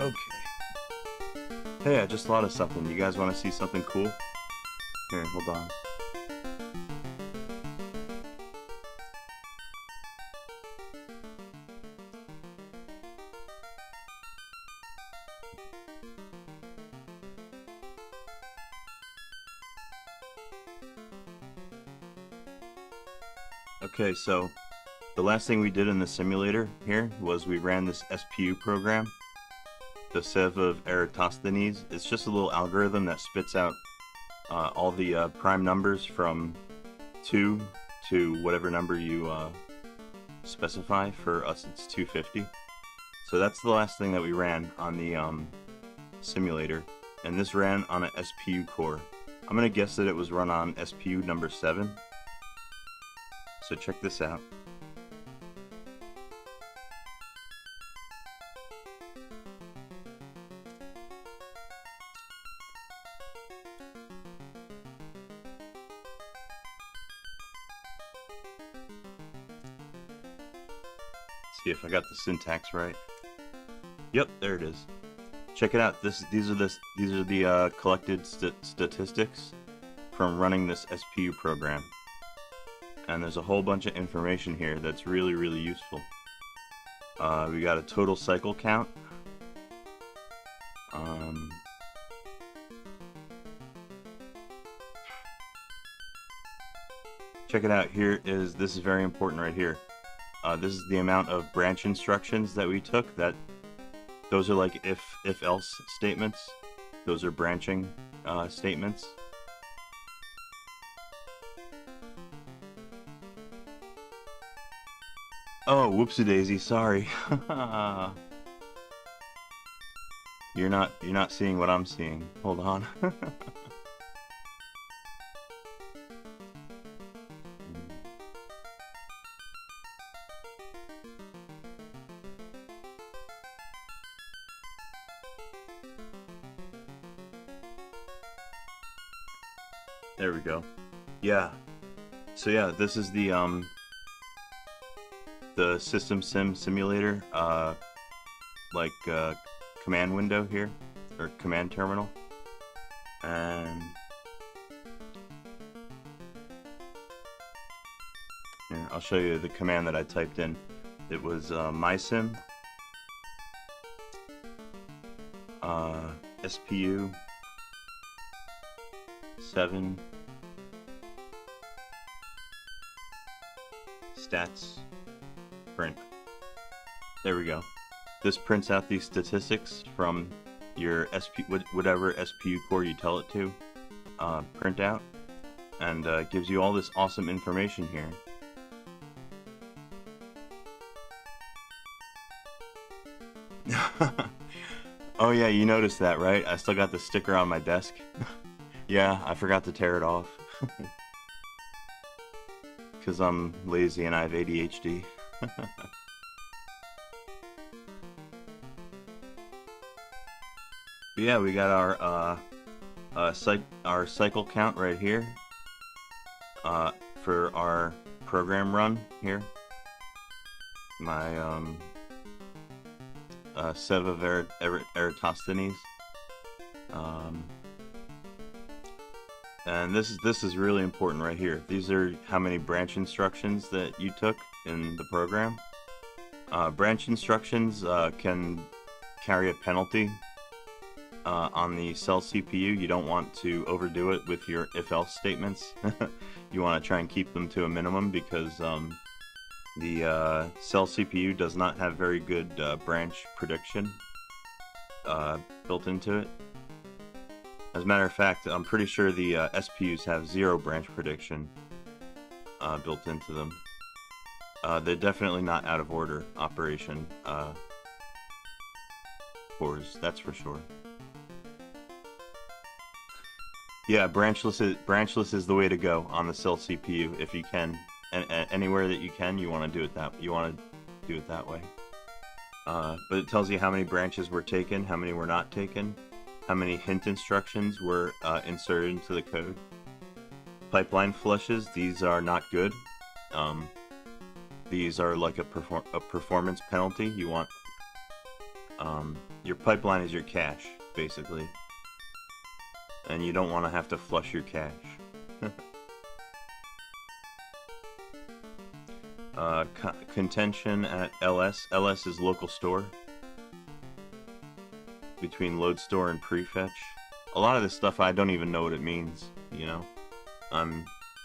Okay. Hey, I just thought of something. You guys want to see something cool? Here, hold on. Okay, so the last thing we did in the simulator here was we ran this SPU program, the Sieve of Eratosthenes. It's just a little algorithm that spits out all the prime numbers from 2 to whatever number you specify. For us, it's 250. So that's the last thing that we ran on the simulator, and this ran on an SPU core. I'm gonna guess that it was run on SPU number 7. So check this out. See if I got the syntax right. Yep, there it is. Check it out. These are the collected statistics from running this SPU program. And there's a whole bunch of information here that's really, really useful. We got a total cycle count. Check it out. This is very important right here. This is the amount of branch instructions that we took. Those are like if else statements. Those are branching statements. Oh, whoopsie daisy, sorry. You're not seeing what I'm seeing. Hold on. There we go. Yeah. So yeah, this is the system simulator, command window here, or command terminal. And here, I'll show you the command that I typed in. It was mysim SPU 7 stats print. There we go. This prints out these statistics from your whatever SPU core you tell it to print out, and gives you all this awesome information here. Oh yeah, you noticed that, right? I still got the sticker on my desk. Yeah, I forgot to tear it off. Because I'm lazy and I have ADHD. But yeah, we got our cycle count right here for our program run here. My Sev of Eratosthenes. And this is really important right here. These are how many branch instructions that you took in the program. Branch instructions can carry a penalty on the cell CPU. You don't want to overdo it with your if-else statements. You want to try and keep them to a minimum because the cell CPU does not have very good branch prediction built into it. As a matter of fact, I'm pretty sure the SPUs have 0 branch prediction built into them. They're definitely not out of order operation cores, that's for sure. Yeah, branchless is the way to go on the cell CPU if you can, and anywhere that you can, you want to do it that way. But it tells you how many branches were taken, how many were not taken, how many hint instructions were inserted into the code. Pipeline flushes, these are not good. These are like a performance penalty. You want your pipeline is your cache, basically, and you don't want to have to flush your cache. Contention at LS. LS is local store. Between load store and prefetch. A lot of this stuff I don't even know what it means, you know? I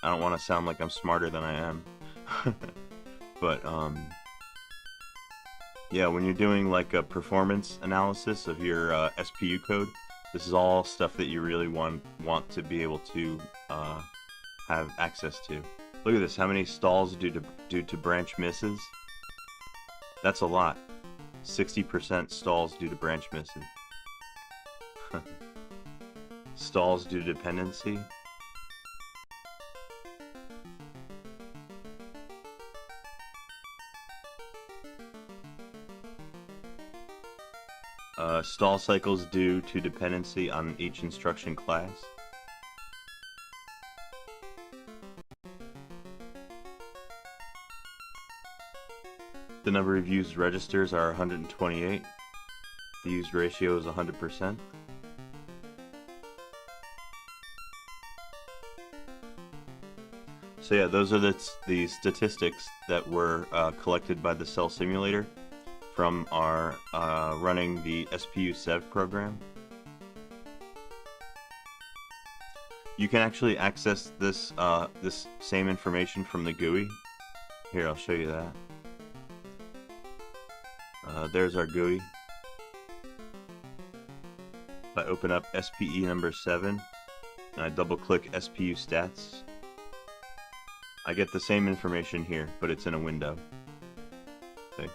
don't want to sound like I'm smarter than I am. But, yeah, when you're doing like a performance analysis of your SPU code, this is all stuff that you really want to be able to have access to. Look at this, how many stalls due to branch misses? That's a lot. 60% stalls due to branch misses. Stalls due to dependency. Stall cycles due to dependency on each instruction class. The number of used registers are 128. The used ratio is 100%. So yeah, those are the statistics that were collected by the Cell Simulator from our running the SPU Sev program. You can actually access this this same information from the GUI. Here, I'll show you that. There's our GUI. If I open up SPE number 7 and I double click SPU stats, I get the same information here, but it's in a window. See?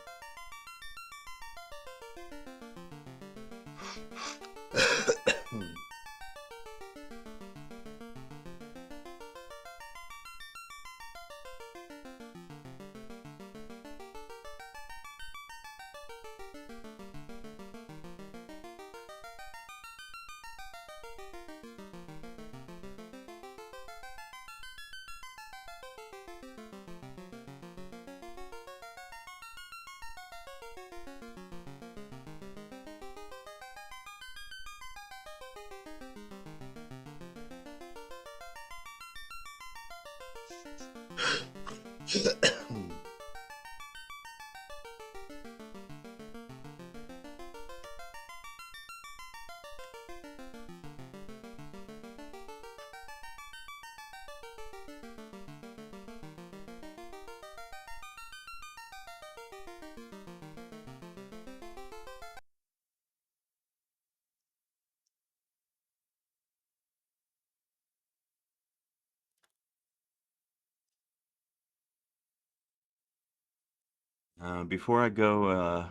Before I go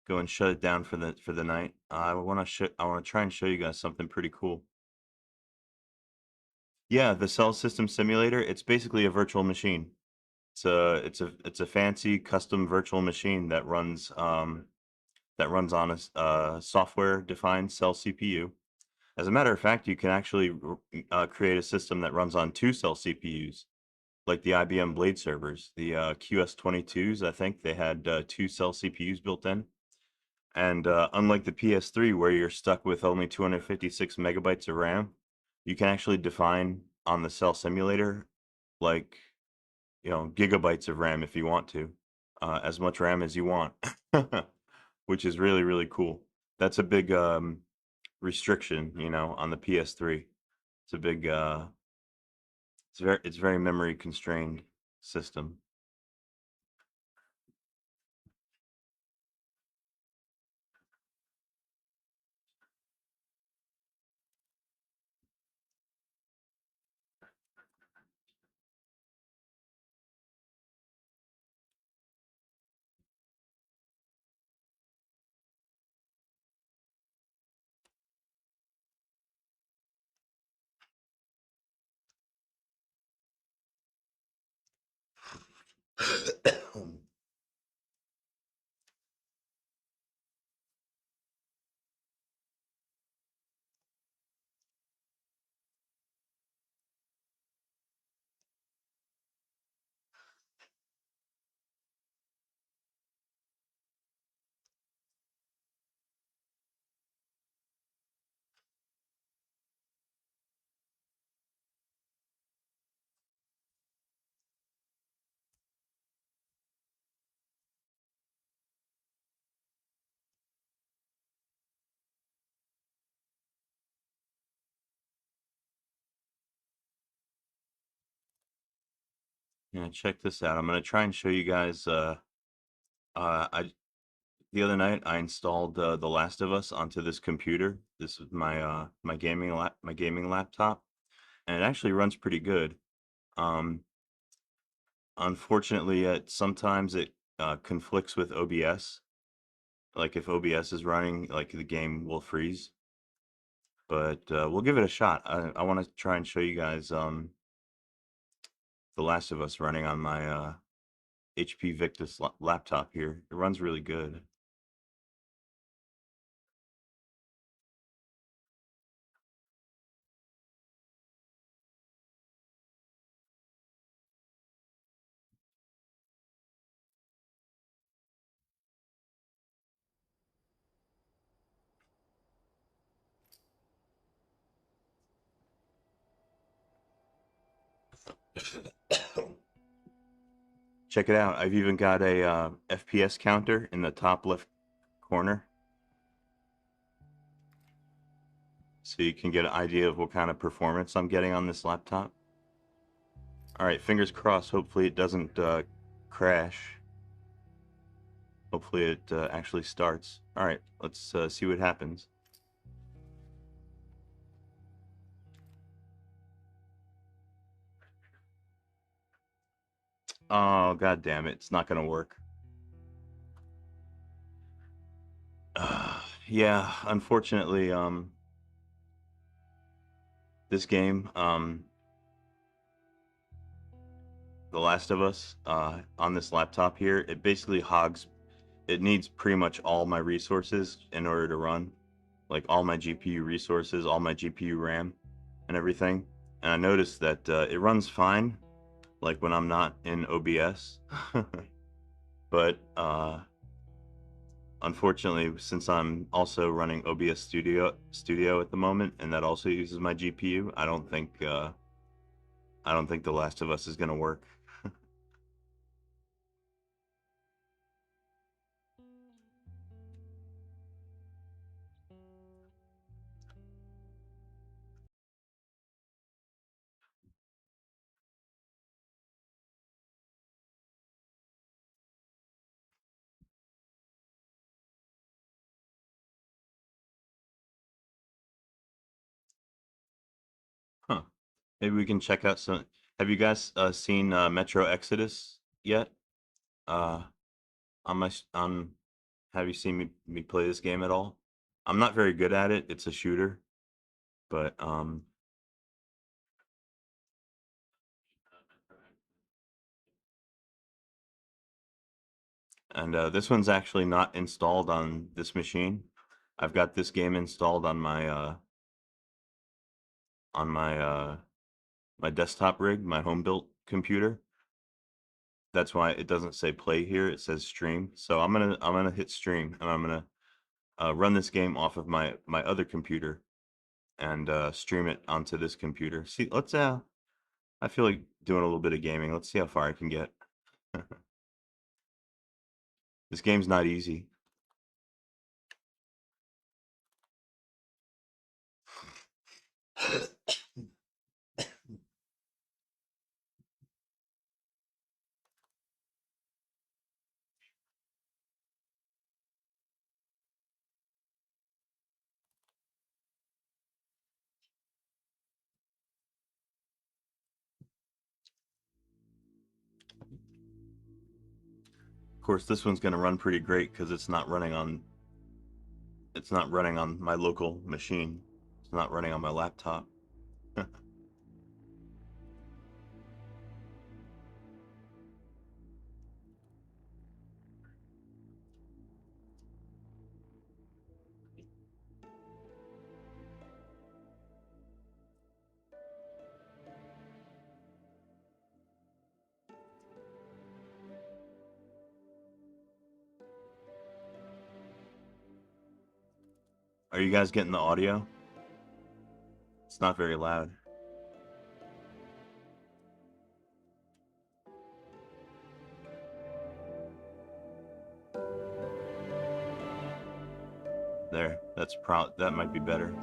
and shut it down for the night, I want to try and show you guys something pretty cool. Yeah, the Cell System Simulator, it's basically a virtual machine. It's a fancy custom virtual machine that runs on a software-defined Cell CPU. As a matter of fact, you can actually create a system that runs on 2 Cell CPUs, like the IBM Blade servers. The QS22s, I think they had 2 Cell CPUs built in. And unlike the PS3, where you're stuck with only 256 megabytes of RAM, you can actually define on the Cell simulator, like, gigabytes of RAM if you want to, as much RAM as you want, which is really, really cool. That's a big restriction, on the PS3. It's a big, it's very memory constrained system. Yeah, check this out. I'm gonna try and show you guys. I The other night I installed The Last of Us onto this computer. This is my gaming laptop, and it actually runs pretty good. Um, Unfortunately, sometimes it conflicts with OBS. Like if OBS is running, like the game will freeze. But we'll give it a shot. I want to try and show you guys The Last of Us running on my HP Victus laptop here. It runs really good. Check it out. I've even got a FPS counter in the top left corner, so you can get an idea of what kind of performance I'm getting on this laptop. All right, fingers crossed. Hopefully it doesn't crash. Hopefully it actually starts. All right, let's see what happens. Oh, god damn it. It's not going to work. Yeah, unfortunately, this game, The Last of Us, on this laptop here, it basically it needs pretty much all my resources in order to run. Like all my GPU resources, all my GPU RAM, and everything. And I noticed that it runs fine, like when I'm not in OBS. But unfortunately, since I'm also running OBS Studio at the moment, and that also uses my GPU, I don't think I don't think The Last of Us is gonna work. Huh. Maybe we can check out some. Have you guys seen Metro Exodus yet? Uh, on my have you seen me play this game at all? I'm not very good at it. It's a shooter, but and this one's actually not installed on this machine. I've got this game installed on my my desktop rig, my home built computer. That's why it doesn't say play here. It says stream. So I'm gonna hit stream, and I'm gonna run this game off of my other computer and stream it onto this computer. See, let's I feel like doing a little bit of gaming. Let's see how far I can get. This game's not easy. Of course, this one's gonna run pretty great because it's not running on my local machine. It's not running on my laptop. Are you guys getting the audio? It's not very loud. There, that might be better.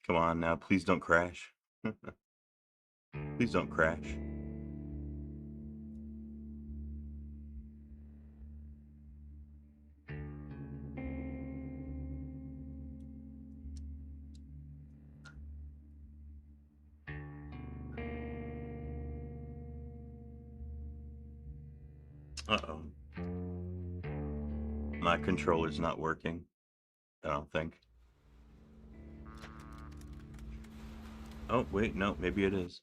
Come on now, please don't crash. Please don't crash. Uh-oh. My controller's not working, I don't think. Oh, wait, no, maybe it is.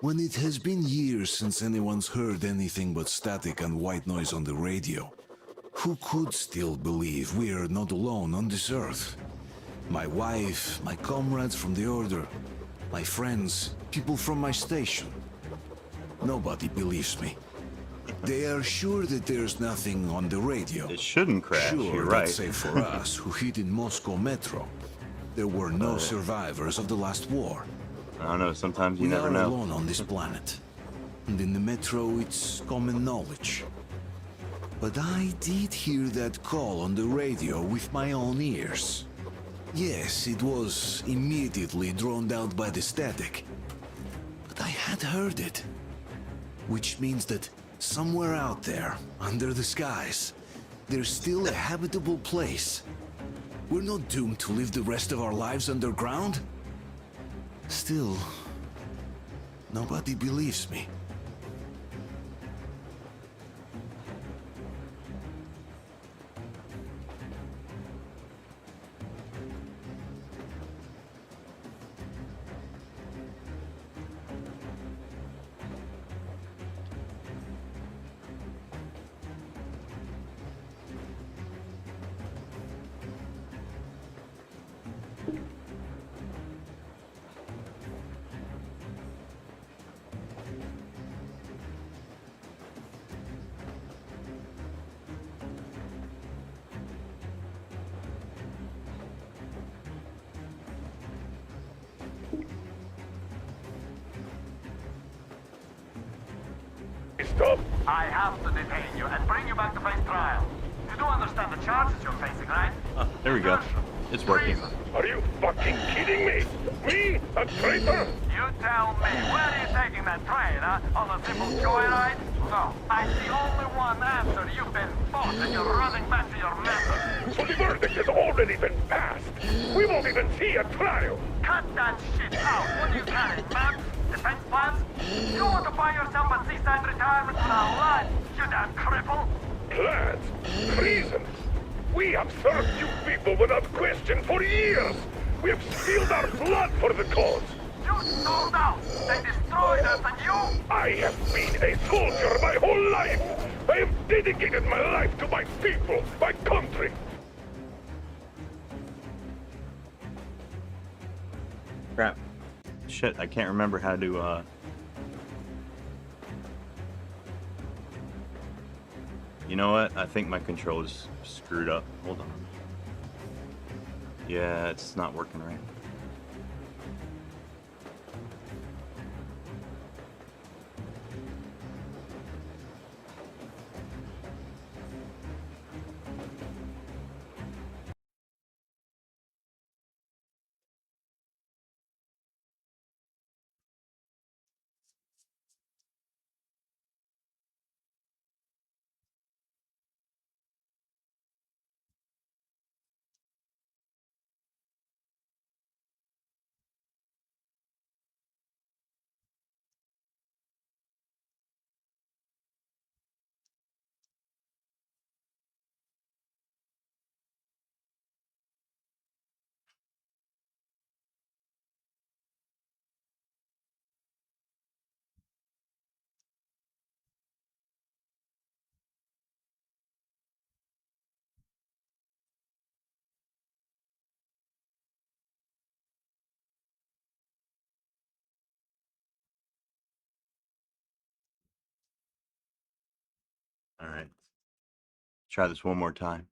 When it has been years since anyone's heard anything but static and white noise on the radio, who could still believe we are not alone on this earth? My wife, my comrades from the Order, my friends, people from my station. Nobody believes me. They are sure that there's nothing on the radio. It shouldn't crash, sure, you're right. That save for us, who hid in Moscow Metro, there were no survivors of the last war. I don't know, sometimes you never know. We are alone on this planet. And in the Metro, it's common knowledge. But I did hear that call on the radio with my own ears. Yes, it was immediately drowned out by the static. But I had heard it. Which means that Somewhere out there, under the skies, there's still a habitable place. We're not doomed to live the rest of our lives underground. Still, nobody believes me. Stop! I have to detain you and bring you back to face trial. You do understand the charges you're facing, right? Oh, there we go. It's working. Are you fucking kidding me? Me? A traitor? You tell me, where are you taking that train, huh? On a simple joyride? No, I see only one answer. You've been fought and you're running back to your members. So the verdict has already been passed. We won't even see a trial. Cut that shit out. What do you carry, maps? Defense plans? You want to buy yourself a seaside retirement without life, you damn cripple? Plans? Treason? We have served you people without question for years. We have spilled our blood for the cause. You sold out. They destroyed us and you... I have been a soldier my whole life. I have dedicated my life to my people, my country. Crap. Shit, I can't remember how to, You know what? I think my controller's screwed up. Hold on. Yeah, it's not working right. All right. Try this one more time.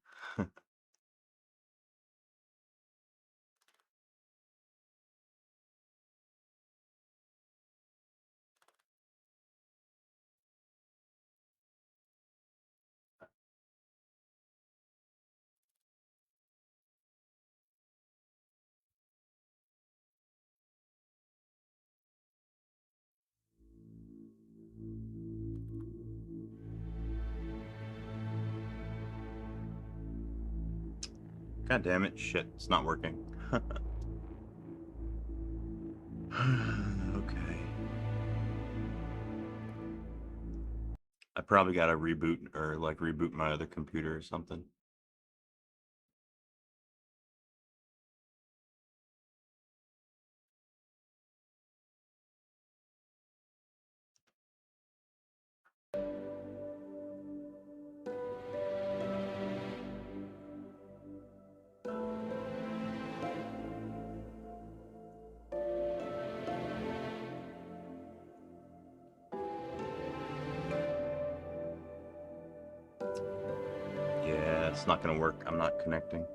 God damn it. Shit, it's not working. Okay. I probably gotta reboot or like reboot my other computer or something. Yeah, it's not gonna work. I'm not connecting.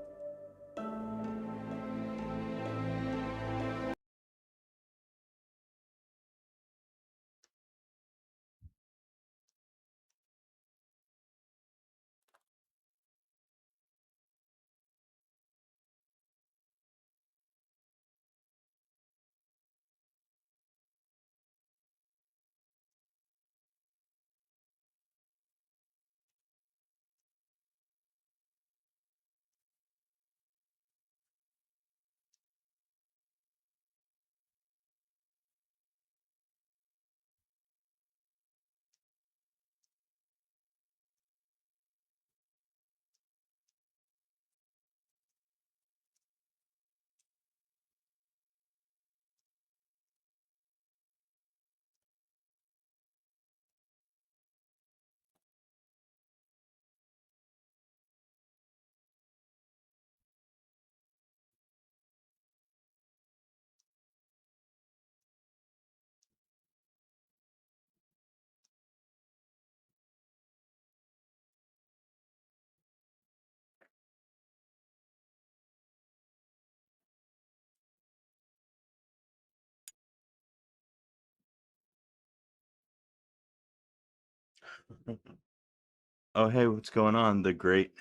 Oh, hey, what's going on? The great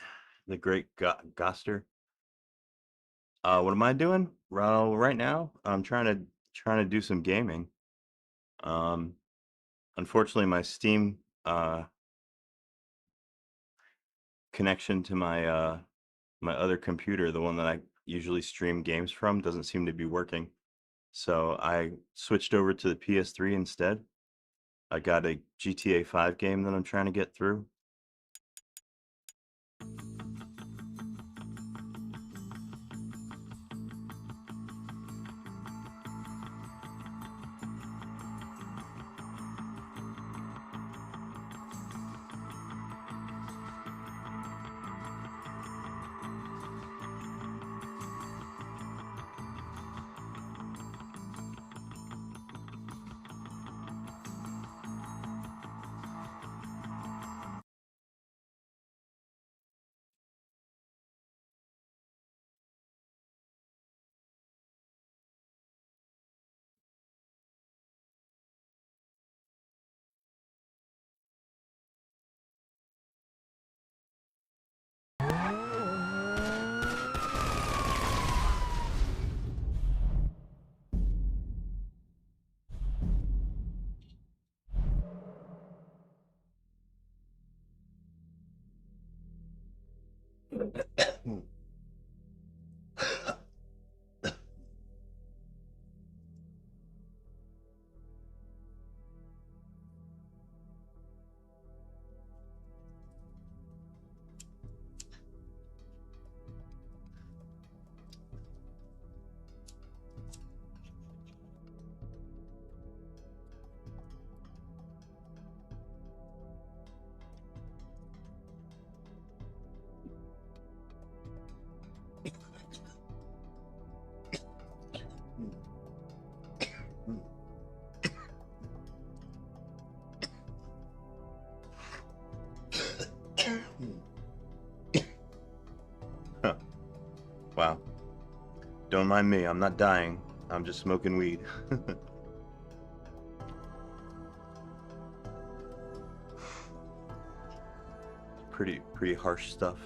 Goster. What am I doing? Well, right now, I'm trying to do some gaming. Um, Unfortunately, my Steam connection to my other computer, the one that I usually stream games from, doesn't seem to be working. So I switched over to the PS3 instead. I got a GTA 5 game that I'm trying to get through. Huh. Wow. Don't mind me, I'm not dying. I'm just smoking weed. Pretty harsh stuff.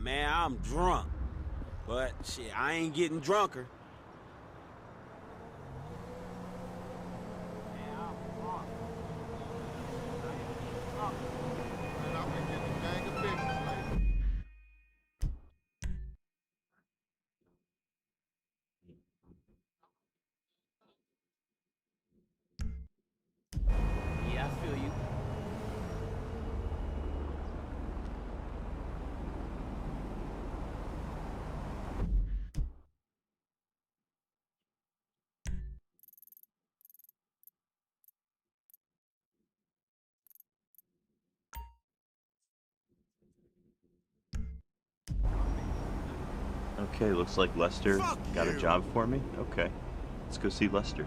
man, I'm drunk. But, shit, I ain't getting drunker. Yeah, I feel you. Okay, looks like Lester got a job for me. Okay, let's go see Lester.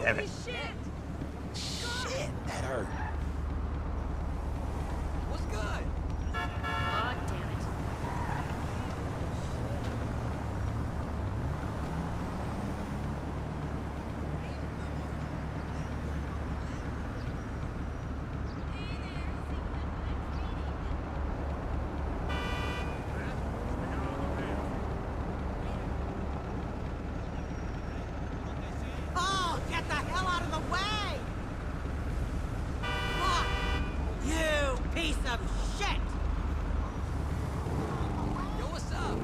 Damn it. Shit, that hurt. What's good? Oh, damn it. Oh, get the hell out of the way! Fuck! You piece of shit! Yo, what's up?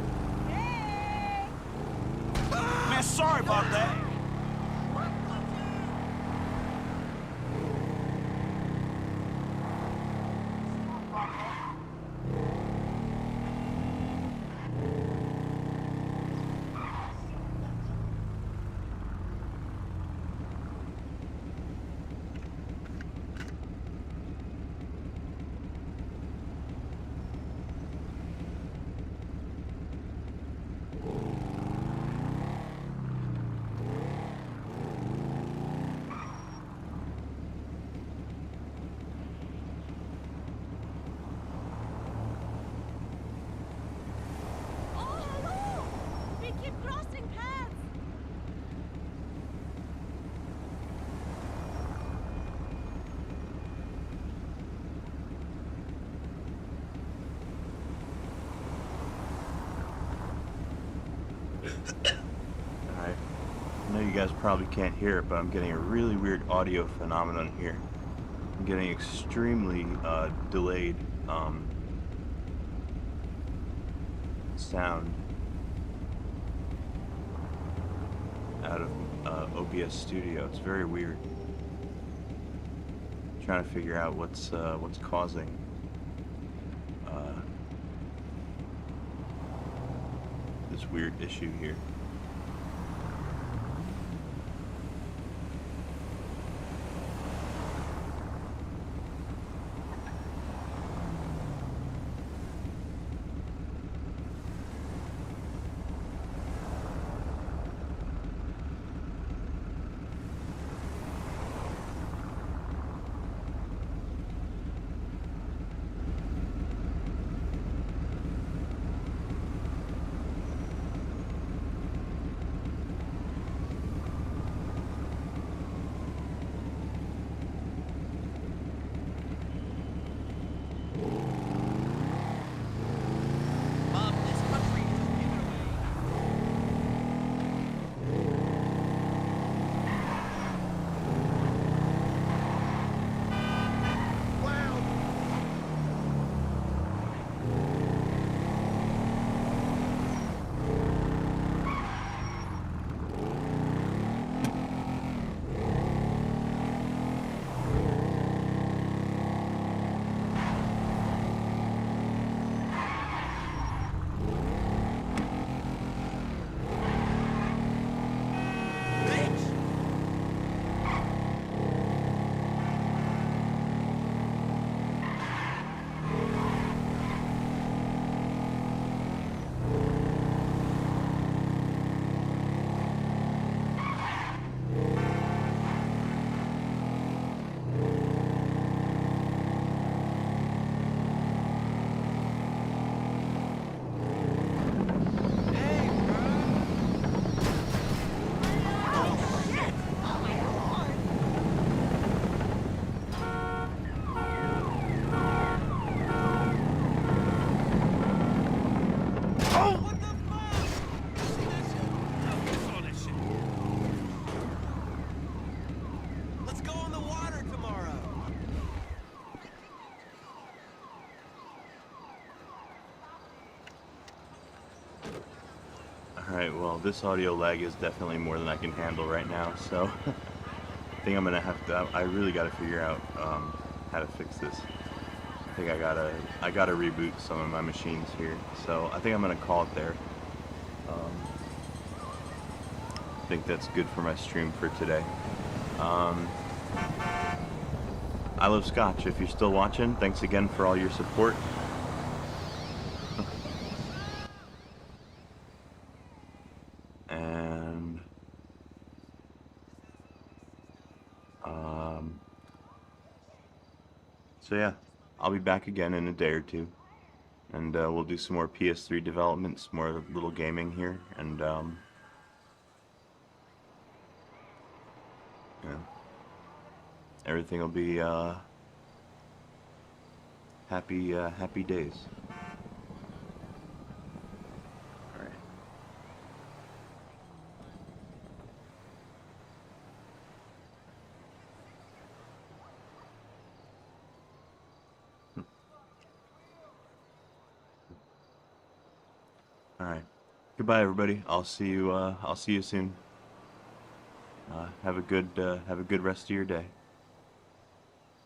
Man, sorry about that. Oh, hello! We keep crossing paths! Alright. I know you guys probably can't hear it, but I'm getting a really weird audio phenomenon here. I'm getting extremely delayed sound out of OBS Studio. It's very weird. Trying to figure out what's causing this weird issue here. Alright, well, this audio lag is definitely more than I can handle right now, so I think I'm gonna have to, I really gotta figure out how to fix this. I think I gotta reboot some of my machines here, so I think I'm gonna call it there. I think that's good for my stream for today. I love Scotch. If you're still watching, thanks again for all your support. And so yeah, I'll be back again in a day or two, and we'll do some more PS3 development, some more little gaming here, and yeah, everything will be happy days. All right. All right. Goodbye, everybody. I'll see you soon. Have a good rest of your day.